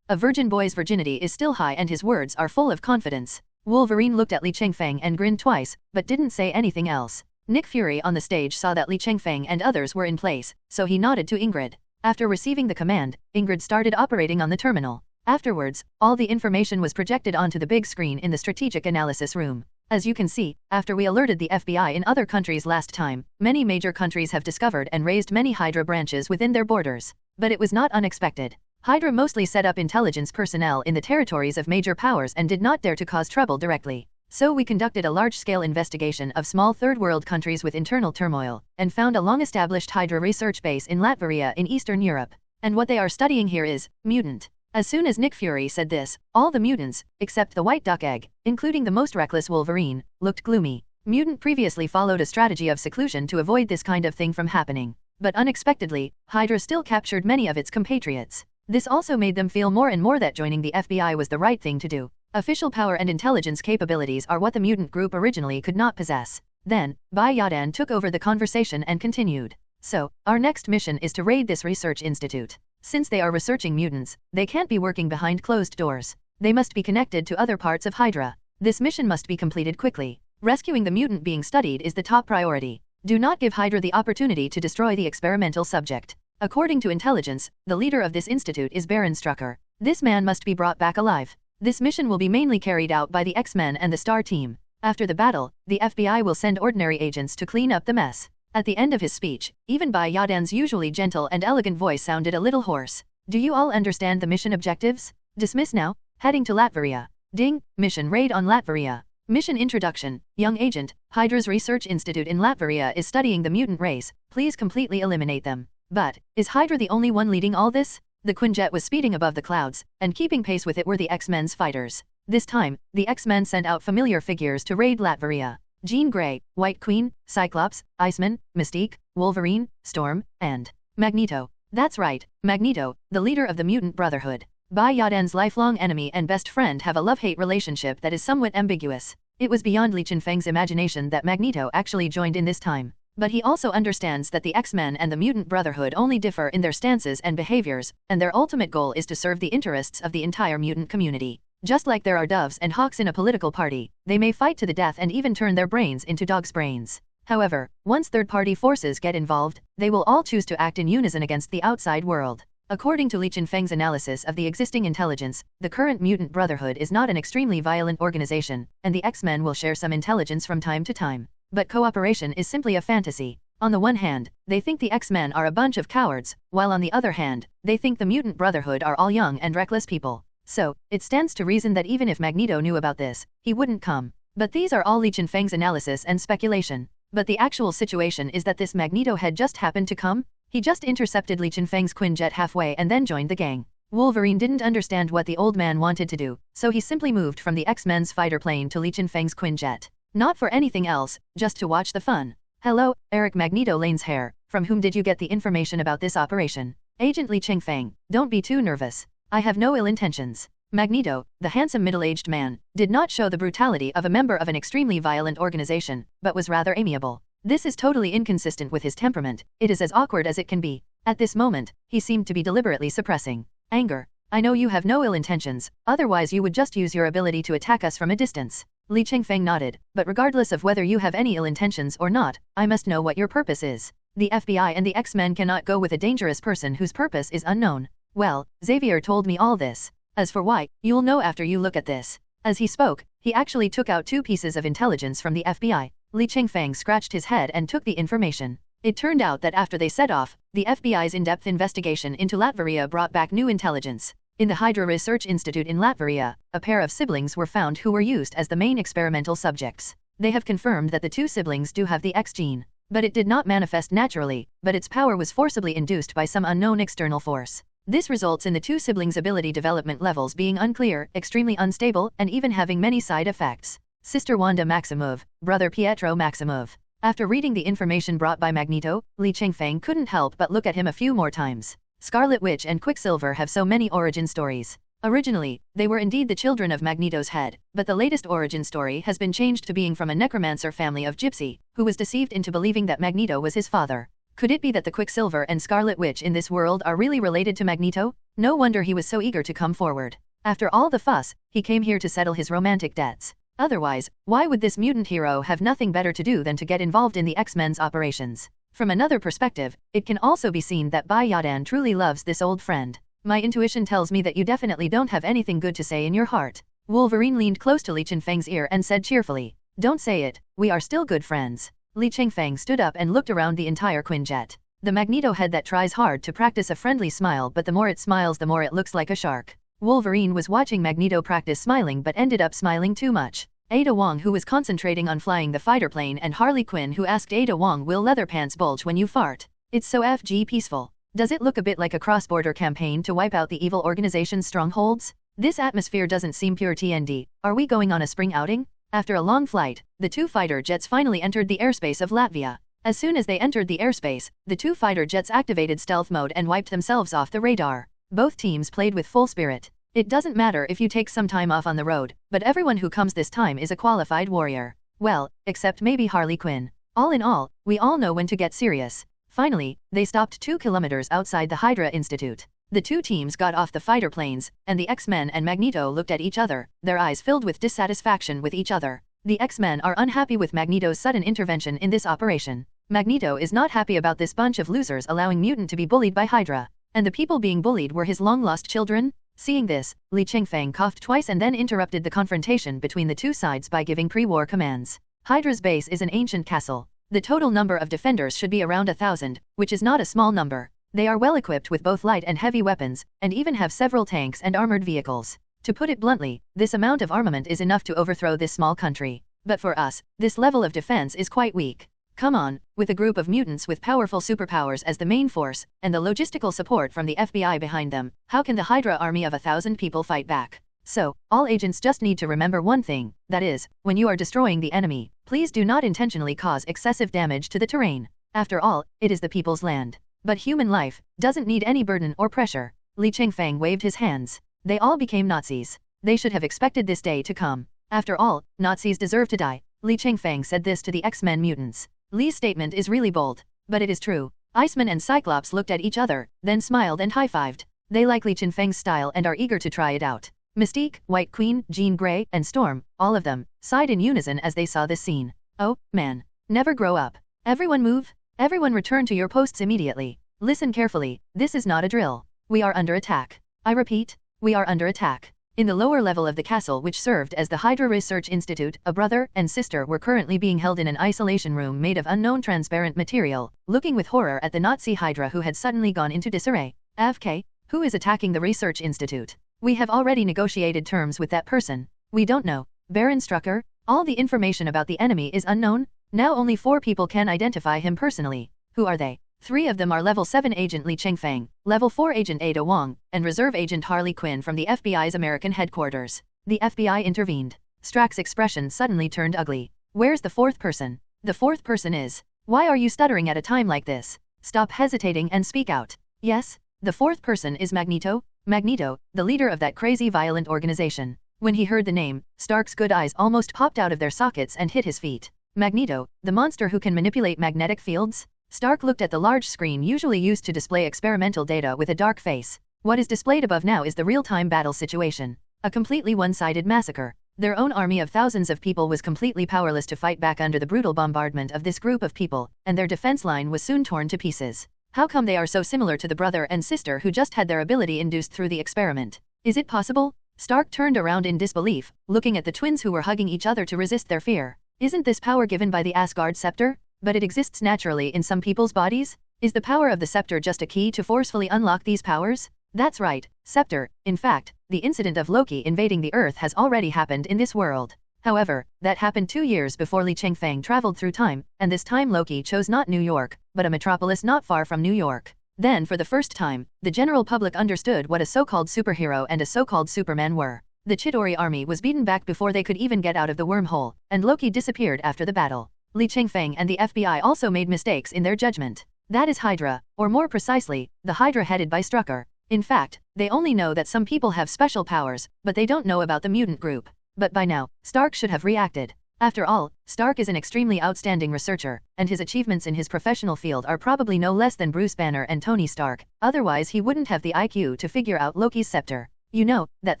A virgin boy's virginity is still high and his words are full of confidence. Wolverine looked at Li Chengfeng and grinned twice, but didn't say anything else. Nick Fury on the stage saw that Li Chengfeng and others were in place, so he nodded to Ingrid. After receiving the command, Ingrid started operating on the terminal. Afterwards, all the information was projected onto the big screen in the strategic analysis room. As you can see, after we alerted the FBI in other countries last time, many major countries have discovered and raised many Hydra branches within their borders. But it was not unexpected. Hydra mostly set up intelligence personnel in the territories of major powers and did not dare to cause trouble directly. So we conducted a large-scale investigation of small third-world countries with internal turmoil, and found a long-established Hydra research base in Latveria in Eastern Europe. And what they are studying here is mutant. As soon as Nick Fury said this, all the mutants, except the white duck egg, including the most reckless Wolverine, looked gloomy. Mutant previously followed a strategy of seclusion to avoid this kind of thing from happening. But unexpectedly, Hydra still captured many of its compatriots. This also made them feel more and more that joining the FBI was the right thing to do. Official power and intelligence capabilities are what the mutant group originally could not possess. Then, Bai Yadan took over the conversation and continued. So, our next mission is to raid this research institute. Since they are researching mutants, they can't be working behind closed doors. They must be connected to other parts of Hydra. This mission must be completed quickly. Rescuing the mutant being studied is the top priority. Do not give Hydra the opportunity to destroy the experimental subject. According to intelligence, the leader of this institute is Baron Strucker. This man must be brought back alive. This mission will be mainly carried out by the X-Men and the Star team. After the battle, the FBI will send ordinary agents to clean up the mess. At the end of his speech, even Bai Yadan's usually gentle and elegant voice sounded a little hoarse. Do you all understand the mission objectives? Dismiss now. Heading to Latveria. Ding. Mission raid on Latveria. Mission introduction. Young agent, Hydra's research institute in Latveria is studying the mutant race. Please completely eliminate them. But, is Hydra the only one leading all this? The Quinjet was speeding above the clouds, and keeping pace with it were the X-Men's fighters. This time, the X-Men sent out familiar figures to raid Latveria. Jean Grey, White Queen, Cyclops, Iceman, Mystique, Wolverine, Storm, and Magneto. That's right, Magneto, the leader of the Mutant Brotherhood. Bai Yadan's lifelong enemy and best friend have a love-hate relationship that is somewhat ambiguous. It was beyond Li Chengfeng's imagination that Magneto actually joined in this time. But he also understands that the X-Men and the Mutant Brotherhood only differ in their stances and behaviors, and their ultimate goal is to serve the interests of the entire mutant community. Just like there are doves and hawks in a political party, they may fight to the death and even turn their brains into dogs' brains. However, once third-party forces get involved, they will all choose to act in unison against the outside world. According to Li Chengfeng's analysis of the existing intelligence, the current Mutant Brotherhood is not an extremely violent organization, and the X-Men will share some intelligence from time to time. But cooperation is simply a fantasy. On the one hand, they think the X-Men are a bunch of cowards, while on the other hand, they think the Mutant Brotherhood are all young and reckless people. So, it stands to reason that even if Magneto knew about this, he wouldn't come. But these are all Li Chengfeng's analysis and speculation. But the actual situation is that this Magneto had just happened to come. He just intercepted Li Chengfeng's Quinjet halfway and then joined the gang. Wolverine didn't understand what the old man wanted to do, so he simply moved from the X-Men's fighter plane to Li Chengfeng's Quinjet. Not for anything else, just to watch the fun. Hello, Eric Magneto Lane's hair. From whom did you get the information about this operation? Agent Li Chengfeng, don't be too nervous. I have no ill intentions. Magneto, the handsome middle-aged man, did not show the brutality of a member of an extremely violent organization, but was rather amiable. This is totally inconsistent with his temperament. It is as awkward as it can be. At this moment, he seemed to be deliberately suppressing anger. I know you have no ill intentions, otherwise you would just use your ability to attack us from a distance. Li Chengfeng nodded, but regardless of whether you have any ill intentions or not, I must know what your purpose is. The FBI and the X-Men cannot go with a dangerous person whose purpose is unknown. Well, Xavier told me all this. As for why, you'll know after you look at this. As he spoke, he actually took out 2 pieces of intelligence from the FBI. Li Chengfeng scratched his head and took the information. It turned out that after they set off, the FBI's in-depth investigation into Latveria brought back new intelligence. In the Hydra Research Institute in Latveria, a pair of siblings were found who were used as the main experimental subjects. They have confirmed that the 2 siblings do have the X gene. But it did not manifest naturally, but its power was forcibly induced by some unknown external force. This results in the 2 siblings' ability development levels being unclear, extremely unstable, and even having many side effects. Sister Wanda Maximov, brother Pietro Maximov. After reading the information brought by Magneto, Li Chengfeng couldn't help but look at him a few more times. Scarlet Witch and Quicksilver have so many origin stories. Originally, they were indeed the children of Magneto's head, but the latest origin story has been changed to being from a necromancer family of Gypsy, who was deceived into believing that Magneto was his father. Could it be that the Quicksilver and Scarlet Witch in this world are really related to Magneto? No wonder he was so eager to come forward. After all the fuss, he came here to settle his romantic debts. Otherwise, why would this mutant hero have nothing better to do than to get involved in the X-Men's operations? From another perspective, it can also be seen that Bai Yadan truly loves this old friend. My intuition tells me that you definitely don't have anything good to say in your heart. Wolverine leaned close to Li Chengfeng's ear and said cheerfully, "Don't say it, we are still good friends." Li Chengfeng stood up and looked around the entire Quinjet. The Magneto head that tries hard to practice a friendly smile, but the more it smiles the more it looks like a shark. Wolverine was watching Magneto practice smiling but ended up smiling too much. Ada Wong, who was concentrating on flying the fighter plane, and Harley Quinn, who asked Ada Wong, "Will leather pants bulge when you fart? It's so FG peaceful. Does it look a bit like a cross-border campaign to wipe out the evil organization's strongholds? This atmosphere doesn't seem pure TND. Are we going on a spring outing?" After a long flight, the 2 fighter jets finally entered the airspace of Latvia. As soon as they entered the airspace, the 2 fighter jets activated stealth mode and wiped themselves off the radar. Both teams played with full spirit. It doesn't matter if you take some time off on the road, but everyone who comes this time is a qualified warrior. Well, except maybe Harley Quinn. All in all, we all know when to get serious. Finally, they stopped 2 kilometers outside the Hydra Institute. The 2 teams got off the fighter planes, and the X-Men and Magneto looked at each other, their eyes filled with dissatisfaction with each other. The X-Men are unhappy with Magneto's sudden intervention in this operation. Magneto is not happy about this bunch of losers allowing mutant to be bullied by Hydra. And the people being bullied were his long-lost children? Seeing this, Li Chengfeng coughed twice and then interrupted the confrontation between the two sides by giving pre-war commands. Hydra's base is an ancient castle. The total number of defenders should be around 1,000, which is not a small number. They are well equipped with both light and heavy weapons, and even have several tanks and armored vehicles. To put it bluntly, this amount of armament is enough to overthrow this small country. But for us, this level of defense is quite weak. Come on, with a group of mutants with powerful superpowers as the main force, and the logistical support from the FBI behind them, how can the Hydra army of 1,000 people fight back? So, all agents just need to remember one thing, that is, when you are destroying the enemy, please do not intentionally cause excessive damage to the terrain. After all, it is the people's land. But human life doesn't need any burden or pressure. Li Chengfeng waved his hands. They all became Nazis. They should have expected this day to come. After all, Nazis deserve to die. Li Chengfeng said this to the X-Men mutants. Li's statement is really bold, but it is true. Iceman and Cyclops looked at each other, then smiled and high-fived. They like Li Chengfeng's style and are eager to try it out. Mystique, White Queen, Jean Grey, and Storm, all of them, sighed in unison as they saw this scene. Oh, man. Never grow up. Everyone move. Everyone return to your posts immediately. Listen carefully, this is not a drill. We are under attack. I repeat, we are under attack. In the lower level of the castle which served as the Hydra Research Institute, a brother and sister were currently being held in an isolation room made of unknown transparent material, looking with horror at the Nazi Hydra who had suddenly gone into disarray. F.B.I, who is attacking the Research Institute? We have already negotiated terms with that person. We don't know. Baron Strucker? All the information about the enemy is unknown? Now only 4 people can identify him personally. Who are they? 3 of them are Level 7 Agent Li Chengfeng, Level 4 Agent Ada Wong, and Reserve Agent Harley Quinn from the FBI's American headquarters. The FBI intervened. Strack's expression suddenly turned ugly. Where's the 4th person? The 4th person is. Why are you stuttering at a time like this? Stop hesitating and speak out. Yes, the 4th person is Magneto. Magneto, the leader of that crazy violent organization. When he heard the name, Stark's good eyes almost popped out of their sockets and hit his feet. Magneto, the monster who can manipulate magnetic fields? Stark looked at the large screen usually used to display experimental data with a dark face. What is displayed above now is the real-time battle situation. A completely one-sided massacre. Their own army of thousands of people was completely powerless to fight back under the brutal bombardment of this group of people, and their defense line was soon torn to pieces. How come they are so similar to the brother and sister who just had their ability induced through the experiment? Is it possible? Stark turned around in disbelief, looking at the twins who were hugging each other to resist their fear. Isn't this power given by the Asgard scepter? But it exists naturally in some people's bodies? Is the power of the scepter just a key to forcefully unlock these powers? That's right, scepter. In fact, the incident of Loki invading the Earth has already happened in this world. However, that happened 2 years before Li Chengfeng traveled through time, and this time Loki chose not New York, but a metropolis not far from New York. Then for the first time, the general public understood what a so-called superhero and a so-called Superman were. The Chidori army was beaten back before they could even get out of the wormhole, and Loki disappeared after the battle. Li Chengfeng and the FBI also made mistakes in their judgment. That is Hydra, or more precisely, the Hydra headed by Strucker. In fact, they only know that some people have special powers, but they don't know about the mutant group. But by now, Stark should have reacted. After all, Stark is an extremely outstanding researcher, and his achievements in his professional field are probably no less than Bruce Banner and Tony Stark, otherwise he wouldn't have the IQ to figure out Loki's scepter. You know, that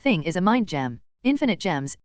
thing is a mind gem. Infinite gems,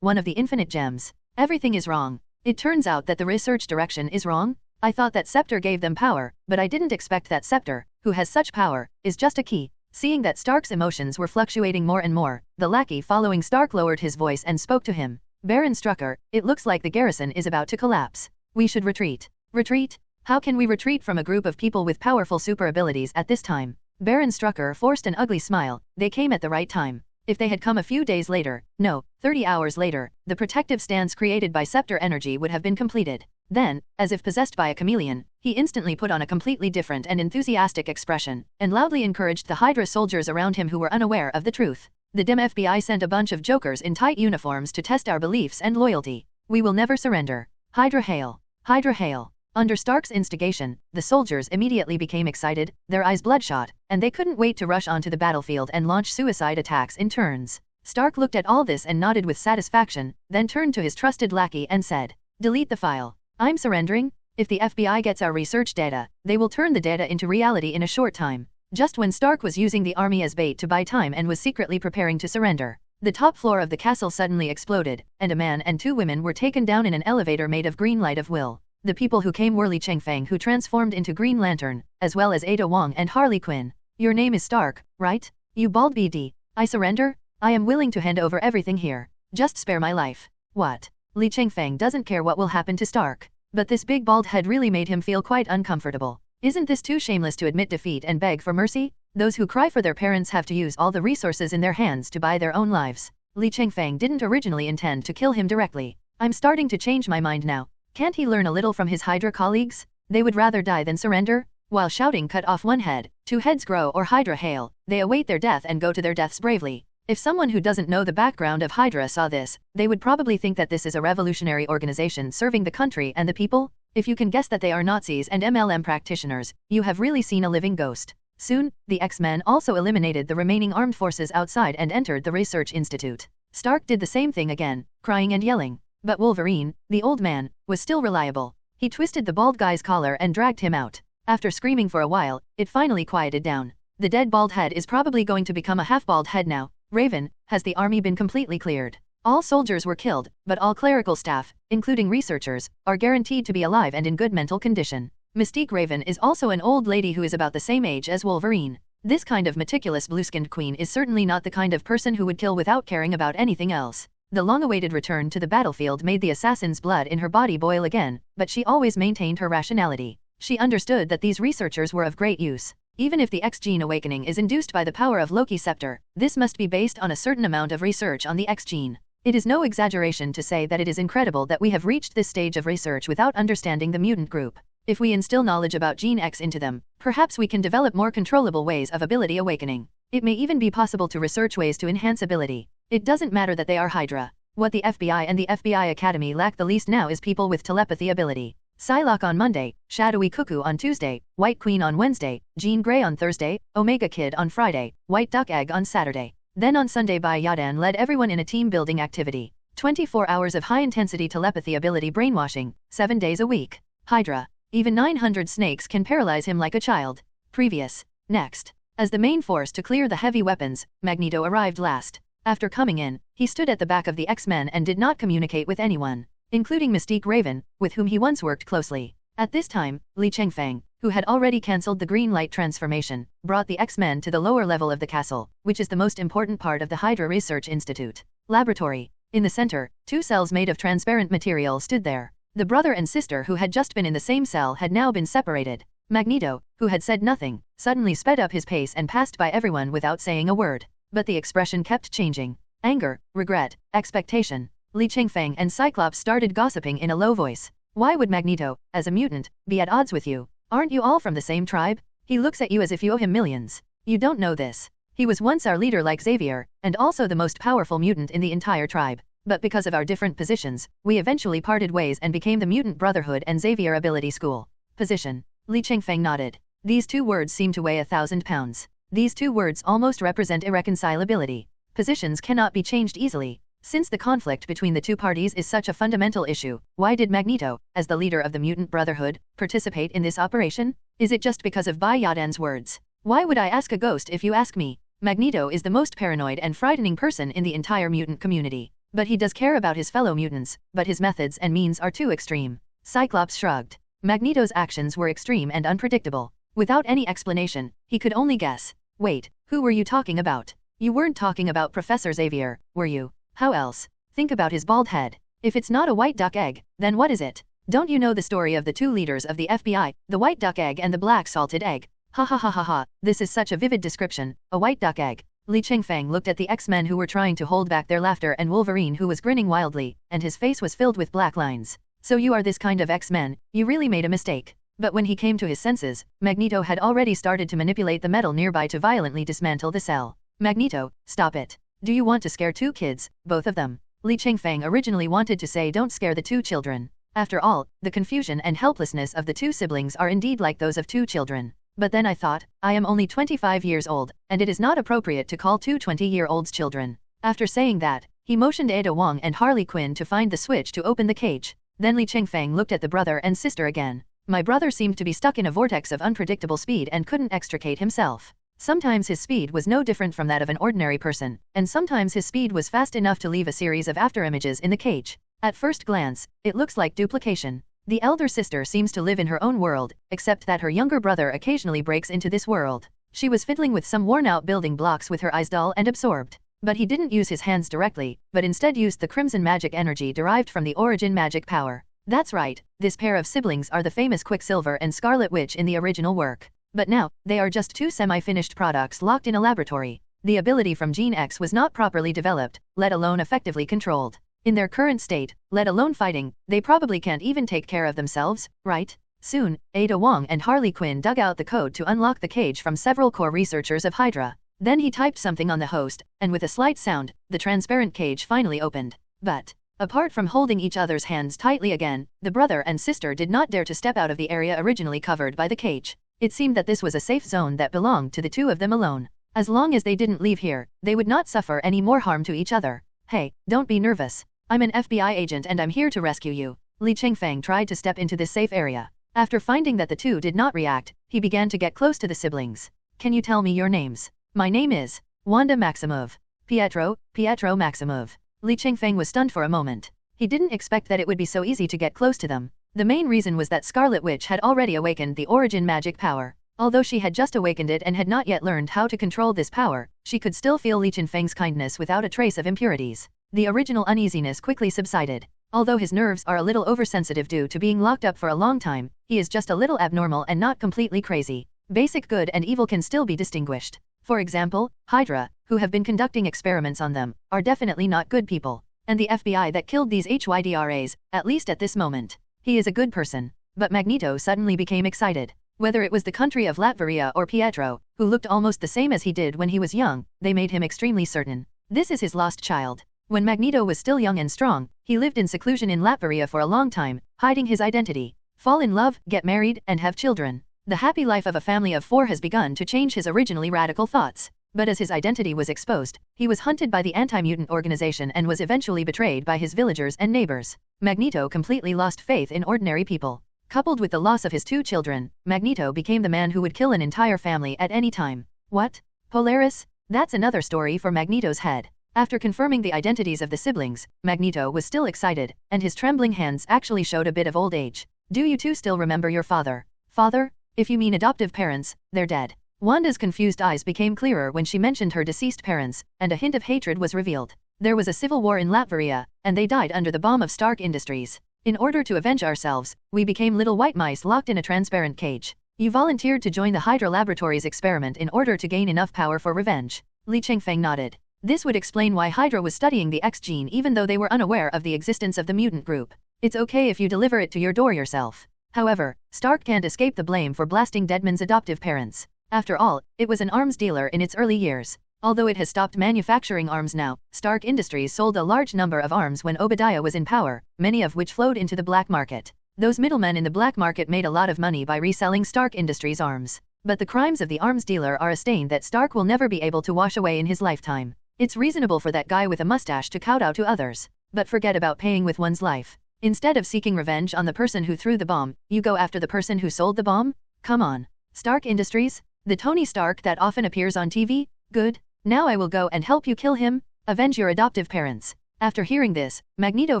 one of the infinite gems. Everything is wrong. It turns out that the research direction is wrong. I thought that scepter gave them power, but I didn't expect that scepter, who has such power, is just a key. Seeing that Stark's emotions were fluctuating more and more, the lackey following Stark lowered his voice and spoke to him. Baron Strucker, it looks like the garrison is about to collapse. We should retreat. Retreat? How can we retreat from a group of people with powerful super abilities at this time? Baron Strucker forced an ugly smile. They came at the right time. If they had come a few days later, no, 30 hours later, the protective stance created by scepter energy would have been completed. Then, as if possessed by a chameleon, he instantly put on a completely different and enthusiastic expression, and loudly encouraged the Hydra soldiers around him who were unaware of the truth. The dim FBI sent a bunch of jokers in tight uniforms to test our beliefs and loyalty. We will never surrender. Hydra hail! Hydra hail! Under Stark's instigation, the soldiers immediately became excited, their eyes bloodshot, and they couldn't wait to rush onto the battlefield and launch suicide attacks in turns. Stark looked at all this and nodded with satisfaction, then turned to his trusted lackey and said, "Delete the file. I'm surrendering. If the FBI gets our research data, they will turn the data into reality in a short time." Just when Stark was using the army as bait to buy time and was secretly preparing to surrender, the top floor of the castle suddenly exploded, and a man and 2 women were taken down in an elevator made of green light of will. The people who came were Li Chengfeng, who transformed into Green Lantern, as well as Ada Wong and Harley Quinn. Your name is Stark, right? You bald BD. I surrender? I am willing to hand over everything here. Just spare my life. What? Li Chengfeng doesn't care what will happen to Stark. But this big bald head really made him feel quite uncomfortable. Isn't this too shameless to admit defeat and beg for mercy? Those who cry for their parents have to use all the resources in their hands to buy their own lives. Li Chengfeng didn't originally intend to kill him directly. I'm starting to change my mind now. Can't he learn a little from his Hydra colleagues? They would rather die than surrender? While shouting cut off one head, two heads grow or Hydra hail, they await their death and go to their deaths bravely. If someone who doesn't know the background of Hydra saw this, they would probably think that this is a revolutionary organization serving the country and the people. If you can guess that they are Nazis and MLM practitioners, you have really seen a living ghost. Soon, the X-Men also eliminated the remaining armed forces outside and entered the research institute. Stark did the same thing again, crying and yelling. But Wolverine, the old man, was still reliable. He twisted the bald guy's collar and dragged him out. After screaming for a while, it finally quieted down. The dead bald head is probably going to become a half-bald head now. Raven, has the army been completely cleared? All soldiers were killed, but all clerical staff, including researchers, are guaranteed to be alive and in good mental condition. Mystique Raven is also an old lady who is about the same age as Wolverine. This kind of meticulous blue-skinned queen is certainly not the kind of person who would kill without caring about anything else. The long-awaited return to the battlefield made the assassin's blood in her body boil again, but she always maintained her rationality. She understood that these researchers were of great use. Even if the X-gene awakening is induced by the power of Loki's scepter, this must be based on a certain amount of research on the X-gene. It is no exaggeration to say that it is incredible that we have reached this stage of research without understanding the mutant group. If we instill knowledge about Gene X into them, perhaps we can develop more controllable ways of ability awakening. It may even be possible to research ways to enhance ability. It doesn't matter that they are Hydra. What the FBI and the F.B.I. Academy lack the least now is people with telepathy ability. Psylocke on Monday, Shadowy Cuckoo on Tuesday, White Queen on Wednesday, Jean Grey on Thursday, Omega Kid on Friday, White Duck Egg on Saturday. Then on Sunday Bai Yadan led everyone in a team-building activity. 24 hours of high-intensity telepathy ability brainwashing, 7 days a week. Hydra. Even 900 snakes can paralyze him like a child. Previous. Next. As the main force to clear the heavy weapons, Magneto arrived last. After coming in, he stood at the back of the X-Men and did not communicate with anyone, including Mystique Raven, with whom he once worked closely. At this time, Li Chengfeng, who had already cancelled the green light transformation, brought the X-Men to the lower level of the castle, which is the most important part of the Hydra Research Institute. Laboratory. In the center, 2 cells made of transparent material stood there. The brother and sister who had just been in the same cell had now been separated. Magneto, who had said nothing, suddenly sped up his pace and passed by everyone without saying a word. But the expression kept changing. Anger, regret, expectation. Li Chengfeng and Cyclops started gossiping in a low voice. Why would Magneto, as a mutant, be at odds with you? Aren't you all from the same tribe? He looks at you as if you owe him millions. You don't know this. He was once our leader like Xavier, and also the most powerful mutant in the entire tribe. But because of our different positions, we eventually parted ways and became the Mutant Brotherhood and Xavier Ability School. Position. Li Chengfeng nodded. These 2 words seem to weigh 1,000 pounds. These 2 words almost represent irreconcilability. Positions cannot be changed easily. Since the conflict between the 2 parties is such a fundamental issue, why did Magneto, as the leader of the Mutant Brotherhood, participate in this operation? Is it just because of Bai Yadan's words? Why would I ask a ghost if you ask me? Magneto is the most paranoid and frightening person in the entire mutant community. But he does care about his fellow mutants, but his methods and means are too extreme. Cyclops shrugged. Magneto's actions were extreme and unpredictable. Without any explanation, he could only guess. Wait, who were you talking about? You weren't talking about Professor Xavier, were you? How else? Think about his bald head. If it's not a white duck egg, then what is it? Don't you know the story of the 2 leaders of the FBI, the white duck egg and the black salted egg? Ha ha ha ha ha, this is such a vivid description, a white duck egg. Li Chengfeng looked at the X-Men who were trying to hold back their laughter and Wolverine who was grinning wildly, and his face was filled with black lines. So you are this kind of X-Men, you really made a mistake. But when he came to his senses, Magneto had already started to manipulate the metal nearby to violently dismantle the cell. Magneto, stop it. Do you want to scare 2 kids, both of them? Li Chengfeng originally wanted to say don't scare the 2 children. After all, the confusion and helplessness of the 2 siblings are indeed like those of 2 children. But then I thought, I am only 25 years old, and it is not appropriate to call 2 20-year-olds children. After saying that, he motioned Ada Wong and Harley Quinn to find the switch to open the cage. Then Li Chengfeng looked at the brother and sister again. My brother seemed to be stuck in a vortex of unpredictable speed and couldn't extricate himself. Sometimes his speed was no different from that of an ordinary person, and sometimes his speed was fast enough to leave a series of afterimages in the cage. At first glance, it looks like duplication. The elder sister seems to live in her own world, except that her younger brother occasionally breaks into this world. She was fiddling with some worn-out building blocks with her eyes dull and absorbed. But he didn't use his hands directly, but instead used the crimson magic energy derived from the origin magic power. That's right, this pair of siblings are the famous Quicksilver and Scarlet Witch in the original work. But now, they are just two semi-finished products locked in a laboratory. The ability from Gene X was not properly developed, let alone effectively controlled. In their current state, let alone fighting, they probably can't even take care of themselves, right? Soon, Ada Wong and Harley Quinn dug out the code to unlock the cage from several core researchers of Hydra. Then he typed something on the host, and with a slight sound, the transparent cage finally opened. But, apart from holding each other's hands tightly again, the brother and sister did not dare to step out of the area originally covered by the cage. It seemed that this was a safe zone that belonged to the two of them alone. As long as they didn't leave here, they would not suffer any more harm to each other. Hey, don't be nervous. I'm an FBI agent and I'm here to rescue you. Li Chengfeng tried to step into this safe area. After finding that the two did not react, he began to get close to the siblings. Can you tell me your names? My name is Wanda Maximov. Pietro Maximov. Li Chengfeng was stunned for a moment. He didn't expect that it would be so easy to get close to them. The main reason was that Scarlet Witch had already awakened the origin magic power. Although she had just awakened it and had not yet learned how to control this power, she could still feel Li Chengfeng's kindness without a trace of impurities. The original uneasiness quickly subsided. Although his nerves are a little oversensitive due to being locked up for a long time, he is just a little abnormal and not completely crazy. Basic good and evil can still be distinguished. For example, Hydra, who have been conducting experiments on them, are definitely not good people. And the FBI that killed these HYDRAs, at least at this moment. He is a good person. But Magneto suddenly became excited. Whether it was the country of Latveria or Pietro, who looked almost the same as he did when he was young, they made him extremely certain. This is his lost child. When Magneto was still young and strong, he lived in seclusion in Latveria for a long time, hiding his identity. Fall in love, get married, and have children. The happy life of a family of four has begun to change his originally radical thoughts. But as his identity was exposed, he was hunted by the anti-mutant organization and was eventually betrayed by his villagers and neighbors. Magneto completely lost faith in ordinary people. Coupled with the loss of his two children, Magneto became the man who would kill an entire family at any time. What? Polaris? That's another story for Magneto's head. After confirming the identities of the siblings, Magneto was still excited, and his trembling hands actually showed a bit of old age. Do you two still remember your father? Father? If you mean adoptive parents, they're dead. Wanda's confused eyes became clearer when she mentioned her deceased parents, and a hint of hatred was revealed. There was a civil war in Latveria, and they died under the bomb of Stark Industries. In order to avenge ourselves, we became little white mice locked in a transparent cage. You volunteered to join the Hydra Laboratories experiment in order to gain enough power for revenge. Li Chengfeng nodded. This would explain why Hydra was studying the X gene even though they were unaware of the existence of the mutant group. It's okay if you deliver it to your door yourself. However, Stark can't escape the blame for blasting Deadman's adoptive parents. After all, it was an arms dealer in its early years. Although it has stopped manufacturing arms now, Stark Industries sold a large number of arms when Obadiah was in power, many of which flowed into the black market. Those middlemen in the black market made a lot of money by reselling Stark Industries arms. But the crimes of the arms dealer are a stain that Stark will never be able to wash away in his lifetime. It's reasonable for that guy with a mustache to kowtow to others. But forget about paying with one's life. Instead of seeking revenge on the person who threw the bomb, you go after the person who sold the bomb? Come on. Stark Industries? The Tony Stark that often appears on TV? Good. Now I will go and help you kill him. Avenge your adoptive parents. After hearing this, Magneto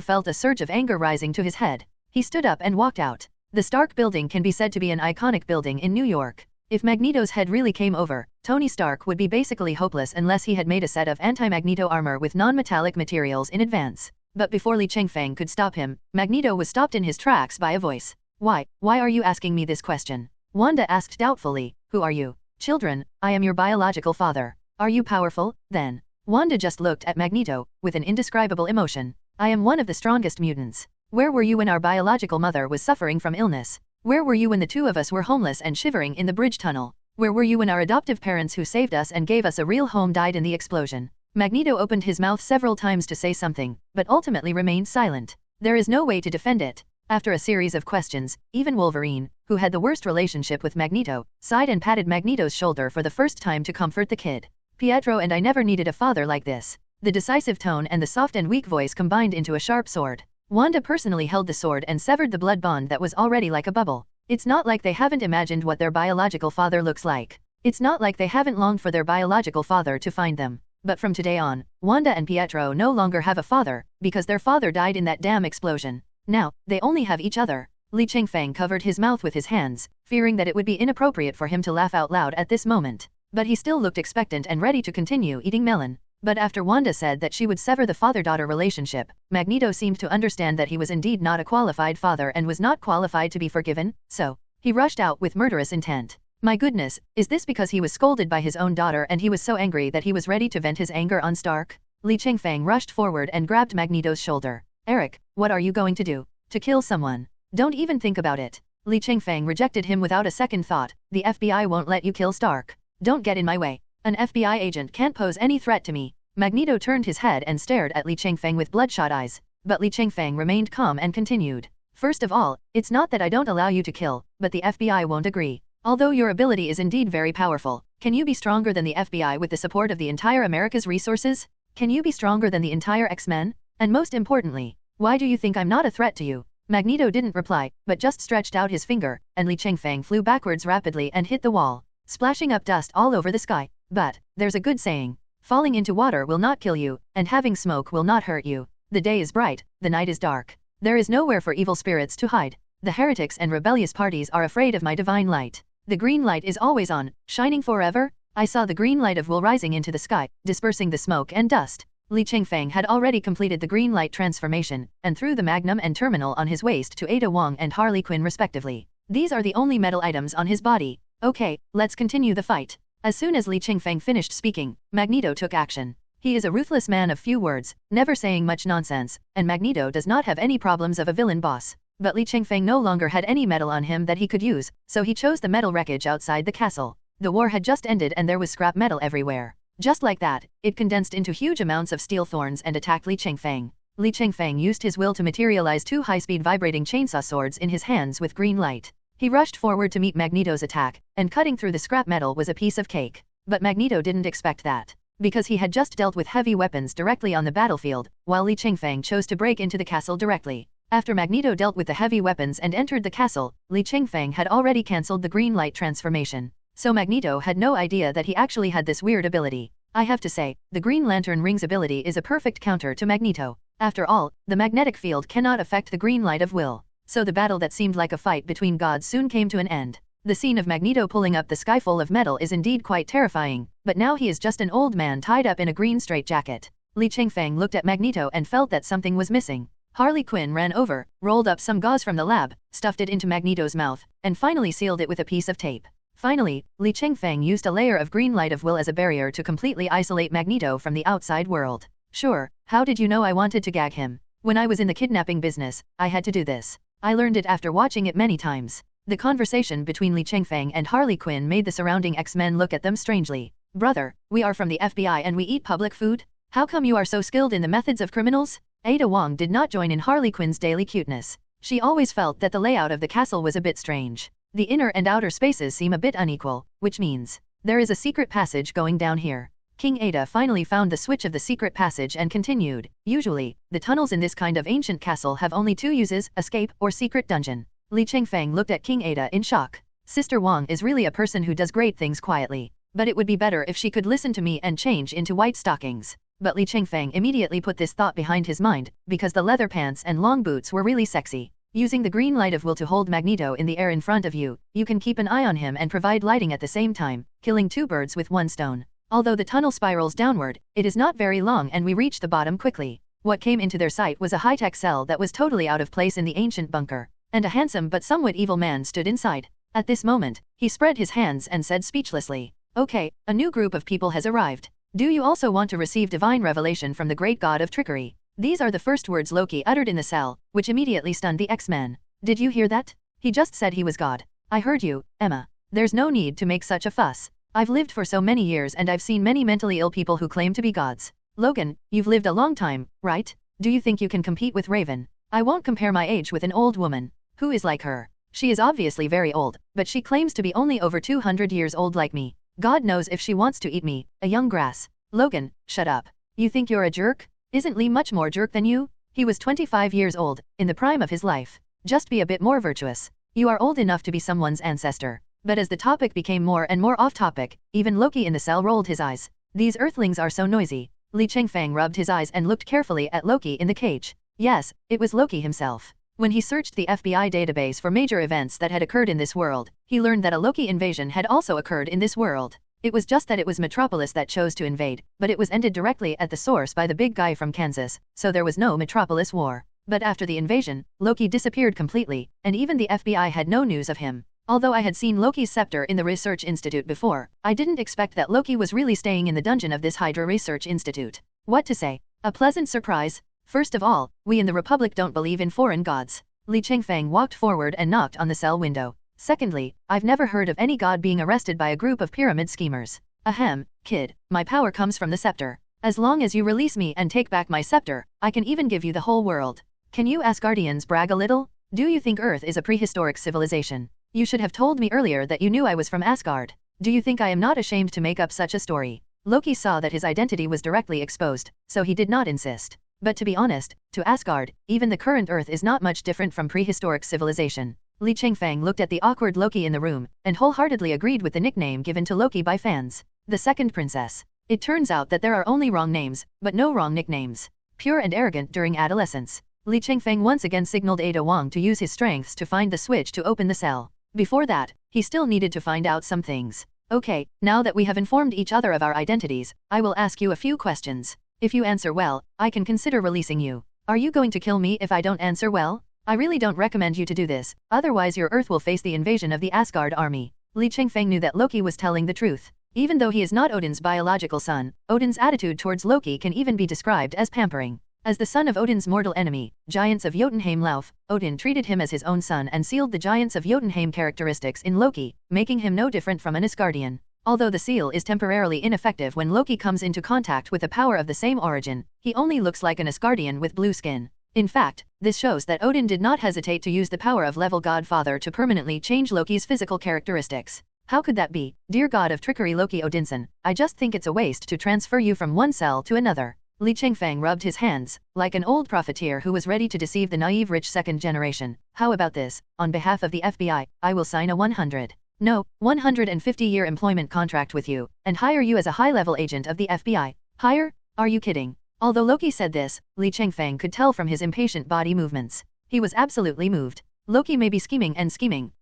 felt a surge of anger rising to his head. He stood up and walked out. The Stark building can be said to be an iconic building in New York. If Magneto's head really came over, Tony Stark would be basically hopeless unless he had made a set of anti-Magneto armor with non-metallic materials in advance. But before Li Chengfeng could stop him, Magneto was stopped in his tracks by a voice. Why are you asking me this question? Wanda asked doubtfully. Who are you? Children, I am your biological father. Are you powerful, then? Wanda just looked at Magneto, with an indescribable emotion. I am one of the strongest mutants. Where were you when our biological mother was suffering from illness? Where were you when the two of us were homeless and shivering in the bridge tunnel? Where were you when our adoptive parents who saved us and gave us a real home died in the explosion? Magneto opened his mouth several times to say something, but ultimately remained silent. There is no way to defend it. After a series of questions, even Wolverine, who had the worst relationship with Magneto, sighed and patted Magneto's shoulder for the first time to comfort the kid. Pietro and I never needed a father like this. The decisive tone and the soft and weak voice combined into a sharp sword. Wanda personally held the sword and severed the blood bond that was already like a bubble. It's not like they haven't imagined what their biological father looks like. It's not like they haven't longed for their biological father to find them. But from today on, Wanda and Pietro no longer have a father, because their father died in that damn explosion. Now, they only have each other. Li Chengfeng covered his mouth with his hands, fearing that it would be inappropriate for him to laugh out loud at this moment. but he still looked expectant and ready to continue eating melon. But after Wanda said that she would sever the father-daughter relationship, Magneto seemed to understand that he was indeed not a qualified father and was not qualified to be forgiven, so he rushed out with murderous intent. My goodness, is this because he was scolded by his own daughter and he was so angry that he was ready to vent his anger on Stark? Li Chengfeng rushed forward and grabbed Magneto's shoulder. Eric, what are you going to do? To kill someone? Don't even think about it. Li Chengfeng rejected him without a second thought. The FBI won't let you kill Stark. Don't get in my way. An FBI agent can't pose any threat to me. Magneto turned his head and stared at Li Chengfeng with bloodshot eyes, but Li Chengfeng remained calm and continued. First of all, it's not that I don't allow you to kill, but the FBI won't agree. Although your ability is indeed very powerful, can you be stronger than the FBI with the support of the entire America's resources? Can you be stronger than the entire X-Men? And most importantly, why do you think I'm not a threat to you? Magneto didn't reply, but just stretched out his finger, and Li Chengfeng flew backwards rapidly and hit the wall, splashing up dust all over the sky. But there's a good saying. Falling into water will not kill you, and having smoke will not hurt you. The day is bright, the night is dark. There is nowhere for evil spirits to hide. The heretics and rebellious parties are afraid of my divine light. The green light is always on, shining forever. I saw the green light of will rising into the sky, dispersing the smoke and dust. Li Chengfeng had already completed the green light transformation, and threw the magnum and terminal on his waist to Ada Wong and Harley Quinn respectively. These are the only metal items on his body. Okay, let's continue the fight. As soon as Li Chengfeng finished speaking, Magneto took action. He is a ruthless man of few words, never saying much nonsense, and Magneto does not have any problems of a villain boss. But Li Chengfeng no longer had any metal on him that he could use, so he chose the metal wreckage outside the castle. The war had just ended and there was scrap metal everywhere. Just like that, it condensed into huge amounts of steel thorns and attacked Li Chengfeng. Li Chengfeng used his will to materialize two high-speed vibrating chainsaw swords in his hands with green light. He rushed forward to meet Magneto's attack, and cutting through the scrap metal was a piece of cake. But Magneto didn't expect that, because he had just dealt with heavy weapons directly on the battlefield, while Li Chengfeng chose to break into the castle directly. After Magneto dealt with the heavy weapons and entered the castle, Li Chengfeng had already cancelled the green light transformation. So Magneto had no idea that he actually had this weird ability. I have to say, the Green Lantern Ring's ability is a perfect counter to Magneto. After all, the magnetic field cannot affect the green light of will. So the battle that seemed like a fight between gods soon came to an end. The scene of Magneto pulling up the sky full of metal is indeed quite terrifying, but now he is just an old man tied up in a green straitjacket. Li Chengfeng looked at Magneto and felt that something was missing. Harley Quinn ran over, rolled up some gauze from the lab, stuffed it into Magneto's mouth, and finally sealed it with a piece of tape. Finally, Li Chengfeng used a layer of green light of will as a barrier to completely isolate Magneto from the outside world. Sure, how did you know I wanted to gag him? When I was in the kidnapping business, I had to do this. I learned it after watching it many times. The conversation between Li Chengfeng and Harley Quinn made the surrounding X-Men look at them strangely. Brother, we are from the FBI and we eat public food? How come you are so skilled in the methods of criminals? Ada Wong did not join in Harley Quinn's daily cuteness. She always felt that the layout of the castle was a bit strange. The inner and outer spaces seem a bit unequal, which means there is a secret passage going down here. King Ada finally found the switch of the secret passage and continued. Usually, the tunnels in this kind of ancient castle have only two uses, escape or secret dungeon. Li Chengfeng looked at King Ada in shock. Sister Wong is really a person who does great things quietly, but it would be better if she could listen to me and change into white stockings. But Li Chengfeng immediately put this thought behind his mind, because the leather pants and long boots were really sexy. Using the green light of will to hold Magneto in the air in front of you, you can keep an eye on him and provide lighting at the same time, killing two birds with one stone. Although the tunnel spirals downward, it is not very long and we reach the bottom quickly. What came into their sight was a high-tech cell that was totally out of place in the ancient bunker, and a handsome but somewhat evil man stood inside. At this moment, he spread his hands and said speechlessly, "Okay, a new group of people has arrived. Do you also want to receive divine revelation from the great god of trickery?" These are the first words Loki uttered in the cell, which immediately stunned the X-Men. Did you hear that? He just said he was God. I heard you, Emma. There's no need to make such a fuss. I've lived for so many years and I've seen many mentally ill people who claim to be gods. Logan, you've lived a long time, right? Do you think you can compete with Raven? I won't compare my age with an old woman. Who is like her? She is obviously very old, but she claims to be only over 200 years old like me. God knows if she wants to eat me, a young grass. Logan, shut up. You think you're a jerk? Isn't Lee much more jerk than you? He was 25 years old, in the prime of his life. Just be a bit more virtuous. You are old enough to be someone's ancestor. But as the topic became more and more off-topic, even Loki in the cell rolled his eyes. These earthlings are so noisy. Li Chengfeng rubbed his eyes and looked carefully at Loki in the cage. Yes, it was Loki himself. When he searched the FBI database for major events that had occurred in this world, he learned that a Loki invasion had also occurred in this world. It was just that it was Metropolis that chose to invade, but it was ended directly at the source by the big guy from Kansas, so there was no Metropolis war. But after the invasion, Loki disappeared completely, and even the FBI had no news of him. Although I had seen Loki's scepter in the Research Institute before, I didn't expect that Loki was really staying in the dungeon of this Hydra Research Institute. What to say? A pleasant surprise. First of all, we in the Republic don't believe in foreign gods. Li Chengfeng walked forward and knocked on the cell window. Secondly, I've never heard of any god being arrested by a group of pyramid schemers. Ahem, kid, my power comes from the scepter. As long as you release me and take back my scepter, I can even give you the whole world. Can you Asgardians brag a little? Do you think Earth is a prehistoric civilization? You should have told me earlier that you knew I was from Asgard. Do you think I am not ashamed to make up such a story? Loki saw that his identity was directly exposed, so he did not insist. But to be honest, to Asgard, even the current Earth is not much different from prehistoric civilization. Li Chengfeng looked at the awkward Loki in the room, and wholeheartedly agreed with the nickname given to Loki by fans. The second princess. It turns out that there are only wrong names, but no wrong nicknames. Pure and arrogant during adolescence. Li Chengfeng once again signaled Ada Wong to use his strengths to find the switch to open the cell. Before that, he still needed to find out some things. Okay, now that we have informed each other of our identities, I will ask you a few questions. If you answer well, I can consider releasing you. Are you going to kill me if I don't answer well? I really don't recommend you to do this, otherwise your Earth will face the invasion of the Asgard army. Li Chengfeng knew that Loki was telling the truth. Even though he is not Odin's biological son, Odin's attitude towards Loki can even be described as pampering. As the son of Odin's mortal enemy, giants of Jotunheim Lauf, Odin treated him as his own son and sealed the giants of Jotunheim characteristics in Loki, making him no different from an Asgardian. Although the seal is temporarily ineffective when Loki comes into contact with a power of the same origin, he only looks like an Asgardian with blue skin. In fact, this shows that Odin did not hesitate to use the power of Level Godfather to permanently change Loki's physical characteristics. How could that be? Dear god of trickery Loki Odinson, I just think it's a waste to transfer you from one cell to another. Li Chengfeng rubbed his hands, like an old profiteer who was ready to deceive the naive rich second generation. How about this? On behalf of the FBI, I will sign a 150-year employment contract with you, and hire you as a high-level agent of the FBI. Hire? Are you kidding? Although Loki said this, Li Chengfeng could tell from his impatient body movements. He was absolutely moved. Loki may be scheming,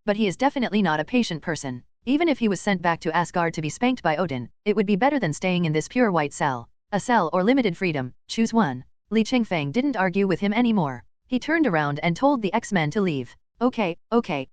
but he is definitely not a patient person. Even if he was sent back to Asgard to be spanked by Odin, it would be better than staying in this pure white cell. A cell or limited freedom, choose one. Li Chengfeng didn't argue with him anymore. He turned around and told the X-Men to leave. Okay,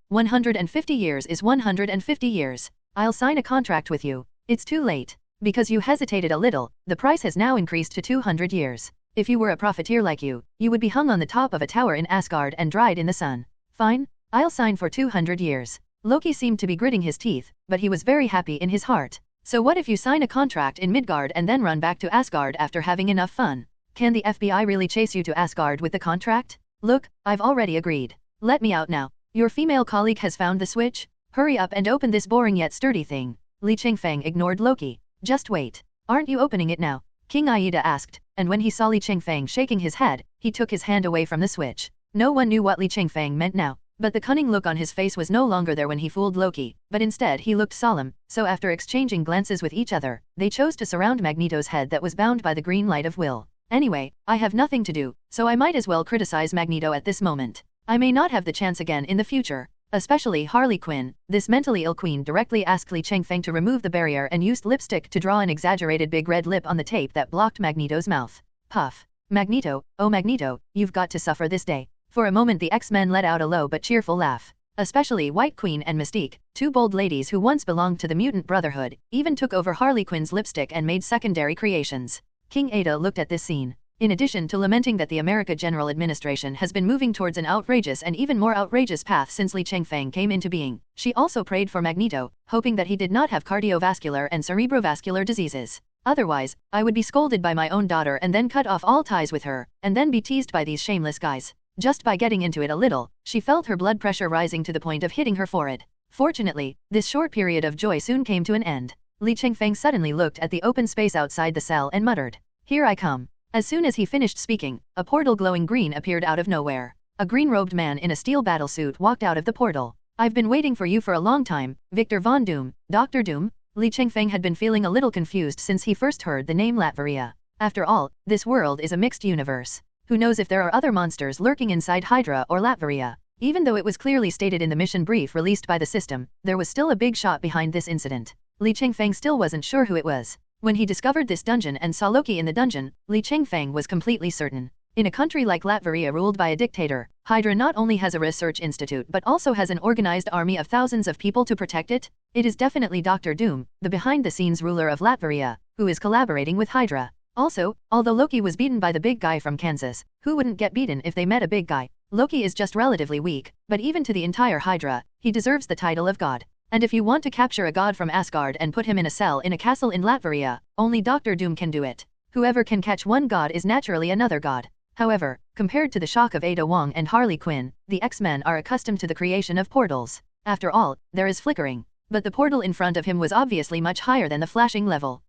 150 years is 150 years. I'll sign a contract with you. It's too late. Because you hesitated a little, the price has now increased to 200 years. If you were a profiteer like you would be hung on the top of a tower in Asgard and dried in the sun. Fine, I'll sign for 200 years. Loki seemed to be gritting his teeth, but he was very happy in his heart. So what if you sign a contract in Midgard and then run back to Asgard after having enough fun? Can the FBI really chase you to Asgard with the contract? Look, I've already agreed. Let me out now. Your female colleague has found the switch? Hurry up and open this boring yet sturdy thing. Li Chengfeng ignored Loki. Just wait. Aren't you opening it now? King Aida asked, and when he saw Li Chengfeng shaking his head, he took his hand away from the switch. No one knew what Li Chengfeng meant now. But the cunning look on his face was no longer there when he fooled Loki, but instead he looked solemn, so after exchanging glances with each other, they chose to surround Magneto's head that was bound by the green light of will. Anyway, I have nothing to do, so I might as well criticize Magneto at this moment. I may not have the chance again in the future. Especially Harley Quinn, this mentally ill queen directly asked Li Chengfeng to remove the barrier and used lipstick to draw an exaggerated big red lip on the tape that blocked Magneto's mouth. Puff. Magneto, oh Magneto, you've got to suffer this day. For a moment the X-Men let out a low but cheerful laugh. Especially White Queen and Mystique, two bold ladies who once belonged to the Mutant Brotherhood, even took over Harley Quinn's lipstick and made secondary creations. King Ada looked at this scene. In addition to lamenting that the America General Administration has been moving towards an outrageous and even more outrageous path since Li Chengfeng came into being, she also prayed for Magneto, hoping that he did not have cardiovascular and cerebrovascular diseases. Otherwise, I would be scolded by my own daughter and then cut off all ties with her, and then be teased by these shameless guys. Just by getting into it a little, she felt her blood pressure rising to the point of hitting her forehead. Fortunately, this short period of joy soon came to an end. Li Chengfeng suddenly looked at the open space outside the cell and muttered, "Here I come." As soon as he finished speaking, a portal glowing green appeared out of nowhere. A green-robed man in a steel battlesuit walked out of the portal. "I've been waiting for you for a long time, Victor Von Doom, Dr. Doom." Li Chengfeng had been feeling a little confused since he first heard the name Latveria. After all, this world is a mixed universe. Who knows if there are other monsters lurking inside Hydra or Latveria? Even though it was clearly stated in the mission brief released by the system, there was still a big shot behind this incident. Li Chengfeng still wasn't sure who it was. When he discovered this dungeon and saw Loki in the dungeon, Li Chengfeng was completely certain. In a country like Latveria ruled by a dictator, Hydra not only has a research institute but also has an organized army of thousands of people to protect it. It is definitely Dr. Doom, the behind-the-scenes ruler of Latveria, who is collaborating with Hydra. Also, although Loki was beaten by the big guy from Kansas, who wouldn't get beaten if they met a big guy? Loki is just relatively weak, but even to the entire Hydra, he deserves the title of god. And if you want to capture a god from Asgard and put him in a cell in a castle in Latveria, only Dr. Doom can do it. Whoever can catch one god is naturally another god. However, compared to the shock of Ada Wong and Harley Quinn, the X-Men are accustomed to the creation of portals. After all, there is flickering. But the portal in front of him was obviously much higher than the flashing level.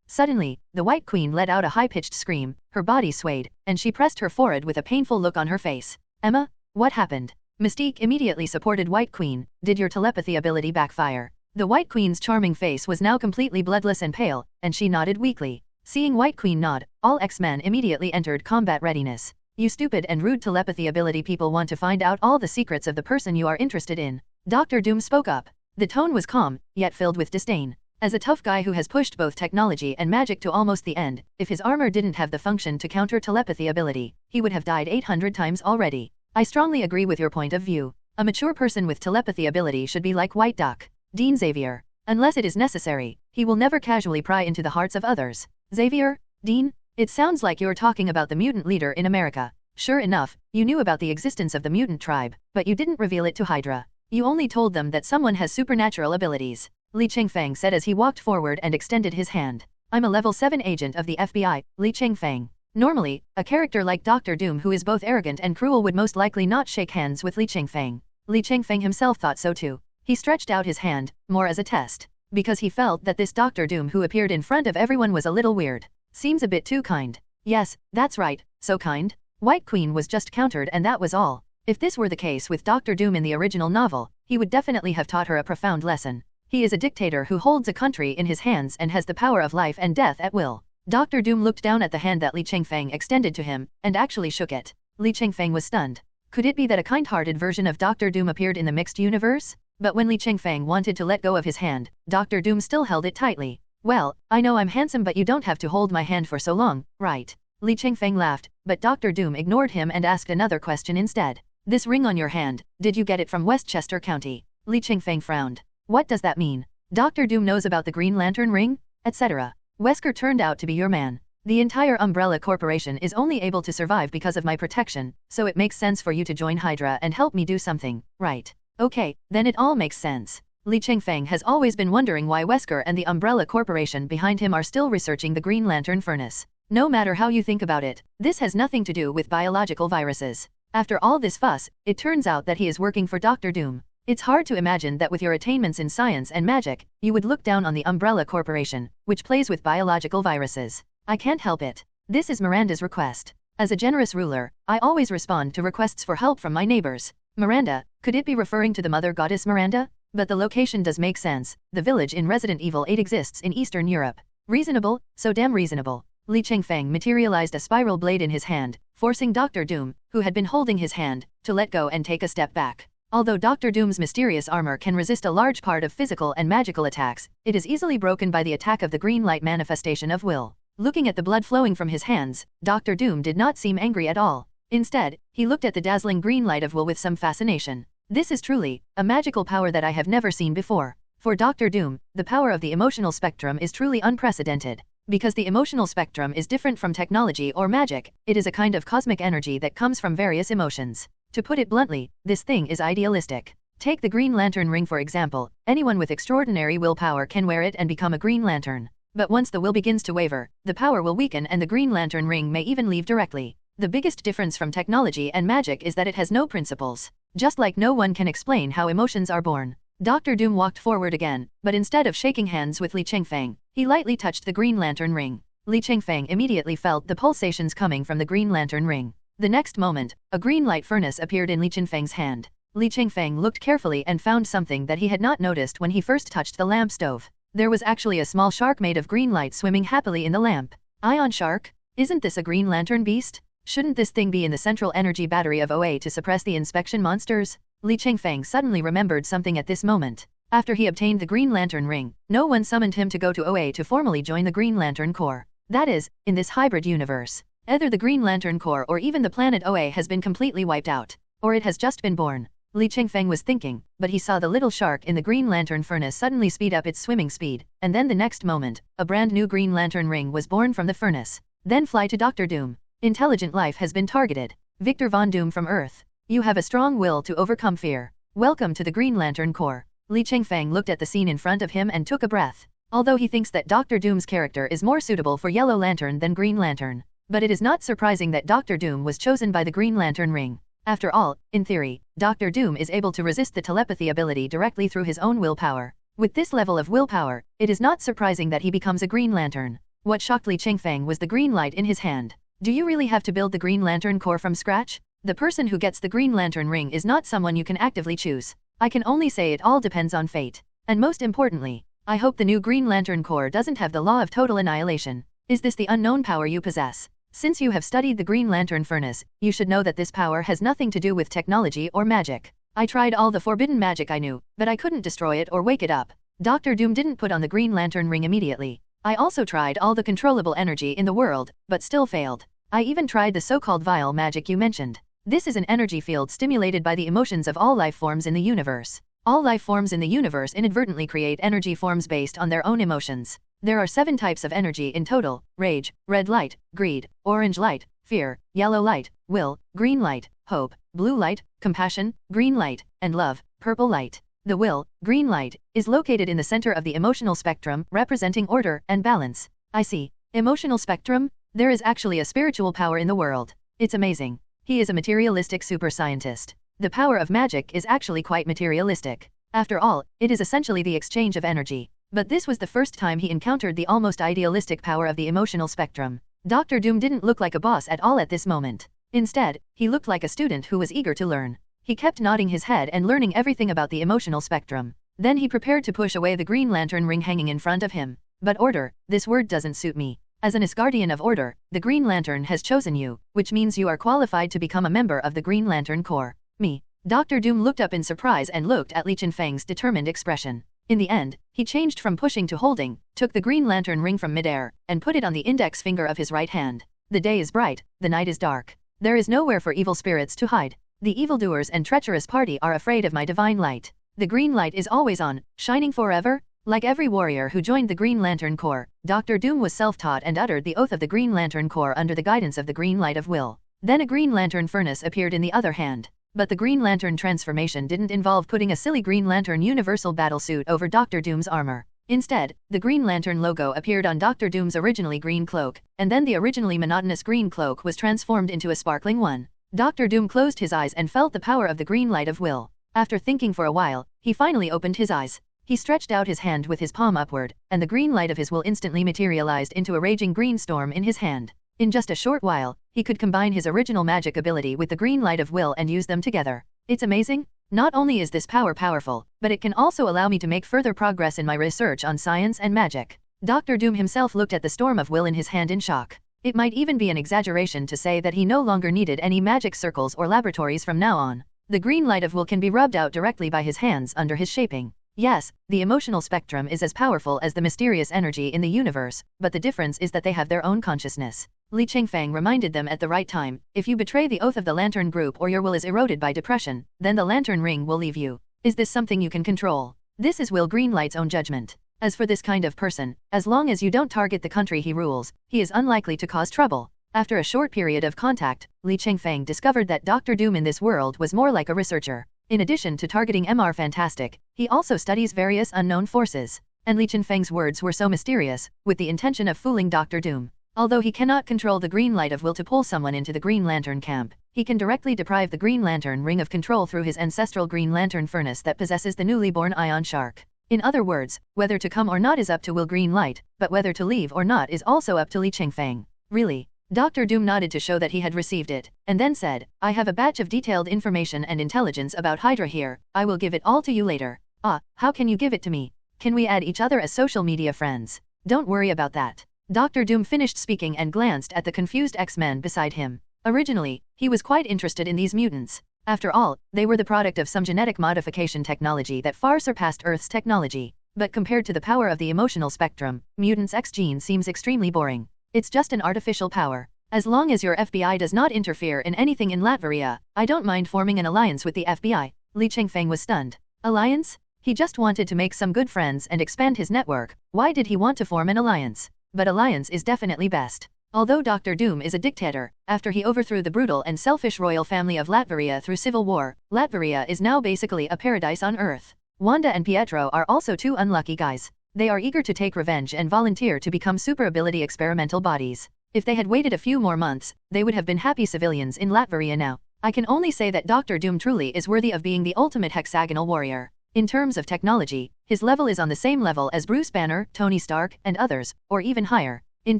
Suddenly, the White Queen let out a high-pitched scream, her body swayed, and she pressed her forehead with a painful look on her face. Emma? What happened? Mystique immediately supported White Queen. Did your telepathy ability backfire? The White Queen's charming face was now completely bloodless and pale, and she nodded weakly. Seeing White Queen nod, all X-Men immediately entered combat readiness. You stupid and rude telepathy ability people want to find out all the secrets of the person you are interested in. Dr. Doom spoke up. The tone was calm, yet filled with disdain. As a tough guy who has pushed both technology and magic to almost the end, if his armor didn't have the function to counter telepathy ability, he would have died 800 times already. I strongly agree with your point of view. A mature person with telepathy ability should be like White Duck, Dean Xavier. Unless it is necessary, he will never casually pry into the hearts of others. Xavier? Dean? It sounds like you're talking about the mutant leader in America. Sure enough, you knew about the existence of the mutant tribe, but you didn't reveal it to Hydra. You only told them that someone has supernatural abilities. Li Chengfeng said as he walked forward and extended his hand. I'm a level 7 agent of the FBI, Li Chengfeng. Normally, a character like Dr. Doom who is both arrogant and cruel would most likely not shake hands with Li Chengfeng. Li Chengfeng himself thought so too. He stretched out his hand, more as a test. Because he felt that this Dr. Doom who appeared in front of everyone was a little weird. Seems a bit too kind. Yes, that's right, so kind. White Queen was just countered and that was all. If this were the case with Dr. Doom in the original novel, he would definitely have taught her a profound lesson. He is a dictator who holds a country in his hands and has the power of life and death at will. Dr. Doom looked down at the hand that Li Chengfeng extended to him, and actually shook it. Li Chengfeng was stunned. Could it be that a kind-hearted version of Dr. Doom appeared in the mixed universe? But when Li Chengfeng wanted to let go of his hand, Dr. Doom still held it tightly. Well, I know I'm handsome but you don't have to hold my hand for so long, right? Li Chengfeng laughed, but Dr. Doom ignored him and asked another question instead. This ring on your hand, did you get it from Westchester County? Li Chengfeng frowned. What does that mean? Dr. Doom knows about the Green Lantern ring? Etc. Wesker turned out to be your man. The entire Umbrella Corporation is only able to survive because of my protection, so it makes sense for you to join Hydra and help me do something, right? Okay, then it all makes sense. Li Chengfeng has always been wondering why Wesker and the Umbrella Corporation behind him are still researching the Green Lantern furnace. No matter how you think about it, this has nothing to do with biological viruses. After all this fuss, it turns out that he is working for Dr. Doom. It's hard to imagine that with your attainments in science and magic, you would look down on the Umbrella Corporation, which plays with biological viruses. I can't help it. This is Miranda's request. As a generous ruler, I always respond to requests for help from my neighbors. Miranda, could it be referring to the mother goddess Miranda? But the location does make sense. The village in Resident Evil 8 exists in Eastern Europe. Reasonable, so damn reasonable. Li Chengfeng materialized a spiral blade in his hand, forcing Dr. Doom, who had been holding his hand, to let go and take a step back. Although Dr. Doom's mysterious armor can resist a large part of physical and magical attacks, it is easily broken by the attack of the green light manifestation of will. Looking at the blood flowing from his hands, Dr. Doom did not seem angry at all. Instead, he looked at the dazzling green light of will with some fascination. This is truly a magical power that I have never seen before. For Dr. Doom, the power of the emotional spectrum is truly unprecedented. Because the emotional spectrum is different from technology or magic, it is a kind of cosmic energy that comes from various emotions. To put it bluntly, this thing is idealistic. Take the Green Lantern ring for example. Anyone with extraordinary willpower can wear it and become a Green Lantern. But once the will begins to waver, the power will weaken and the Green Lantern ring may even leave directly. The biggest difference from technology and magic is that it has no principles. Just like no one can explain how emotions are born. Dr. Doom walked forward again, but instead of shaking hands with Li Chengfeng, he lightly touched the Green Lantern ring. Li Chengfeng immediately felt the pulsations coming from the Green Lantern ring. The next moment, a green light furnace appeared in Li Chengfeng's hand. Li Chengfeng looked carefully and found something that he had not noticed when he first touched the lamp stove. There was actually a small shark made of green light swimming happily in the lamp. Ion shark? Isn't this a Green Lantern beast? Shouldn't this thing be in the central energy battery of OA to suppress the inspection monsters? Li Chengfeng suddenly remembered something at this moment. After he obtained the Green Lantern ring, no one summoned him to go to OA to formally join the Green Lantern Corps. That is, in this hybrid universe, either the Green Lantern Corps or even the planet OA has been completely wiped out, or it has just been born. Li Chengfeng was thinking, but he saw the little shark in the Green Lantern furnace suddenly speed up its swimming speed, and then the next moment, a brand new Green Lantern ring was born from the furnace. Then fly to Dr. Doom. Intelligent life has been targeted. Victor Von Doom from Earth. You have a strong will to overcome fear. Welcome to the Green Lantern Corps. Li Chengfeng looked at the scene in front of him and took a breath. Although he thinks that Dr. Doom's character is more suitable for Yellow Lantern than Green Lantern, but it is not surprising that Dr. Doom was chosen by the Green Lantern ring. After all, in theory, Dr. Doom is able to resist the telepathy ability directly through his own willpower. With this level of willpower, it is not surprising that he becomes a Green Lantern. What shocked Li Chengfeng was the green light in his hand. Do you really have to build the Green Lantern Corps from scratch? The person who gets the Green Lantern ring is not someone you can actively choose. I can only say it all depends on fate. And most importantly, I hope the new Green Lantern Corps doesn't have the law of total annihilation. Is this the unknown power you possess? Since you have studied the Green Lantern furnace, you should know that this power has nothing to do with technology or magic. I tried all the forbidden magic I knew, but I couldn't destroy it or wake it up. Dr. Doom didn't put on the Green Lantern ring immediately. I also tried all the controllable energy in the world, but still failed. I even tried the so-called vile magic you mentioned. This is an energy field stimulated by the emotions of all life forms in the universe. All life forms in the universe inadvertently create energy forms based on their own emotions. There are 7 types of energy in total: rage, red light, greed, orange light, fear, yellow light, will, green light, hope, blue light, compassion, green light, and love, purple light. The will, green light, is located in the center of the emotional spectrum, representing order and balance. I see. Emotional spectrum? There is actually a spiritual power in the world. It's amazing. He is a materialistic super scientist. The power of magic is actually quite materialistic. After all, it is essentially the exchange of energy. But this was the first time he encountered the almost idealistic power of the emotional spectrum. Dr. Doom didn't look like a boss at all at this moment. Instead, he looked like a student who was eager to learn. He kept nodding his head and learning everything about the emotional spectrum. Then he prepared to push away the Green Lantern ring hanging in front of him. But order, this word doesn't suit me. As an Asgardian of order, the Green Lantern has chosen you, which means you are qualified to become a member of the Green Lantern Corps. Me. Dr. Doom looked up in surprise and looked at Li Chengfeng's determined expression. In the end, he changed from pushing to holding, took the Green Lantern ring from midair, and put it on the index finger of his right hand. The day is bright, the night is dark. There is nowhere for evil spirits to hide. The evildoers and treacherous party are afraid of my divine light. The green light is always on, shining forever. Like every warrior who joined the Green Lantern Corps, Dr. Doom was self-taught and uttered the oath of the Green Lantern Corps under the guidance of the green light of will. Then a Green Lantern furnace appeared in the other hand. But the Green Lantern transformation didn't involve putting a silly Green Lantern universal battle suit over Dr. Doom's armor. Instead, the Green Lantern logo appeared on Dr. Doom's originally green cloak, and then the originally monotonous green cloak was transformed into a sparkling one. Dr. Doom closed his eyes and felt the power of the green light of will. After thinking for a while, he finally opened his eyes. He stretched out his hand with his palm upward, and the green light of his will instantly materialized into a raging green storm in his hand. In just a short while, he could combine his original magic ability with the green light of will and use them together. It's amazing. Not only is this power powerful, but it can also allow me to make further progress in my research on science and magic. Dr. Doom himself looked at the storm of will in his hand in shock. It might even be an exaggeration to say that he no longer needed any magic circles or laboratories from now on. The green light of will can be rubbed out directly by his hands under his shaping. Yes, the emotional spectrum is as powerful as the mysterious energy in the universe, but the difference is that they have their own consciousness. Li Chengfeng reminded them at the right time, if you betray the oath of the Lantern Group or your will is eroded by depression, then the Lantern Ring will leave you. Is this something you can control? This is Will Greenlight's own judgment. As for this kind of person, as long as you don't target the country he rules, he is unlikely to cause trouble. After a short period of contact, Li Chengfeng discovered that Dr. Doom in this world was more like a researcher. In addition to targeting Mr. Fantastic, he also studies various unknown forces. And Li Chengfeng's words were so mysterious, with the intention of fooling Dr. Doom. Although he cannot control the green light of will to pull someone into the Green Lantern camp, he can directly deprive the Green Lantern ring of control through his ancestral Green Lantern furnace that possesses the newly born Ion Shark. In other words, whether to come or not is up to Will Greenlight, but whether to leave or not is also up to Li Chengfeng. Really? Dr. Doom nodded to show that he had received it, and then said, I have a batch of detailed information and intelligence about Hydra here, I will give it all to you later. Ah, how can you give it to me? Can we add each other as social media friends? Don't worry about that. Dr. Doom finished speaking and glanced at the confused X-Men beside him. Originally, he was quite interested in these mutants, After all, they were the product of some genetic modification technology that far surpassed Earth's technology. But compared to the power of the emotional spectrum, mutants' X gene seems extremely boring. It's just an artificial power. As long as your FBI does not interfere in anything in Latveria, I don't mind forming an alliance with the FBI. Li Chengfeng was stunned. Alliance? He just wanted to make some good friends and expand his network. Why did he want to form an alliance? But alliance is definitely best. Although Dr. Doom is a dictator, after he overthrew the brutal and selfish royal family of Latveria through civil war, Latveria is now basically a paradise on Earth. Wanda and Pietro are also two unlucky guys. They are eager to take revenge and volunteer to become super ability experimental bodies. If they had waited a few more months, they would have been happy civilians in Latveria now. I can only say that Dr. Doom truly is worthy of being the ultimate hexagonal warrior. In terms of technology, his level is on the same level as Bruce Banner, Tony Stark, and others, or even higher. In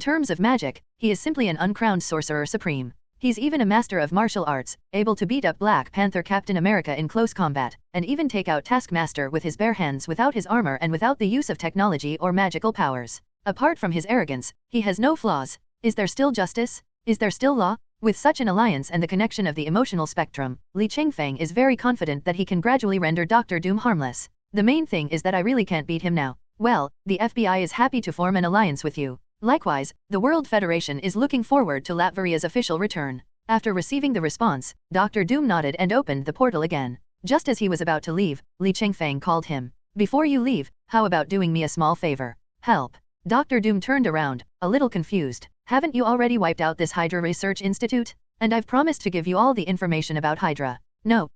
terms of magic, he is simply an uncrowned sorcerer supreme. He's even a master of martial arts, able to beat up Black Panther Captain America in close combat, and even take out Taskmaster with his bare hands without his armor and without the use of technology or magical powers. Apart from his arrogance, he has no flaws. Is there still justice? Is there still law? With such an alliance and the connection of the emotional spectrum, Li Chengfeng is very confident that he can gradually render Dr. Doom harmless. The main thing is that I really can't beat him now. Well, the FBI is happy to form an alliance with you. Likewise, the World Federation is looking forward to Latveria's official return. After receiving the response, Dr. Doom nodded and opened the portal again. Just as he was about to leave, Li Chengfeng called him. Before you leave, how about doing me a small favor? Help. Dr. Doom turned around, a little confused. Haven't you already wiped out this Hydra Research Institute? And I've promised to give you all the information about Hydra. No,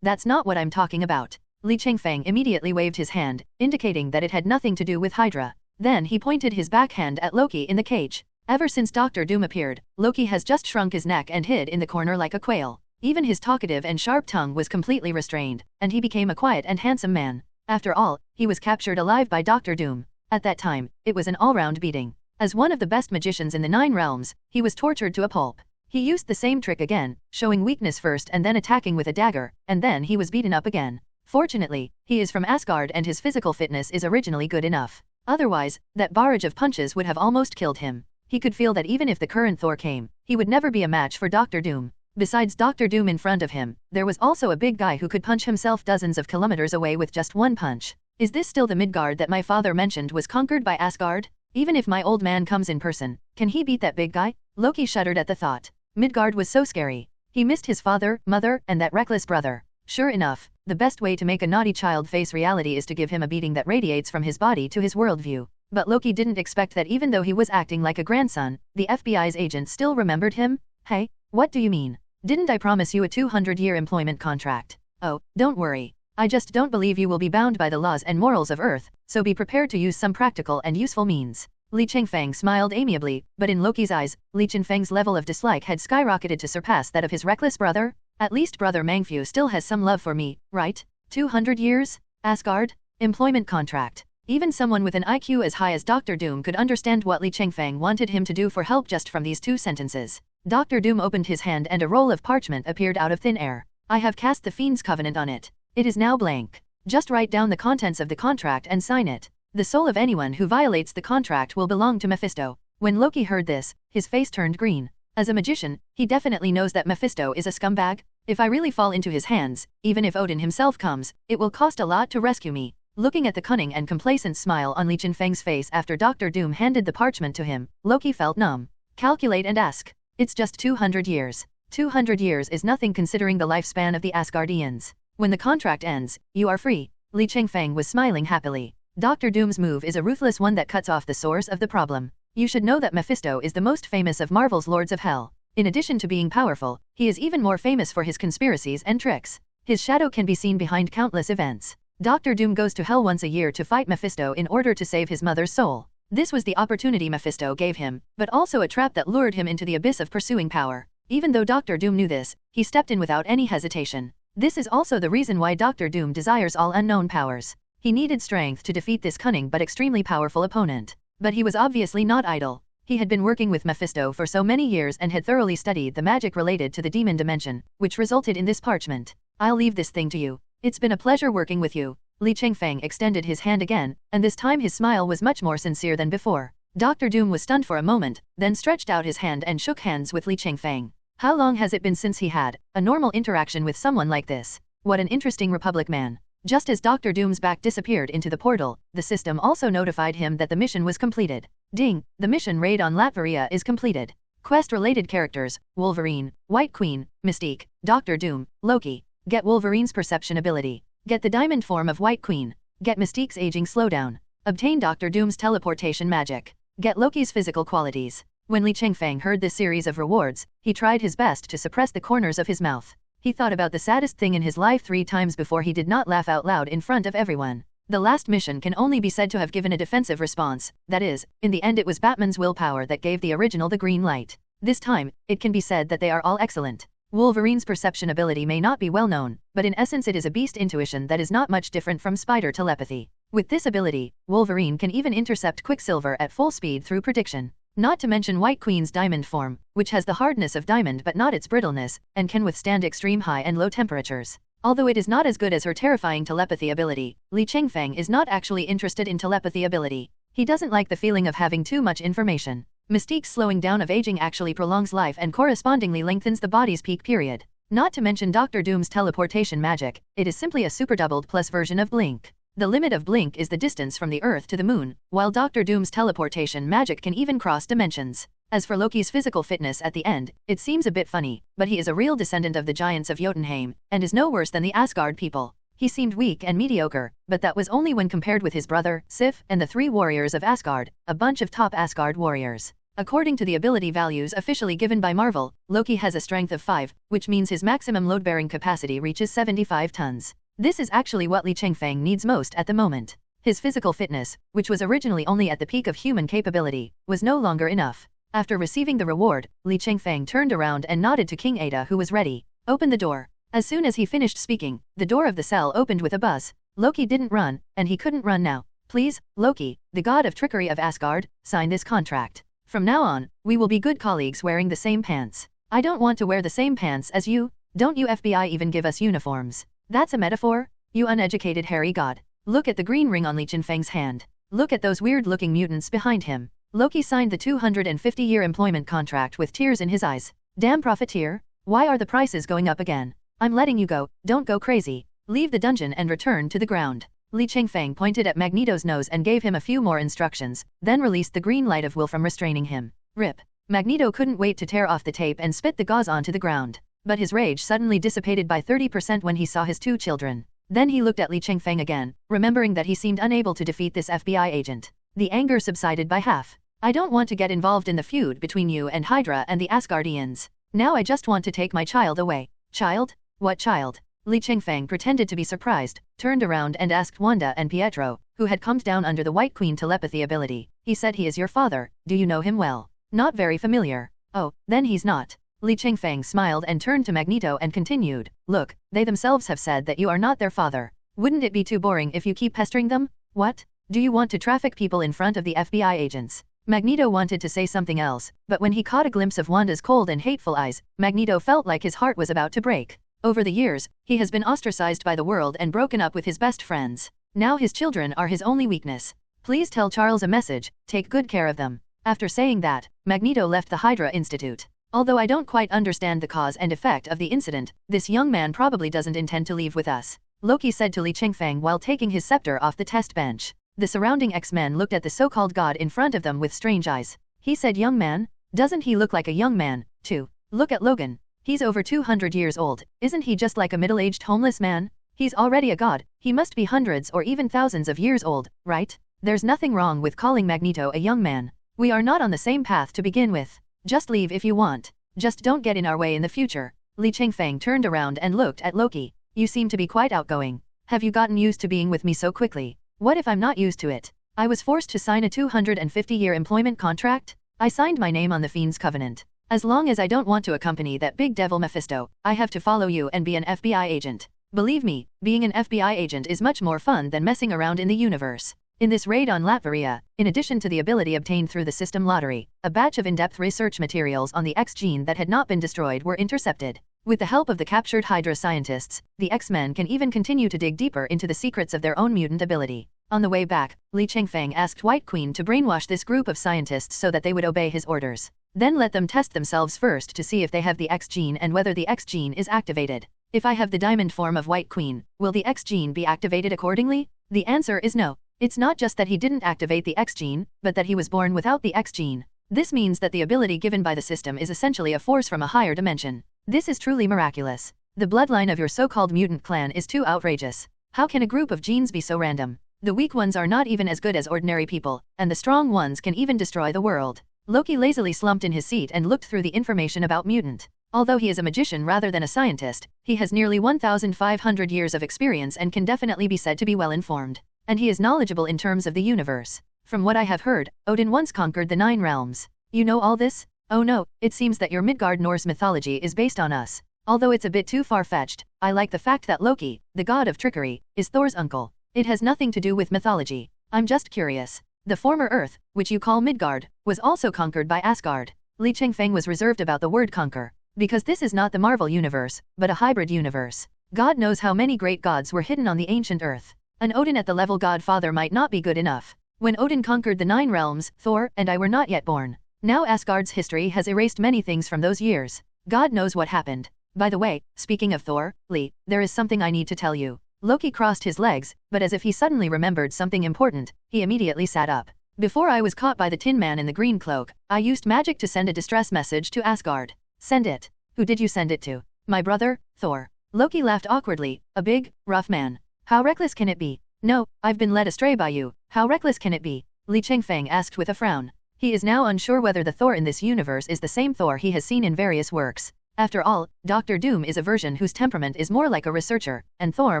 that's not what I'm talking about. Li Chengfeng immediately waved his hand, indicating that it had nothing to do with Hydra. Then he pointed his backhand at Loki in the cage. Ever since Dr. Doom appeared, Loki has just shrunk his neck and hid in the corner like a quail. Even his talkative and sharp tongue was completely restrained, and he became a quiet and handsome man. After all, he was captured alive by Dr. Doom. At that time, it was an all-round beating. As one of the best magicians in the 9 realms, he was tortured to a pulp. He used the same trick again, showing weakness first and then attacking with a dagger, and then he was beaten up again. Fortunately, he is from Asgard and his physical fitness is originally good enough. Otherwise, that barrage of punches would have almost killed him. He could feel that even if the current Thor came, he would never be a match for Dr. Doom. Besides Dr. Doom in front of him, there was also a big guy who could punch himself dozens of kilometers away with just one punch. Is this still the Midgard that my father mentioned was conquered by Asgard? Even if my old man comes in person, can he beat that big guy? Loki shuddered at the thought. Midgard was so scary. He missed his father, mother, and that reckless brother. Sure enough, the best way to make a naughty child face reality is to give him a beating that radiates from his body to his worldview. But Loki didn't expect that even though he was acting like a grandson, the FBI's agent still remembered him. Hey, what do you mean? Didn't I promise you a 200-year employment contract? Oh, don't worry. I just don't believe you will be bound by the laws and morals of Earth, so be prepared to use some practical and useful means. Li Chengfeng smiled amiably, but in Loki's eyes, Li Chengfeng's level of dislike had skyrocketed to surpass that of his reckless brother. At least Brother Mangfu still has some love for me, right? 200 years? Asgard? Employment contract. Even someone with an IQ as high as Dr. Doom could understand what Li Chengfeng wanted him to do for help just from these 2 sentences. Dr. Doom opened his hand and a roll of parchment appeared out of thin air. I have cast the Fiend's Covenant on it. It is now blank. Just write down the contents of the contract and sign it. The soul of anyone who violates the contract will belong to Mephisto. When Loki heard this, his face turned green. As a magician, he definitely knows that Mephisto is a scumbag. If I really fall into his hands, even if Odin himself comes, it will cost a lot to rescue me. Looking at the cunning and complacent smile on Li Chengfeng's face after Dr. Doom handed the parchment to him, Loki felt numb. Calculate and ask. It's just 200 years. 200 years is nothing considering the lifespan of the Asgardians. When the contract ends, you are free. Li Chengfeng was smiling happily. Dr. Doom's move is a ruthless one that cuts off the source of the problem. You should know that Mephisto is the most famous of Marvel's Lords of Hell. In addition to being powerful, he is even more famous for his conspiracies and tricks. His shadow can be seen behind countless events. Dr. Doom goes to hell once a year to fight Mephisto in order to save his mother's soul. This was the opportunity Mephisto gave him, but also a trap that lured him into the abyss of pursuing power. Even though Dr. Doom knew this, he stepped in without any hesitation. This is also the reason why Dr. Doom desires all unknown powers. He needed strength to defeat this cunning but extremely powerful opponent. But he was obviously not idle. He had been working with Mephisto for so many years and had thoroughly studied the magic related to the demon dimension, which resulted in this parchment. I'll leave this thing to you. It's been a pleasure working with you. Li Chengfeng extended his hand again, and this time his smile was much more sincere than before. Dr. Doom was stunned for a moment, then stretched out his hand and shook hands with Li Chengfeng. How long has it been since he had a normal interaction with someone like this? What an interesting Republic man. Just as Dr. Doom's back disappeared into the portal, the system also notified him that the mission was completed. Ding, the mission raid on Latveria is completed. Quest-related characters: Wolverine, White Queen, Mystique, Dr. Doom, Loki. Get Wolverine's perception ability. Get the diamond form of White Queen. Get Mystique's aging slowdown. Obtain Dr. Doom's teleportation magic. Get Loki's physical qualities. When Li Chengfeng heard this series of rewards, he tried his best to suppress the corners of his mouth. He thought about the saddest thing in his life 3 times before he did not laugh out loud in front of everyone. The last mission can only be said to have given a defensive response, that is, in the end it was Batman's willpower that gave the original the green light. This time, it can be said that they are all excellent. Wolverine's perception ability may not be well known, but in essence it is a beast intuition that is not much different from spider telepathy. With this ability, Wolverine can even intercept Quicksilver at full speed through prediction. Not to mention White Queen's diamond form, which has the hardness of diamond but not its brittleness, and can withstand extreme high and low temperatures. Although it is not as good as her terrifying telepathy ability, Li Chengfeng is not actually interested in telepathy ability. He doesn't like the feeling of having too much information. Mystique's slowing down of aging actually prolongs life and correspondingly lengthens the body's peak period. Not to mention Dr. Doom's teleportation magic, it is simply a super doubled plus version of Blink. The limit of Blink is the distance from the Earth to the Moon, while Dr. Doom's teleportation magic can even cross dimensions. As for Loki's physical fitness at the end, it seems a bit funny, but he is a real descendant of the giants of Jotunheim, and is no worse than the Asgard people. He seemed weak and mediocre, but that was only when compared with his brother, Sif, and the 3 warriors of Asgard, a bunch of top Asgard warriors. According to the ability values officially given by Marvel, Loki has a strength of 5, which means his maximum load-bearing capacity reaches 75 tons. This is actually what Li Chengfeng needs most at the moment. His physical fitness, which was originally only at the peak of human capability, was no longer enough. After receiving the reward, Li Chengfeng turned around and nodded to King Ada, who was ready. Open the door. As soon as he finished speaking, the door of the cell opened with a buzz. Loki didn't run, and he couldn't run now. Please, Loki, the god of trickery of Asgard, sign this contract. From now on, we will be good colleagues wearing the same pants. I don't want to wear the same pants as you. Don't you FBI even give us uniforms? That's a metaphor? You uneducated hairy god. Look at the green ring on Li Chengfeng's hand. Look at those weird-looking mutants behind him. Loki signed the 250-year employment contract with tears in his eyes. Damn profiteer. Why are the prices going up again? I'm letting you go, don't go crazy. Leave the dungeon and return to the ground. Li Chengfeng pointed at Magneto's nose and gave him a few more instructions, then released the green light of will from restraining him. Rip. Magneto couldn't wait to tear off the tape and spit the gauze onto the ground. But his rage suddenly dissipated by 30% when he saw his 2 children. Then he looked at Li Chengfeng again, remembering that he seemed unable to defeat this FBI agent. The anger subsided by half. I don't want to get involved in the feud between you and Hydra and the Asgardians. Now I just want to take my child away. Child? What child? Li Chengfeng pretended to be surprised, turned around and asked Wanda and Pietro, who had calmed down under the White Queen telepathy ability. He said he is your father. Do you know him well? Not very familiar. Oh, then he's not. Li Chengfeng smiled and turned to Magneto and continued, look, they themselves have said that you are not their father. Wouldn't it be too boring if you keep pestering them? What? Do you want to traffic people in front of the FBI agents? Magneto wanted to say something else, but when he caught a glimpse of Wanda's cold and hateful eyes, Magneto felt like his heart was about to break. Over the years, he has been ostracized by the world and broken up with his best friends. Now his children are his only weakness. Please tell Charles a message, take good care of them. After saying that, Magneto left the Hydra Institute. Although I don't quite understand the cause and effect of the incident, this young man probably doesn't intend to leave with us, Loki said to Li Chengfeng while taking his scepter off the test bench. The surrounding X-Men looked at the so-called god in front of them with strange eyes. He said, young man? Doesn't he look like a young man, too? Look at Logan. He's over 200 years old, isn't he just like a middle-aged homeless man? He's already a god, he must be hundreds or even thousands of years old, right? There's nothing wrong with calling Magneto a young man. We are not on the same path to begin with. Just leave if you want. Just don't get in our way in the future. Li Chengfeng turned around and looked at Loki. You seem to be quite outgoing. Have you gotten used to being with me so quickly? What if I'm not used to it? I was forced to sign a 250-year employment contract? I signed my name on the Fiend's Covenant. As long as I don't want to accompany that big devil Mephisto, I have to follow you and be an FBI agent. Believe me, being an FBI agent is much more fun than messing around in the universe. In this raid on Latveria, in addition to the ability obtained through the system lottery, a batch of in-depth research materials on the X gene that had not been destroyed were intercepted. With the help of the captured Hydra scientists, the X-Men can even continue to dig deeper into the secrets of their own mutant ability. On the way back, Li Chengfeng asked White Queen to brainwash this group of scientists so that they would obey his orders. Then let them test themselves first to see if they have the X gene and whether the X gene is activated. If I have the diamond form of White Queen, will the X gene be activated accordingly? The answer is no. It's not just that he didn't activate the X gene, but that he was born without the X gene. This means that the ability given by the system is essentially a force from a higher dimension. This is truly miraculous. The bloodline of your so-called mutant clan is too outrageous. How can a group of genes be so random? The weak ones are not even as good as ordinary people, and the strong ones can even destroy the world. Loki lazily slumped in his seat and looked through the information about mutant. Although he is a magician rather than a scientist, he has nearly 1,500 years of experience and can definitely be said to be well informed. And he is knowledgeable in terms of the universe. From what I have heard, Odin once conquered the 9 realms. You know all this? Oh no, it seems that your Midgard Norse mythology is based on us. Although it's a bit too far-fetched, I like the fact that Loki, the god of trickery, is Thor's uncle. It has nothing to do with mythology. I'm just curious. The former Earth, which you call Midgard, was also conquered by Asgard. Li Chengfeng was reserved about the word conquer. Because this is not the Marvel universe, but a hybrid universe. God knows how many great gods were hidden on the ancient Earth. An Odin at the level Godfather might not be good enough. When Odin conquered the 9 realms, Thor and I were not yet born. Now Asgard's history has erased many things from those years. God knows what happened. By the way, speaking of Thor, Lee, there is something I need to tell you. Loki crossed his legs, but as if he suddenly remembered something important, he immediately sat up. Before I was caught by the Tin Man in the green cloak, I used magic to send a distress message to Asgard. Send it. Who did you send it to? My brother, Thor. Loki laughed awkwardly, a big, rough man. How reckless can it be? No, I've been led astray by you. How reckless can it be? Li Chengfeng asked with a frown. He is now unsure whether the Thor in this universe is the same Thor he has seen in various works. After all, Dr. Doom is a version whose temperament is more like a researcher, and Thor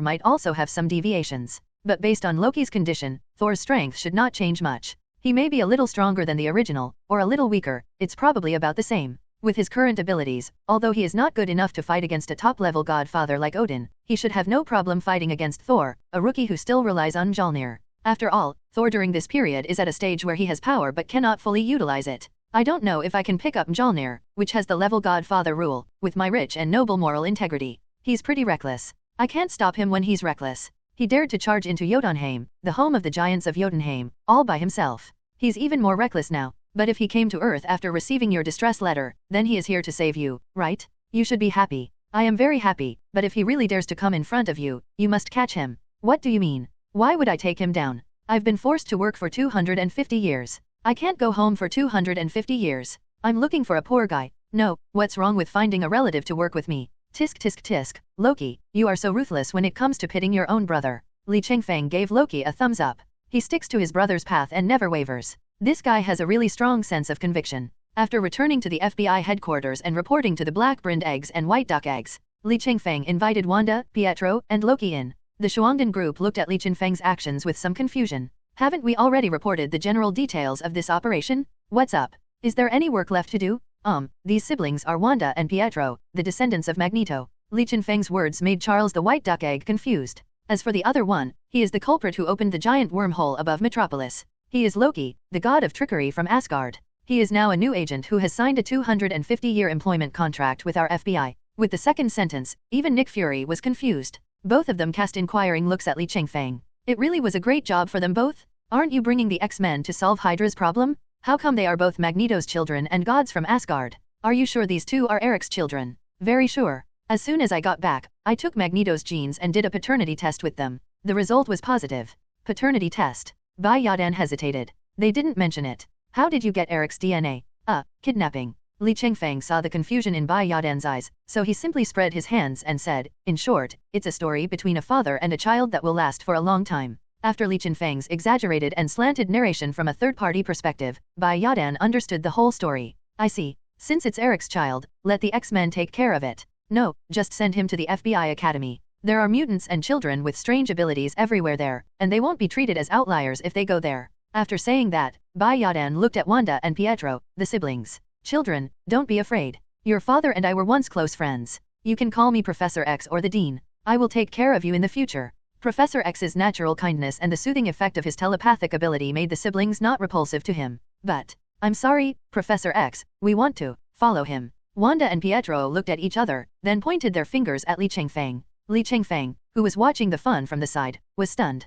might also have some deviations. But based on Loki's condition, Thor's strength should not change much. He may be a little stronger than the original, or a little weaker, it's probably about the same. With his current abilities, although he is not good enough to fight against a top-level godfather like Odin, he should have no problem fighting against Thor, a rookie who still relies on Mjolnir. After all, Thor during this period is at a stage where he has power but cannot fully utilize it. I don't know if I can pick up Mjolnir, which has the level godfather rule, with my rich and noble moral integrity. He's pretty reckless. I can't stop him when he's reckless. He dared to charge into Jotunheim, the home of the giants of Jotunheim, all by himself. He's even more reckless now. But if he came to Earth after receiving your distress letter, then he is here to save you, right? You should be happy. I am very happy, but if he really dares to come in front of you, you must catch him. What do you mean? Why would I take him down? I've been forced to work for 250 years. I can't go home for 250 years. I'm looking for a poor guy. No, what's wrong with finding a relative to work with me? Tisk tisk tisk, Loki, you are so ruthless when it comes to pitting your own brother. Li Chengfeng gave Loki a thumbs up. He sticks to his brother's path and never wavers. This guy has a really strong sense of conviction. After returning to the FBI headquarters and reporting to the black-brimmed eggs and white duck eggs, Li Chengfeng invited Wanda, Pietro, and Loki in. The Shuangdan group looked at Li Chengfeng's actions with some confusion. Haven't we already reported the general details of this operation? What's up? Is there any work left to do? These siblings are Wanda and Pietro, the descendants of Magneto. Li Chengfeng's words made Charles the white duck egg confused. As for the other one, he is the culprit who opened the giant wormhole above Metropolis. He is Loki, the god of trickery from Asgard. He is now a new agent who has signed a 250-year employment contract with our FBI. With the second sentence, even Nick Fury was confused. Both of them cast inquiring looks at Li Chengfeng. It really was a great job for them both? Aren't you bringing the X-Men to solve Hydra's problem? How come they are both Magneto's children and gods from Asgard? Are you sure these two are Eric's children? Very sure. As soon as I got back, I took Magneto's genes and did a paternity test with them. The result was positive. Paternity test. Bai Yadan hesitated. They didn't mention it. How did you get Eric's DNA? Kidnapping. Li Chengfeng saw the confusion in Bai Yadan's eyes, so he simply spread his hands and said, in short, it's a story between a father and a child that will last for a long time. After Li Chengfeng's exaggerated and slanted narration from a third-party perspective, Bai Yadan understood the whole story. I see. Since it's Eric's child, let the X-Men take care of it. No, just send him to the FBI Academy. There are mutants and children with strange abilities everywhere there, and they won't be treated as outliers if they go there. After saying that, Bai Yadan looked at Wanda and Pietro, the siblings. Children, don't be afraid. Your father and I were once close friends. You can call me Professor X or the Dean. I will take care of you in the future. Professor X's natural kindness and the soothing effect of his telepathic ability made the siblings not repulsive to him. But, I'm sorry, Professor X, we want to follow him. Wanda and Pietro looked at each other, then pointed their fingers at Li Chengfeng. Li Chengfeng, who was watching the fun from the side, was stunned.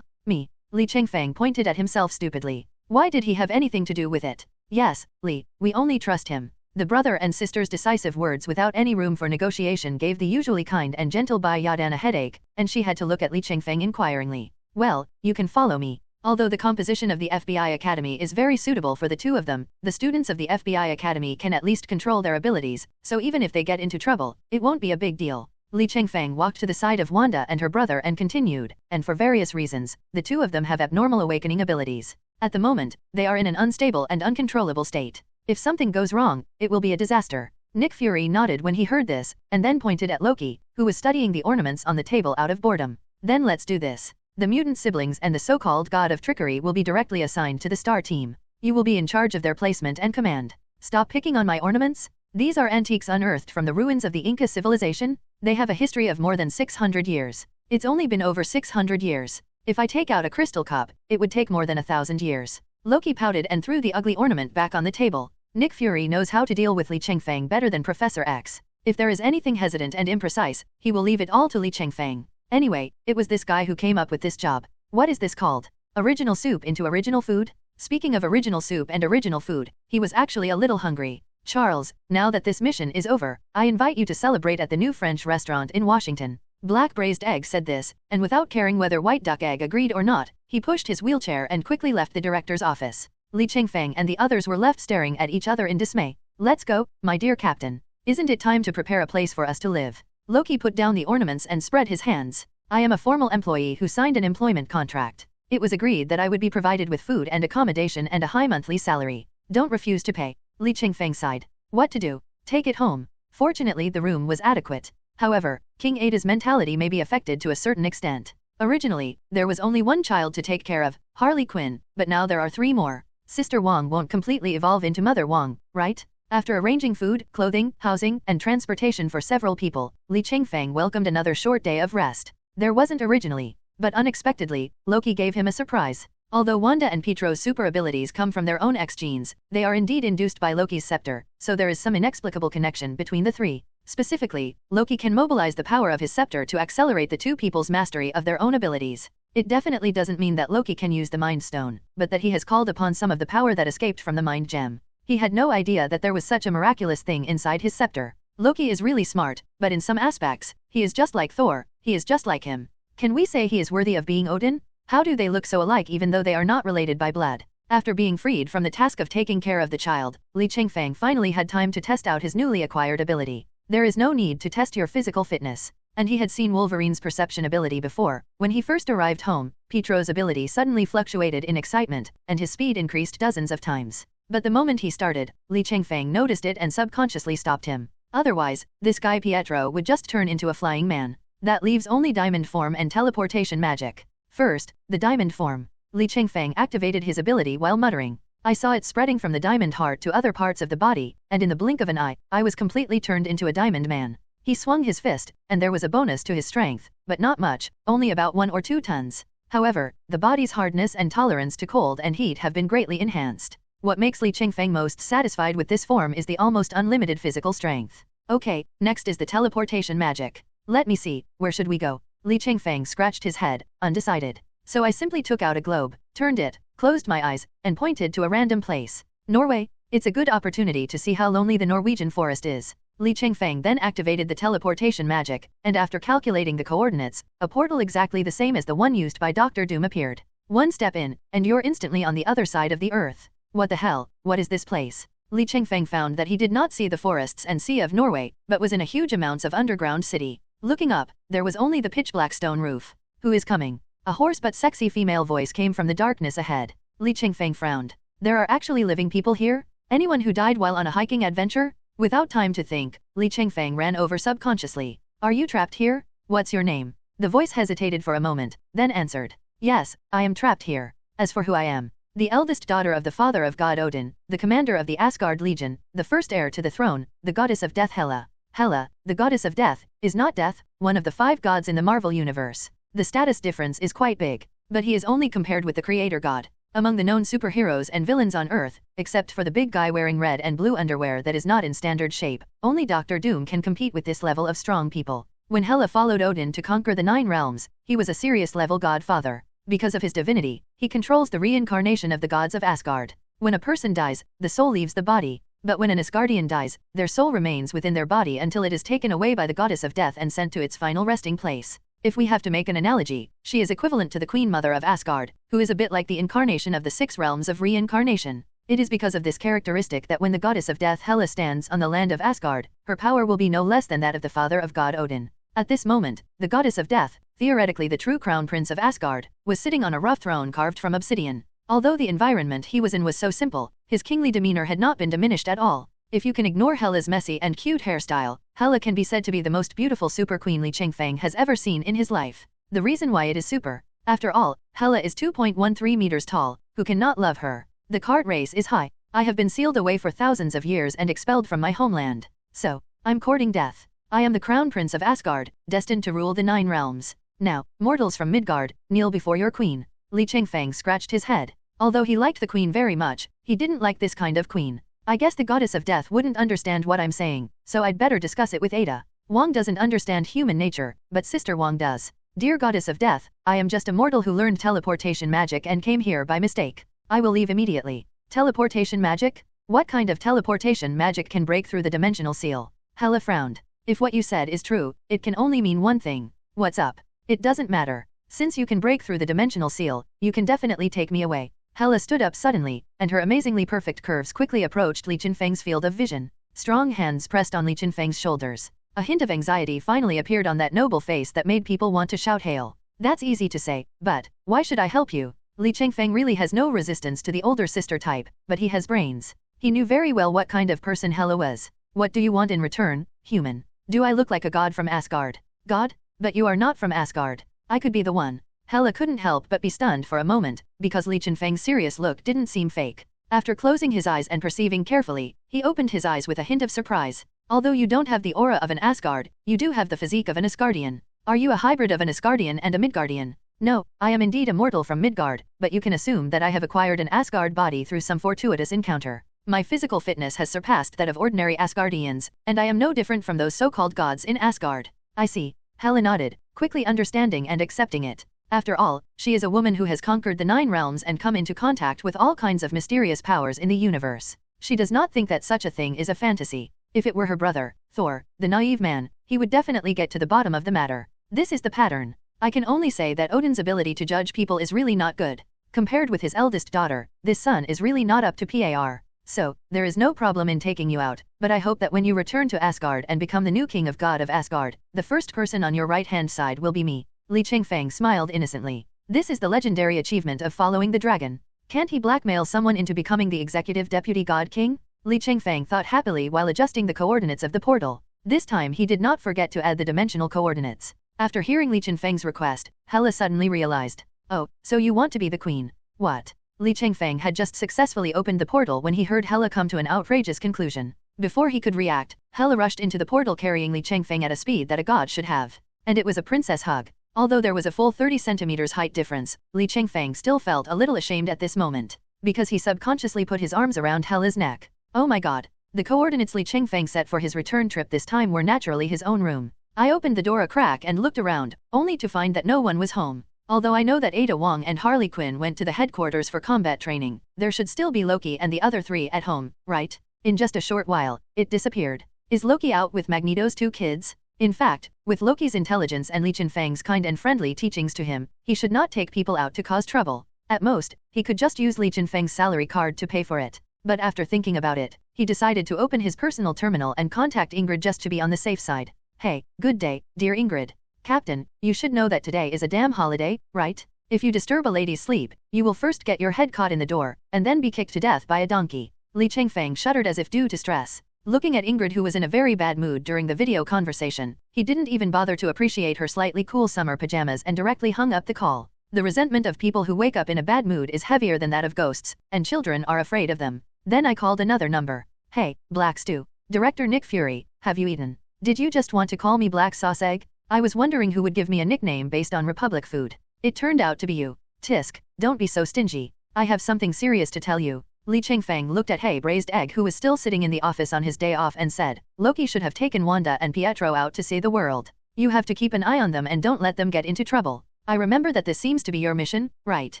Me. Li Chengfeng pointed at himself stupidly. Why did he have anything to do with it? Yes, Li, we only trust him. The brother and sister's decisive words without any room for negotiation gave the usually kind and gentle Bai Yadan a headache, and she had to look at Li Chengfeng inquiringly. Well, you can follow me. Although the composition of the F.B.I. Academy is very suitable for the two of them, the students of the F.B.I. Academy can at least control their abilities, so even if they get into trouble, it won't be a big deal. Li Chengfeng walked to the side of Wanda and her brother and continued, and for various reasons, the two of them have abnormal awakening abilities. At the moment, they are in an unstable and uncontrollable state. If something goes wrong, it will be a disaster. Nick Fury nodded when he heard this, and then pointed at Loki, who was studying the ornaments on the table out of boredom. Then let's do this. The mutant siblings and the so-called god of trickery will be directly assigned to the star team. You will be in charge of their placement and command. Stop picking on my ornaments? These are antiques unearthed from the ruins of the Inca civilization. They have a history of more than 600 years. It's only been over 600 years. If I take out a crystal cup, it would take more than 1,000 years. Loki pouted and threw the ugly ornament back on the table. Nick Fury knows how to deal with Li Chengfeng better than Professor X. If there is anything hesitant and imprecise, he will leave it all to Li Chengfeng. Anyway, it was this guy who came up with this job. What is this called? Original soup into original food? Speaking of original soup and original food, he was actually a little hungry. Charles, now that this mission is over, I invite you to celebrate at the new French restaurant in Washington. Black Braised Egg said this, and without caring whether White Duck Egg agreed or not, he pushed his wheelchair and quickly left the director's office. Li Chengfeng and the others were left staring at each other in dismay. Let's go, my dear captain. Isn't it time to prepare a place for us to live? Loki put down the ornaments and spread his hands. I am a formal employee who signed an employment contract. It was agreed that I would be provided with food and accommodation and a high monthly salary. Don't refuse to pay. Li Chengfeng sighed. What to do? Take it home. Fortunately, the room was adequate. However, King Ada's mentality may be affected to a certain extent. Originally, there was only one child to take care of, Harley Quinn, but now there are 3 more. Sister Wong won't completely evolve into Mother Wong, right? After arranging food, clothing, housing, and transportation for several people, Li Chengfeng welcomed another short day of rest. There wasn't originally, but unexpectedly, Loki gave him a surprise. Although Wanda and Pietro's super abilities come from their own X genes, they are indeed induced by Loki's scepter, so there is some inexplicable connection between the 3. Specifically, Loki can mobilize the power of his scepter to accelerate the 2 people's mastery of their own abilities. It definitely doesn't mean that Loki can use the Mind Stone, but that he has called upon some of the power that escaped from the Mind Gem. He had no idea that there was such a miraculous thing inside his scepter. Loki is really smart, but in some aspects, he is just like Thor, he is just like him. Can we say he is worthy of being Odin? How do they look so alike even though they are not related by blood? After being freed from the task of taking care of the child, Li Chengfeng finally had time to test out his newly acquired ability. There is no need to test your physical fitness. And he had seen Wolverine's perception ability before. When he first arrived home, Pietro's ability suddenly fluctuated in excitement, and his speed increased dozens of times. But the moment he started, Li Chengfeng noticed it and subconsciously stopped him. Otherwise, this guy Pietro would just turn into a flying man. That leaves only diamond form and teleportation magic. First, the diamond form. Li Chengfeng activated his ability while muttering. I saw it spreading from the diamond heart to other parts of the body, and in the blink of an eye, I was completely turned into a diamond man. He swung his fist, and there was a bonus to his strength, but not much, only about 1 or 2 tons. However, the body's hardness and tolerance to cold and heat have been greatly enhanced. What makes Li Chengfeng most satisfied with this form is the almost unlimited physical strength. Okay, next is the teleportation magic. Let me see, where should we go? Li Chengfeng scratched his head, undecided. So I simply took out a globe, turned it, closed my eyes, and pointed to a random place. Norway? It's a good opportunity to see how lonely the Norwegian forest is. Li Chengfeng then activated the teleportation magic, and after calculating the coordinates, a portal exactly the same as the one used by Dr. Doom appeared. 1 step in, and you're instantly on the other side of the earth. What the hell, what is this place? Li Chengfeng found that he did not see the forests and sea of Norway, but was in a huge amounts of underground city. Looking up, there was only the pitch-black stone roof. Who is coming? A hoarse but sexy female voice came from the darkness ahead. Li Chengfeng frowned. There are actually living people here? Anyone who died while on a hiking adventure? Without time to think, Li Chengfeng ran over subconsciously. Are you trapped here? What's your name? The voice hesitated for a moment, then answered. Yes, I am trapped here. As for who I am, the eldest daughter of the father of God Odin, the commander of the Asgard Legion, the first heir to the throne, the goddess of death Hela. Hela, the goddess of death, is not death, one of the 5 gods in the Marvel universe. The status difference is quite big, but he is only compared with the creator god. Among the known superheroes and villains on Earth, except for the big guy wearing red and blue underwear that is not in standard shape, only Dr. Doom can compete with this level of strong people. When Hela followed Odin to conquer the 9 realms, he was a serious level godfather. Because of his divinity, he controls the reincarnation of the gods of Asgard. When a person dies, the soul leaves the body, but when an Asgardian dies, their soul remains within their body until it is taken away by the goddess of death and sent to its final resting place. If we have to make an analogy, she is equivalent to the Queen Mother of Asgard, who is a bit like the incarnation of the 6 realms of reincarnation. It is because of this characteristic that when the goddess of death Hela stands on the land of Asgard, her power will be no less than that of the father of God Odin. At this moment, the goddess of death, theoretically the true crown prince of Asgard, was sitting on a rough throne carved from obsidian. Although the environment he was in was so simple, his kingly demeanor had not been diminished at all. If you can ignore Hela's messy and cute hairstyle, Hela can be said to be the most beautiful super queen Li Chengfeng has ever seen in his life. The reason why it is super. After all, Hela is 2.13 meters tall, who cannot love her? The cart race is high. I have been sealed away for thousands of years and expelled from my homeland. So, I'm courting death. I am the crown prince of Asgard, destined to rule the 9 realms. Now, mortals from Midgard, kneel before your queen. Li Chengfeng scratched his head. Although he liked the queen very much, he didn't like this kind of queen. I guess the goddess of death wouldn't understand what I'm saying, so I'd better discuss it with Ada. Wang doesn't understand human nature, but Sister Wang does. Dear goddess of death, I am just a mortal who learned teleportation magic and came here by mistake. I will leave immediately. Teleportation magic? What kind of teleportation magic can break through the dimensional seal? Hela frowned. If what you said is true, it can only mean one thing. What's up? It doesn't matter. Since you can break through the dimensional seal, you can definitely take me away. Hela stood up suddenly, and her amazingly perfect curves quickly approached Li Chengfeng's field of vision. Strong hands pressed on Li Chengfeng's shoulders. A hint of anxiety finally appeared on that noble face that made people want to shout hail. That's easy to say, but why should I help you? Li Chengfeng really has no resistance to the older sister type, but he has brains. He knew very well what kind of person Hela was. What do you want in return, human? Do I look like a god from Asgard? God? But you are not from Asgard. I could be the one. Hela couldn't help but be stunned for a moment, because Li Chengfeng's serious look didn't seem fake. After closing his eyes and perceiving carefully, he opened his eyes with a hint of surprise. Although you don't have the aura of an Asgard, you do have the physique of an Asgardian. Are you a hybrid of an Asgardian and a Midgardian? No, I am indeed a mortal from Midgard, but you can assume that I have acquired an Asgard body through some fortuitous encounter. My physical fitness has surpassed that of ordinary Asgardians, and I am no different from those so-called gods in Asgard. I see. Hela nodded, quickly understanding and accepting it. After all, she is a woman who has conquered the 9 realms and come into contact with all kinds of mysterious powers in the universe. She does not think that such a thing is a fantasy. If it were her brother, Thor, the naive man, he would definitely get to the bottom of the matter. This is the pattern. I can only say that Odin's ability to judge people is really not good. Compared with his eldest daughter, this son is really not up to par. So, there is no problem in taking you out, but I hope that when you return to Asgard and become the new king of God of Asgard, the first person on your right-hand side will be me. Li Chengfeng smiled innocently. This is the legendary achievement of following the dragon. Can't he blackmail someone into becoming the executive deputy god king? Li Chengfeng thought happily while adjusting the coordinates of the portal. This time he did not forget to add the dimensional coordinates. After hearing Li Chengfeng's request, Hela suddenly realized. Oh, so you want to be the queen? What? Li Chengfeng had just successfully opened the portal when he heard Hela come to an outrageous conclusion. Before he could react, Hela rushed into the portal carrying Li Chengfeng at a speed that a god should have. And it was a princess hug. Although there was a full 30 centimeters height difference, Li Chengfeng still felt a little ashamed at this moment, because he subconsciously put his arms around Hela's neck. Oh my god. The coordinates Li Chengfeng set for his return trip this time were naturally his own room. I opened the door a crack and looked around, only to find that no one was home. Although I know that Ada Wong and Harley Quinn went to the headquarters for combat training, there should still be Loki and the other 3 at home, right? In just a short while, it disappeared. Is Loki out with Magneto's 2 kids? In fact, with Loki's intelligence and Li Chengfeng's kind and friendly teachings to him, he should not take people out to cause trouble. At most, he could just use Li Chengfeng's salary card to pay for it. But after thinking about it, he decided to open his personal terminal and contact Ingrid just to be on the safe side. Hey, good day, dear Ingrid. Captain, you should know that today is a damn holiday, right? If you disturb a lady's sleep, you will first get your head caught in the door, and then be kicked to death by a donkey. Li Chengfeng shuddered as if due to stress. Looking at Ingrid, who was in a very bad mood during the video conversation, he didn't even bother to appreciate her slightly cool summer pajamas and directly hung up the call. The resentment of people who wake up in a bad mood is heavier than that of ghosts, and children are afraid of them. Then I called another number. Hey, Black Stew. Director Nick Fury, have you eaten? Did you just want to call me Black Sauce Egg? I was wondering who would give me a nickname based on Republic food. It turned out to be you. Tisk, don't be so stingy. I have something serious to tell you. Li Chengfeng looked at Hey Braised Egg, who was still sitting in the office on his day off, and said, Loki should have taken Wanda and Pietro out to save the world. You have to keep an eye on them and don't let them get into trouble. I remember that this seems to be your mission, right?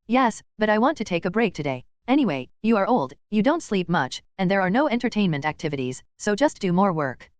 Yes, but I want to take a break today. Anyway, you are old, you don't sleep much, and there are no entertainment activities, so just do more work.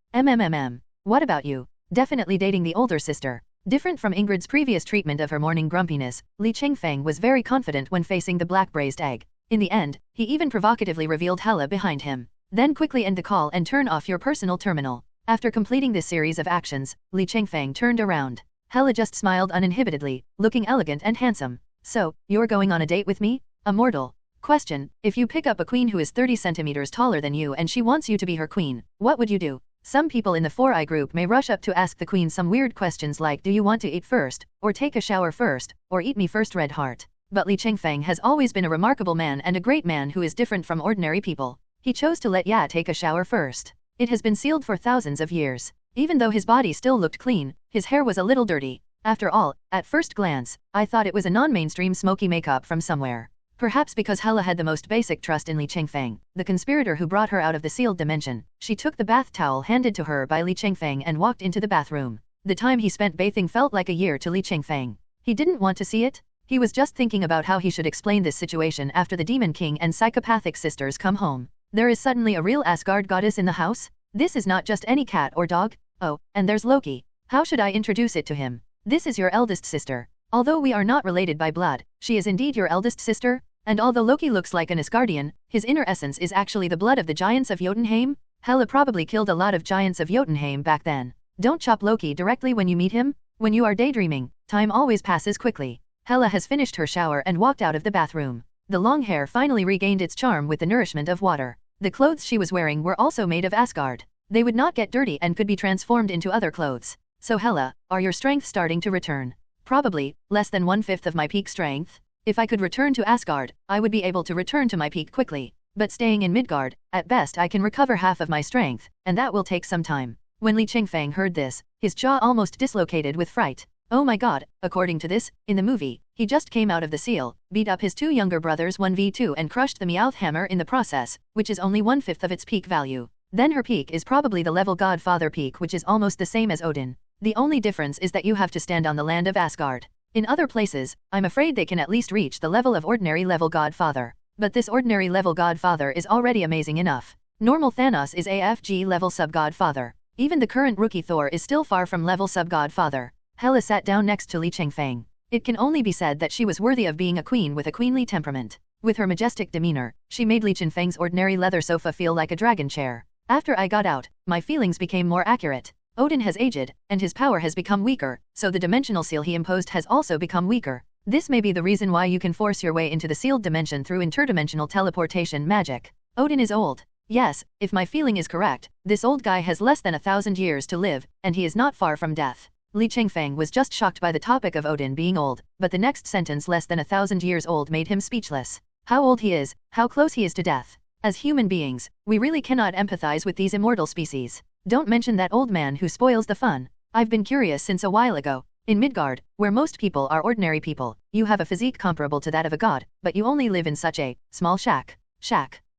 What about you? Definitely dating the older sister. Different from Ingrid's previous treatment of her morning grumpiness, Li Chengfeng was very confident when facing the black braised egg. In the end, he even provocatively revealed Hella behind him. Then quickly end the call and turn off your personal terminal. After completing this series of actions, Li Chengfeng turned around. Hella just smiled uninhibitedly, looking elegant and handsome. So, you're going on a date with me? A mortal. Question, if you pick up a queen who is 30 centimeters taller than you and she wants you to be her queen, what would you do? Some people in the 4i group may rush up to ask the queen some weird questions like do you want to eat first, or take a shower first, or eat me first red heart. But Li Chengfeng has always been a remarkable man and a great man who is different from ordinary people. He chose to let Ya take a shower first. It has been sealed for thousands of years. Even though his body still looked clean, his hair was a little dirty. After all, at first glance, I thought it was a non-mainstream smoky makeup from somewhere. Perhaps because Hella had the most basic trust in Li Chengfeng, the conspirator who brought her out of the sealed dimension, she took the bath towel handed to her by Li Chengfeng and walked into the bathroom. The time he spent bathing felt like a year to Li Chengfeng. He didn't want to see it. He was just thinking about how he should explain this situation after the Demon King and psychopathic sisters come home. There is suddenly a real Asgard goddess in the house? This is not just any cat or dog. Oh, and there's Loki. How should I introduce it to him? This is your eldest sister. Although we are not related by blood, she is indeed your eldest sister? And although Loki looks like an Asgardian, his inner essence is actually the blood of the giants of Jotunheim? Hela probably killed a lot of giants of Jotunheim back then. Don't chop Loki directly when you meet him. When you are daydreaming, time always passes quickly. Hela has finished her shower and walked out of the bathroom. The long hair finally regained its charm with the nourishment of water. The clothes she was wearing were also made of Asgard. They would not get dirty and could be transformed into other clothes. So Hela, are your strength starting to return? Probably, less than 1/5 of my peak strength. If I could return to Asgard, I would be able to return to my peak quickly. But staying in Midgard, at best I can recover half of my strength, and that will take some time. When Li Chengfeng heard this, his jaw almost dislocated with fright. Oh my god, according to this, in the movie, he just came out of the seal, beat up his 2 younger brothers 1v2 and crushed the Meowth hammer in the process, which is only 1/5 of its peak value. Then her peak is probably the level Godfather peak, which is almost the same as Odin. The only difference is that you have to stand on the land of Asgard. In other places, I'm afraid they can at least reach the level of ordinary level Godfather. But this ordinary level Godfather is already amazing enough. Normal Thanos is AFG level sub-Godfather. Even the current rookie Thor is still far from level sub-Godfather. Hela sat down next to Li Chengfeng. It can only be said that she was worthy of being a queen with a queenly temperament. With her majestic demeanor, she made Li Chengfeng's ordinary leather sofa feel like a dragon chair. After I got out, my feelings became more accurate. Odin has aged, and his power has become weaker, so the dimensional seal he imposed has also become weaker. This may be the reason why you can force your way into the sealed dimension through interdimensional teleportation magic. Odin is old. Yes, if my feeling is correct, this old guy has less than 1,000 years to live, and he is not far from death. Li Chengfeng was just shocked by the topic of Odin being old, but the next sentence less than 1,000 years old made him speechless. How old he is, how close he is to death. As human beings, we really cannot empathize with these immortal species. Don't mention that old man who spoils the fun. I've been curious since a while ago. In Midgard, where most people are ordinary people, you have a physique comparable to that of a god, but you only live in such a small shack.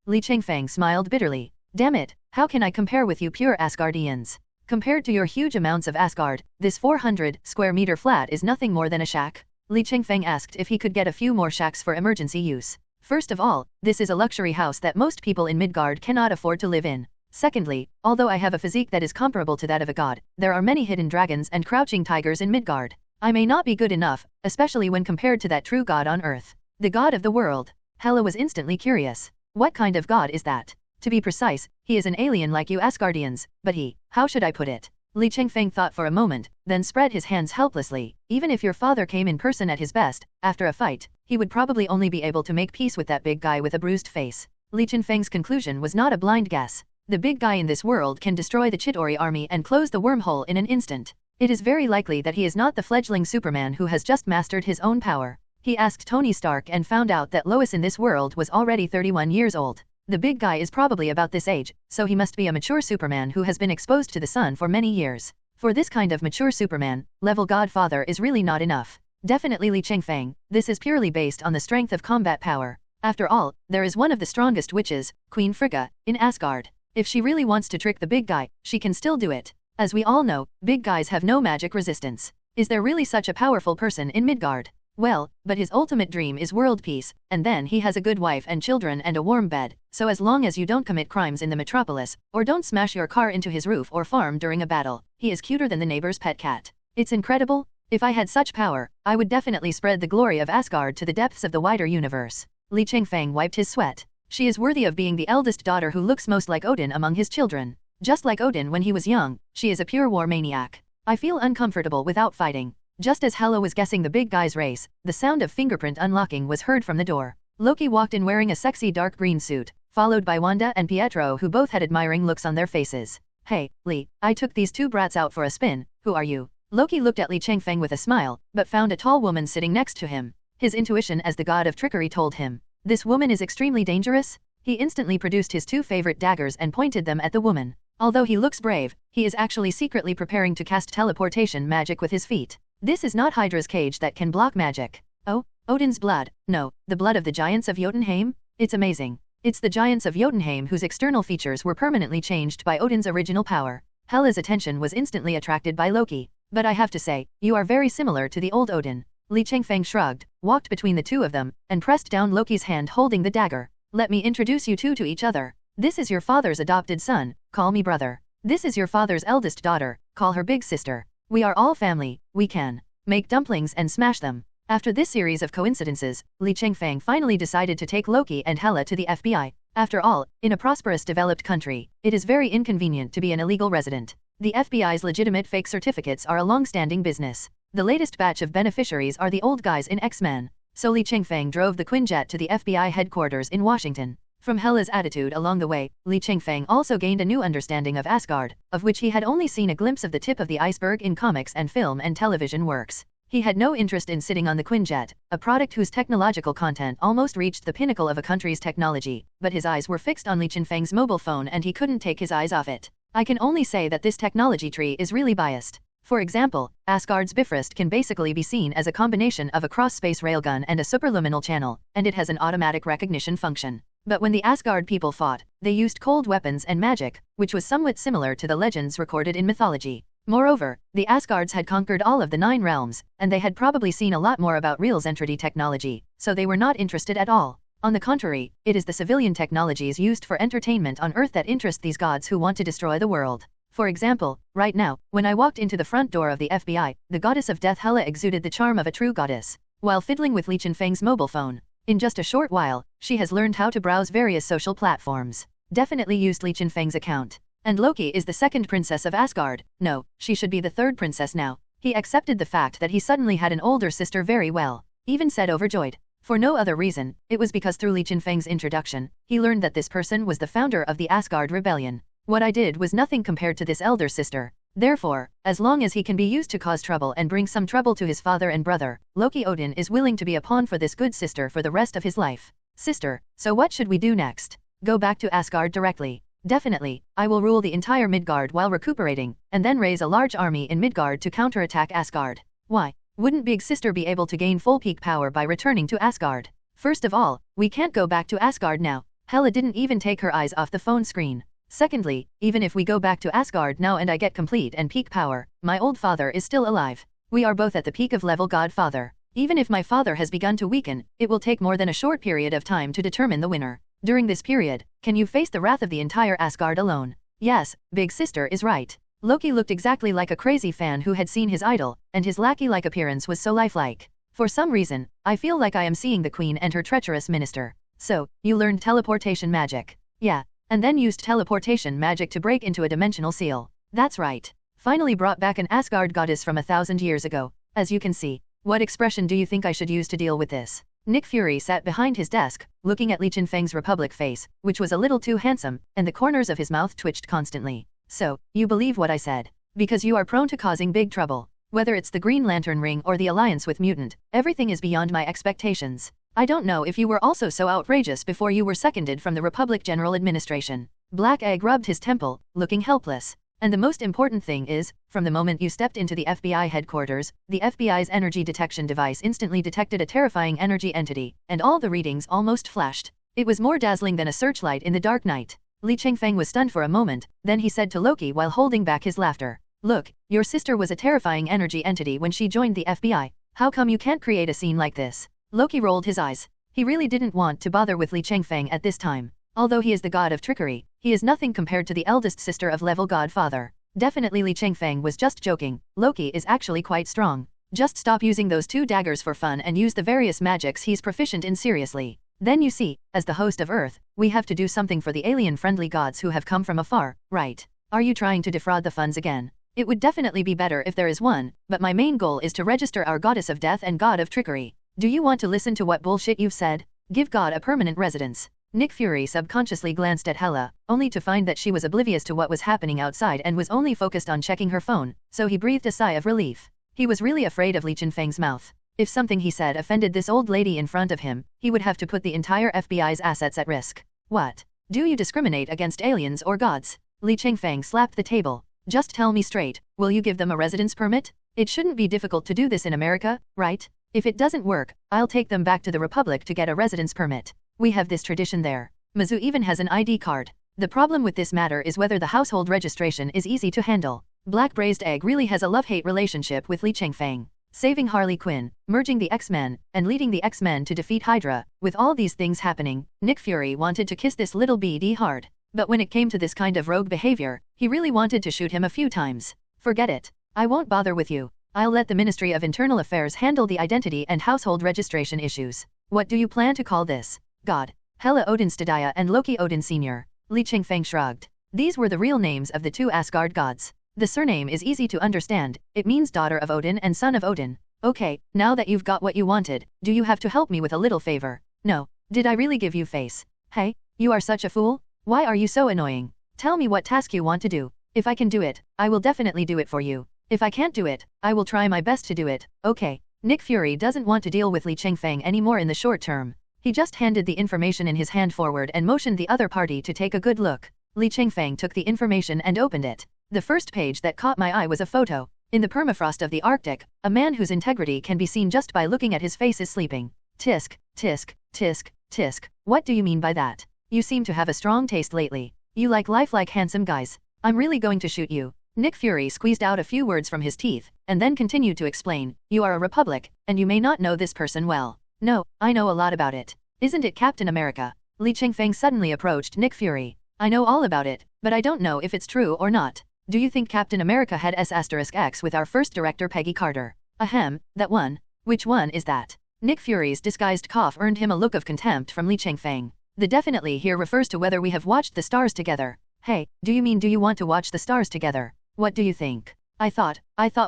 Li Chengfeng smiled bitterly. Damn it, how can I compare with you pure Asgardians? Compared to your huge amounts of Asgard, this 400 square meter flat is nothing more than a shack. Li Chengfeng asked if he could get a few more shacks for emergency use. First of all, this is a luxury house that most people in Midgard cannot afford to live in. Secondly, although I have a physique that is comparable to that of a god, there are many hidden dragons and crouching tigers in Midgard. I may not be good enough, especially when compared to that true god on earth. The god of the world. Hela was instantly curious. What kind of god is that? To be precise, he is an alien like you Asgardians, but how should I put it? Li Chengfeng thought for a moment, then spread his hands helplessly. Even if your father came in person at his best, after a fight, he would probably only be able to make peace with that big guy with a bruised face. Li Chengfeng's conclusion was not a blind guess. The big guy in this world can destroy the Chidori army and close the wormhole in an instant. It is very likely that he is not the fledgling Superman who has just mastered his own power. He asked Tony Stark and found out that Lois in this world was already 31 years old. The big guy is probably about this age, so he must be a mature Superman who has been exposed to the sun for many years. For this kind of mature Superman, level Godfather is really not enough. Definitely Li Chengfeng, this is purely based on the strength of combat power. After all, there is one of the strongest witches, Queen Frigga, in Asgard. If she really wants to trick the big guy, she can still do it. As we all know, big guys have no magic resistance. Is there really such a powerful person in Midgard? Well, but his ultimate dream is world peace, and then he has a good wife and children and a warm bed, so as long as you don't commit crimes in the metropolis, or don't smash your car into his roof or farm during a battle, he is cuter than the neighbor's pet cat. It's incredible. If I had such power, I would definitely spread the glory of Asgard to the depths of the wider universe. Li Chengfeng wiped his sweat. She is worthy of being the eldest daughter who looks most like Odin among his children. Just like Odin when he was young, she is a pure war maniac. I feel uncomfortable without fighting. Just as Hela was guessing the big guy's race, the sound of fingerprint unlocking was heard from the door. Loki walked in wearing a sexy dark green suit, followed by Wanda and Pietro, who both had admiring looks on their faces. Hey, Li, I took these two brats out for a spin. Who are you? Loki looked at Li Chengfeng with a smile, but found a tall woman sitting next to him. His intuition as the god of trickery told him, this woman is extremely dangerous. He instantly produced his two favorite daggers and pointed them at the woman. Although he looks brave, he is actually secretly preparing to cast teleportation magic with his feet. This is not Hydra's cage that can block magic. Oh, Odin's blood. No, the blood of the giants of Jotunheim? It's amazing. It's the giants of Jotunheim whose external features were permanently changed by Odin's original power. Hela's attention was instantly attracted by Loki. But I have to say, you are very similar to the old Odin. Li Chengfeng shrugged, walked between the two of them, and pressed down Loki's hand holding the dagger. Let me introduce you two to each other. This is your father's adopted son, call me brother. This is your father's eldest daughter, call her big sister. We are all family, we can make dumplings and smash them. After this series of coincidences, Li Chengfeng finally decided to take Loki and Hela to the FBI. After all, in a prosperous developed country, it is very inconvenient to be an illegal resident. The FBI's legitimate fake certificates are a long-standing business. The latest batch of beneficiaries are the old guys in X-Men. So Li Chengfeng drove the Quinn jet to the FBI headquarters in Washington. From Hela's attitude along the way, Li Chengfeng also gained a new understanding of Asgard, of which he had only seen a glimpse of the tip of the iceberg in comics and film and television works. He had no interest in sitting on the Quinjet, a product whose technological content almost reached the pinnacle of a country's technology, but his eyes were fixed on Li Chengfeng's mobile phone and he couldn't take his eyes off it. I can only say that this technology tree is really biased. For example, Asgard's Bifrost can basically be seen as a combination of a cross-space railgun and a superluminal channel, and it has an automatic recognition function. But when the Asgard people fought, they used cold weapons and magic, which was somewhat similar to the legends recorded in mythology. Moreover, the Asgards had conquered all of the 9 realms, and they had probably seen a lot more about real Zentradi technology, so they were not interested at all. On the contrary, it is the civilian technologies used for entertainment on Earth that interest these gods who want to destroy the world. For example, right now, when I walked into the front door of the FBI, the goddess of death Hela exuded the charm of a true goddess. While fiddling with Li Chengfeng's mobile phone, in just a short while, she has learned how to browse various social platforms. Definitely used Li Chengfeng's account. And Loki is the second princess of Asgard. No, she should be the third princess now. He accepted the fact that he suddenly had an older sister very well. Even said overjoyed. For no other reason, it was because through Li Chengfeng's introduction, he learned that this person was the founder of the Asgard Rebellion. What I did was nothing compared to this elder sister. Therefore, as long as he can be used to cause trouble and bring some trouble to his father and brother, Loki Odin is willing to be a pawn for this good sister for the rest of his life. Sister, so what should we do next? Go back to Asgard directly. Definitely, I will rule the entire Midgard while recuperating, and then raise a large army in Midgard to counterattack Asgard. Why? Wouldn't Big Sister be able to gain full peak power by returning to Asgard? First of all, we can't go back to Asgard now. Hela didn't even take her eyes off the phone screen. Secondly, even if we go back to Asgard now and I get complete and peak power, my old father is still alive. We are both at the peak of level godfather. Even if my father has begun to weaken, it will take more than a short period of time to determine the winner. During this period, can you face the wrath of the entire Asgard alone? Yes, Big Sister is right. Loki looked exactly like a crazy fan who had seen his idol, and his lackey-like appearance was so lifelike. For some reason, I feel like I am seeing the queen and her treacherous minister. So, you learned teleportation magic. Yeah. And then used teleportation magic to break into a dimensional seal. That's right. Finally brought back an Asgard goddess from 1,000 years ago. As you can see. What expression do you think I should use to deal with this? Nick Fury sat behind his desk, looking at Li Chengfeng's Republic face, which was a little too handsome, and the corners of his mouth twitched constantly. So, you believe what I said. Because you are prone to causing big trouble. Whether it's the Green Lantern ring or the alliance with Mutant, everything is beyond my expectations. I don't know if you were also so outrageous before you were seconded from the Republic General Administration. Black Egg rubbed his temple, looking helpless. And the most important thing is, from the moment you stepped into the FBI headquarters, the FBI's energy detection device instantly detected a terrifying energy entity, and all the readings almost flashed. It was more dazzling than a searchlight in the dark night. Li Chengfeng was stunned for a moment, then he said to Loki while holding back his laughter. Look, your sister was a terrifying energy entity when she joined the FBI. How come you can't create a scene like this? Loki rolled his eyes. He really didn't want to bother with Li Chengfeng at this time. Although he is the god of trickery, he is nothing compared to the eldest sister of level godfather. Definitely Li Chengfeng was just joking. Loki is actually quite strong. Just stop using those 2 daggers for fun and use the various magics he's proficient in seriously. Then you see, as the host of Earth, we have to do something for the alien-friendly gods who have come from afar, right? Are you trying to defraud the funds again? It would definitely be better if there is one, but my main goal is to register our goddess of death and god of trickery. Do you want to listen to what bullshit you've said? Give God a permanent residence. Nick Fury subconsciously glanced at Hela, only to find that she was oblivious to what was happening outside and was only focused on checking her phone, so he breathed a sigh of relief. He was really afraid of Li Chengfeng's mouth. If something he said offended this old lady in front of him, he would have to put the entire FBI's assets at risk. What? Do you discriminate against aliens or gods? Li Chengfeng slapped the table. Just tell me straight, will you give them a residence permit? It shouldn't be difficult to do this in America, right? If it doesn't work, I'll take them back to the Republic to get a residence permit. We have this tradition there. Mizu even has an ID card. The problem with this matter is whether the household registration is easy to handle. Black Braised Egg really has a love-hate relationship with Li Chengfeng. Saving Harley Quinn, merging the X-Men, and leading the X-Men to defeat Hydra. With all these things happening, Nick Fury wanted to kiss this little BD hard. But when it came to this kind of rogue behavior, he really wanted to shoot him a few times. Forget it. I won't bother with you. I'll let the Ministry of Internal Affairs handle the identity and household registration issues. What do you plan to call this? God. Hela Odinstadiah and Loki Odin Sr. Li Chengfeng shrugged. These were the real names of the 2 Asgard gods. The surname is easy to understand, it means daughter of Odin and son of Odin. Okay, now that you've got what you wanted, do you have to help me with a little favor? No. Did I really give you face? Hey, you are such a fool? Why are you so annoying? Tell me what task you want to do. If I can do it, I will definitely do it for you. If I can't do it, I will try my best to do it. Okay. Nick Fury doesn't want to deal with Li Chengfeng anymore in the short term. He just handed the information in his hand forward and motioned the other party to take a good look. Li Chengfeng took the information and opened it. The first page that caught my eye was a photo. In the permafrost of the Arctic, a man whose integrity can be seen just by looking at his face is sleeping. Tisk, tisk, tisk, tisk. What do you mean by that? You seem to have a strong taste lately. You like lifelike handsome guys. I'm really going to shoot you. Nick Fury squeezed out a few words from his teeth, and then continued to explain, you are a Republic, and you may not know this person well. No, I know a lot about it. Isn't it Captain America? Li Chengfeng suddenly approached Nick Fury. I know all about it, but I don't know if it's true or not. Do you think Captain America had S*X with our first director Peggy Carter? Ahem, that one. Which one is that? Nick Fury's disguised cough earned him a look of contempt from Li Chengfeng. The definitely here refers to whether we have watched the stars together. Hey, do you want to watch the stars together? What do you think? I thought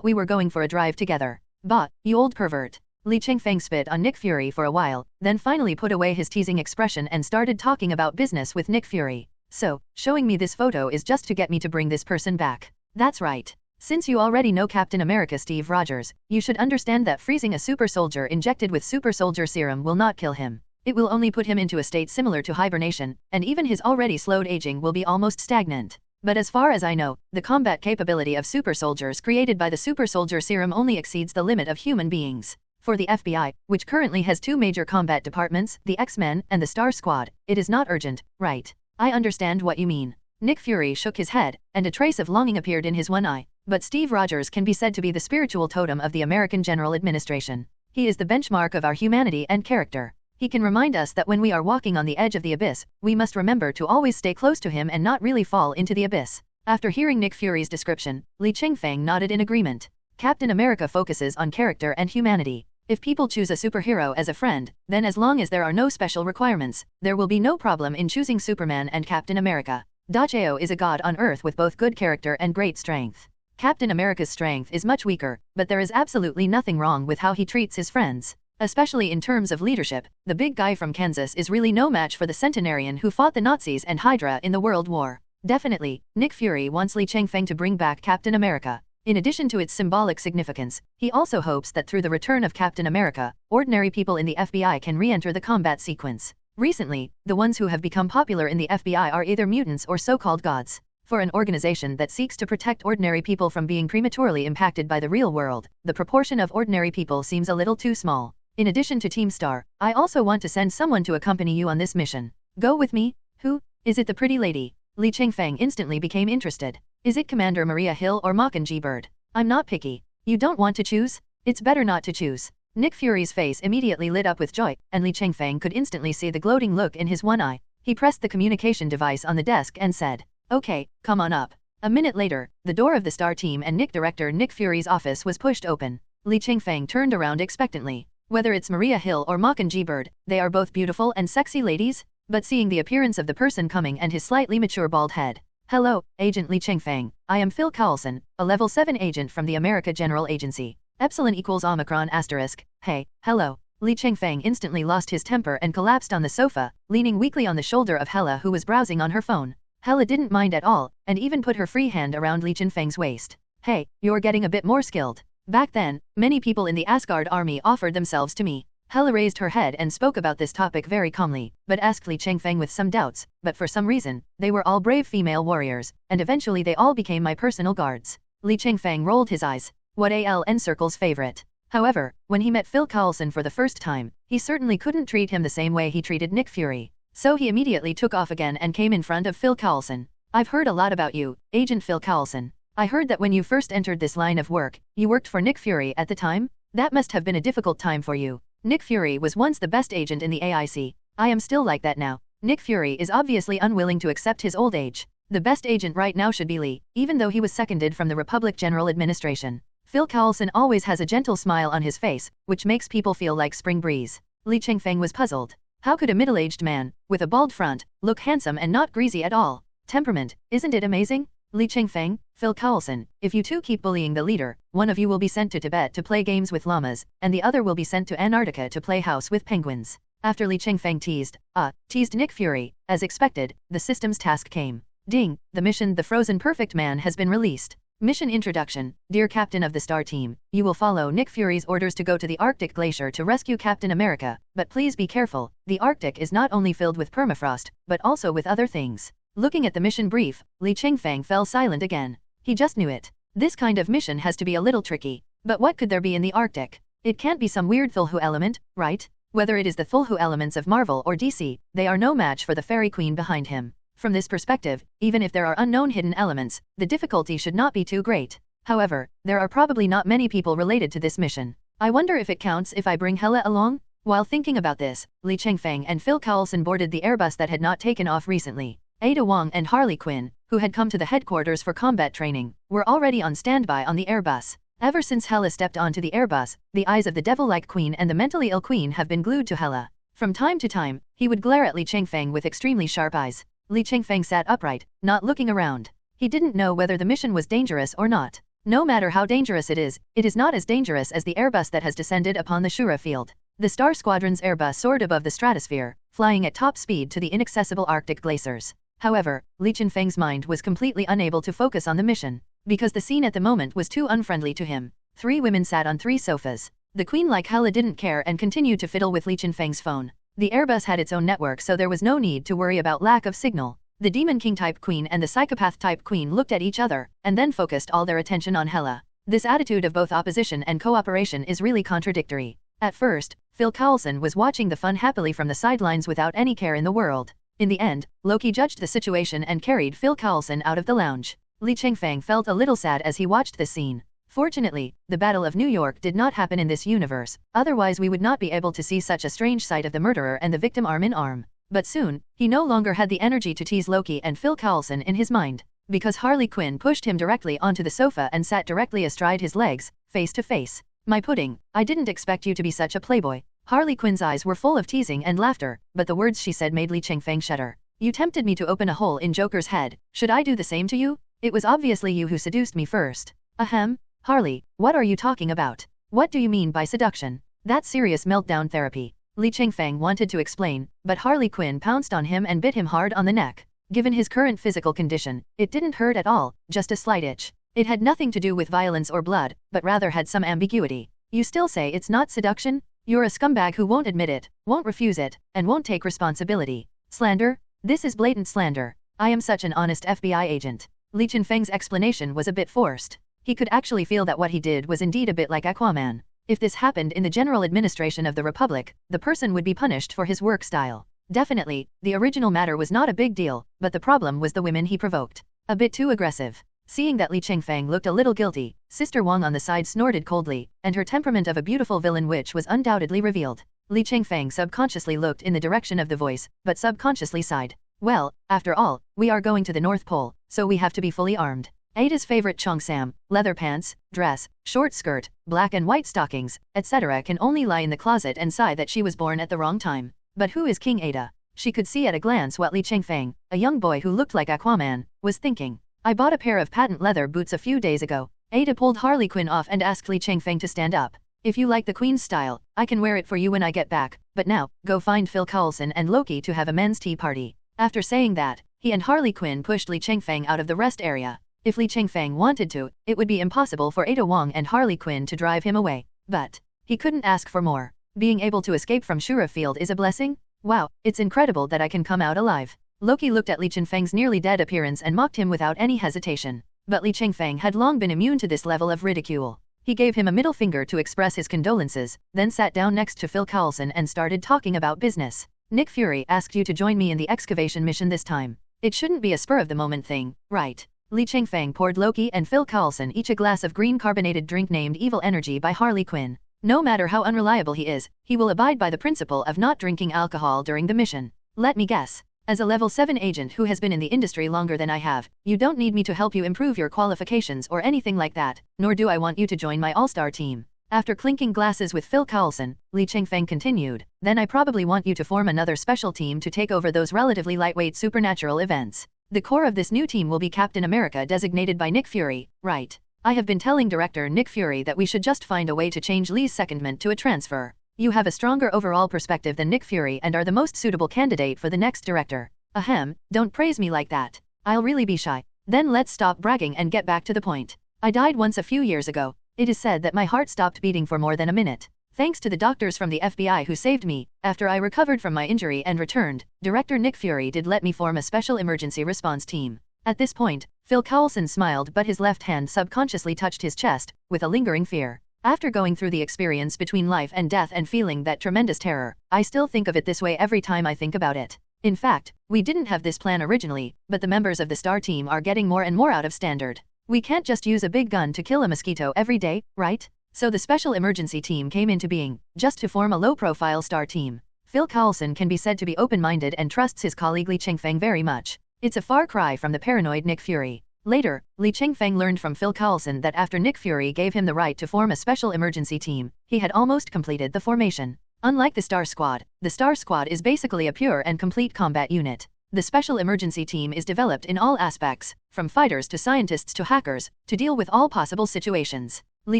we were going for a drive together. Bah, you old pervert. Li Chengfeng spit on Nick Fury for a while, then finally put away his teasing expression and started talking about business with Nick Fury. So, showing me this photo is just to get me to bring this person back. That's right. Since you already know Captain America Steve Rogers, you should understand that freezing a super soldier injected with super soldier serum will not kill him. It will only put him into a state similar to hibernation, and even his already slowed aging will be almost stagnant. But as far as I know, the combat capability of super soldiers created by the super soldier serum only exceeds the limit of human beings. For the FBI, which currently has 2 major combat departments, the X-Men and the Star Squad, it is not urgent, right? I understand what you mean. Nick Fury shook his head, and a trace of longing appeared in his one eye. But Steve Rogers can be said to be the spiritual totem of the American General Administration. He is the benchmark of our humanity and character. He can remind us that when we are walking on the edge of the abyss, we must remember to always stay close to him and not really fall into the abyss. After hearing Nick Fury's description, Li Chengfeng nodded in agreement. Captain America focuses on character and humanity. If people choose a superhero as a friend, then as long as there are no special requirements, there will be no problem in choosing Superman and Captain America. Dacheo is a god on Earth with both good character and great strength. Captain America's strength is much weaker, but there is absolutely nothing wrong with how he treats his friends. Especially in terms of leadership, the big guy from Kansas is really no match for the centenarian who fought the Nazis and Hydra in the World War. Definitely, Nick Fury wants Li Chengfeng to bring back Captain America. In addition to its symbolic significance, he also hopes that through the return of Captain America, ordinary people in the FBI can re-enter the combat sequence. Recently, the ones who have become popular in the FBI are either mutants or so-called gods. For an organization that seeks to protect ordinary people from being prematurely impacted by the real world, the proportion of ordinary people seems a little too small. In addition to Team Star, I also want to send someone to accompany you on this mission. Go with me? Who? Is it the pretty lady? Li Chengfeng instantly became interested. Is it Commander Maria Hill or Mockingjay Bird? I'm not picky. You don't want to choose? It's better not to choose. Nick Fury's face immediately lit up with joy, and Li Chengfeng could instantly see the gloating look in his one eye. He pressed the communication device on the desk and said, "Okay, come on up." A minute later, the door of the Star Team and Director Nick Fury's office was pushed open. Li Chengfeng turned around expectantly. Whether it's Maria Hill or Mockingjay Bird, they are both beautiful and sexy ladies, but seeing the appearance of the person coming and his slightly mature bald head. "Hello, Agent Li Chengfeng. I am Phil Coulson, a level 7 agent from the America General Agency. Epsilon equals Omicron asterisk. Hey, hello." Li Chengfeng instantly lost his temper and collapsed on the sofa, leaning weakly on the shoulder of Hela, who was browsing on her phone. Hela didn't mind at all, and even put her free hand around Li Chengfeng's waist. "Hey, you're getting a bit more skilled. Back then, many people in the Asgard army offered themselves to me." Hela raised her head and spoke about this topic very calmly, but asked Li Chengfeng with some doubts, but for some reason, they were all brave female warriors, and eventually they all became my personal guards. Li Chengfeng rolled his eyes. What ALN Circle's favorite. However, when he met Phil Coulson for the first time, he certainly couldn't treat him the same way he treated Nick Fury. So he immediately took off again and came in front of Phil Coulson. "I've heard a lot about you, Agent Phil Coulson. I heard that when you first entered this line of work, you worked for Nick Fury at the time? That must have been a difficult time for you. Nick Fury was once the best agent in the AIC. I am still like that now." Nick Fury is obviously unwilling to accept his old age. The best agent right now should be Li, even though he was seconded from the Republic General Administration. Phil Coulson always has a gentle smile on his face, which makes people feel like spring breeze. Li Chengfeng was puzzled. How could a middle-aged man, with a bald front, look handsome and not greasy at all? Temperament, isn't it amazing? Li Chengfeng, Phil Coulson, if you two keep bullying the leader, one of you will be sent to Tibet to play games with llamas, and the other will be sent to Antarctica to play house with penguins. After Li Chengfeng teased Nick Fury, as expected, the system's task came. Ding, the mission The Frozen Perfect Man has been released. Mission Introduction. Dear Captain of the Star Team, you will follow Nick Fury's orders to go to the Arctic Glacier to rescue Captain America, but please be careful, the Arctic is not only filled with permafrost, but also with other things. Looking at the mission brief, Li Chengfeng fell silent again. He just knew it. This kind of mission has to be a little tricky. But what could there be in the Arctic? It can't be some weird Thulhu element, right? Whether it is the Thulhu elements of Marvel or DC, they are no match for the Fairy Queen behind him. From this perspective, even if there are unknown hidden elements, the difficulty should not be too great. However, there are probably not many people related to this mission. I wonder if it counts if I bring Hela along? While thinking about this, Li Chengfeng and Phil Coulson boarded the Airbus that had not taken off recently. Ada Wong and Harley Quinn, who had come to the headquarters for combat training, were already on standby on the Airbus. Ever since Hela stepped onto the Airbus, the eyes of the devil-like Queen and the mentally ill Queen have been glued to Hela. From time to time, he would glare at Li Chengfeng with extremely sharp eyes. Li Chengfeng sat upright, not looking around. He didn't know whether the mission was dangerous or not. No matter how dangerous it is not as dangerous as the Airbus that has descended upon the Shura field. The Star Squadron's Airbus soared above the stratosphere, flying at top speed to the inaccessible Arctic glaciers. However, Li Chengfeng's mind was completely unable to focus on the mission, because the scene at the moment was too unfriendly to him. 3 women sat on 3 sofas. The Queen like Hela didn't care and continued to fiddle with Li Chengfeng's phone. The Airbus had its own network, so there was no need to worry about lack of signal. The Demon King-type Queen and the Psychopath-type Queen looked at each other, and then focused all their attention on Hela. This attitude of both opposition and cooperation is really contradictory. At first, Phil Coulson was watching the fun happily from the sidelines without any care in the world. In the end, Loki judged the situation and carried Phil Coulson out of the lounge. Li Chengfeng felt a little sad as he watched this scene. Fortunately, the Battle of New York did not happen in this universe, otherwise we would not be able to see such a strange sight of the murderer and the victim arm in arm. But soon, he no longer had the energy to tease Loki and Phil Coulson in his mind, because Harley Quinn pushed him directly onto the sofa and sat directly astride his legs, face to face. "My pudding, I didn't expect you to be such a playboy." Harley Quinn's eyes were full of teasing and laughter, but the words she said made Li Chengfeng shudder. "You tempted me to open a hole in Joker's head, should I do the same to you? It was obviously you who seduced me first." "Ahem. Harley, what are you talking about? What do you mean by seduction? That's serious meltdown therapy." Li Chengfeng wanted to explain, but Harley Quinn pounced on him and bit him hard on the neck. Given his current physical condition, it didn't hurt at all, just a slight itch. It had nothing to do with violence or blood, but rather had some ambiguity. "You still say it's not seduction? You're a scumbag who won't admit it, won't refuse it, and won't take responsibility. Slander? This is blatant slander. I am such an honest FBI agent." Li Chengfeng's explanation was a bit forced. He could actually feel that what he did was indeed a bit like Aquaman. If this happened in the general administration of the Republic, the person would be punished for his work style. Definitely, the original matter was not a big deal, but the problem was the women he provoked. A bit too aggressive. Seeing that Li Chengfeng looked a little guilty, Sister Wang on the side snorted coldly, and her temperament of a beautiful villain witch was undoubtedly revealed. Li Chengfeng subconsciously looked in the direction of the voice, but subconsciously sighed. Well, after all, we are going to the North Pole, so we have to be fully armed. Ada's favorite cheongsam, leather pants, dress, short skirt, black and white stockings, etc. can only lie in the closet and sigh that she was born at the wrong time. But who is King Ada? She could see at a glance what Li Chengfeng, a young boy who looked like Aquaman, was thinking. I bought a pair of patent leather boots a few days ago. Ada pulled Harley Quinn off and asked Li Chengfeng to stand up. If you like the Queen's style, I can wear it for you when I get back, but now, go find Phil Coulson and Loki to have a men's tea party. After saying that, he and Harley Quinn pushed Li Chengfeng out of the rest area. If Li Chengfeng wanted to, it would be impossible for Ada Wong and Harley Quinn to drive him away. But he couldn't ask for more. Being able to escape from Shura Field is a blessing? Wow, it's incredible that I can come out alive. Loki looked at Li Chengfeng's nearly dead appearance and mocked him without any hesitation. But Li Chengfeng had long been immune to this level of ridicule. He gave him a middle finger to express his condolences, then sat down next to Phil Coulson and started talking about business. Nick Fury asked you to join me in the excavation mission this time. It shouldn't be a spur-of-the-moment thing, right? Li Chengfeng poured Loki and Phil Coulson each a glass of green carbonated drink named Evil Energy by Harley Quinn. No matter how unreliable he is, he will abide by the principle of not drinking alcohol during the mission. Let me guess. As a level 7 agent who has been in the industry longer than I have, you don't need me to help you improve your qualifications or anything like that, nor do I want you to join my all-star team. After clinking glasses with Phil Coulson, Li Chengfeng continued, then I probably want you to form another special team to take over those relatively lightweight supernatural events. The core of this new team will be Captain America designated by Nick Fury, right? I have been telling director Nick Fury that we should just find a way to change Lee's secondment to a transfer. You have a stronger overall perspective than Nick Fury and are the most suitable candidate for the next director. Ahem, don't praise me like that. I'll really be shy. Then let's stop bragging and get back to the point. I died once a few years ago. It is said that my heart stopped beating for more than a minute. Thanks to the doctors from the FBI who saved me, after I recovered from my injury and returned, director Nick Fury did let me form a special emergency response team. At this point, Phil Coulson smiled but his left hand subconsciously touched his chest, with a lingering fear. After going through the experience between life and death and feeling that tremendous terror, I still think of it this way every time I think about it. In fact, we didn't have this plan originally, but the members of the STAR team are getting more and more out of standard. We can't just use a big gun to kill a mosquito every day, right? So the special emergency team came into being, just to form a low-profile STAR team. Phil Coulson can be said to be open-minded and trusts his colleague Li Chengfeng very much. It's a far cry from the paranoid Nick Fury. Later, Li Chengfeng learned from Phil Coulson that after Nick Fury gave him the right to form a special emergency team, he had almost completed the formation. Unlike the STAR Squad is basically a pure and complete combat unit. The special emergency team is developed in all aspects, from fighters to scientists to hackers, to deal with all possible situations. Li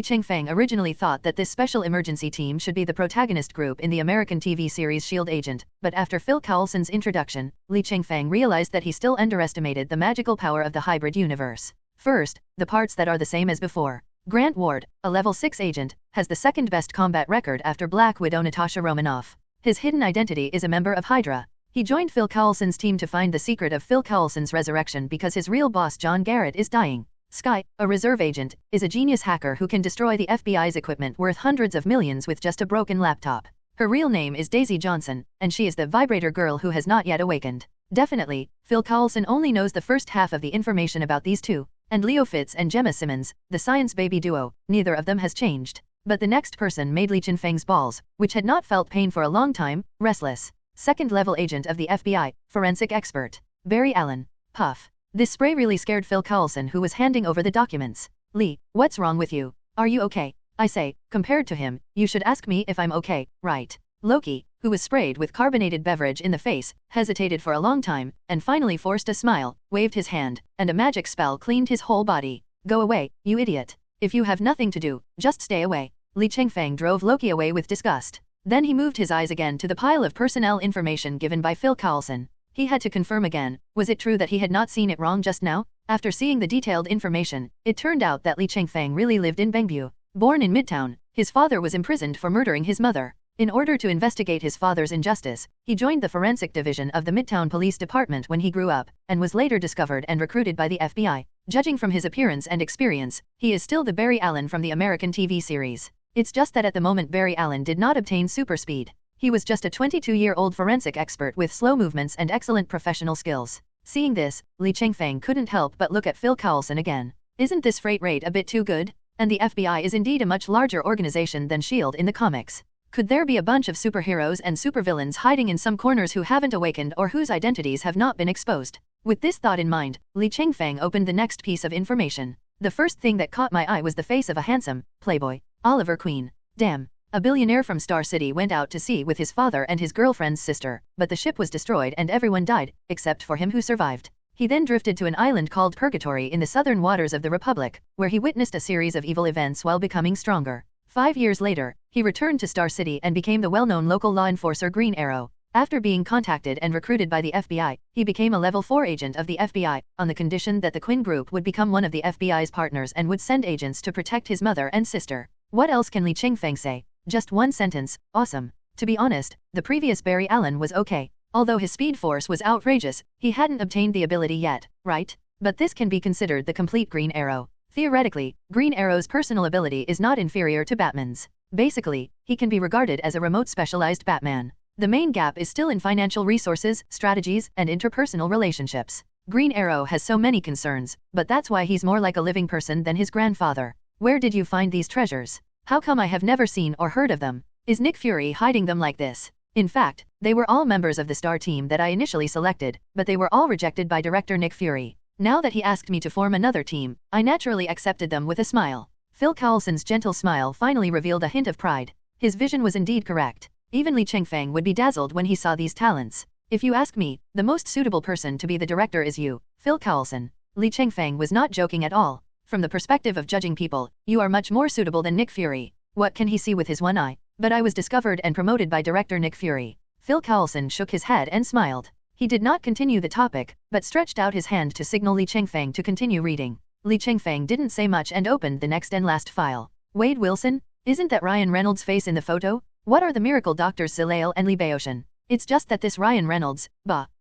Chengfeng originally thought that this special emergency team should be the protagonist group in the American TV series Shield Agent, but after Phil Coulson's introduction, Li Chengfeng realized that he still underestimated the magical power of the hybrid universe. First, the parts that are the same as before. Grant Ward, a level 6 agent, has the second best combat record after Black Widow Natasha Romanoff. His hidden identity is a member of Hydra. He joined Phil Coulson's team to find the secret of Phil Coulson's resurrection because his real boss John Garrett is dying. Sky, a reserve agent, is a genius hacker who can destroy the FBI's equipment worth hundreds of millions with just a broken laptop. Her real name is Daisy Johnson, and she is the vibrator girl who has not yet awakened. Definitely, Phil Coulson only knows the first half of the information about these two, and Leo Fitz and Gemma Simmons, the science baby duo, neither of them has changed. But the next person made Li Chengfeng's balls, which had not felt pain for a long time, restless. Second-level agent of the FBI, forensic expert. Barry Allen. Puff. This spray really scared Phil Coulson who was handing over the documents. Lee, what's wrong with you? Are you okay? I say, compared to him, you should ask me if I'm okay, right? Loki, who was sprayed with carbonated beverage in the face, hesitated for a long time, and finally forced a smile, waved his hand, and a magic spell cleaned his whole body. Go away, you idiot. If you have nothing to do, just stay away. Li Chengfeng drove Loki away with disgust. Then he moved his eyes again to the pile of personnel information given by Phil Coulson. He had to confirm again, was it true that he had not seen it wrong just now? After seeing the detailed information, it turned out that Li Chengfeng really lived in Bengbu. Born in Midtown, his father was imprisoned for murdering his mother. In order to investigate his father's injustice, he joined the forensic division of the Midtown Police Department when he grew up, and was later discovered and recruited by the FBI. Judging from his appearance and experience, he is still the Barry Allen from the American TV series. It's just that at the moment Barry Allen did not obtain super speed. He was just a 22-year-old forensic expert with slow movements and excellent professional skills. Seeing this, Li Chengfeng couldn't help but look at Phil Coulson again. Isn't this freight rate a bit too good? And the FBI is indeed a much larger organization than S.H.I.E.L.D. in the comics. Could there be a bunch of superheroes and supervillains hiding in some corners who haven't awakened or whose identities have not been exposed? With this thought in mind, Li Chengfeng opened the next piece of information. The first thing that caught my eye was the face of a handsome playboy, Oliver Queen. Damn. A billionaire from Star City went out to sea with his father and his girlfriend's sister, but the ship was destroyed and everyone died, except for him who survived. He then drifted to an island called Purgatory in the southern waters of the Republic, where he witnessed a series of evil events while becoming stronger. 5 years later, he returned to Star City and became the well-known local law enforcer Green Arrow. After being contacted and recruited by the FBI, he became a level 4 agent of the FBI, on the condition that the Quinn group would become one of the FBI's partners and would send agents to protect his mother and sister. What else can Li Chengfeng say? Just one sentence, awesome. To be honest, the previous Barry Allen was okay. Although his speed force was outrageous, he hadn't obtained the ability yet, right? But this can be considered the complete Green Arrow. Theoretically, Green Arrow's personal ability is not inferior to Batman's. Basically, he can be regarded as a remote specialized Batman. The main gap is still in financial resources, strategies, and interpersonal relationships. Green Arrow has so many concerns, but that's why he's more like a living person than his grandfather. Where did you find these treasures? How come I have never seen or heard of them? Is Nick Fury hiding them like this? In fact, they were all members of the star team that I initially selected, but they were all rejected by director Nick Fury. Now that he asked me to form another team, I naturally accepted them with a smile. Phil Coulson's gentle smile finally revealed a hint of pride. His vision was indeed correct. Even Li Chengfeng would be dazzled when he saw these talents. If you ask me, the most suitable person to be the director is you, Phil Coulson. Li Chengfeng was not joking at all. From the perspective of judging people, you are much more suitable than Nick Fury. What can he see with his one eye? But I was discovered and promoted by director Nick Fury. Phil Coulson shook his head and smiled. He did not continue the topic, but stretched out his hand to signal Li Chengfeng to continue reading. Li Chengfeng didn't say much and opened the next and last file. Wade Wilson? Isn't that Ryan Reynolds' face in the photo? What are the miracle doctors Zalael and Lee Baoshan? It's just that this Ryan Reynolds,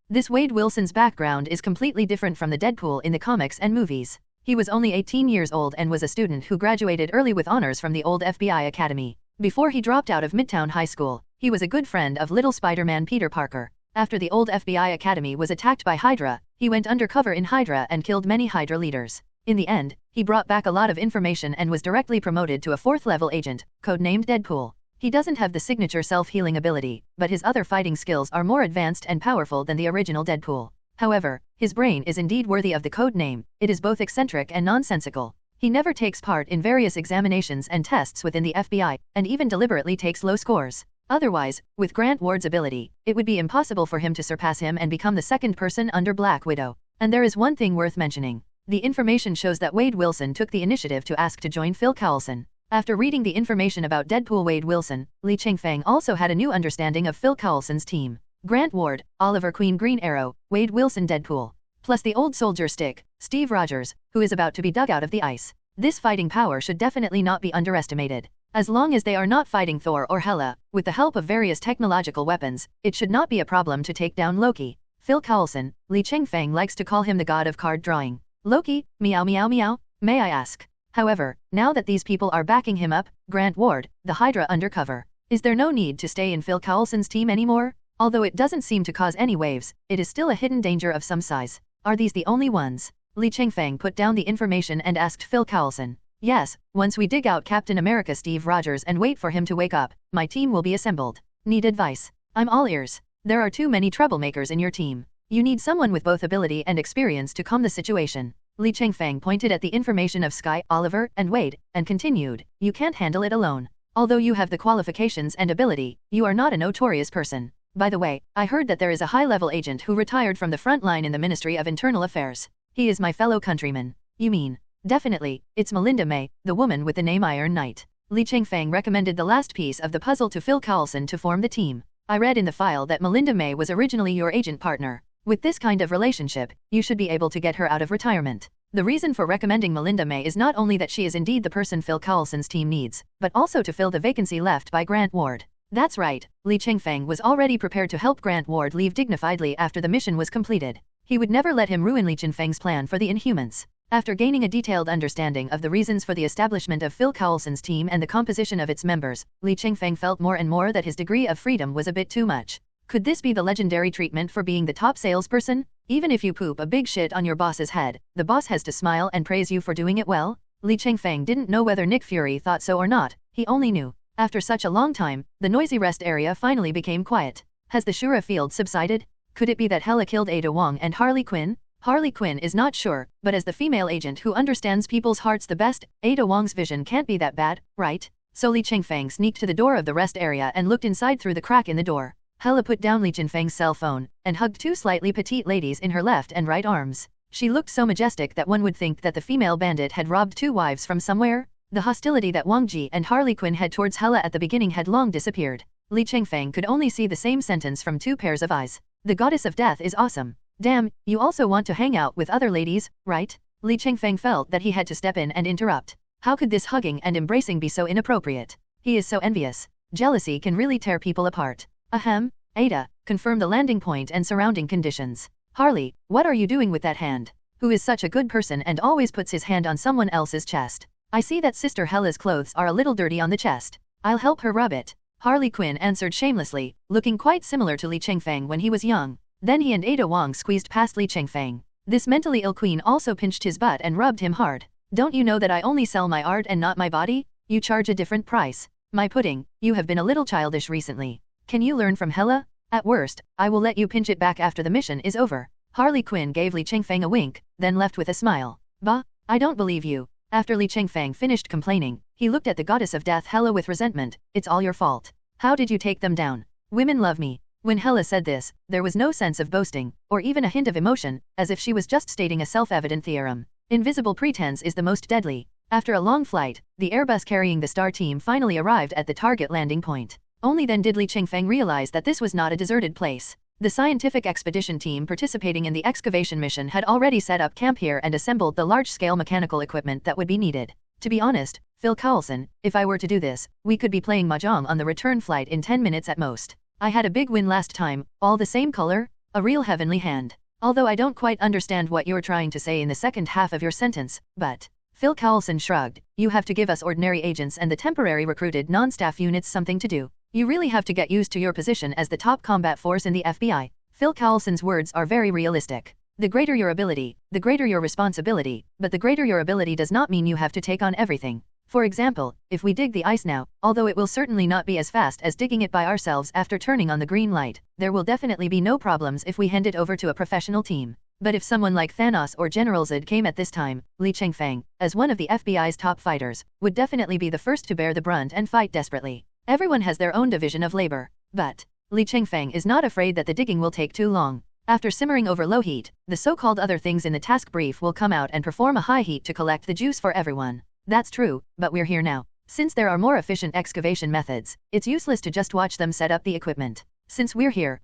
this Wade Wilson's background is completely different from the Deadpool in the comics and movies. He was only 18 years old and was a student who graduated early with honors from the old F.B.I. Academy. Before he dropped out of Midtown High School, he was a good friend of little Spider-Man Peter Parker. After the old F.B.I. Academy was attacked by Hydra, he went undercover in Hydra and killed many Hydra leaders. In the end, he brought back a lot of information and was directly promoted to a 4th-level agent, codenamed Deadpool. He doesn't have the signature self-healing ability, but his other fighting skills are more advanced and powerful than the original Deadpool. However, his brain is indeed worthy of the code name. It is both eccentric and nonsensical. He never takes part in various examinations and tests within the FBI, and even deliberately takes low scores. Otherwise, with Grant Ward's ability, it would be impossible for him to surpass him and become the second person under Black Widow. And there is one thing worth mentioning. The information shows that Wade Wilson took the initiative to ask to join Phil Coulson. After reading the information about Deadpool Wade Wilson, Li Chengfeng also had a new understanding of Phil Coulson's team. Grant Ward, Oliver Queen Green Arrow, Wade Wilson Deadpool. Plus the old soldier stick, Steve Rogers, who is about to be dug out of the ice. This fighting power should definitely not be underestimated. As long as they are not fighting Thor or Hela, with the help of various technological weapons, it should not be a problem to take down Loki. Phil Coulson, Li Chengfeng likes to call him the god of card drawing. Loki, meow meow meow, may I ask? However, now that these people are backing him up, Grant Ward, the Hydra undercover, is there no need to stay in Phil Coulson's team anymore? Although it doesn't seem to cause any waves, it is still a hidden danger of some size. Are these the only ones? Li Chengfeng put down the information and asked Phil Coulson. Yes, once we dig out Captain America Steve Rogers and wait for him to wake up, my team will be assembled. Need advice? I'm all ears. There are too many troublemakers in your team. You need someone with both ability and experience to calm the situation. Li Chengfeng pointed at the information of Sky, Oliver, and Wade, and continued, you can't handle it alone. Although you have the qualifications and ability, you are not a notorious person. By the way, I heard that there is a high-level agent who retired from the front line in the Ministry of Internal Affairs. He is my fellow countryman. You mean? Definitely, it's Melinda May, the woman with the name Iron Knight. Li Chengfeng recommended the last piece of the puzzle to Phil Coulson to form the team. I read in the file that Melinda May was originally your agent partner. With this kind of relationship, you should be able to get her out of retirement. The reason for recommending Melinda May is not only that she is indeed the person Phil Coulson's team needs, but also to fill the vacancy left by Grant Ward. That's right, Li Chengfeng was already prepared to help Grant Ward leave dignifiedly after the mission was completed. He would never let him ruin Li Chengfeng's plan for the Inhumans. After gaining a detailed understanding of the reasons for the establishment of Phil Coulson's team and the composition of its members, Li Chengfeng felt more and more that his degree of freedom was a bit too much. Could this be the legendary treatment for being the top salesperson? Even if you poop a big shit on your boss's head, the boss has to smile and praise you for doing it well? Li Chengfeng didn't know whether Nick Fury thought so or not, he only knew. After such a long time, the noisy rest area finally became quiet. Has the Shura field subsided? Could it be that Hela killed Ada Wong and Harley Quinn? Harley Quinn is not sure, but as the female agent who understands people's hearts the best, Ada Wong's vision can't be that bad, right? So Li Chengfeng sneaked to the door of the rest area and looked inside through the crack in the door. Hela put down Li Chengfeng's cell phone, and hugged two slightly petite ladies in her left and right arms. She looked so majestic that one would think that the female bandit had robbed two wives from somewhere. The hostility that Wang Ji and Harley Quinn had towards Hela at the beginning had long disappeared. Li Chengfeng could only see the same sentence from two pairs of eyes. The goddess of death is awesome. Damn, you also want to hang out with other ladies, right? Li Chengfeng felt that he had to step in and interrupt. How could this hugging and embracing be so inappropriate? He is so envious. Jealousy can really tear people apart. Ahem. Ada, confirm the landing point and surrounding conditions. Harley, what are you doing with that hand? Who is such a good person and always puts his hand on someone else's chest? I see that Sister Hela's clothes are a little dirty on the chest. I'll help her rub it. Harley Quinn answered shamelessly, looking quite similar to Li Chengfeng when he was young. Then he and Ada Wong squeezed past Li Chengfeng. This mentally ill queen also pinched his butt and rubbed him hard. Don't you know that I only sell my art and not my body? You charge a different price. My pudding, you have been a little childish recently. Can you learn from Hela? At worst, I will let you pinch it back after the mission is over. Harley Quinn gave Li Chengfeng a wink, then left with a smile. Bah, I don't believe you. After Li Chengfeng finished complaining, he looked at the goddess of death Hela with resentment. It's all your fault. How did you take them down? Women love me. When Hela said this, there was no sense of boasting, or even a hint of emotion, as if she was just stating a self-evident theorem. Invisible pretense is the most deadly. After a long flight, the Airbus carrying the star team finally arrived at the target landing point. Only then did Li Chengfeng realize that this was not a deserted place. The scientific expedition team participating in the excavation mission had already set up camp here and assembled the large-scale mechanical equipment that would be needed. To be honest, Phil Carlson, if I were to do this, we could be playing mahjong on the return flight in 10 minutes at most. I had a big win last time, all the same color, a real heavenly hand. Although I don't quite understand what you're trying to say in the second half of your sentence, but... Phil Carlson shrugged, you have to give us ordinary agents and the temporary recruited non-staff units something to do. You really have to get used to your position as the top combat force in the FBI. Phil Carlson's words are very realistic. The greater your ability, the greater your responsibility, but the greater your ability does not mean you have to take on everything. For example, if we dig the ice now, although it will certainly not be as fast as digging it by ourselves after turning on the green light, there will definitely be no problems if we hand it over to a professional team. But if someone like Thanos or General Zod came at this time, Li Chengfeng, as one of the FBI's top fighters, would definitely be the first to bear the brunt and fight desperately. Everyone has their own division of labor. But Li Chengfeng is not afraid that the digging will take too long. After simmering over low heat, the so-called other things in the task brief will come out and perform a high heat to collect the juice for everyone. That's true, but we're here now. Since there are more efficient excavation methods, it's useless to just watch them set up the equipment. Since we're here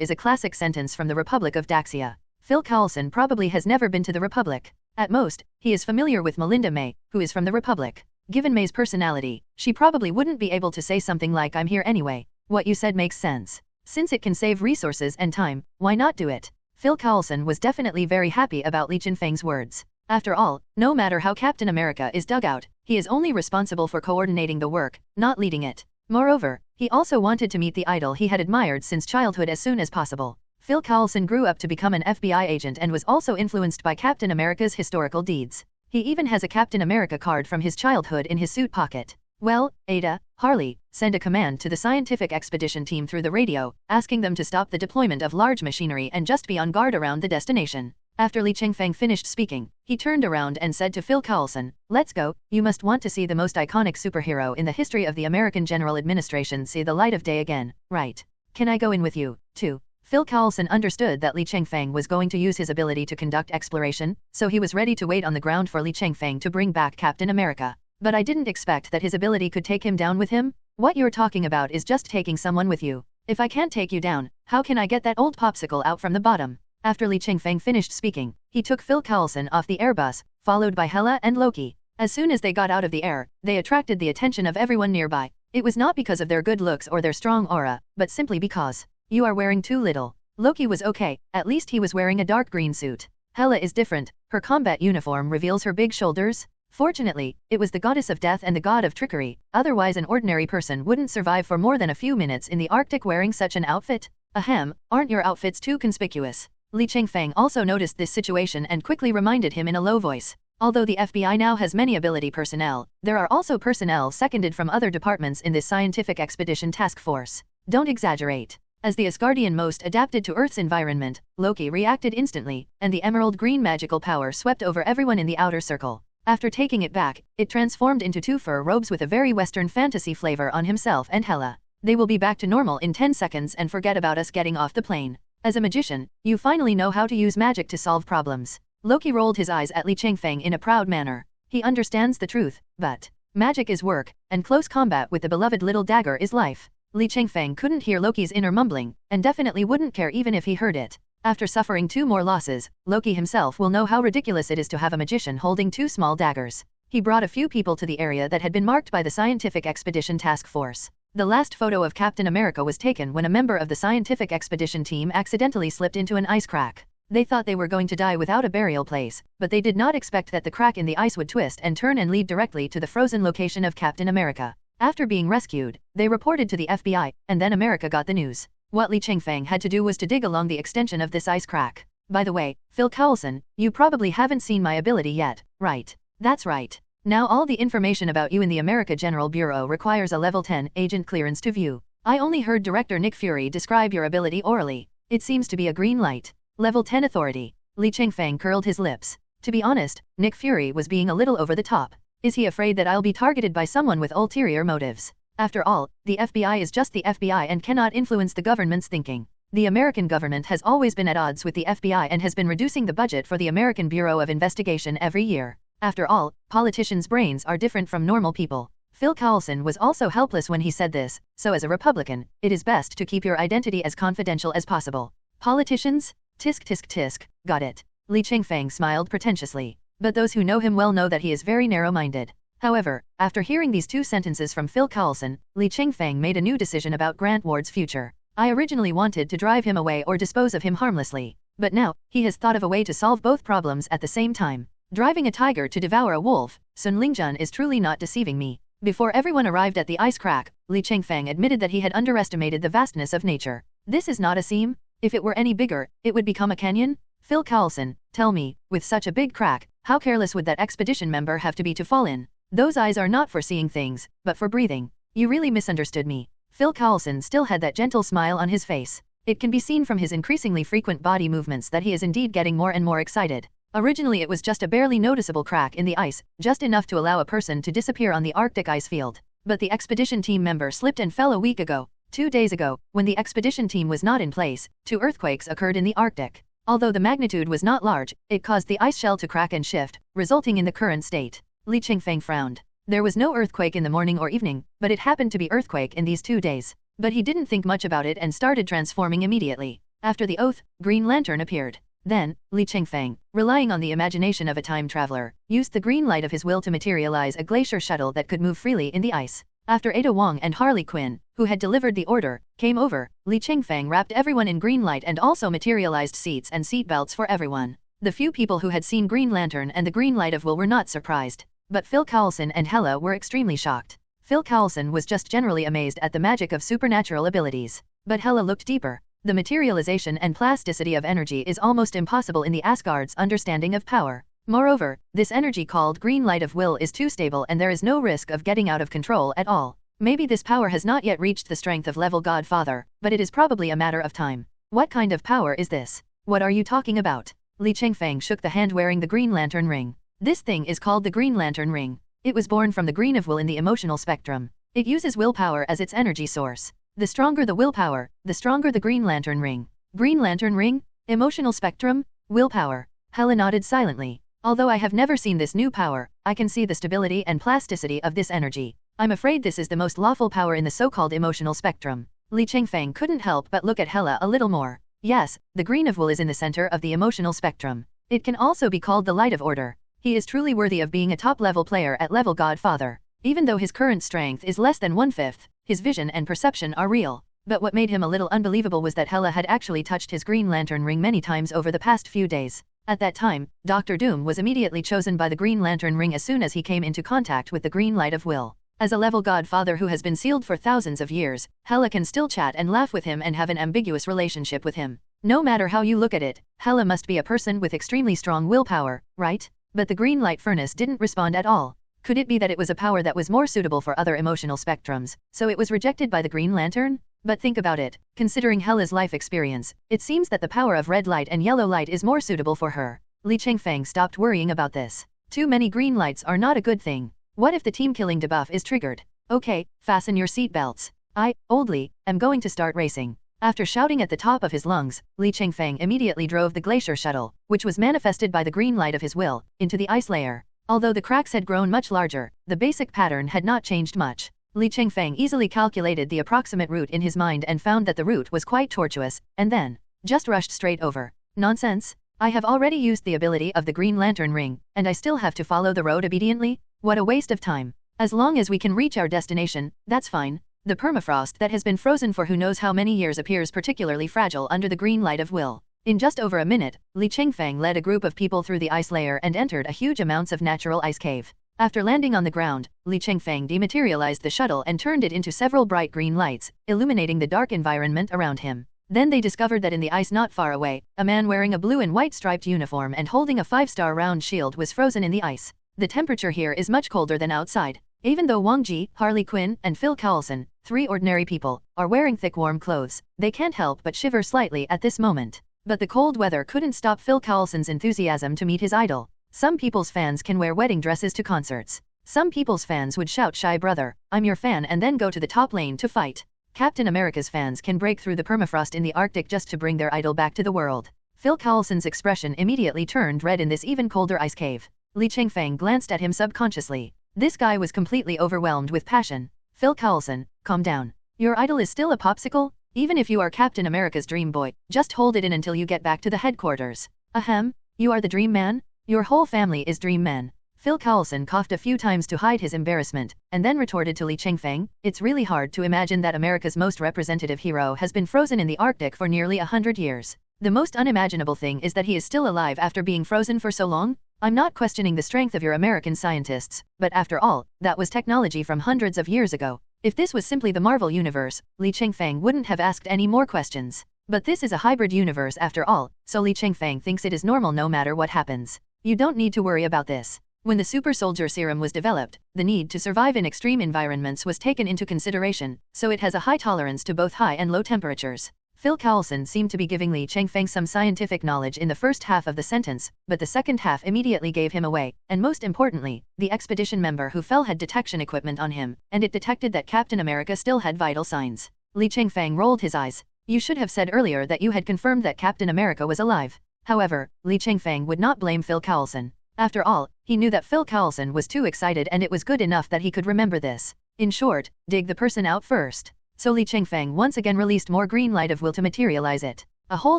is a classic sentence from the Republic of Daxia. Phil Carlson probably has never been to the Republic. At most, he is familiar with Melinda May, who is from the Republic. Given May's personality, she probably wouldn't be able to say something like I'm here anyway. What you said makes sense. Since it can save resources and time, why not do it? Phil Carlson was definitely very happy about Li Chengfeng's words. After all, no matter how Captain America is dug out, he is only responsible for coordinating the work, not leading it. Moreover, he also wanted to meet the idol he had admired since childhood as soon as possible. Phil Carlson grew up to become an FBI agent and was also influenced by Captain America's historical deeds. He even has a Captain America card from his childhood in his suit pocket. Well, Ada, Harley, send a command to the scientific expedition team through the radio, asking them to stop the deployment of large machinery and just be on guard around the destination. After Li Chengfeng finished speaking, he turned around and said to Phil Carlson, let's go, you must want to see the most iconic superhero in the history of the American General Administration see the light of day again, right? Can I go in with you, too? Phil Carlson understood that Li Chengfeng was going to use his ability to conduct exploration, so he was ready to wait on the ground for Li Chengfeng to bring back Captain America. But I didn't expect that his ability could take him down with him. What you're talking about is just taking someone with you. If I can't take you down, how can I get that old popsicle out from the bottom? After Li Chengfeng finished speaking, he took Phil Carlson off the Airbus, followed by Hela and Loki. As soon as they got out of the air, they attracted the attention of everyone nearby. It was not because of their good looks or their strong aura, but simply because you are wearing too little. Loki was okay, at least he was wearing a dark green suit. Hela is different, her combat uniform reveals her big shoulders. Fortunately, it was the goddess of death and the god of trickery, otherwise an ordinary person wouldn't survive for more than a few minutes in the Arctic wearing such an outfit. Ahem, aren't your outfits too conspicuous? Li Chengfeng also noticed this situation and quickly reminded him in a low voice. Although the FBI now has many ability personnel, there are also personnel seconded from other departments in this scientific expedition task force. Don't exaggerate. As the Asgardian most adapted to Earth's environment, Loki reacted instantly, and the emerald green magical power swept over everyone in the outer circle. After taking it back, it transformed into 2 fur robes with a very Western fantasy flavor on himself and Hela. They will be back to normal in 10 seconds and forget about us getting off the plane. As a magician, you finally know how to use magic to solve problems. Loki rolled his eyes at Li Chengfeng in a proud manner. He understands the truth, but magic is work, and close combat with the beloved little dagger is life. Li Chengfeng couldn't hear Loki's inner mumbling, and definitely wouldn't care even if he heard it. After suffering 2 more losses, Loki himself will know how ridiculous it is to have a magician holding 2 small daggers. He brought a few people to the area that had been marked by the Scientific Expedition Task Force. The last photo of Captain America was taken when a member of the Scientific Expedition team accidentally slipped into an ice crack. They thought they were going to die without a burial place, but they did not expect that the crack in the ice would twist and turn and lead directly to the frozen location of Captain America. After being rescued, they reported to the FBI, and then America got the news. What Li Chengfeng had to do was to dig along the extension of this ice crack. By the way, Phil Coulson, you probably haven't seen my ability yet, right? That's right. Now all the information about you in the America General Bureau requires a level 10 agent clearance to view. I only heard Director Nick Fury describe your ability orally. It seems to be a green light. Level 10 authority. Li Chengfeng curled his lips. To be honest, Nick Fury was being a little over the top. Is he afraid that I'll be targeted by someone with ulterior motives? After all, the FBI is just the FBI and cannot influence the government's thinking. The American government has always been at odds with the FBI and has been reducing the budget for the American Bureau of Investigation every year. After all, politicians' brains are different from normal people. Phil Coulson was also helpless when he said this, so as a Republican, it is best to keep your identity as confidential as possible. Politicians? Tisk tisk tisk, got it. Li Chengfeng smiled pretentiously. But those who know him well know that he is very narrow-minded. However, after hearing these 2 sentences from Phil Coulson, Li Chengfeng made a new decision about Grant Ward's future. I originally wanted to drive him away or dispose of him harmlessly. But now, he has thought of a way to solve both problems at the same time. Driving a tiger to devour a wolf, Sun Lingjun is truly not deceiving me. Before everyone arrived at the ice crack, Li Chengfeng admitted that he had underestimated the vastness of nature. This is not a seam. If it were any bigger, it would become a canyon? Phil Coulson, tell me, with such a big crack, how careless would that expedition member have to be to fall in? Those eyes are not for seeing things, but for breathing. You really misunderstood me. Phil Coulson still had that gentle smile on his face. It can be seen from his increasingly frequent body movements that he is indeed getting more and more excited. Originally it was just a barely noticeable crack in the ice, just enough to allow a person to disappear on the Arctic ice field. But the expedition team member slipped and fell a week ago. 2 days ago, when the expedition team was not in place, 2 earthquakes occurred in the Arctic. Although the magnitude was not large, it caused the ice shell to crack and shift, resulting in the current state. Li Chengfeng frowned. There was no earthquake in the morning or evening, but it happened to be earthquake in these 2 days. But he didn't think much about it and started transforming immediately. After the oath, Green Lantern appeared. Then, Li Chengfeng, relying on the imagination of a time traveler, used the green light of his will to materialize a glacier shuttle that could move freely in the ice. After Ada Wong and Harley Quinn, who had delivered the order, came over, Li Chengfeng wrapped everyone in green light and also materialized seats and seat belts for everyone. The few people who had seen Green Lantern and the green light of will were not surprised. But Phil Coulson and Hela were extremely shocked. Phil Coulson was just generally amazed at the magic of supernatural abilities. But Hela looked deeper. The materialization and plasticity of energy is almost impossible in the Asgard's understanding of power. Moreover, this energy called green light of will is too stable and there is no risk of getting out of control at all. Maybe this power has not yet reached the strength of level Godfather, but it is probably a matter of time. What kind of power is this? What are you talking about? Li Chengfeng shook the hand wearing the Green Lantern ring. This thing is called the Green Lantern ring. It was born from the green of will in the emotional spectrum. It uses willpower as its energy source. The stronger the willpower, the stronger the Green Lantern ring. Green Lantern ring? Emotional spectrum? Willpower. Hela nodded silently. Although I have never seen this new power, I can see the stability and plasticity of this energy. I'm afraid this is the most lawful power in the so-called emotional spectrum. Li Chengfeng couldn't help but look at Hela a little more. Yes, the green of will is in the center of the emotional spectrum. It can also be called the light of order. He is truly worthy of being a top-level player at level Godfather. Even though his current strength is less than 1/5, his vision and perception are real. But what made him a little unbelievable was that Hela had actually touched his Green Lantern ring many times over the past few days. At that time, Dr. Doom was immediately chosen by the Green Lantern ring as soon as he came into contact with the green light of will. As a level godfather who has been sealed for thousands of years, Hela can still chat and laugh with him and have an ambiguous relationship with him. No matter how you look at it, Hela must be a person with extremely strong willpower, right? But the green light furnace didn't respond at all. Could it be that it was a power that was more suitable for other emotional spectrums, so it was rejected by the Green Lantern? But think about it, considering Hela's life experience, it seems that the power of red light and yellow light is more suitable for her. Li Chengfeng stopped worrying about this. Too many green lights are not a good thing. What if the team-killing debuff is triggered? Okay, fasten your seatbelts. I, Old Li, am going to start racing. After shouting at the top of his lungs, Li Chengfeng immediately drove the glacier shuttle, which was manifested by the green light of his will, into the ice layer. Although the cracks had grown much larger, the basic pattern had not changed much. Li Chengfeng easily calculated the approximate route in his mind and found that the route was quite tortuous, and then just rushed straight over. Nonsense! I have already used the ability of the Green Lantern Ring, and I still have to follow the road obediently? What a waste of time. As long as we can reach our destination, that's fine. The permafrost that has been frozen for who knows how many years appears particularly fragile under the green light of will. In just over a minute, Li Chengfeng led a group of people through the ice layer and entered a huge amounts of natural ice cave. After landing on the ground, Li Chengfeng dematerialized the shuttle and turned it into several bright green lights, illuminating the dark environment around him. Then they discovered that in the ice not far away, a man wearing a blue and white striped uniform and holding a 5-star round shield was frozen in the ice. The temperature here is much colder than outside. Even though Wang Ji, Harley Quinn, and Phil Coulson, 3 ordinary people, are wearing thick warm clothes, they can't help but shiver slightly at this moment. But the cold weather couldn't stop Phil Coulson's enthusiasm to meet his idol. Some people's fans can wear wedding dresses to concerts. Some people's fans would shout "Shy brother, I'm your fan" and then go to the top lane to fight. Captain America's fans can break through the permafrost in the Arctic just to bring their idol back to the world. Phil Coulson's expression immediately turned red in this even colder ice cave. Li Chengfeng glanced at him subconsciously. This guy was completely overwhelmed with passion. Phil Coulson, calm down. Your idol is still a popsicle? Even if you are Captain America's dream boy, just hold it in until you get back to the headquarters. Ahem, you are the dream man? Your whole family is dream men. Phil Coulson coughed a few times to hide his embarrassment, and then retorted to Li Chengfeng, it's really hard to imagine that America's most representative hero has been frozen in the Arctic for nearly 100 years. The most unimaginable thing is that he is still alive after being frozen for so long. I'm not questioning the strength of your American scientists, but after all, that was technology from hundreds of years ago. If this was simply the Marvel Universe, Li Chengfeng wouldn't have asked any more questions. But this is a hybrid universe after all, so Li Chengfeng thinks it is normal no matter what happens. You don't need to worry about this. When the super soldier serum was developed, the need to survive in extreme environments was taken into consideration, so it has a high tolerance to both high and low temperatures. Phil Coulson seemed to be giving Li Chengfeng some scientific knowledge in the first half of the sentence, but the second half immediately gave him away, and most importantly, the expedition member who fell had detection equipment on him, and it detected that Captain America still had vital signs. Li Chengfeng rolled his eyes. You should have said earlier that you had confirmed that Captain America was alive. However, Li Chengfeng would not blame Phil Coulson. After all, he knew that Phil Coulson was too excited and it was good enough that he could remember this. In short, dig the person out first. So Li Chengfeng once again released more green light of will to materialize it. A whole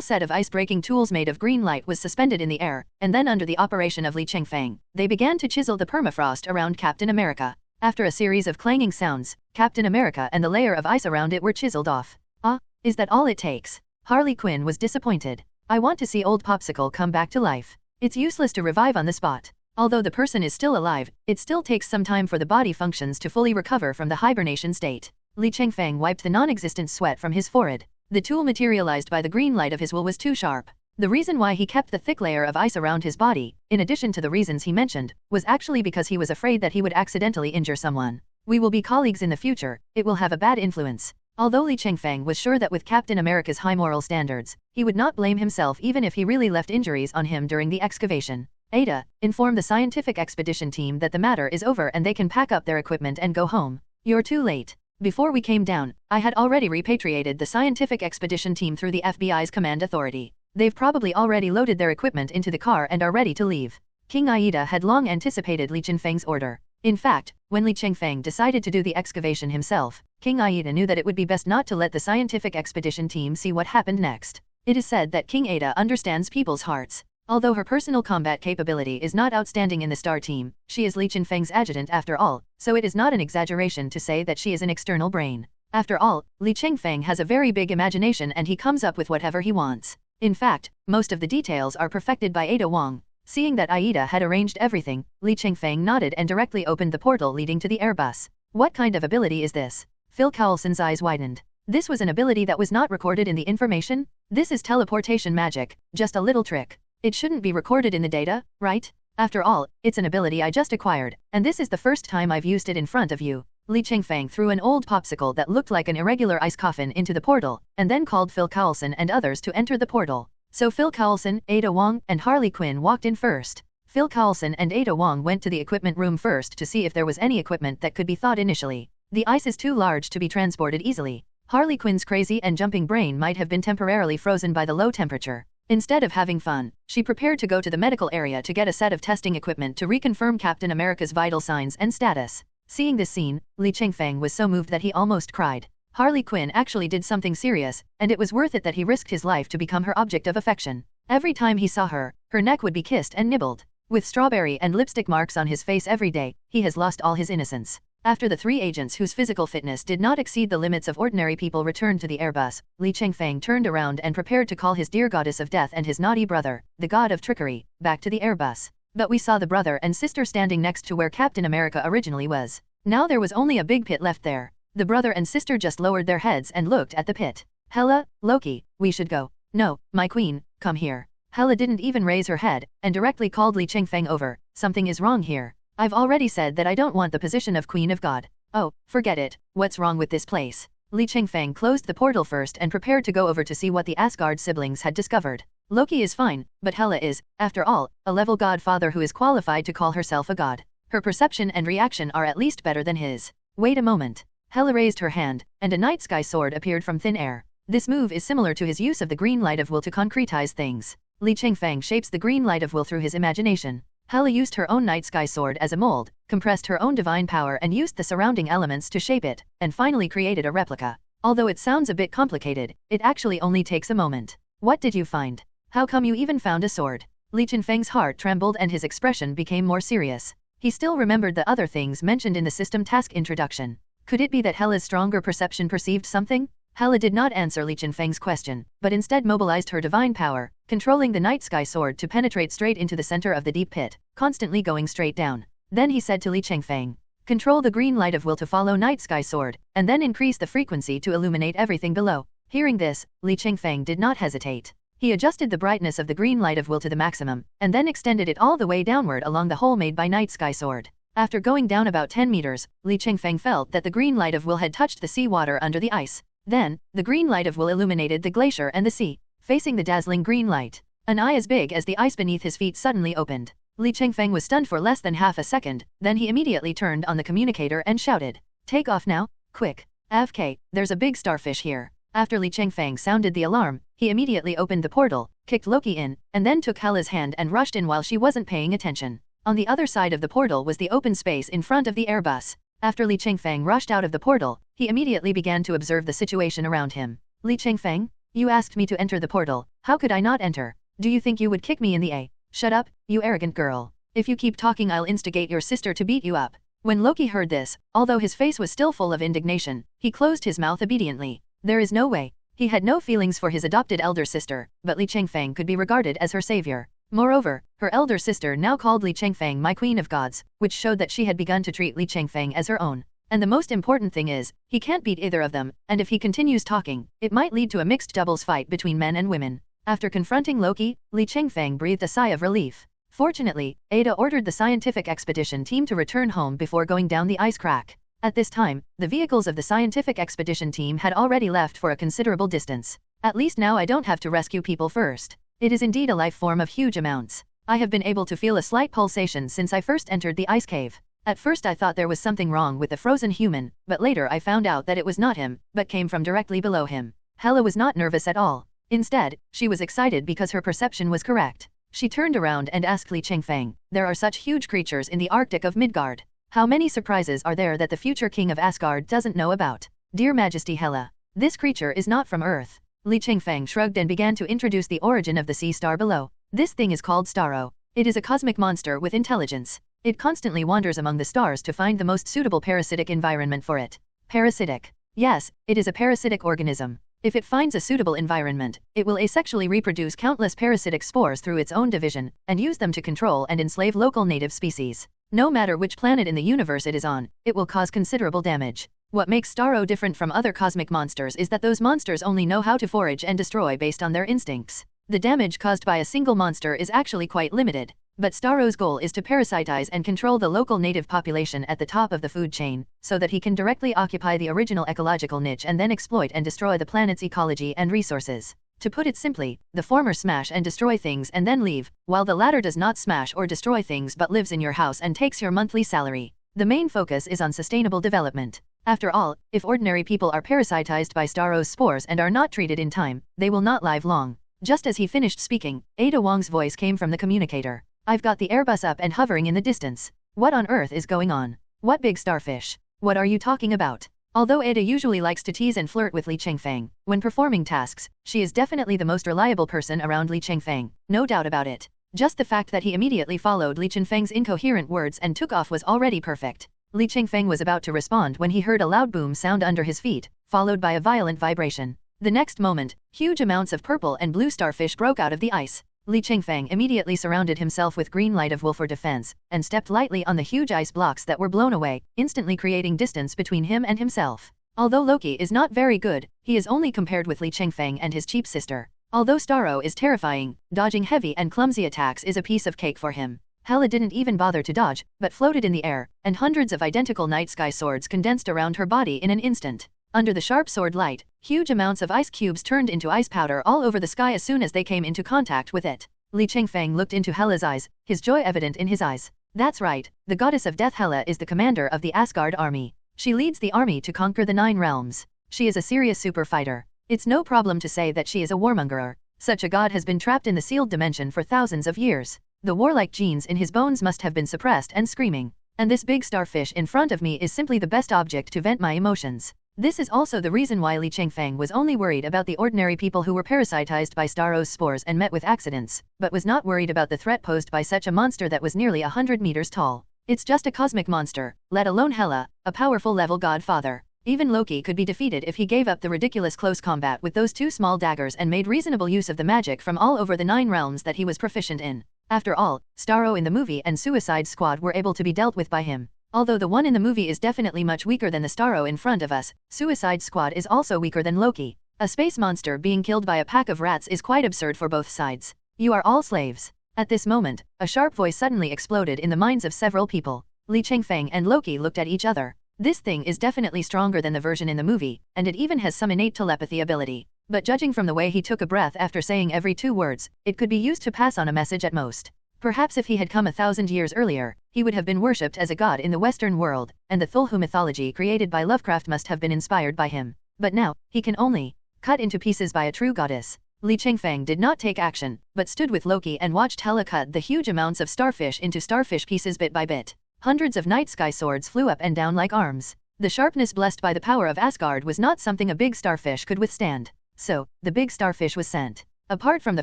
set of ice-breaking tools made of green light was suspended in the air, and then under the operation of Li Chengfeng, they began to chisel the permafrost around Captain America. After a series of clanging sounds, Captain America and the layer of ice around it were chiseled off. Ah, is that all it takes? Harley Quinn was disappointed. I want to see old Popsicle come back to life. It's useless to revive on the spot. Although the person is still alive, it still takes some time for the body functions to fully recover from the hibernation state. Li Chengfeng wiped the non-existent sweat from his forehead. The tool materialized by the green light of his will was too sharp. The reason why he kept the thick layer of ice around his body, in addition to the reasons he mentioned, was actually because he was afraid that he would accidentally injure someone. We will be colleagues in the future, it will have a bad influence. Although Li Chengfeng was sure that with Captain America's high moral standards, he would not blame himself even if he really left injuries on him during the excavation. Ada, inform the scientific expedition team that the matter is over and they can pack up their equipment and go home. You're too late. Before we came down, I had already repatriated the scientific expedition team through the FBI's command authority. They've probably already loaded their equipment into the car and are ready to leave. King Aida had long anticipated Li Chengfeng's order. In fact, when Li Chengfeng decided to do the excavation himself, King Aida knew that it would be best not to let the scientific expedition team see what happened next. It is said that King Ada understands people's hearts. Although her personal combat capability is not outstanding in the Star Team, she is Li Chengfeng's adjutant after all, so it is not an exaggeration to say that she is an external brain. After all, Li Chengfeng has a very big imagination and he comes up with whatever he wants. In fact, most of the details are perfected by Ada Wong. Seeing that Aida had arranged everything, Li Chengfeng nodded and directly opened the portal leading to the Airbus. What kind of ability is this? Phil Cowlson's eyes widened. This was an ability that was not recorded in the information? This is teleportation magic, just a little trick. It shouldn't be recorded in the data, right? After all, it's an ability I just acquired, and this is the first time I've used it in front of you. Li Chengfeng threw an old popsicle that looked like an irregular ice coffin into the portal, and then called Phil Cowlson and others to enter the portal. So Phil Cowlson, Ada Wong, and Harley Quinn walked in first. Phil Cowlson and Ada Wong went to the equipment room first to see if there was any equipment that could be thought initially. The ice is too large to be transported easily. Harley Quinn's crazy and jumping brain might have been temporarily frozen by the low temperature. Instead of having fun, she prepared to go to the medical area to get a set of testing equipment to reconfirm Captain America's vital signs and status. Seeing this scene, Li Chengfeng was so moved that he almost cried. Harley Quinn actually did something serious, and it was worth it that he risked his life to become her object of affection. Every time he saw her, her neck would be kissed and nibbled. With strawberry and lipstick marks on his face every day, he has lost all his innocence. After the three agents whose physical fitness did not exceed the limits of ordinary people returned to the Airbus, Li Chengfeng turned around and prepared to call his dear goddess of death and his naughty brother, the god of trickery, back to the Airbus. But we saw the brother and sister standing next to where Captain America originally was. Now there was only a big pit left there. The brother and sister just lowered their heads and looked at the pit. Hela, Loki, we should go. No, my queen, come here. Hela didn't even raise her head, and directly called Li Chengfeng over. Something is wrong here. I've already said that I don't want the position of Queen of God. Oh, forget it, what's wrong with this place? Li Chengfeng closed the portal first and prepared to go over to see what the Asgard siblings had discovered. Loki is fine, but Hela is, after all, a level godfather who is qualified to call herself a god. Her perception and reaction are at least better than his. Wait a moment. Hela raised her hand, and a night sky sword appeared from thin air. This move is similar to his use of the green light of will to concretize things. Li Chengfeng shapes the green light of will through his imagination. Hela used her own night sky sword as a mold, compressed her own divine power and used the surrounding elements to shape it, and finally created a replica. Although it sounds a bit complicated, it actually only takes a moment. What did you find? How come you even found a sword? Li Chengfeng's heart trembled and his expression became more serious. He still remembered the other things mentioned in the system task introduction. Could it be that Hela's stronger perception perceived something? Hela did not answer Li Chengfeng's question, but instead mobilized her divine power, controlling the night sky sword to penetrate straight into the center of the deep pit, constantly going straight down. Then he said to Li Chengfeng, control the green light of will to follow night sky sword, and then increase the frequency to illuminate everything below. Hearing this, Li Chengfeng did not hesitate. He adjusted the brightness of the green light of will to the maximum, and then extended it all the way downward along the hole made by night sky sword. After going down about 10 meters, Li Chengfeng felt that the green light of will had touched the sea water under the ice. Then, the green light of will illuminated the glacier and the sea, facing the dazzling green light. An eye as big as the ice beneath his feet suddenly opened. Li Chengfeng was stunned for less than half a second, then he immediately turned on the communicator and shouted, take off now, quick. AFK, there's a big starfish here. After Li Chengfeng sounded the alarm, he immediately opened the portal, kicked Loki in, and then took Hela's hand and rushed in while she wasn't paying attention. On the other side of the portal was the open space in front of the Airbus. After Li Chengfeng rushed out of the portal, he immediately began to observe the situation around him. Li Chengfeng, you asked me to enter the portal, how could I not enter? Do you think you would kick me in the A? Shut up, you arrogant girl. If you keep talking I'll instigate your sister to beat you up. When Loki heard this, although his face was still full of indignation, he closed his mouth obediently. There is no way. He had no feelings for his adopted elder sister, but Li Chengfeng could be regarded as her savior. Moreover, her elder sister now called Li Chengfeng my queen of gods, which showed that she had begun to treat Li Chengfeng as her own. And the most important thing is, he can't beat either of them, and if he continues talking, it might lead to a mixed doubles fight between men and women. After confronting Loki, Li Chengfeng breathed a sigh of relief. Fortunately, Ada ordered the scientific expedition team to return home before going down the ice crack. At this time, the vehicles of the scientific expedition team had already left for a considerable distance. At least now I don't have to rescue people first. It is indeed a life form of huge amounts. I have been able to feel a slight pulsation since I first entered the ice cave. At first I thought there was something wrong with the frozen human, but later I found out that it was not him, but came from directly below him. Hela was not nervous at all. Instead, she was excited because her perception was correct. She turned around and asked Li Chengfeng, there are such huge creatures in the Arctic of Midgard. How many surprises are there that the future king of Asgard doesn't know about? Dear Majesty Hela, this creature is not from Earth. Li Chengfeng shrugged and began to introduce the origin of the sea star below. This thing is called Starro. It is a cosmic monster with intelligence. It constantly wanders among the stars to find the most suitable parasitic environment for it. Parasitic. Yes, it is a parasitic organism. If it finds a suitable environment, it will asexually reproduce countless parasitic spores through its own division, and use them to control and enslave local native species. No matter which planet in the universe it is on, it will cause considerable damage. What makes Starro different from other cosmic monsters is that those monsters only know how to forage and destroy based on their instincts. The damage caused by a single monster is actually quite limited. But Starro's goal is to parasitize and control the local native population at the top of the food chain, so that he can directly occupy the original ecological niche and then exploit and destroy the planet's ecology and resources. To put it simply, the former smash and destroy things and then leave, while the latter does not smash or destroy things but lives in your house and takes your monthly salary. The main focus is on sustainable development. After all, if ordinary people are parasitized by Starro's spores and are not treated in time, they will not live long. Just as he finished speaking, Ada Wong's voice came from the communicator. I've got the Airbus up and hovering in the distance. What on earth is going on? What big starfish? What are you talking about? Although Ada usually likes to tease and flirt with Li Chengfeng, when performing tasks, she is definitely the most reliable person around Li Chengfeng, no doubt about it. Just the fact that he immediately followed Li Chengfeng's incoherent words and took off was already perfect. Li Chengfeng was about to respond when he heard a loud boom sound under his feet, followed by a violent vibration. The next moment, huge amounts of purple and blue starfish broke out of the ice. Li Chengfeng immediately surrounded himself with green light of will for defense, and stepped lightly on the huge ice blocks that were blown away, instantly creating distance between him and himself. Although Loki is not very good, he is only compared with Li Chengfeng and his cheap sister. Although Starro is terrifying, dodging heavy and clumsy attacks is a piece of cake for him. Hela didn't even bother to dodge, but floated in the air, and hundreds of identical night sky swords condensed around her body in an instant. Under the sharp sword light, huge amounts of ice cubes turned into ice powder all over the sky as soon as they came into contact with it. Li Chengfeng looked into Hela's eyes, his joy evident in his eyes. That's right, the goddess of death Hela is the commander of the Asgard army. She leads the army to conquer the 9 realms. She is a serious super fighter. It's no problem to say that she is a warmongerer. Such a god has been trapped in the sealed dimension for thousands of years. The warlike genes in his bones must have been suppressed and screaming. And this big starfish in front of me is simply the best object to vent my emotions. This is also the reason why Li Chengfeng was only worried about the ordinary people who were parasitized by Starro's spores and met with accidents, but was not worried about the threat posed by such a monster that was nearly 100 meters tall. It's just a cosmic monster, let alone Hela, a powerful level godfather. Even Loki could be defeated if he gave up the ridiculous close combat with those 2 small daggers and made reasonable use of the magic from all over the 9 realms that he was proficient in. After all, Starro in the movie and Suicide Squad were able to be dealt with by him. Although the one in the movie is definitely much weaker than the Starro in front of us, Suicide Squad is also weaker than Loki. A space monster being killed by a pack of rats is quite absurd for both sides. You are all slaves. At this moment, a sharp voice suddenly exploded in the minds of several people. Li Chengfeng and Loki looked at each other. This thing is definitely stronger than the version in the movie, and it even has some innate telepathy ability. But judging from the way he took a breath after saying every 2 words, it could be used to pass on a message at most. Perhaps if he had come 1,000 years earlier, he would have been worshipped as a god in the Western world, and the Thulhu mythology created by Lovecraft must have been inspired by him. But now, he can only cut into pieces by a true goddess. Li Chengfeng did not take action, but stood with Loki and watched Hela cut the huge amounts of starfish into starfish pieces bit by bit. Hundreds of night sky swords flew up and down like arms. The sharpness blessed by the power of Asgard was not something a big starfish could withstand. So, the big starfish was sent. Apart from the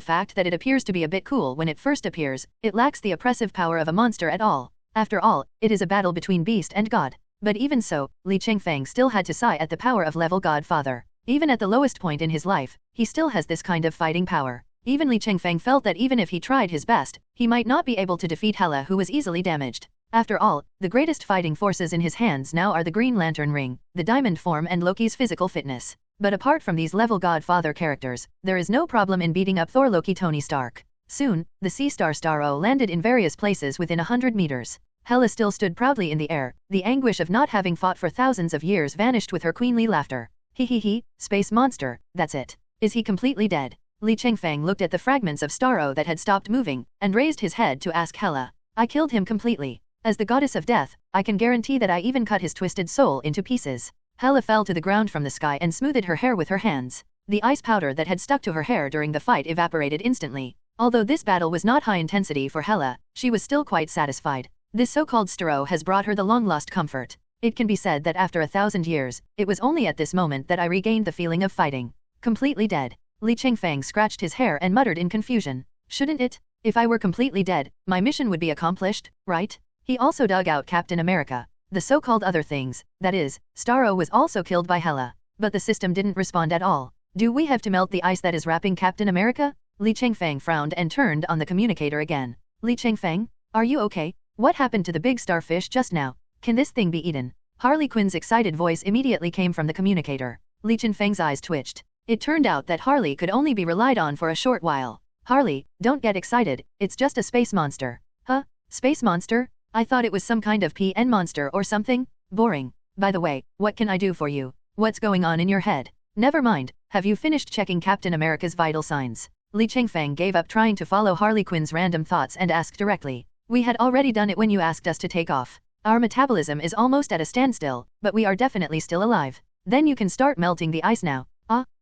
fact that it appears to be a bit cool when it first appears, it lacks the oppressive power of a monster at all. After all, it is a battle between beast and god. But even so, Li Chengfeng still had to sigh at the power of level godfather. Even at the lowest point in his life, he still has this kind of fighting power. Even Li Chengfeng felt that even if he tried his best, he might not be able to defeat Hela, who was easily damaged. After all, the greatest fighting forces in his hands now are the Green Lantern Ring, the Diamond Form and Loki's physical fitness. But apart from these level godfather characters, there is no problem in beating up Thor, Loki, Tony Stark. Soon, the Sea Star Starro landed in various places within 100 meters. Hela still stood proudly in the air. The anguish of not having fought for thousands of years vanished with her queenly laughter. He, space monster, that's it. Is he completely dead? Li Chengfeng looked at the fragments of Starro that had stopped moving, and raised his head to ask Hela. I killed him completely. As the goddess of death, I can guarantee that I even cut his twisted soul into pieces. Hela fell to the ground from the sky and smoothed her hair with her hands. The ice powder that had stuck to her hair during the fight evaporated instantly. Although this battle was not high intensity for Hela, she was still quite satisfied. This so-called Starro has brought her the long-lost comfort. It can be said that after 1,000 years, it was only at this moment that I regained the feeling of fighting. Completely dead. Li Chengfeng scratched his hair and muttered in confusion. Shouldn't it? If I were completely dead, my mission would be accomplished, right? He also dug out Captain America. The so-called other things, that is, Starro was also killed by Hela. But the system didn't respond at all. Do we have to melt the ice that is wrapping Captain America? Li Chengfeng frowned and turned on the communicator again. Li Chengfeng, are you okay? What happened to the big starfish just now? Can this thing be eaten? Harley Quinn's excited voice immediately came from the communicator. Li Chengfeng's eyes twitched. It turned out that Harley could only be relied on for a short while. Harley, don't get excited, it's just a space monster. Huh? Space monster? I thought it was some kind of PN monster or something? Boring. By the way, what can I do for you? What's going on in your head? Never mind, have you finished checking Captain America's vital signs? Li Chengfeng gave up trying to follow Harley Quinn's random thoughts and asked directly. We had already done it when you asked us to take off. Our metabolism is almost at a standstill, but we are definitely still alive. Then you can start melting the ice now.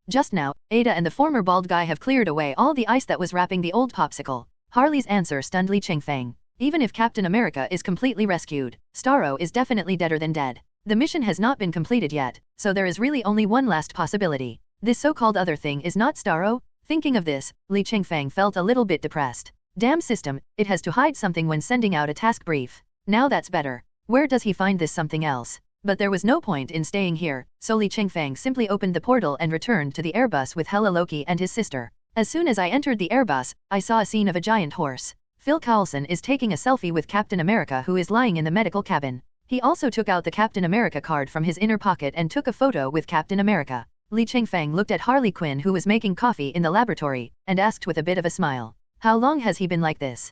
Just now, Ada and the former bald guy have cleared away all the ice that was wrapping the old popsicle. Harley's answer stunned Li Chengfeng. Even if Captain America is completely rescued, Starro is definitely deader than dead. The mission has not been completed yet, so there is really only one last possibility. This so-called other thing is not Starro? Thinking of this, Li Chengfeng felt a little bit depressed. Damn system, it has to hide something when sending out a task brief. Now that's better. Where does he find this something else? But there was no point in staying here, so Li Chengfeng simply opened the portal and returned to the Airbus with Hela Loki and his sister. As soon as I entered the Airbus, I saw a scene of a giant horse. Phil Coulson is taking a selfie with Captain America, who is lying in the medical cabin. He also took out the Captain America card from his inner pocket and took a photo with Captain America. Li Chengfeng looked at Harley Quinn, who was making coffee in the laboratory, and asked with a bit of a smile. How long has he been like this?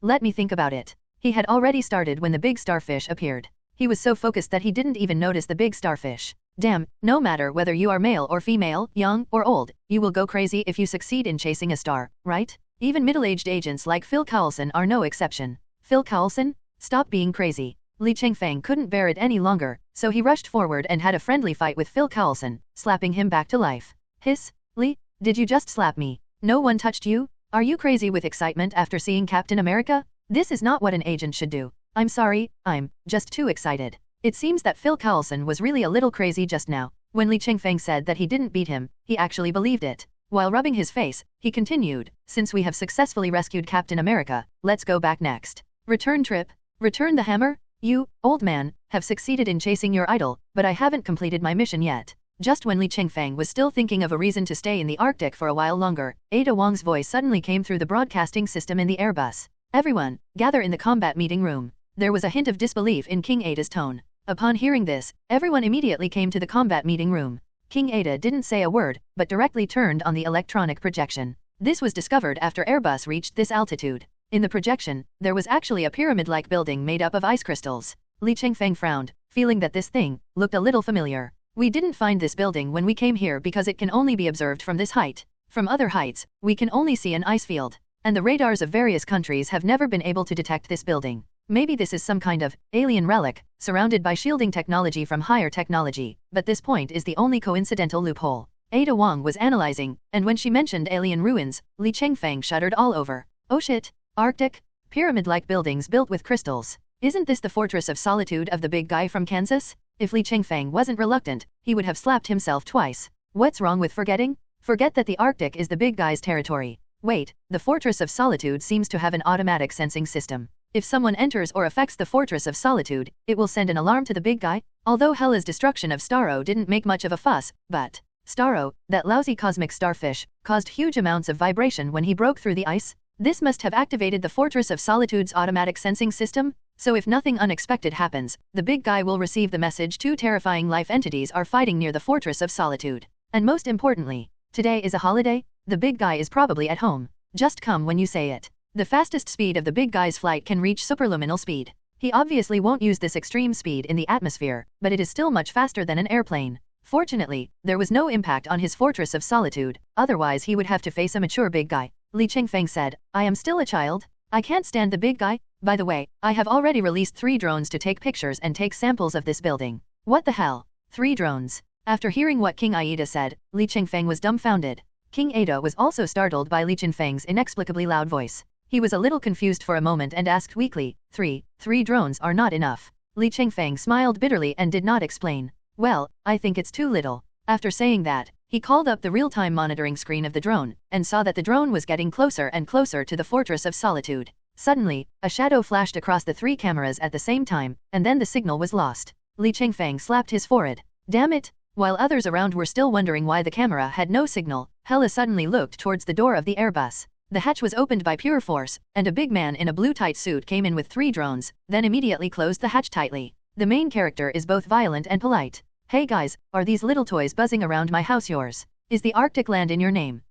Let me think about it. He had already started when the big starfish appeared. He was so focused that he didn't even notice the big starfish. Damn, no matter whether you are male or female, young or old, you will go crazy if you succeed in chasing a star, right? Even middle-aged agents like Phil Coulson are no exception. Phil Coulson? Stop being crazy. Li Chengfeng couldn't bear it any longer, so he rushed forward and had a friendly fight with Phil Coulson, slapping him back to life. Hiss? Li, did you just slap me? No one touched you? Are you crazy with excitement after seeing Captain America? This is not what an agent should do. I'm sorry, I'm just too excited. It seems that Phil Coulson was really a little crazy just now. When Li Chengfeng said that he didn't beat him, he actually believed it. While rubbing his face, he continued, since we have successfully rescued Captain America, let's go back next. Return trip? Return the hammer? You, old man, have succeeded in chasing your idol, but I haven't completed my mission yet. Just when Li Chengfeng was still thinking of a reason to stay in the Arctic for a while longer, Ada Wong's voice suddenly came through the broadcasting system in the Airbus. Everyone, gather in the combat meeting room. There was a hint of disbelief in King Ada's tone. Upon hearing this, everyone immediately came to the combat meeting room. King Ada didn't say a word, but directly turned on the electronic projection. This was discovered after Airbus reached this altitude. In the projection, there was actually a pyramid-like building made up of ice crystals. Li Chengfeng frowned, feeling that this thing looked a little familiar. We didn't find this building when we came here because it can only be observed from this height. From other heights, we can only see an ice field, and the radars of various countries have never been able to detect this building. Maybe this is some kind of alien relic, surrounded by shielding technology from higher technology, but this point is the only coincidental loophole. Ada Wong was analyzing, and when she mentioned alien ruins, Li Chengfeng shuddered all over. Oh shit, Arctic? Pyramid-like buildings built with crystals. Isn't this the Fortress of Solitude of the big guy from Kansas? If Li Chengfeng wasn't reluctant, he would have slapped himself twice. What's wrong with forgetting? Forget that the Arctic is the big guy's territory. Wait, the Fortress of Solitude seems to have an automatic sensing system. If someone enters or affects the Fortress of Solitude, it will send an alarm to the big guy. Although Hela's destruction of Starro didn't make much of a fuss, but Starro, that lousy cosmic starfish, caused huge amounts of vibration when he broke through the ice. This must have activated the Fortress of Solitude's automatic sensing system, so if nothing unexpected happens, the big guy will receive the message two terrifying life entities are fighting near the Fortress of Solitude. And most importantly, today is a holiday? The big guy is probably at home. Just come when you say it. The fastest speed of the big guy's flight can reach superluminal speed. He obviously won't use this extreme speed in the atmosphere, but it is still much faster than an airplane. Fortunately, there was no impact on his Fortress of Solitude, otherwise he would have to face a mature big guy. Li Chengfeng said, I am still a child. I can't stand the big guy. By the way, I have already released 3 drones to take pictures and take samples of this building. What the hell? 3 drones? After hearing what King Aida said, Li Chengfeng was dumbfounded. King Ada was also startled by Li Chengfeng's inexplicably loud voice. He was a little confused for a moment and asked weakly, 3 drones are not enough. Li Chengfeng smiled bitterly and did not explain. Well, I think it's too little. After saying that, he called up the real-time monitoring screen of the drone, and saw that the drone was getting closer and closer to the Fortress of Solitude. Suddenly, a shadow flashed across the 3 cameras at the same time, and then the signal was lost. Li Chengfeng slapped his forehead. Damn it! While others around were still wondering why the camera had no signal, Hela suddenly looked towards the door of the Airbus. The hatch was opened by pure force, and a big man in a blue tight suit came in with 3 drones, then immediately closed the hatch tightly. The main character is both violent and polite. Hey guys, are these little toys buzzing around my house yours? Is the Arctic land in your name?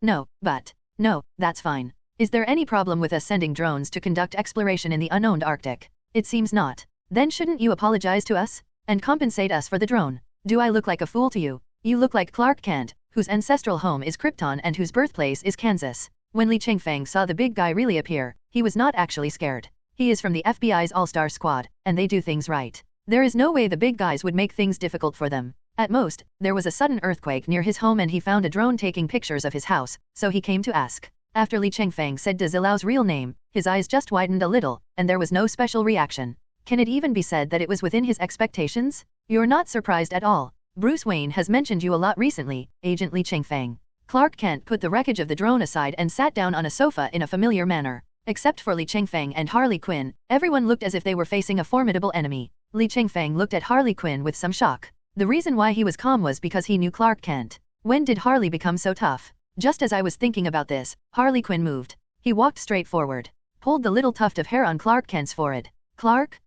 No, but. No, that's fine. Is there any problem with us sending drones to conduct exploration in the unknown Arctic? It seems not. Then shouldn't you apologize to us? And compensate us for the drone? Do I look like a fool to you? You look like Clark Kent, whose ancestral home is Krypton and whose birthplace is Kansas. When Li Chengfeng saw the big guy really appear, he was not actually scared. He is from the FBI's all-star squad, and they do things right. There is no way the big guys would make things difficult for them. At most, there was a sudden earthquake near his home and he found a drone taking pictures of his house, so he came to ask. After Li Chengfeng said Zilao's real name, his eyes just widened a little, and there was no special reaction. Can it even be said that it was within his expectations? You're not surprised at all. Bruce Wayne has mentioned you a lot recently, Agent Li Chengfeng. Clark Kent put the wreckage of the drone aside and sat down on a sofa in a familiar manner. Except for Li Chengfeng and Harley Quinn, everyone looked as if they were facing a formidable enemy. Li Chengfeng looked at Harley Quinn with some shock. The reason why he was calm was because he knew Clark Kent. When did Harley become so tough? Just as I was thinking about this, Harley Quinn moved. He walked straight forward, pulled the little tuft of hair on Clark Kent's forehead. Clark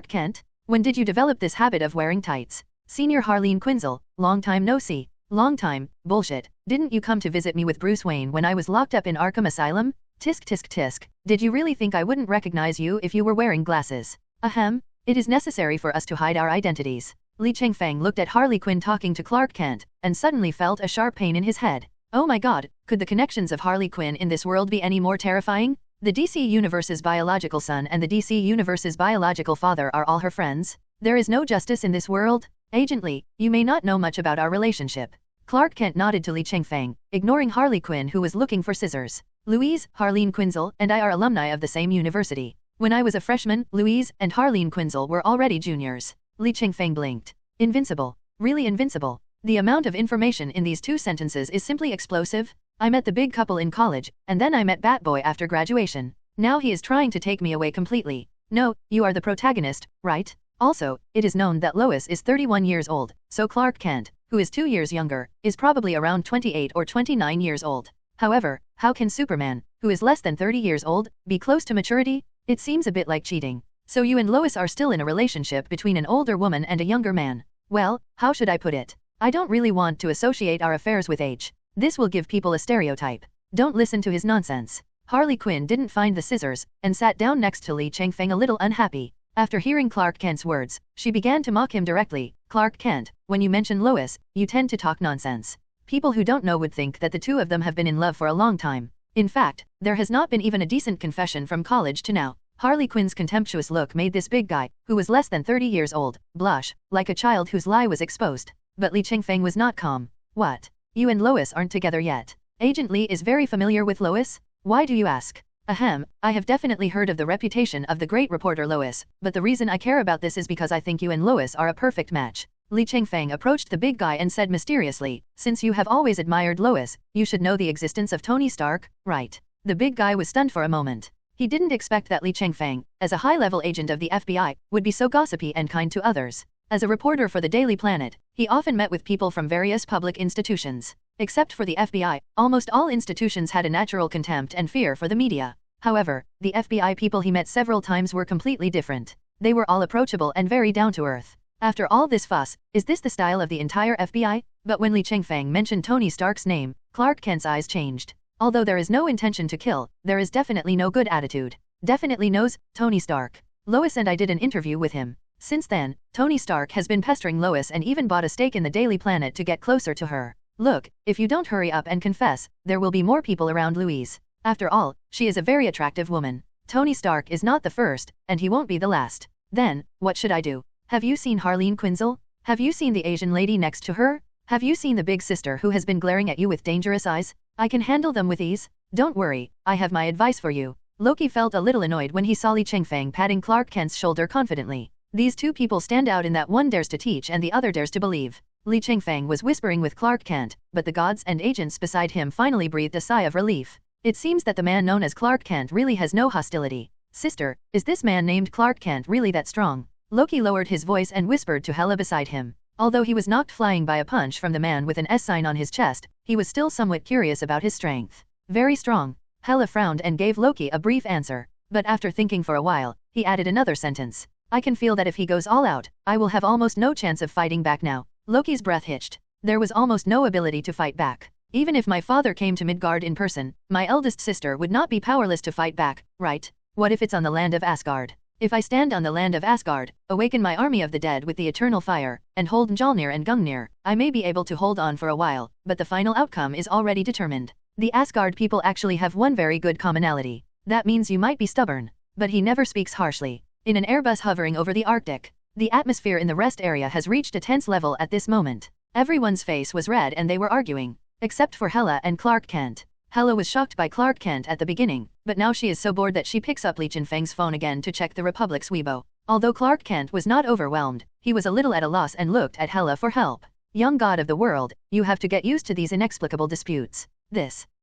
Kent? When did you develop this habit of wearing tights? Senior Harleen Quinzel, long time no see. Long time, bullshit. Didn't you come to visit me with Bruce Wayne when I was locked up in Arkham Asylum? Tisk tisk tisk. Did you really think I wouldn't recognize you if you were wearing glasses? Ahem. It is necessary for us to hide our identities. Li Chengfeng looked at Harley Quinn talking to Clark Kent, and suddenly felt a sharp pain in his head. Oh my god, could the connections of Harley Quinn in this world be any more terrifying? The DC Universe's biological son and the DC Universe's biological father are all her friends? There is no justice in this world? Agent Li, you may not know much about our relationship. Clark Kent nodded to Li Chengfeng, ignoring Harley Quinn who was looking for scissors. Louise, Harleen Quinzel, and I are alumni of the same university. When I was a freshman, Louise and Harleen Quinzel were already juniors. Li Chengfeng blinked. Invincible. Really invincible. The amount of information in these 2 sentences is simply explosive. I met the big couple in college, and then I met Batboy after graduation. Now he is trying to take me away completely. No, you are the protagonist, right? Also, it is known that Lois is 31 years old, so Clark Kent, who is 2 years younger, is probably around 28 or 29 years old. However, how can Superman, who is less than 30 years old, be close to maturity? It seems a bit like cheating. So you and Lois are still in a relationship between an older woman and a younger man. Well, how should I put it? I don't really want to associate our affairs with age. This will give people a stereotype. Don't listen to his nonsense. Harley Quinn didn't find the scissors, and sat down next to Li Chengfeng a little unhappy. After hearing Clark Kent's words, she began to mock him directly. Clark Kent, when you mention Lois, you tend to talk nonsense. People who don't know would think that the 2 of them have been in love for a long time. In fact, there has not been even a decent confession from college to now. Harley Quinn's contemptuous look made this big guy, who was less than 30 years old, blush, like a child whose lie was exposed. But Li Chengfeng was not calm. What? You and Lois aren't together yet. Agent Li is very familiar with Lois? Why do you ask? Ahem, I have definitely heard of the reputation of the great reporter Lois, but the reason I care about this is because I think you and Lois are a perfect match. Li Chengfeng approached the big guy and said mysteriously, since you have always admired Lois, you should know the existence of Tony Stark, right? The big guy was stunned for a moment. He didn't expect that Li Chengfeng, as a high-level agent of the FBI, would be so gossipy and kind to others. As a reporter for the Daily Planet, he often met with people from various public institutions. Except for the FBI, almost all institutions had a natural contempt and fear for the media. However, the FBI people he met several times were completely different. They were all approachable and very down-to-earth. After all this fuss, is this the style of the entire FBI? But when Li Chengfeng mentioned Tony Stark's name, Clark Kent's eyes changed. Although there is no intention to kill, there is definitely no good attitude. Definitely knows Tony Stark. Lois and I did an interview with him. Since then, Tony Stark has been pestering Lois and even bought a stake in the Daily Planet to get closer to her. Look, if you don't hurry up and confess, there will be more people around Louise. After all, she is a very attractive woman. Tony Stark is not the first, and he won't be the last. Then, what should I do? Have you seen Harleen Quinzel? Have you seen the Asian lady next to her? Have you seen the big sister who has been glaring at you with dangerous eyes? I can handle them with ease. Don't worry, I have my advice for you. Loki felt a little annoyed when he saw Li Chengfeng patting Clark Kent's shoulder confidently. These 2 people stand out in that one dares to teach and the other dares to believe. Li Chengfeng was whispering with Clark Kent, but the gods and agents beside him finally breathed a sigh of relief. It seems that the man known as Clark Kent really has no hostility. Sister, is this man named Clark Kent really that strong? Loki lowered his voice and whispered to Hela beside him. Although he was knocked flying by a punch from the man with an S sign on his chest, he was still somewhat curious about his strength. Very strong. Hela frowned and gave Loki a brief answer, but after thinking for a while, he added another sentence. I can feel that if he goes all out, I will have almost no chance of fighting back now. Loki's breath hitched. There was almost no ability to fight back. Even if my father came to Midgard in person, my eldest sister would not be powerless to fight back, right? What if it's on the land of Asgard? If I stand on the land of Asgard, awaken my army of the dead with the eternal fire, and hold Mjolnir and Gungnir, I may be able to hold on for a while, but the final outcome is already determined. The Asgard people actually have one very good commonality. That means you might be stubborn. But he never speaks harshly. In an Airbus hovering over the Arctic, the atmosphere in the rest area has reached a tense level at this moment. Everyone's face was red and they were arguing. Except for Hela and Clark Kent. Hela was shocked by Clark Kent at the beginning, but now she is so bored that she picks up Li Chengfeng's phone again to check the Republic's Weibo. Although Clark Kent was not overwhelmed, he was a little at a loss and looked at Hela for help. Young god of the world, you have to get used to these inexplicable disputes.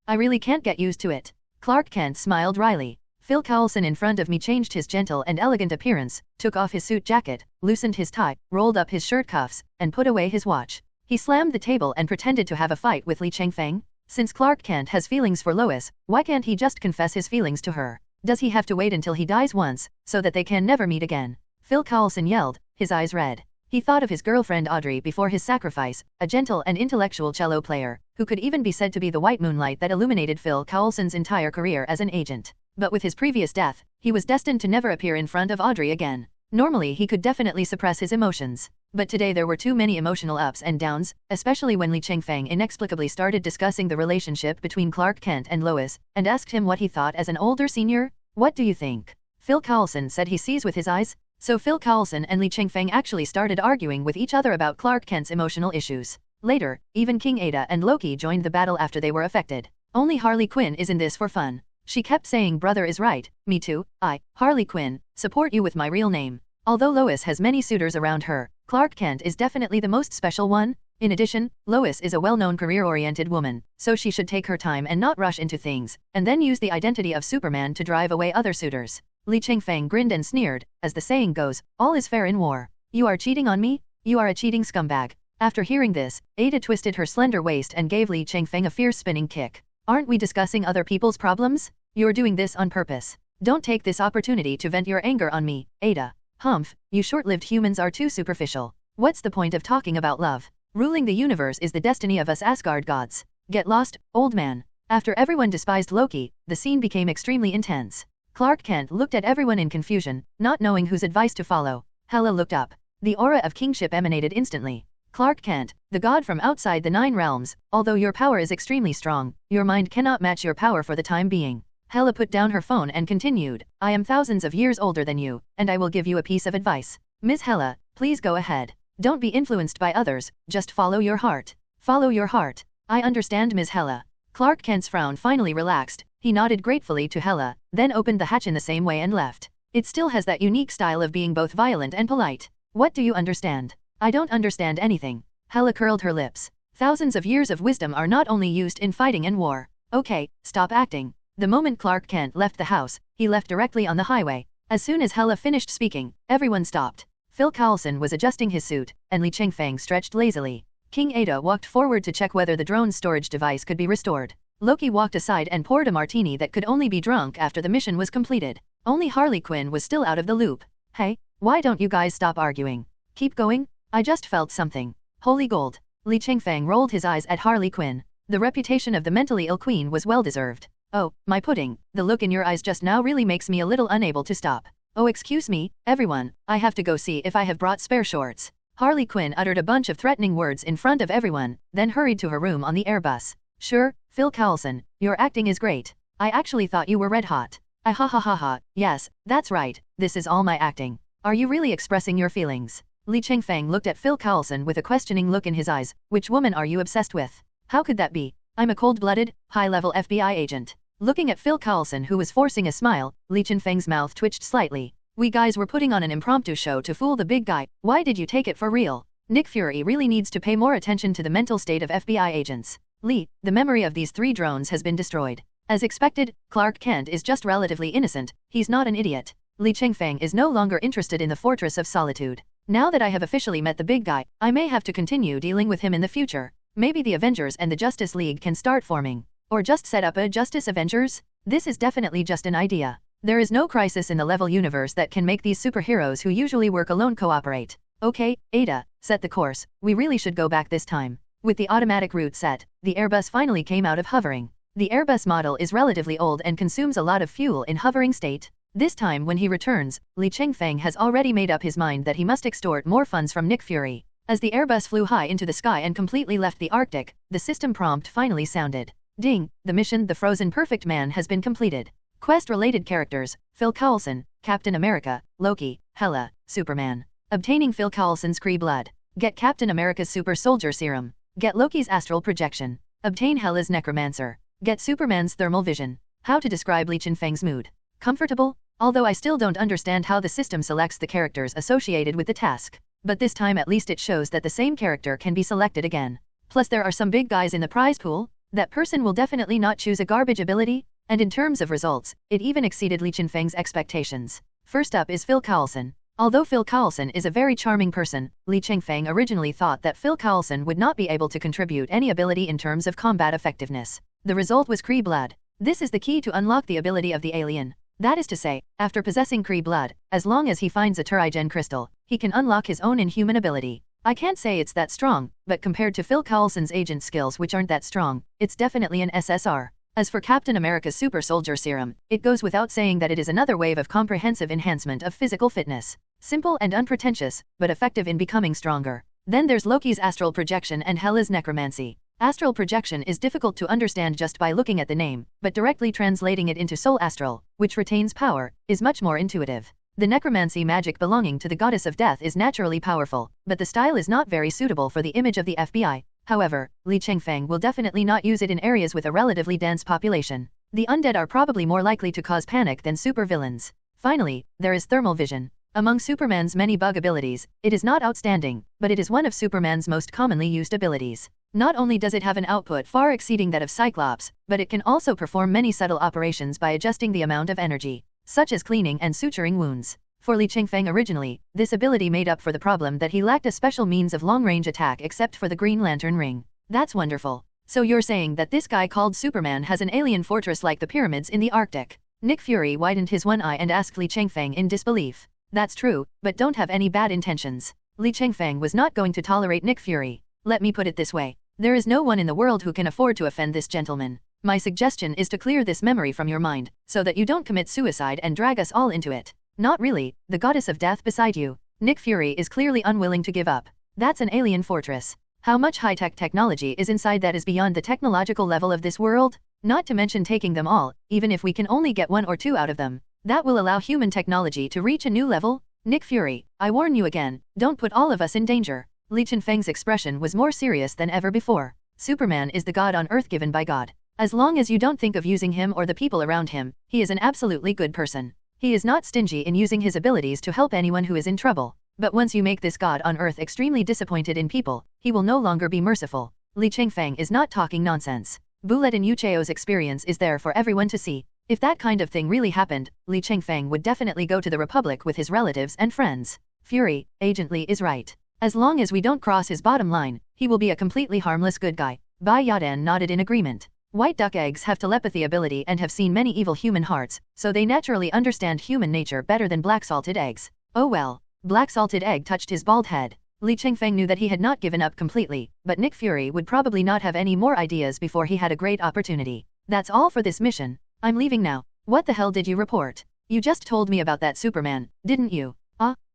I really can't get used to it. Clark Kent smiled wryly. Phil Coulson in front of me changed his gentle and elegant appearance, took off his suit jacket, loosened his tie, rolled up his shirt cuffs, and put away his watch. He slammed the table and pretended to have a fight with Li Chengfeng. Since Clark Kent has feelings for Lois, why can't he just confess his feelings to her? Does he have to wait until he dies once, so that they can never meet again? Phil Coulson yelled, his eyes red. He thought of his girlfriend Audrey before his sacrifice, a gentle and intellectual cello player, who could even be said to be the white moonlight that illuminated Phil Coulson's entire career as an agent. But with his previous death, he was destined to never appear in front of Audrey again. Normally he could definitely suppress his emotions. But today there were too many emotional ups and downs, especially when Li Chengfeng inexplicably started discussing the relationship between Clark Kent and Lois, and asked him what he thought as an older senior. What do you think? Phil Coulson said he sees with his eyes. So Phil Coulson and Li Chengfeng actually started arguing with each other about Clark Kent's emotional issues. Later, even King Ada and Loki joined the battle after they were affected. Only Harley Quinn is in this for fun. She kept saying brother is right, me too, I, Harley Quinn, support you with my real name. Although Lois has many suitors around her, Clark Kent is definitely the most special one. In addition, Lois is a well-known career-oriented woman, so she should take her time and not rush into things, and then use the identity of Superman to drive away other suitors. Li Chengfeng grinned and sneered, as the saying goes, all is fair in war. You are cheating on me? You are a cheating scumbag. After hearing this, Ada twisted her slender waist and gave Li Chengfeng a fierce spinning kick. Aren't we discussing other people's problems? You're doing this on purpose. Don't take this opportunity to vent your anger on me, Ada. Humph, you short-lived humans are too superficial. What's the point of talking about love? Ruling the universe is the destiny of us Asgard gods. Get lost, old man. After everyone despised Loki, the scene became extremely intense. Clark Kent looked at everyone in confusion, not knowing whose advice to follow. Hela looked up. The aura of kingship emanated instantly. Clark Kent, the god from outside the 9 realms, although your power is extremely strong, your mind cannot match your power for the time being. Hela put down her phone and continued, I am thousands of years older than you, and I will give you a piece of advice. Ms. Hela, please go ahead. Don't be influenced by others, just follow your heart. Follow your heart. I understand, Ms. Hela. Clark Kent's frown finally relaxed. He nodded gratefully to Hela, then opened the hatch in the same way and left. It still has that unique style of being both violent and polite. What do you understand? I don't understand anything. Hela curled her lips. Thousands of years of wisdom are not only used in fighting and war. Okay, stop acting. The moment Clark Kent left the house, he left directly on the highway. As soon as Hela finished speaking, everyone stopped. Phil Coulson was adjusting his suit, and Li Chengfeng stretched lazily. King Ada walked forward to check whether the drone's storage device could be restored. Loki walked aside and poured a martini that could only be drunk after the mission was completed. Only Harley Quinn was still out of the loop. Hey, why don't you guys stop arguing? Keep going? I just felt something. Holy gold. Li Chengfeng rolled his eyes at Harley Quinn. The reputation of the mentally ill queen was well deserved. Oh, my pudding, the look in your eyes just now really makes me a little unable to stop. Oh, excuse me, everyone, I have to go see if I have brought spare shorts. Harley Quinn uttered a bunch of threatening words in front of everyone, then hurried to her room on the Airbus. Sure, Phil Coulson, your acting is great. I actually thought you were red hot. I ha ha ha ha, yes, that's right, this is all my acting. Are you really expressing your feelings? Li Chengfeng looked at Phil Coulson with a questioning look in his eyes. Which woman are you obsessed with? How could that be? I'm a cold-blooded, high-level FBI agent. Looking at Phil Coulson who was forcing a smile, Li Chengfeng's mouth twitched slightly. We guys were putting on an impromptu show to fool the big guy. Why did you take it for real? Nick Fury really needs to pay more attention to the mental state of FBI agents. Li, the memory of these 3 drones has been destroyed. As expected, Clark Kent is just relatively innocent, he's not an idiot. Li Chengfeng is no longer interested in the Fortress of Solitude. Now that I have officially met the big guy, I may have to continue dealing with him in the future. Maybe the Avengers and the Justice League can start forming. Or just set up a Justice Avengers? This is definitely just an idea. There is no crisis in the level universe that can make these superheroes who usually work alone cooperate. Okay, Ada, set the course, we really should go back this time. With the automatic route set, the Airbus finally came out of hovering. The Airbus model is relatively old and consumes a lot of fuel in hovering state. This time when he returns, Li Chengfeng has already made up his mind that he must extort more funds from Nick Fury. As the Airbus flew high into the sky and completely left the Arctic, the system prompt finally sounded. Ding, the mission The Frozen Perfect Man has been completed. Quest-related characters, Phil Coulson, Captain America, Loki, Hela, Superman. Obtaining Phil Coulson's Kree blood. Get Captain America's super soldier serum. Get Loki's astral projection. Obtain Hela's necromancer. Get Superman's thermal vision. How to describe Li Chengfeng's mood? Comfortable? Although I still don't understand how the system selects the characters associated with the task. But this time at least it shows that the same character can be selected again. Plus there are some big guys in the prize pool. That person will definitely not choose a garbage ability. And in terms of results, it even exceeded Li Chengfeng's expectations. First up is Phil Coulson. Although Phil Coulson is a very charming person, Li Chengfeng originally thought that Phil Coulson would not be able to contribute any ability in terms of combat effectiveness. The result was Kree blood. This is the key to unlock the ability of the alien. That is to say, after possessing Kree blood, as long as he finds a Turigen crystal, he can unlock his own inhuman ability. I can't say it's that strong, but compared to Phil Coulson's agent skills which aren't that strong, it's definitely an SSR. As for Captain America's super soldier serum, it goes without saying that it is another wave of comprehensive enhancement of physical fitness. Simple and unpretentious, but effective in becoming stronger. Then there's Loki's astral projection and Hela's necromancy. Astral projection is difficult to understand just by looking at the name, but directly translating it into soul astral, which retains power, is much more intuitive. The necromancy magic belonging to the goddess of death is naturally powerful, but the style is not very suitable for the image of the F.B.I. However, Li Chengfeng will definitely not use it in areas with a relatively dense population. The undead are probably more likely to cause panic than supervillains. Finally, there is thermal vision. Among Superman's many bug abilities, it is not outstanding, but it is one of Superman's most commonly used abilities. Not only does it have an output far exceeding that of Cyclops, but it can also perform many subtle operations by adjusting the amount of energy, such as cleaning and suturing wounds. For Li Chengfeng originally, this ability made up for the problem that he lacked a special means of long-range attack except for the Green Lantern ring. That's wonderful. So you're saying that this guy called Superman has an alien fortress like the pyramids in the Arctic? Nick Fury widened his one eye and asked Li Chengfeng in disbelief. That's true, but don't have any bad intentions. Li Chengfeng was not going to tolerate Nick Fury. Let me put it this way. There is no one in the world who can afford to offend this gentleman. My suggestion is to clear this memory from your mind, so that you don't commit suicide and drag us all into it. Not really, the goddess of death beside you. Nick Fury is clearly unwilling to give up. That's an alien fortress. How much high-tech technology is inside that is beyond the technological level of this world? Not to mention taking them all, even if we can only get one or two out of them. That will allow human technology to reach a new level? Nick Fury, I warn you again, don't put all of us in danger. Li Chengfeng's expression was more serious than ever before. Superman is the god on earth given by God. As long as you don't think of using him or the people around him, he is an absolutely good person. He is not stingy in using his abilities to help anyone who is in trouble. But once you make this god on earth extremely disappointed in people, he will no longer be merciful. Li Chengfeng is not talking nonsense. Bullet and Yucheo's experience is there for everyone to see. If that kind of thing really happened, Li Chengfeng would definitely go to the Republic with his relatives and friends. Fury, Agent Li is right. As long as we don't cross his bottom line, he will be a completely harmless good guy. Bai Yadan nodded in agreement. White duck eggs have telepathy ability and have seen many evil human hearts, so they naturally understand human nature better than black salted eggs. Oh well. Black salted egg touched his bald head. Li Chengfeng knew that he had not given up completely, but Nick Fury would probably not have any more ideas before he had a great opportunity. That's all for this mission. I'm leaving now. What the hell did you report? You just told me about that Superman, didn't you?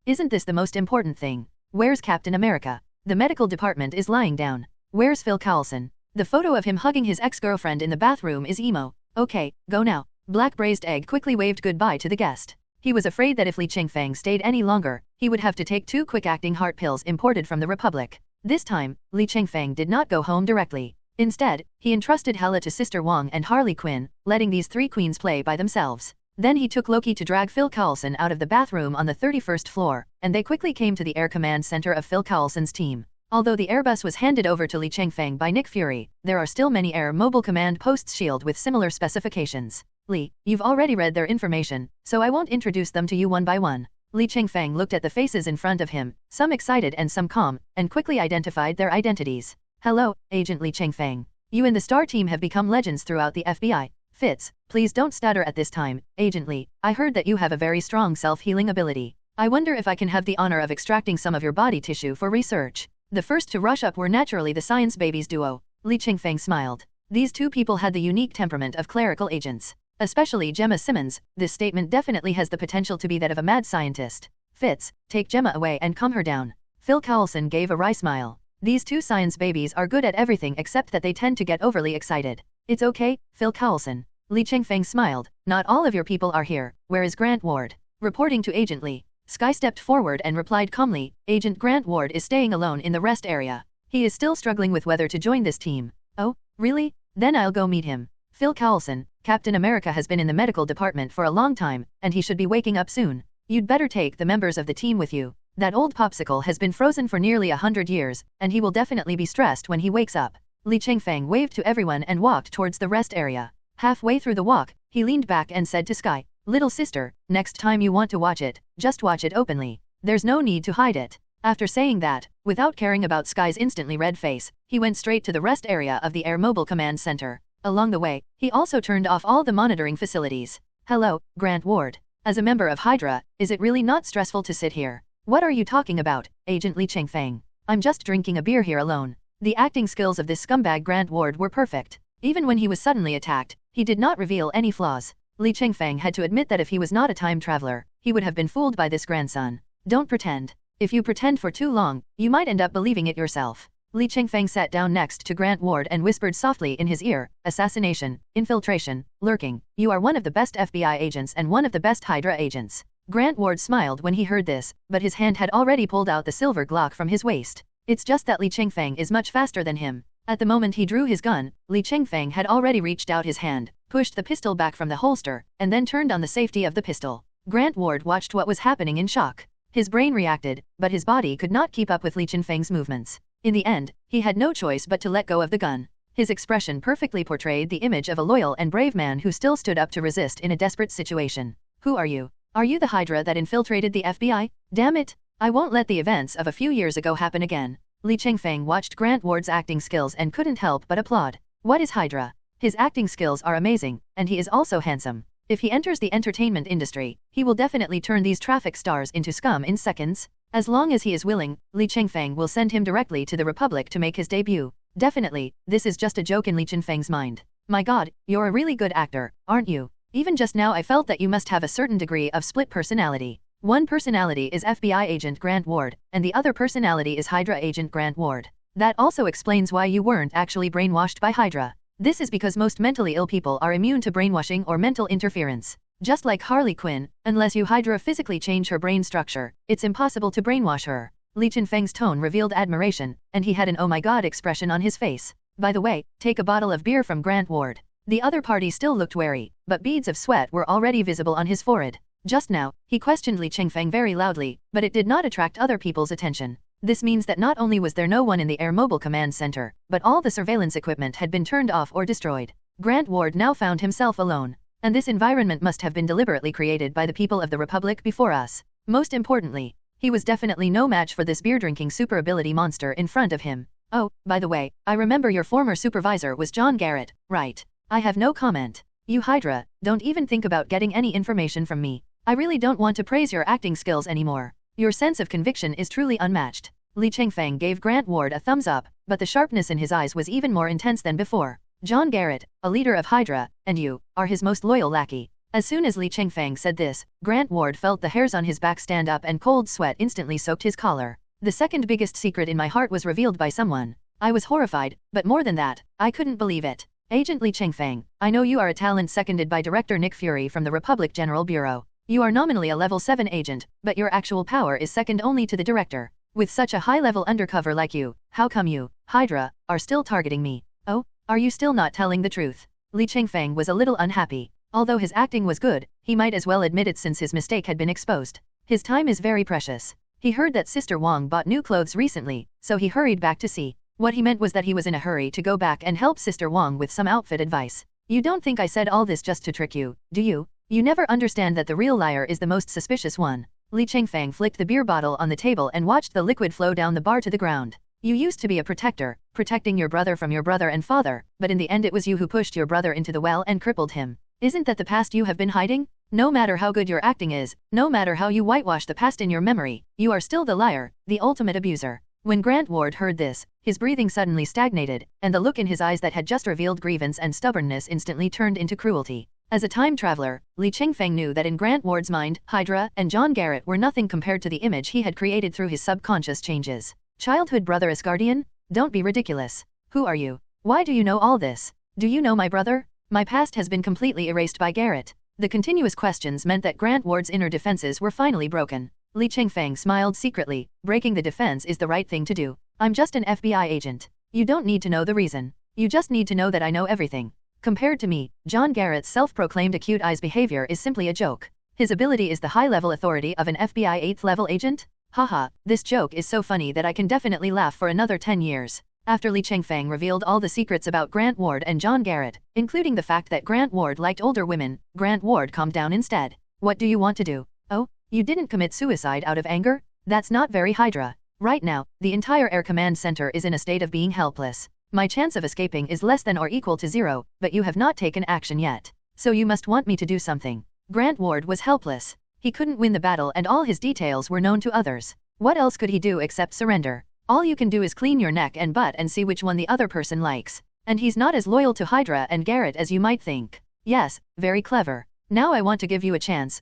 Isn't this the most important thing? Where's Captain America? The medical department is lying down. Where's Phil Coulson? The photo of him hugging his ex-girlfriend in the bathroom is emo. Okay, go now. Black braised egg quickly waved goodbye to the guest. He was afraid that if Li Chengfeng stayed any longer, he would have to take 2 quick-acting heart pills imported from the Republic. This time, Li Chengfeng did not go home directly. Instead, he entrusted Hela to Sister Wong and Harley Quinn, letting these 3 queens play by themselves. Then he took Loki to drag Phil Coulson out of the bathroom on the 31st floor, and they quickly came to the Air Command Center of Phil Coulson's team. Although the Airbus was handed over to Li Chengfeng by Nick Fury, there are still many Air Mobile Command Posts SHIELD with similar specifications. Li, you've already read their information, so I won't introduce them to you one by one. Li Chengfeng looked at the faces in front of him, some excited and some calm, and quickly identified their identities. Hello, Agent Li Chengfeng. You and the Star Team have become legends throughout the F.B.I. Fitz, please don't stutter at this time. Agent Lee, I heard that you have a very strong self-healing ability. I wonder if I can have the honor of extracting some of your body tissue for research. The first to rush up were naturally the science babies duo. Li Chengfeng smiled. These two people had the unique temperament of clerical agents. Especially Gemma Simmons, this statement definitely has the potential to be that of a mad scientist. Fitz, take Gemma away and calm her down. Phil Cowlson gave a wry smile. These two science babies are good at everything except that they tend to get overly excited. It's okay, Phil Cowlson. Li Chengfeng smiled. Not all of your people are here. Where is Grant Ward? Reporting to Agent Lee. Sky stepped forward and replied calmly, Agent Grant Ward is staying alone in the rest area. He is still struggling with whether to join this team. Oh, really? Then I'll go meet him. Phil Cowlson, Captain America has been in the medical department for a long time, and he should be waking up soon. You'd better take the members of the team with you. That old popsicle has been frozen for nearly 100 years, and he will definitely be stressed when he wakes up. Li Chengfeng waved to everyone and walked towards the rest area. Halfway through the walk, he leaned back and said to Sky, Little sister, next time you want to watch it, just watch it openly. There's no need to hide it. After saying that, without caring about Sky's instantly red face, he went straight to the rest area of the Air Mobile Command Center. Along the way, he also turned off all the monitoring facilities. Hello, Grant Ward. As a member of Hydra, is it really not stressful to sit here? What are you talking about, Agent Li Chengfeng? I'm just drinking a beer here alone. The acting skills of this scumbag Grant Ward were perfect. Even when he was suddenly attacked, he did not reveal any flaws. Li Chengfeng had to admit that if he was not a time traveler, he would have been fooled by this grandson. Don't pretend. If you pretend for too long, you might end up believing it yourself. Li Chengfeng sat down next to Grant Ward and whispered softly in his ear, assassination, infiltration, lurking. You are one of the best FBI agents and one of the best Hydra agents. Grant Ward smiled when he heard this, but his hand had already pulled out the silver Glock from his waist. It's just that Li Chengfeng is much faster than him. At the moment he drew his gun, Li Chengfeng had already reached out his hand, pushed the pistol back from the holster, and then turned on the safety of the pistol. Grant Ward watched what was happening in shock. His brain reacted, but his body could not keep up with Li Chengfeng's movements. In the end, he had no choice but to let go of the gun. His expression perfectly portrayed the image of a loyal and brave man who still stood up to resist in a desperate situation. Who are you? Are you the Hydra that infiltrated the FBI? Damn it! I won't let the events of a few years ago happen again. Li Chengfeng watched Grant Ward's acting skills and couldn't help but applaud. What is Hydra? His acting skills are amazing, and he is also handsome. If he enters the entertainment industry, he will definitely turn these traffic stars into scum in seconds. As long as he is willing, Li Chengfeng will send him directly to the Republic to make his debut. Definitely, this is just a joke in Li Chengfeng's mind. My god, you're a really good actor, aren't you? Even just now I felt that you must have a certain degree of split personality. One personality is FBI agent Grant Ward, and the other personality is Hydra agent Grant Ward. That also explains why you weren't actually brainwashed by Hydra. This is because most mentally ill people are immune to brainwashing or mental interference. Just like Harley Quinn, unless you Hydra physically change her brain structure, it's impossible to brainwash her. Li Chengfeng's tone revealed admiration, and he had an oh my god expression on his face. By the way, take a bottle of beer from Grant Ward. The other party still looked wary, but beads of sweat were already visible on his forehead. Just now, he questioned Li Chengfeng very loudly, but it did not attract other people's attention. This means that not only was there no one in the Air Mobile Command Center, but all the surveillance equipment had been turned off or destroyed. Grant Ward now found himself alone. And this environment must have been deliberately created by the people of the Republic before us. Most importantly, he was definitely no match for this beer-drinking super ability monster in front of him. Oh, by the way, I remember your former supervisor was John Garrett, right? I have no comment. You Hydra, don't even think about getting any information from me. I really don't want to praise your acting skills anymore. Your sense of conviction is truly unmatched. Li Chengfeng gave Grant Ward a thumbs up, but the sharpness in his eyes was even more intense than before. John Garrett, a leader of Hydra, and you, are his most loyal lackey. As soon as Li Chengfeng said this, Grant Ward felt the hairs on his back stand up and cold sweat instantly soaked his collar. The second biggest secret in my heart was revealed by someone. I was horrified, but more than that, I couldn't believe it. Agent Li Chengfeng, I know you are a talent seconded by Director Nick Fury from the Republic General Bureau. You are nominally a level 7 agent, but your actual power is second only to the director. With such a high-level undercover like you, how come you, Hydra, are still targeting me? Oh, are you still not telling the truth? Li Chengfeng was a little unhappy. Although his acting was good, he might as well admit it since his mistake had been exposed. His time is very precious. He heard that Sister Wang bought new clothes recently, so he hurried back to see. What he meant was that he was in a hurry to go back and help Sister Wang with some outfit advice. You don't think I said all this just to trick you, do you? You never understand that the real liar is the most suspicious one. Li Chengfeng flicked the beer bottle on the table and watched the liquid flow down the bar to the ground. You used to be a protector, protecting your brother from your brother and father, but in the end it was you who pushed your brother into the well and crippled him. Isn't that the past you have been hiding? No matter how good your acting is, no matter how you whitewash the past in your memory, you are still the liar, the ultimate abuser. When Grant Ward heard this, his breathing suddenly stagnated, and the look in his eyes that had just revealed grievance and stubbornness instantly turned into cruelty. As a time traveler, Li Chengfeng knew that in Grant Ward's mind, Hydra and John Garrett were nothing compared to the image he had created through his subconscious changes. Childhood brother Asgardian? Don't be ridiculous. Who are you? Why do you know all this? Do you know my brother? My past has been completely erased by Garrett. The continuous questions meant that Grant Ward's inner defenses were finally broken. Li Chengfeng smiled secretly. Breaking the defense is the right thing to do. I'm just an FBI agent. You don't need to know the reason. You just need to know that I know everything. Compared to me, John Garrett's self-proclaimed acute eyes behavior is simply a joke. His ability is the high-level authority of an FBI 8th-level agent? Haha, this joke is so funny that I can definitely laugh for another 10 years. After Li Chengfeng revealed all the secrets about Grant Ward and John Garrett, including the fact that Grant Ward liked older women, Grant Ward calmed down instead. What do you want to do? Oh, you didn't commit suicide out of anger? That's not very Hydra. Right now, the entire Air Command Center is in a state of being helpless. My chance of escaping is less than or equal to 0, but you have not taken action yet. So you must want me to do something. Grant Ward was helpless. He couldn't win the battle and all his details were known to others. What else could he do except surrender? All you can do is clean your neck and butt and see which one the other person likes. And he's not as loyal to Hydra and Garrett as you might think. Yes, very clever. Now I want to give you a chance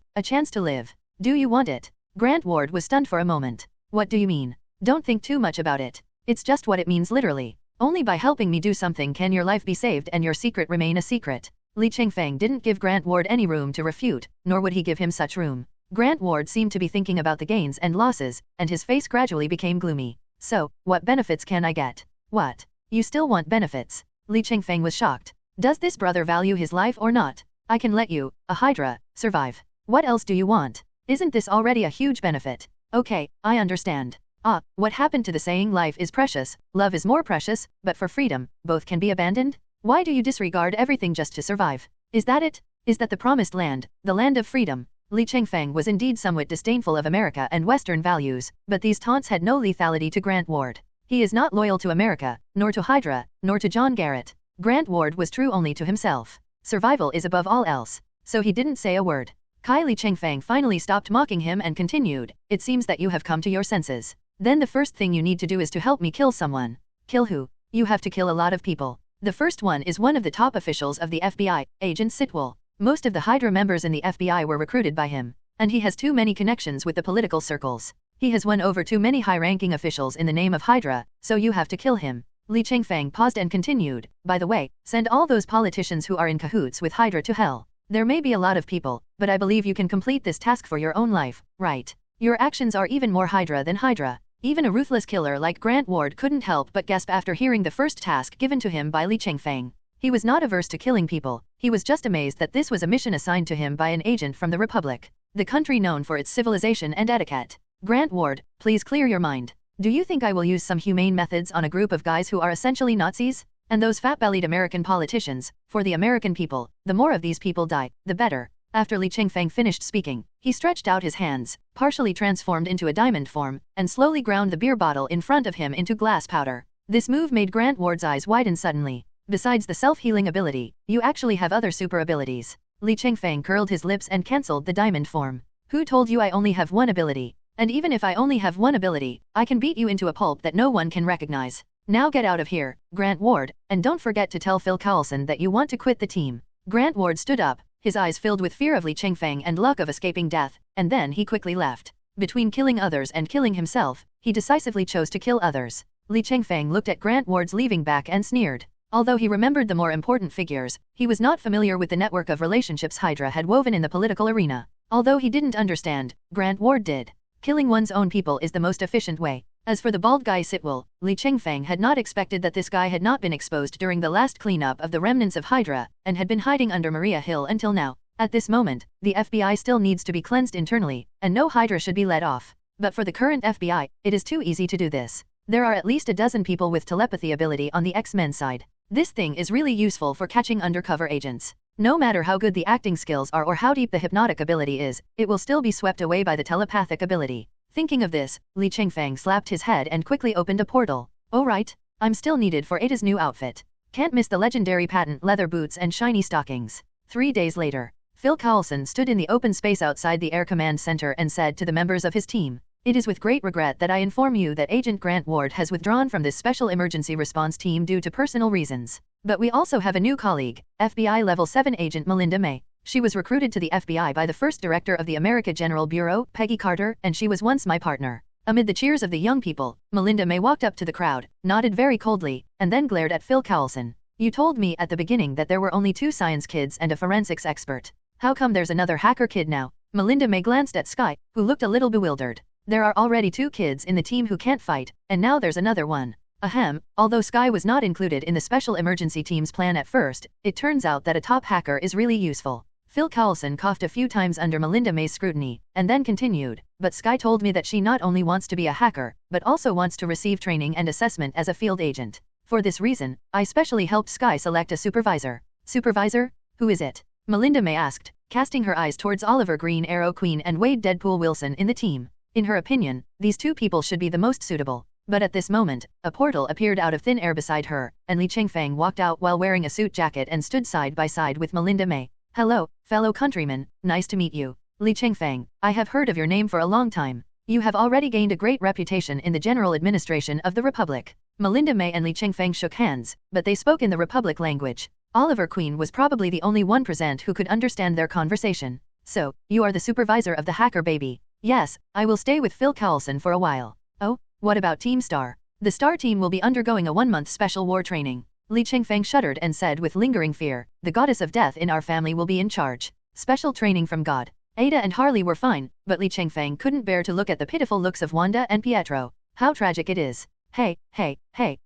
to live. Do you want it? Grant Ward was stunned for a moment. What do you mean? Don't think too much about it. It's just what it means literally. Only by helping me do something can your life be saved and your secret remain a secret. Li Chengfeng didn't give Grant Ward any room to refute, nor would he give him such room. Grant Ward seemed to be thinking about the gains and losses, and his face gradually became gloomy. So, what benefits can I get? What? You still want benefits? Li Chengfeng was shocked. Does this brother value his life or not? I can let you, a Hydra, survive. What else do you want? Isn't this already a huge benefit? Okay, I understand. Ah, what happened to the saying life is precious, love is more precious, but for freedom, both can be abandoned? Why do you disregard everything just to survive? Is that it? Is that the promised land, the land of freedom? Li Chengfeng was indeed somewhat disdainful of America and Western values, but these taunts had no lethality to Grant Ward. He is not loyal to America, nor to Hydra, nor to John Garrett. Grant Ward was true only to himself. Survival is above all else. So he didn't say a word. Li Chengfeng finally stopped mocking him and continued, it seems that you have come to your senses. Then the first thing you need to do is to help me kill someone. Kill who? You have to kill a lot of people. The first one is one of the top officials of the FBI, Agent Sitwell. Most of the Hydra members in the FBI were recruited by him, and he has too many connections with the political circles. He has won over too many high-ranking officials in the name of Hydra, so you have to kill him. Li Chengfeng paused and continued, by the way, send all those politicians who are in cahoots with Hydra to hell. There may be a lot of people, but I believe you can complete this task for your own life, right? Your actions are even more Hydra than Hydra. Even a ruthless killer like Grant Ward couldn't help but gasp after hearing the first task given to him by Li Chengfeng. He was not averse to killing people, he was just amazed that this was a mission assigned to him by an agent from the Republic, the country known for its civilization and etiquette. Grant Ward, please clear your mind. Do you think I will use some humane methods on a group of guys who are essentially Nazis? And those fat-bellied American politicians, for the American people, the more of these people die, the better. After Li Chengfeng finished speaking, he stretched out his hands, partially transformed into a diamond form, and slowly ground the beer bottle in front of him into glass powder. This move made Grant Ward's eyes widen suddenly. Besides the self-healing ability, you actually have other super abilities. Li Chengfeng curled his lips and cancelled the diamond form. Who told you I only have one ability? And even if I only have one ability, I can beat you into a pulp that no one can recognize. Now get out of here, Grant Ward, and don't forget to tell Phil Coulson that you want to quit the team. Grant Ward stood up, his eyes filled with fear of Li Chengfeng and luck of escaping death, and then he quickly left. Between killing others and killing himself, he decisively chose to kill others. Li Chengfeng looked at Grant Ward's leaving back and sneered. Although he remembered the more important figures, he was not familiar with the network of relationships Hydra had woven in the political arena. Although he didn't understand, Grant Ward did. Killing one's own people is the most efficient way. As for the bald guy Sitwell, Li Chengfeng had not expected that this guy had not been exposed during the last cleanup of the remnants of Hydra, and had been hiding under Maria Hill until now. At this moment, the FBI still needs to be cleansed internally, and no Hydra should be let off. But for the current FBI, it is too easy to do this. There are at least a dozen people with telepathy ability on the X-Men side. This thing is really useful for catching undercover agents. No matter how good the acting skills are or how deep the hypnotic ability is, it will still be swept away by the telepathic ability. Thinking of this, Li Chengfeng slapped his head and quickly opened a portal. Oh right, I'm still needed for Ada's new outfit. Can't miss the legendary patent leather boots and shiny stockings. 3 days later, Phil Coulson stood in the open space outside the Air Command Center and said to the members of his team, "It is with great regret that I inform you that Agent Grant Ward has withdrawn from this special emergency response team due to personal reasons. But we also have a new colleague, FBI Level 7 Agent Melinda May. She was recruited to the FBI by the first director of the America General Bureau, Peggy Carter, and she was once my partner." Amid the cheers of the young people, Melinda May walked up to the crowd, nodded very coldly, and then glared at Phil Coulson. "You told me at the beginning that there were only 2 science kids and a forensics expert. How come there's another hacker kid now?" Melinda May glanced at Sky, who looked a little bewildered. "There are already 2 kids in the team who can't fight, and now there's another one." Ahem, although Sky was not included in the special emergency team's plan at first, it turns out that a top hacker is really useful. Phil Coulson coughed a few times under Melinda May's scrutiny, and then continued, "But Sky told me that she not only wants to be a hacker, but also wants to receive training and assessment as a field agent. For this reason, I specially helped Sky select a supervisor." "Supervisor? Who is it?" Melinda May asked, casting her eyes towards Oliver Green Arrow Quinn and Wade Deadpool Wilson in the team. In her opinion, these 2 people should be the most suitable. But at this moment, a portal appeared out of thin air beside her, and Li Chengfeng walked out while wearing a suit jacket and stood side by side with Melinda May. "Hello, fellow countrymen, nice to meet you. Li Chengfeng, I have heard of your name for a long time. You have already gained a great reputation in the general administration of the Republic." Melinda May and Li Chengfeng shook hands, but they spoke in the Republic language. Oliver Queen was probably the only one present who could understand their conversation. "So, you are the supervisor of the hacker baby?" "Yes, I will stay with Phil Coulson for a while." "Oh, what about Team Star?" "The Star team will be undergoing a 1-month special war training." Li Chengfeng shuddered and said with lingering fear, "The goddess of death in our family will be in charge. Special training from God." Ada and Harley were fine, but Li Chengfeng couldn't bear to look at the pitiful looks of Wanda and Pietro. How tragic it is. Hey,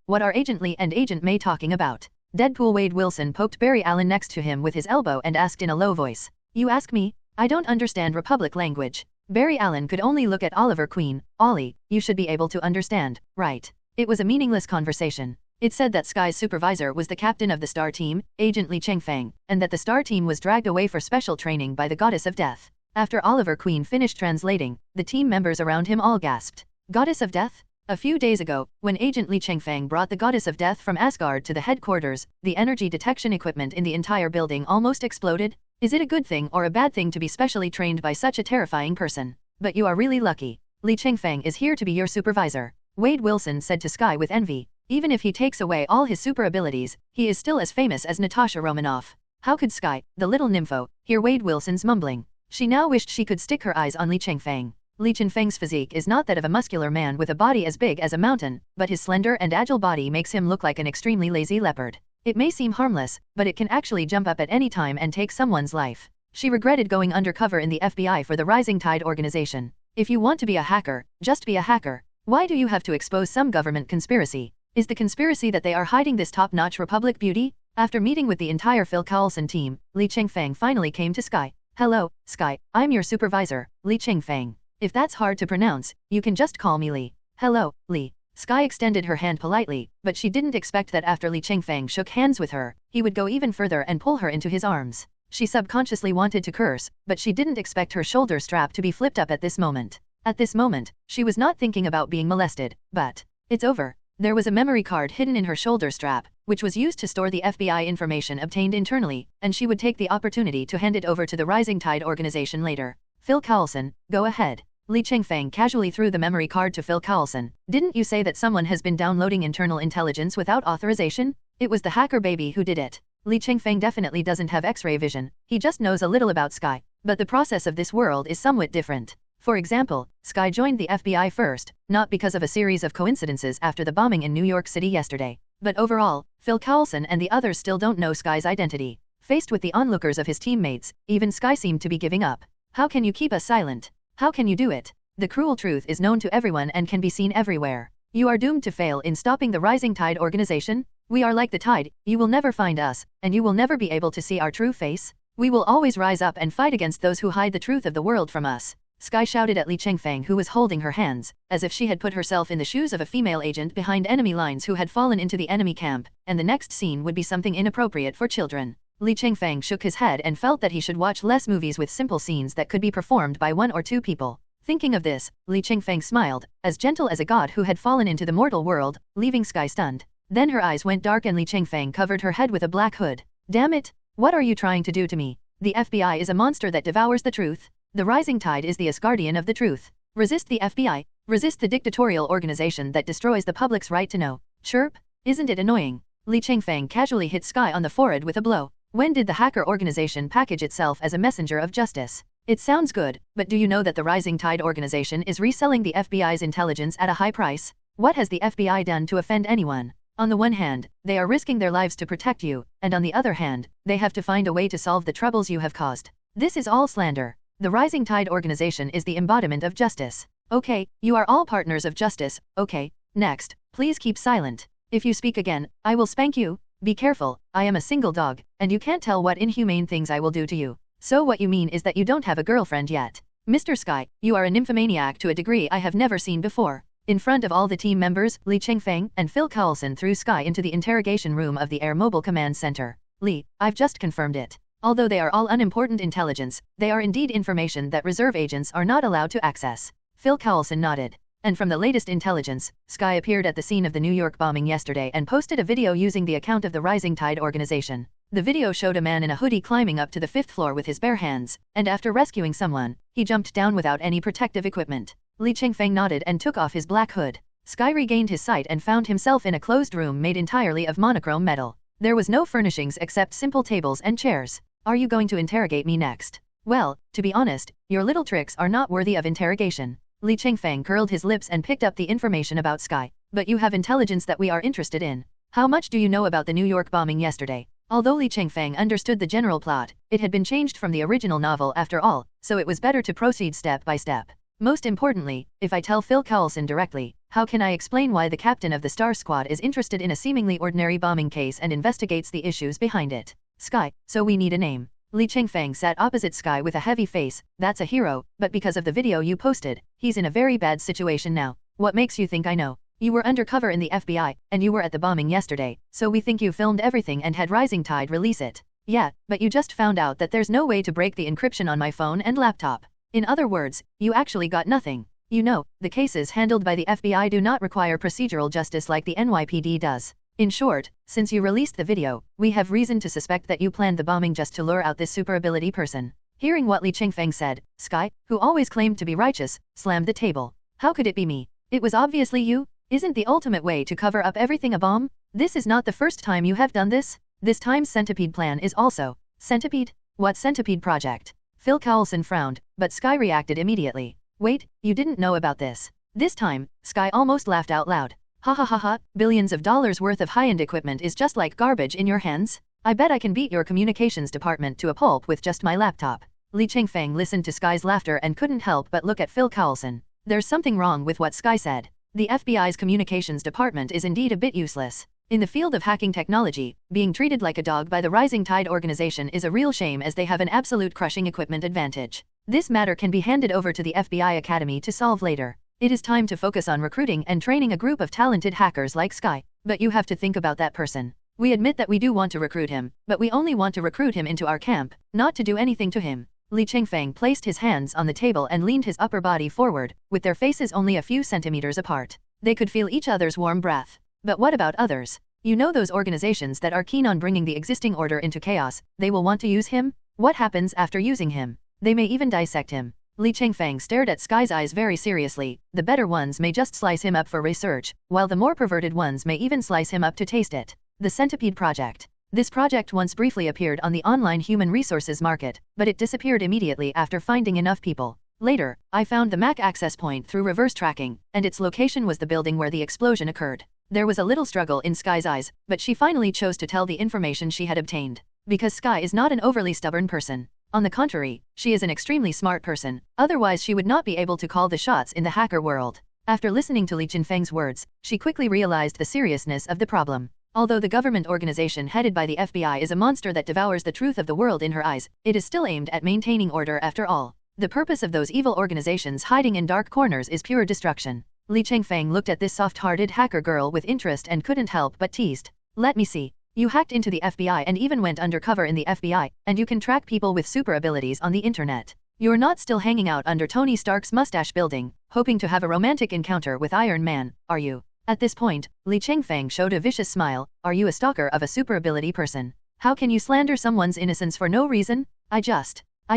what are Agent Lee and Agent May talking about?" Deadpool Wade Wilson poked Barry Allen next to him with his elbow and asked in a low voice. "You ask me? I don't understand Republic language." Barry Allen could only look at Oliver Queen. "Ollie, you should be able to understand, right?" It was a meaningless conversation. It said that Sky's supervisor was the captain of the Star team, Agent Li Chengfeng, and that the Star team was dragged away for special training by the Goddess of Death. After Oliver Queen finished translating, the team members around him all gasped. Goddess of Death? A few days ago, when Agent Li Chengfeng brought the Goddess of Death from Asgard to the headquarters, the energy detection equipment in the entire building almost exploded. Is it a good thing or a bad thing to be specially trained by such a terrifying person? But you are really lucky. Li Chengfeng is here to be your supervisor. Wade Wilson said to Sky with envy. Even if he takes away all his super abilities, he is still as famous as Natasha Romanoff. How could Sky, the little nympho, hear Wade Wilson's mumbling? She now wished she could stick her eyes on Li Chengfeng. Li Chengfeng's physique is not that of a muscular man with a body as big as a mountain, but his slender and agile body makes him look like an extremely lazy leopard. It may seem harmless, but it can actually jump up at any time and take someone's life. She regretted going undercover in the FBI for the Rising Tide organization. If you want to be a hacker, just be a hacker. Why do you have to expose some government conspiracy? Is the conspiracy that they are hiding this top-notch Republic beauty? After meeting with the entire Phil Coulson team, Li Chengfeng finally came to Sky. "Hello, Sky, I'm your supervisor, Li Chengfeng. If that's hard to pronounce, you can just call me Li." "Hello, Li." Sky extended her hand politely, but she didn't expect that after Li Chengfeng shook hands with her, he would go even further and pull her into his arms. She subconsciously wanted to curse, but she didn't expect her shoulder strap to be flipped up at this moment. At this moment, she was not thinking about being molested, but it's over. There was a memory card hidden in her shoulder strap, which was used to store the FBI information obtained internally, and she would take the opportunity to hand it over to the Rising Tide organization later. "Phil Coulson, go ahead." Li Chengfeng casually threw the memory card to Phil Coulson. "Didn't you say that someone has been downloading internal intelligence without authorization? It was the hacker baby who did it." Li Chengfeng definitely doesn't have X-ray vision, he just knows a little about Sky. But the process of this world is somewhat different. For example, Sky joined the FBI first, not because of a series of coincidences after the bombing in New York City yesterday. But overall, Phil Coulson and the others still don't know Sky's identity. Faced with the onlookers of his teammates, even Sky seemed to be giving up. How can you keep us silent? How can you do it? The cruel truth is known to everyone and can be seen everywhere. You are doomed to fail in stopping the Rising Tide organization. We are like the tide, you will never find us, and you will never be able to see our true face. We will always rise up and fight against those who hide the truth of the world from us. Sky shouted at Li Chengfeng, who was holding her hands, as if she had put herself in the shoes of a female agent behind enemy lines who had fallen into the enemy camp, and the next scene would be something inappropriate for children. Li Chengfeng shook his head and felt that he should watch less movies with simple scenes that could be performed by 1 or 2 people. Thinking of this, Li Chengfeng smiled, as gentle as a god who had fallen into the mortal world, leaving Sky stunned. Then her eyes went dark and Li Chengfeng covered her head with a black hood. Damn it! What are you trying to do to me? The FBI is a monster that devours the truth. The rising tide is the Asgardian of the truth. Resist the FBI. Resist the dictatorial organization that destroys the public's right to know. Chirp? Isn't it annoying? Li Chengfeng casually hit Sky on the forehead with a blow. When did the hacker organization package itself as a messenger of justice? It sounds good, but do you know that the Rising Tide organization is reselling the FBI's intelligence at a high price? What has the FBI done to offend anyone? On the one hand, they are risking their lives to protect you, and on the other hand, they have to find a way to solve the troubles you have caused. This is all slander. The Rising Tide organization is the embodiment of justice. Okay, you are all partners of justice, okay. Next, please keep silent. If you speak again, I will spank you. Be careful, I am a single dog, and you can't tell what inhumane things I will do to you. So what you mean is that you don't have a girlfriend yet. Mr. Sky, you are a nymphomaniac to a degree I have never seen before. In front of all the team members, Li Chengfeng and Phil Carlson threw Sky into the interrogation room of the Air Mobile Command Center. Li, I've just confirmed it. Although they are all unimportant intelligence, they are indeed information that reserve agents are not allowed to access. Phil Carlson nodded. And from the latest intelligence, Sky appeared at the scene of the New York bombing yesterday and posted a video using the account of the Rising Tide organization. The video showed a man in a hoodie climbing up to the 5th floor with his bare hands, and after rescuing someone, he jumped down without any protective equipment. Li Chengfeng nodded and took off his black hood. Sky regained his sight and found himself in a closed room made entirely of monochrome metal. There was no furnishings except simple tables and chairs. Are you going to interrogate me next? Well, to be honest, your little tricks are not worthy of interrogation. Li Chengfeng curled his lips and picked up the information about Sky. But you have intelligence that we are interested in. How much do you know about the New York bombing yesterday? Although Li Chengfeng understood the general plot, it had been changed from the original novel after all, so it was better to proceed step by step. Most importantly, if I tell Phil Carlson directly, how can I explain why the captain of the Star Squad is interested in a seemingly ordinary bombing case and investigates the issues behind it? Sky, so we need a name. Li Chengfeng sat opposite Sky with a heavy face. That's a hero, but because of the video you posted, he's in a very bad situation now. What makes you think I know? You were undercover in the FBI, and you were at the bombing yesterday, so we think you filmed everything and had Rising Tide release it. Yeah, but you just found out that there's no way to break the encryption on my phone and laptop. In other words, you actually got nothing. You know, the cases handled by the FBI do not require procedural justice like the NYPD does. In short, since you released the video, we have reason to suspect that you planned the bombing just to lure out this super ability person. Hearing what Li Chengfeng said, Sky, who always claimed to be righteous, slammed the table. How could it be me? It was obviously you. Isn't the ultimate way to cover up everything a bomb? This is not the first time you have done this. This time's centipede plan is also. Centipede? What centipede project? Phil Carlson frowned, but Sky reacted immediately. Wait, you didn't know about this. This time, Sky almost laughed out loud. Ha ha ha ha, billions of dollars worth of high-end equipment is just like garbage in your hands? I bet I can beat your communications department to a pulp with just my laptop. Li Chengfeng listened to Sky's laughter and couldn't help but look at Phil Carlson. There's something wrong with what Sky said. The FBI's communications department is indeed a bit useless. In the field of hacking technology, being treated like a dog by the Rising Tide organization is a real shame as they have an absolute crushing equipment advantage. This matter can be handed over to the FBI Academy to solve later. It is time to focus on recruiting and training a group of talented hackers like Sky. But you have to think about that person. We admit that we do want to recruit him, but we only want to recruit him into our camp, not to do anything to him. Li Chengfeng placed his hands on the table and leaned his upper body forward, with their faces only a few centimeters apart. They could feel each other's warm breath. But what about others? You know those organizations that are keen on bringing the existing order into chaos, they will want to use him? What happens after using him? They may even dissect him. Li Chengfeng stared at Sky's eyes very seriously. The better ones may just slice him up for research, while the more perverted ones may even slice him up to taste it. The Centipede Project. This project once briefly appeared on the online human resources market, but it disappeared immediately after finding enough people. Later, I found the MAC access point through reverse tracking, and its location was the building where the explosion occurred. There was a little struggle in Sky's eyes, but she finally chose to tell the information she had obtained. Because Sky is not an overly stubborn person. On the contrary, she is an extremely smart person, otherwise she would not be able to call the shots in the hacker world. After listening to Li Chengfeng's words, she quickly realized the seriousness of the problem. Although the government organization headed by the FBI is a monster that devours the truth of the world in her eyes, it is still aimed at maintaining order after all. The purpose of those evil organizations hiding in dark corners is pure destruction. Li Chengfeng looked at this soft-hearted hacker girl with interest and couldn't help but teased. Let me see. You hacked into the FBI and even went undercover in the FBI, and you can track people with super abilities on the internet. You're not still hanging out under Tony Stark's mustache building, hoping to have a romantic encounter with Iron Man, are you? At this point, Li Chengfeng showed a vicious smile. Are you a stalker of a super ability person? How can you slander someone's innocence for no reason? I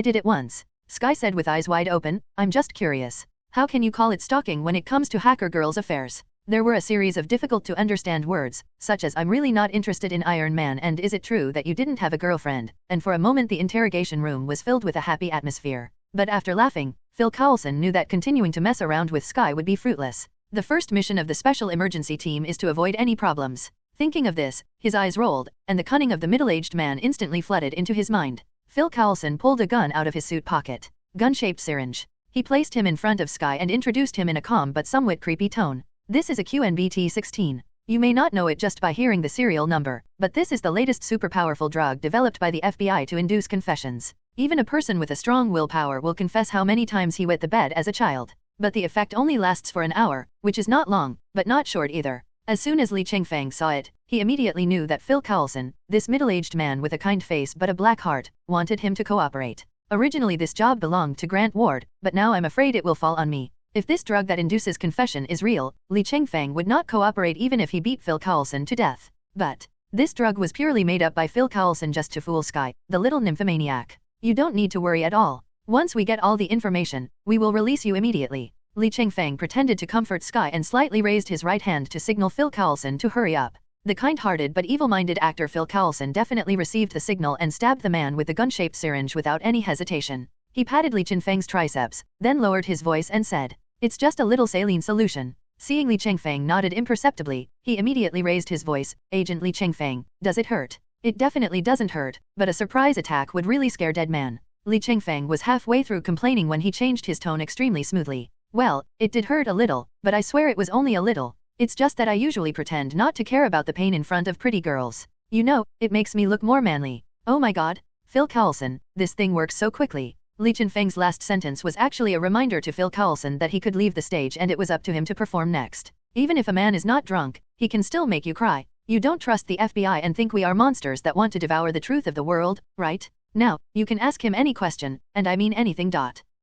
did it once. Sky said with eyes wide open. I'm just curious. How can you call it stalking when it comes to hacker girls' affairs? There were a series of difficult to understand words, such as I'm really not interested in Iron Man and is it true that you didn't have a girlfriend? And for a moment the interrogation room was filled with a happy atmosphere. But after laughing, Phil Coulson knew that continuing to mess around with Sky would be fruitless. The first mission of the special emergency team is to avoid any problems. Thinking of this, his eyes rolled, and the cunning of the middle-aged man instantly flooded into his mind. Phil Coulson pulled a gun out of his suit pocket. Gun-shaped syringe. He placed him in front of Sky and introduced him in a calm but somewhat creepy tone. This is a QNBT-16. You may not know it just by hearing the serial number, but this is the latest super powerful drug developed by the FBI to induce confessions. Even a person with a strong willpower will confess how many times he wet the bed as a child. But the effect only lasts for an hour, which is not long, but not short either. As soon as Li Chengfeng saw it, he immediately knew that Phil Coulson, this middle-aged man with a kind face but a black heart, wanted him to cooperate. Originally this job belonged to Grant Ward, but now I'm afraid it will fall on me. If this drug that induces confession is real, Li Chengfeng would not cooperate even if he beat Phil Coulson to death. But this drug was purely made up by Phil Coulson just to fool Sky, the little nymphomaniac. You don't need to worry at all. Once we get all the information, we will release you immediately. Li Chengfeng pretended to comfort Sky and slightly raised his right hand to signal Phil Coulson to hurry up. The kind-hearted but evil-minded actor Phil Coulson definitely received the signal and stabbed the man with the gun-shaped syringe without any hesitation. He patted Li Chengfeng's triceps, then lowered his voice and said, "It's just a little saline solution." Seeing Li Chengfeng nodded imperceptibly, he immediately raised his voice, "Agent Li Chengfeng, does it hurt?" "It definitely doesn't hurt, but a surprise attack would really scare dead man." Li Chengfeng was halfway through complaining when he changed his tone extremely smoothly. "Well, it did hurt a little, but I swear it was only a little. It's just that I usually pretend not to care about the pain in front of pretty girls. You know, it makes me look more manly." "Oh my god, Phil Coulson, this thing works so quickly." Li Chengfeng's last sentence was actually a reminder to Phil Coulson that he could leave the stage and it was up to him to perform next. Even if a man is not drunk, he can still make you cry. You don't trust the FBI and think we are monsters that want to devour the truth of the world, right? Now, you can ask him any question, and I mean anything.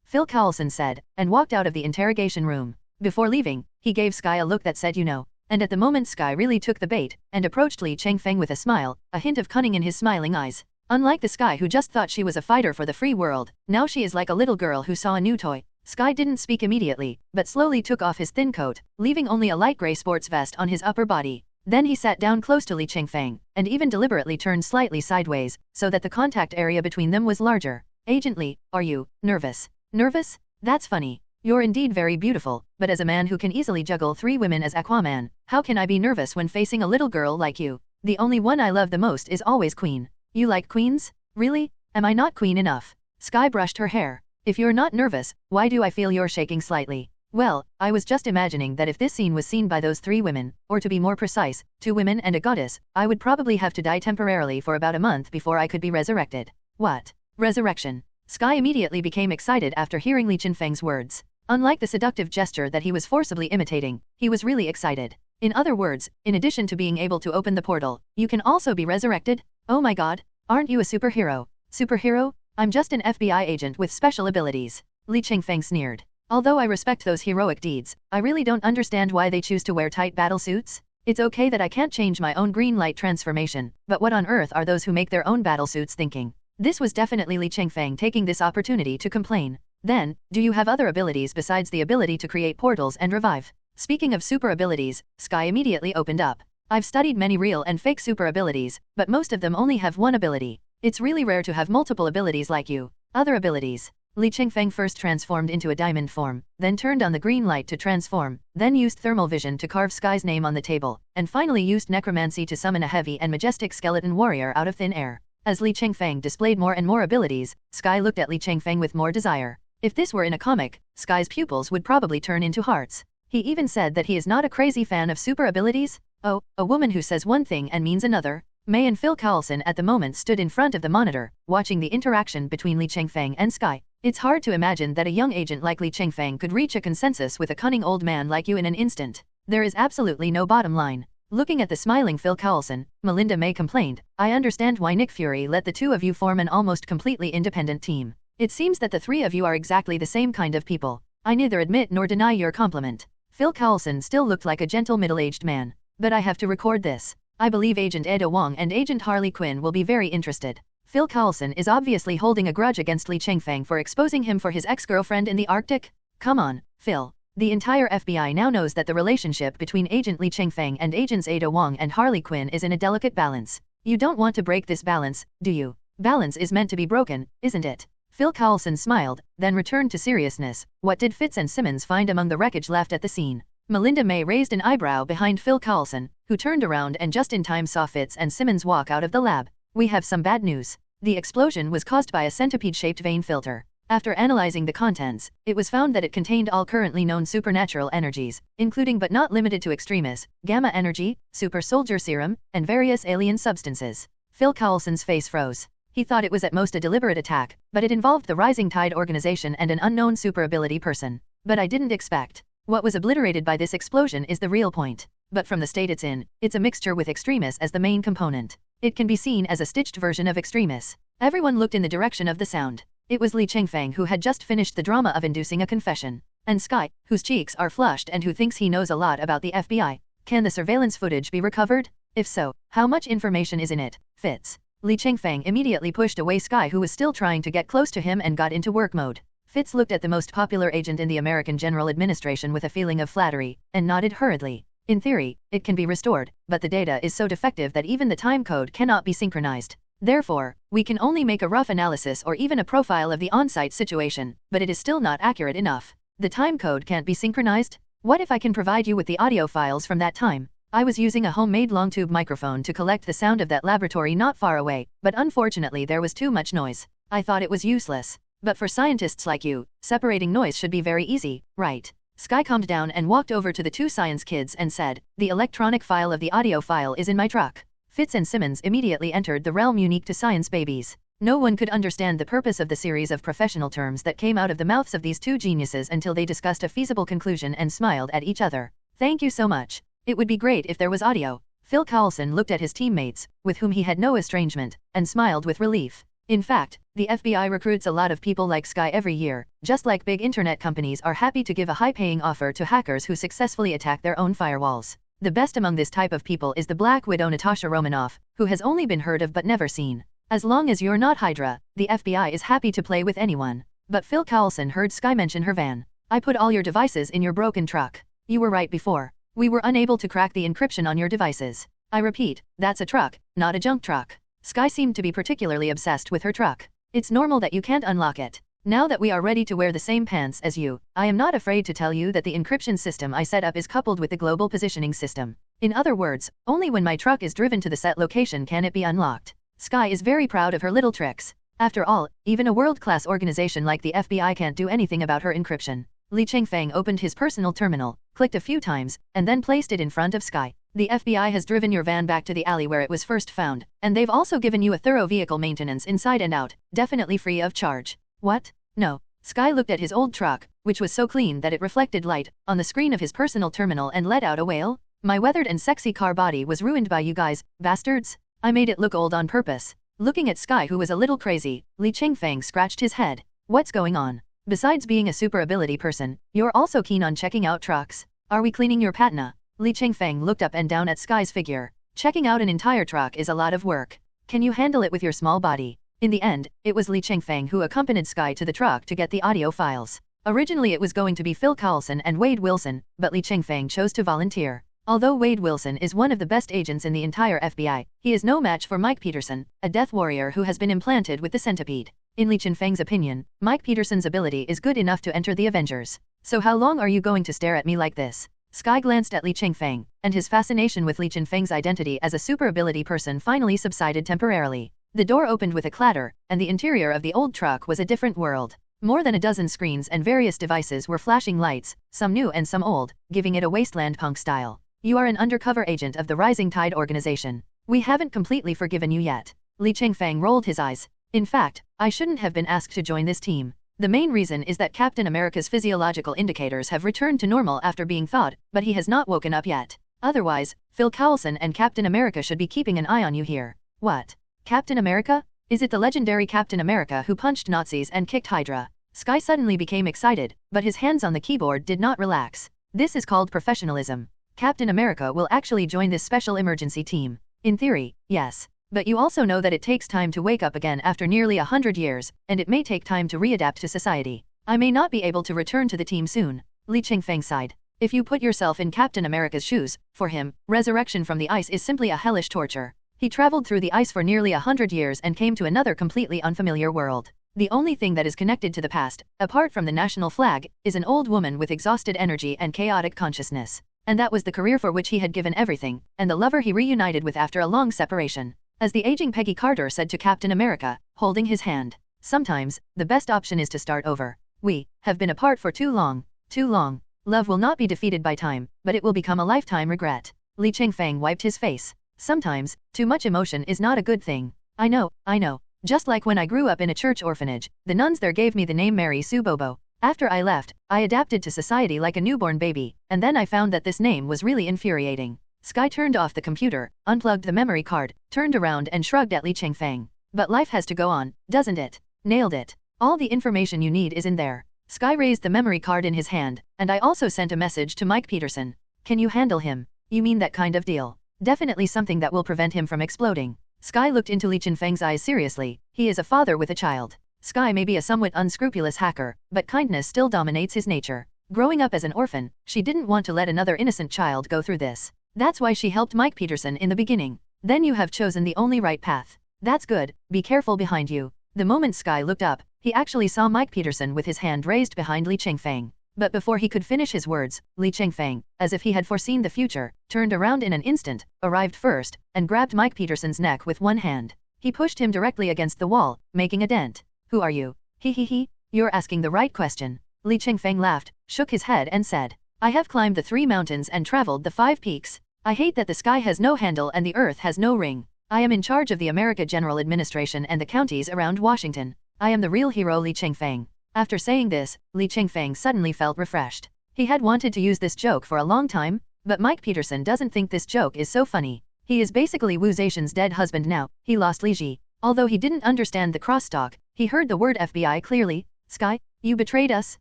Phil Coulson said, and walked out of the interrogation room. Before leaving, he gave Sky a look that said you know. And at the moment Sky really took the bait, and approached Li Chengfeng with a smile, a hint of cunning in his smiling eyes. Unlike the Sky who just thought she was a fighter for the free world, now she is like a little girl who saw a new toy. Sky didn't speak immediately, but slowly took off his thin coat, leaving only a light gray sports vest on his upper body. Then he sat down close to Li Chengfeng, and even deliberately turned slightly sideways, so that the contact area between them was larger. "Agent Li, are you nervous?" "Nervous? That's funny. You're indeed very beautiful, but as a man who can easily juggle 3 women as Aquaman, how can I be nervous when facing a little girl like you? The only one I love the most is always Queen." "You like queens? Really? Am I not queen enough?" Sky brushed her hair. "If you're not nervous, why do I feel you're shaking slightly?" "Well, I was just imagining that if this scene was seen by those 3 women, or to be more precise, 2 women and a goddess, I would probably have to die temporarily for about a month before I could be resurrected." "What? Resurrection?" Sky immediately became excited after hearing Li Chengfeng's words. Unlike the seductive gesture that he was forcibly imitating, he was really excited. In other words, in addition to being able to open the portal, you can also be resurrected? Oh my god, aren't you a superhero? Superhero? I'm just an FBI agent with special abilities. Li Chengfeng sneered. Although I respect those heroic deeds, I really don't understand why they choose to wear tight battle suits. It's okay that I can't change my own green light transformation, but what on earth are those who make their own battle suits thinking? This was definitely Li Chengfeng taking this opportunity to complain. Then, do you have other abilities besides the ability to create portals and revive? Speaking of super abilities, Sky immediately opened up. I've studied many real and fake super abilities, but most of them only have one ability. It's really rare to have multiple abilities like you. Other abilities. Li Chengfeng first transformed into a diamond form, then turned on the green light to transform, then used thermal vision to carve Sky's name on the table, and finally used necromancy to summon a heavy and majestic skeleton warrior out of thin air. As Li Chengfeng displayed more and more abilities, Sky looked at Li Chengfeng with more desire. If this were in a comic, Sky's pupils would probably turn into hearts. He even said that he is not a crazy fan of super abilities. Oh, a woman who says one thing and means another. May and Phil Coulson at the moment stood in front of the monitor, watching the interaction between Li Chengfeng and Sky. It's hard to imagine that a young agent like Li Chengfeng could reach a consensus with a cunning old man like you in an instant. There is absolutely no bottom line. Looking at the smiling Phil Coulson, Melinda May complained, I understand why Nick Fury let the two of you form an almost completely independent team. It seems that the three of you are exactly the same kind of people. I neither admit nor deny your compliment. Phil Coulson still looked like a gentle middle-aged man. But I have to record this. I believe Agent Edo Wong and Agent Harley Quinn will be very interested. Phil Coulson is obviously holding a grudge against Li Chengfeng for exposing him for his ex-girlfriend in the Arctic? Come on, Phil. The entire FBI now knows that the relationship between Agent Li Chengfeng and Agents Edo Wong and Harley Quinn is in a delicate balance. You don't want to break this balance, do you? Balance is meant to be broken, isn't it? Phil Coulson smiled, then returned to seriousness. What did Fitz and Simmons find among the wreckage left at the scene? Melinda May raised an eyebrow behind Phil Coulson, who turned around and just in time saw Fitz and Simmons walk out of the lab. We have some bad news. The explosion was caused by a centipede-shaped vein filter. After analyzing the contents, it was found that it contained all currently known supernatural energies, including but not limited to extremis, gamma energy, super soldier serum, and various alien substances. Phil Coulson's face froze. He thought it was at most a deliberate attack, but it involved the Rising Tide organization and an unknown super ability person. But I didn't expect. What was obliterated by this explosion is the real point. But from the state it's in, it's a mixture with extremis as the main component. It can be seen as a stitched version of extremis. Everyone looked in the direction of the sound. It was Li Chengfeng who had just finished the drama of inducing a confession. And Sky, whose cheeks are flushed and who thinks he knows a lot about the FBI. Can the surveillance footage be recovered? If so, how much information is in it? Fitz. Li Chengfeng immediately pushed away Sky, who was still trying to get close to him, and got into work mode. Fitz looked at the most popular agent in the American General Administration with a feeling of flattery, and nodded hurriedly. In theory, it can be restored, but the data is so defective that even the time code cannot be synchronized. Therefore, we can only make a rough analysis or even a profile of the on-site situation, but it is still not accurate enough. The time code can't be synchronized? What if I can provide you with the audio files from that time? I was using a homemade long-tube microphone to collect the sound of that laboratory not far away, but unfortunately there was too much noise. I thought it was useless. But for scientists like you, separating noise should be very easy, right? Sky calmed down and walked over to the two science kids and said, "The electronic file of the audio file is in my truck." Fitz and Simmons immediately entered the realm unique to science babies. No one could understand the purpose of the series of professional terms that came out of the mouths of these two geniuses until they discussed a feasible conclusion and smiled at each other. "Thank you so much. It would be great if there was audio." Phil Coulson looked at his teammates, with whom he had no estrangement, and smiled with relief. In fact, the FBI recruits a lot of people like Sky every year, just like big internet companies are happy to give a high-paying offer to hackers who successfully attack their own firewalls. The best among this type of people is the Black Widow Natasha Romanoff, who has only been heard of but never seen. As long as you're not Hydra, the FBI is happy to play with anyone. But Phil Coulson heard Sky mention her van. "I put all your devices in your broken truck. You were right before. We were unable to crack the encryption on your devices. I repeat, that's a truck, not a junk truck." Sky seemed to be particularly obsessed with her truck. "It's normal that you can't unlock it. Now that we are ready to wear the same pants as you, I am not afraid to tell you that the encryption system I set up is coupled with the global positioning system. In other words, only when my truck is driven to the set location can it be unlocked." Sky is very proud of her little tricks. After all, even a world-class organization like the FBI can't do anything about her encryption. Li Chengfeng opened his personal terminal, clicked a few times, and then placed it in front of Sky. "The FBI has driven your van back to the alley where it was first found, and they've also given you a thorough vehicle maintenance inside and out, definitely free of charge." "What? No." Sky looked at his old truck, which was so clean that it reflected light, on the screen of his personal terminal and let out a wail. "My weathered and sexy car body was ruined by you guys, bastards. I made it look old on purpose." Looking at Sky, who was a little crazy, Li Chengfeng scratched his head. "What's going on? Besides being a super ability person, you're also keen on checking out trucks. Are we cleaning your patina?" Li Chengfeng looked up and down at Sky's figure. "Checking out an entire truck is a lot of work. Can you handle it with your small body?" In the end, it was Li Chengfeng who accompanied Sky to the truck to get the audio files. Originally it was going to be Phil Coulson and Wade Wilson, but Li Chengfeng chose to volunteer. Although Wade Wilson is one of the best agents in the entire FBI, he is no match for Mike Peterson, a death warrior who has been implanted with the centipede. In Li Chengfeng's opinion, Mike Peterson's ability is good enough to enter the Avengers. "So how long are you going to stare at me like this?" Sky glanced at Li Chengfeng, and his fascination with Li Chengfeng's identity as a super ability person finally subsided temporarily. The door opened with a clatter, and the interior of the old truck was a different world. More than a dozen screens and various devices were flashing lights, some new and some old, giving it a wasteland punk style. "You are an undercover agent of the Rising Tide organization. We haven't completely forgiven you yet." Li Chengfeng rolled his eyes. "In fact, I shouldn't have been asked to join this team. The main reason is that Captain America's physiological indicators have returned to normal after being thawed, but he has not woken up yet. Otherwise, Phil Coulson and Captain America should be keeping an eye on you here." "What? Captain America? Is it the legendary Captain America who punched Nazis and kicked Hydra? Sky suddenly became excited, but his hands on the keyboard did not relax. This is called professionalism. Captain America will actually join this special emergency team. In theory, yes. But you also know that it takes time to wake up again after nearly 100 years, and it may take time to readapt to society. I may not be able to return to the team soon. Li Chengfeng sighed. If you put yourself in Captain America's shoes, for him, resurrection from the ice is simply a hellish torture. He traveled through the ice for nearly 100 years and came to another completely unfamiliar world. The only thing that is connected to the past, apart from the national flag, is an old woman with exhausted energy and chaotic consciousness. And that was the career for which he had given everything, and the lover he reunited with after a long separation. As the aging Peggy Carter said to Captain America, holding his hand, sometimes, the best option is to start over. We have been apart for too long, too long. Love will not be defeated by time, but it will become a lifetime regret. Li Chengfeng wiped his face. Sometimes, too much emotion is not a good thing. I know. Just like when I grew up in a church orphanage, the nuns there gave me the name Mary Sue Bobo. After I left, I adapted to society like a newborn baby, and then I found that this name was really infuriating. Sky turned off the computer, unplugged the memory card, turned around and shrugged at Li Chengfeng. But life has to go on, doesn't it? Nailed it. All the information you need is in there. Sky raised the memory card in his hand, and I also sent a message to Mike Peterson. Can you handle him? You mean that kind of deal? Definitely something that will prevent him from exploding. Sky looked into Li Chengfeng's eyes seriously. He is a father with a child. Sky may be a somewhat unscrupulous hacker, but kindness still dominates his nature. Growing up as an orphan, she didn't want to let another innocent child go through this. That's why she helped Mike Peterson in the beginning. Then you have chosen the only right path. That's good, be careful behind you. The moment Sky looked up, he actually saw Mike Peterson with his hand raised behind Li Chengfeng. But before he could finish his words, Li Chengfeng, as if he had foreseen the future, turned around in an instant, arrived first, and grabbed Mike Peterson's neck with one hand. He pushed him directly against the wall, making a dent. Who are you? He. You're asking the right question. Li Chengfeng laughed, shook his head and said, I have climbed the 3 mountains and traveled the 5 peaks. I hate that the sky has no handle and the earth has no ring. I am in charge of the America General Administration and the counties around Washington. I am the real hero Li Chengfeng. After saying this, Li Chengfeng suddenly felt refreshed. He had wanted to use this joke for a long time, but Mike Peterson doesn't think this joke is so funny. He is basically Wu Zetian's dead husband now. He lost Li Ji. Although he didn't understand the crosstalk, he heard the word FBI clearly. Sky, you betrayed us?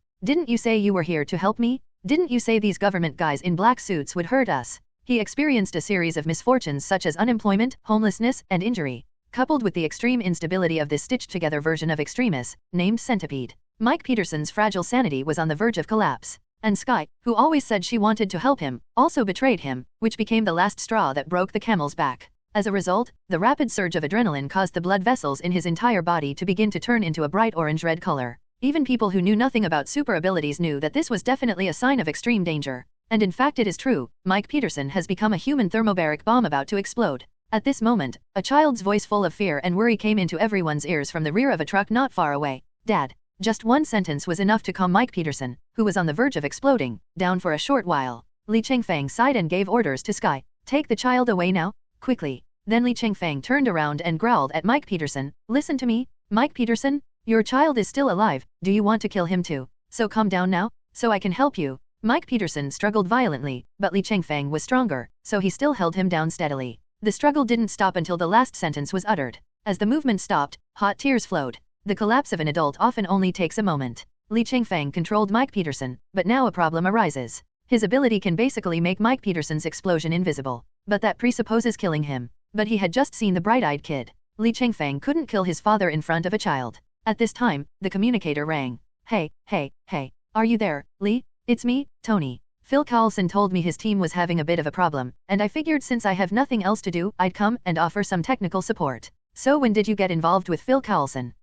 Didn't you say you were here to help me? Didn't you say these government guys in black suits would hurt us? He experienced a series of misfortunes such as unemployment, homelessness, and injury, coupled with the extreme instability of this stitched-together version of Extremis, named Centipede. Mike Peterson's fragile sanity was on the verge of collapse. And Sky, who always said she wanted to help him, also betrayed him, which became the last straw that broke the camel's back. As a result, the rapid surge of adrenaline caused the blood vessels in his entire body to begin to turn into a bright orange-red color. Even people who knew nothing about super abilities knew that this was definitely a sign of extreme danger. And in fact it is true, Mike Peterson has become a human thermobaric bomb about to explode. At this moment, a child's voice full of fear and worry came into everyone's ears from the rear of a truck not far away. Dad. Just one sentence was enough to calm Mike Peterson, who was on the verge of exploding, down for a short while. Li Chengfeng sighed and gave orders to Sky. Take the child away now, quickly. Then Li Chengfeng turned around and growled at Mike Peterson. Listen to me, Mike Peterson? Your child is still alive, do you want to kill him too? So calm down now, so I can help you. Mike Peterson struggled violently, but Li Chengfeng was stronger, so he still held him down steadily. The struggle didn't stop until the last sentence was uttered. As the movement stopped, hot tears flowed. The collapse of an adult often only takes a moment. Li Chengfeng controlled Mike Peterson, but now a problem arises. His ability can basically make Mike Peterson's explosion invisible, but that presupposes killing him. But he had just seen the bright-eyed kid. Li Chengfeng couldn't kill his father in front of a child. At this time, the communicator rang. Hey, are you there, Li? It's me, Tony. Phil Coulson told me his team was having a bit of a problem, and I figured since I have nothing else to do, I'd come and offer some technical support. So when did you get involved with Phil Coulson?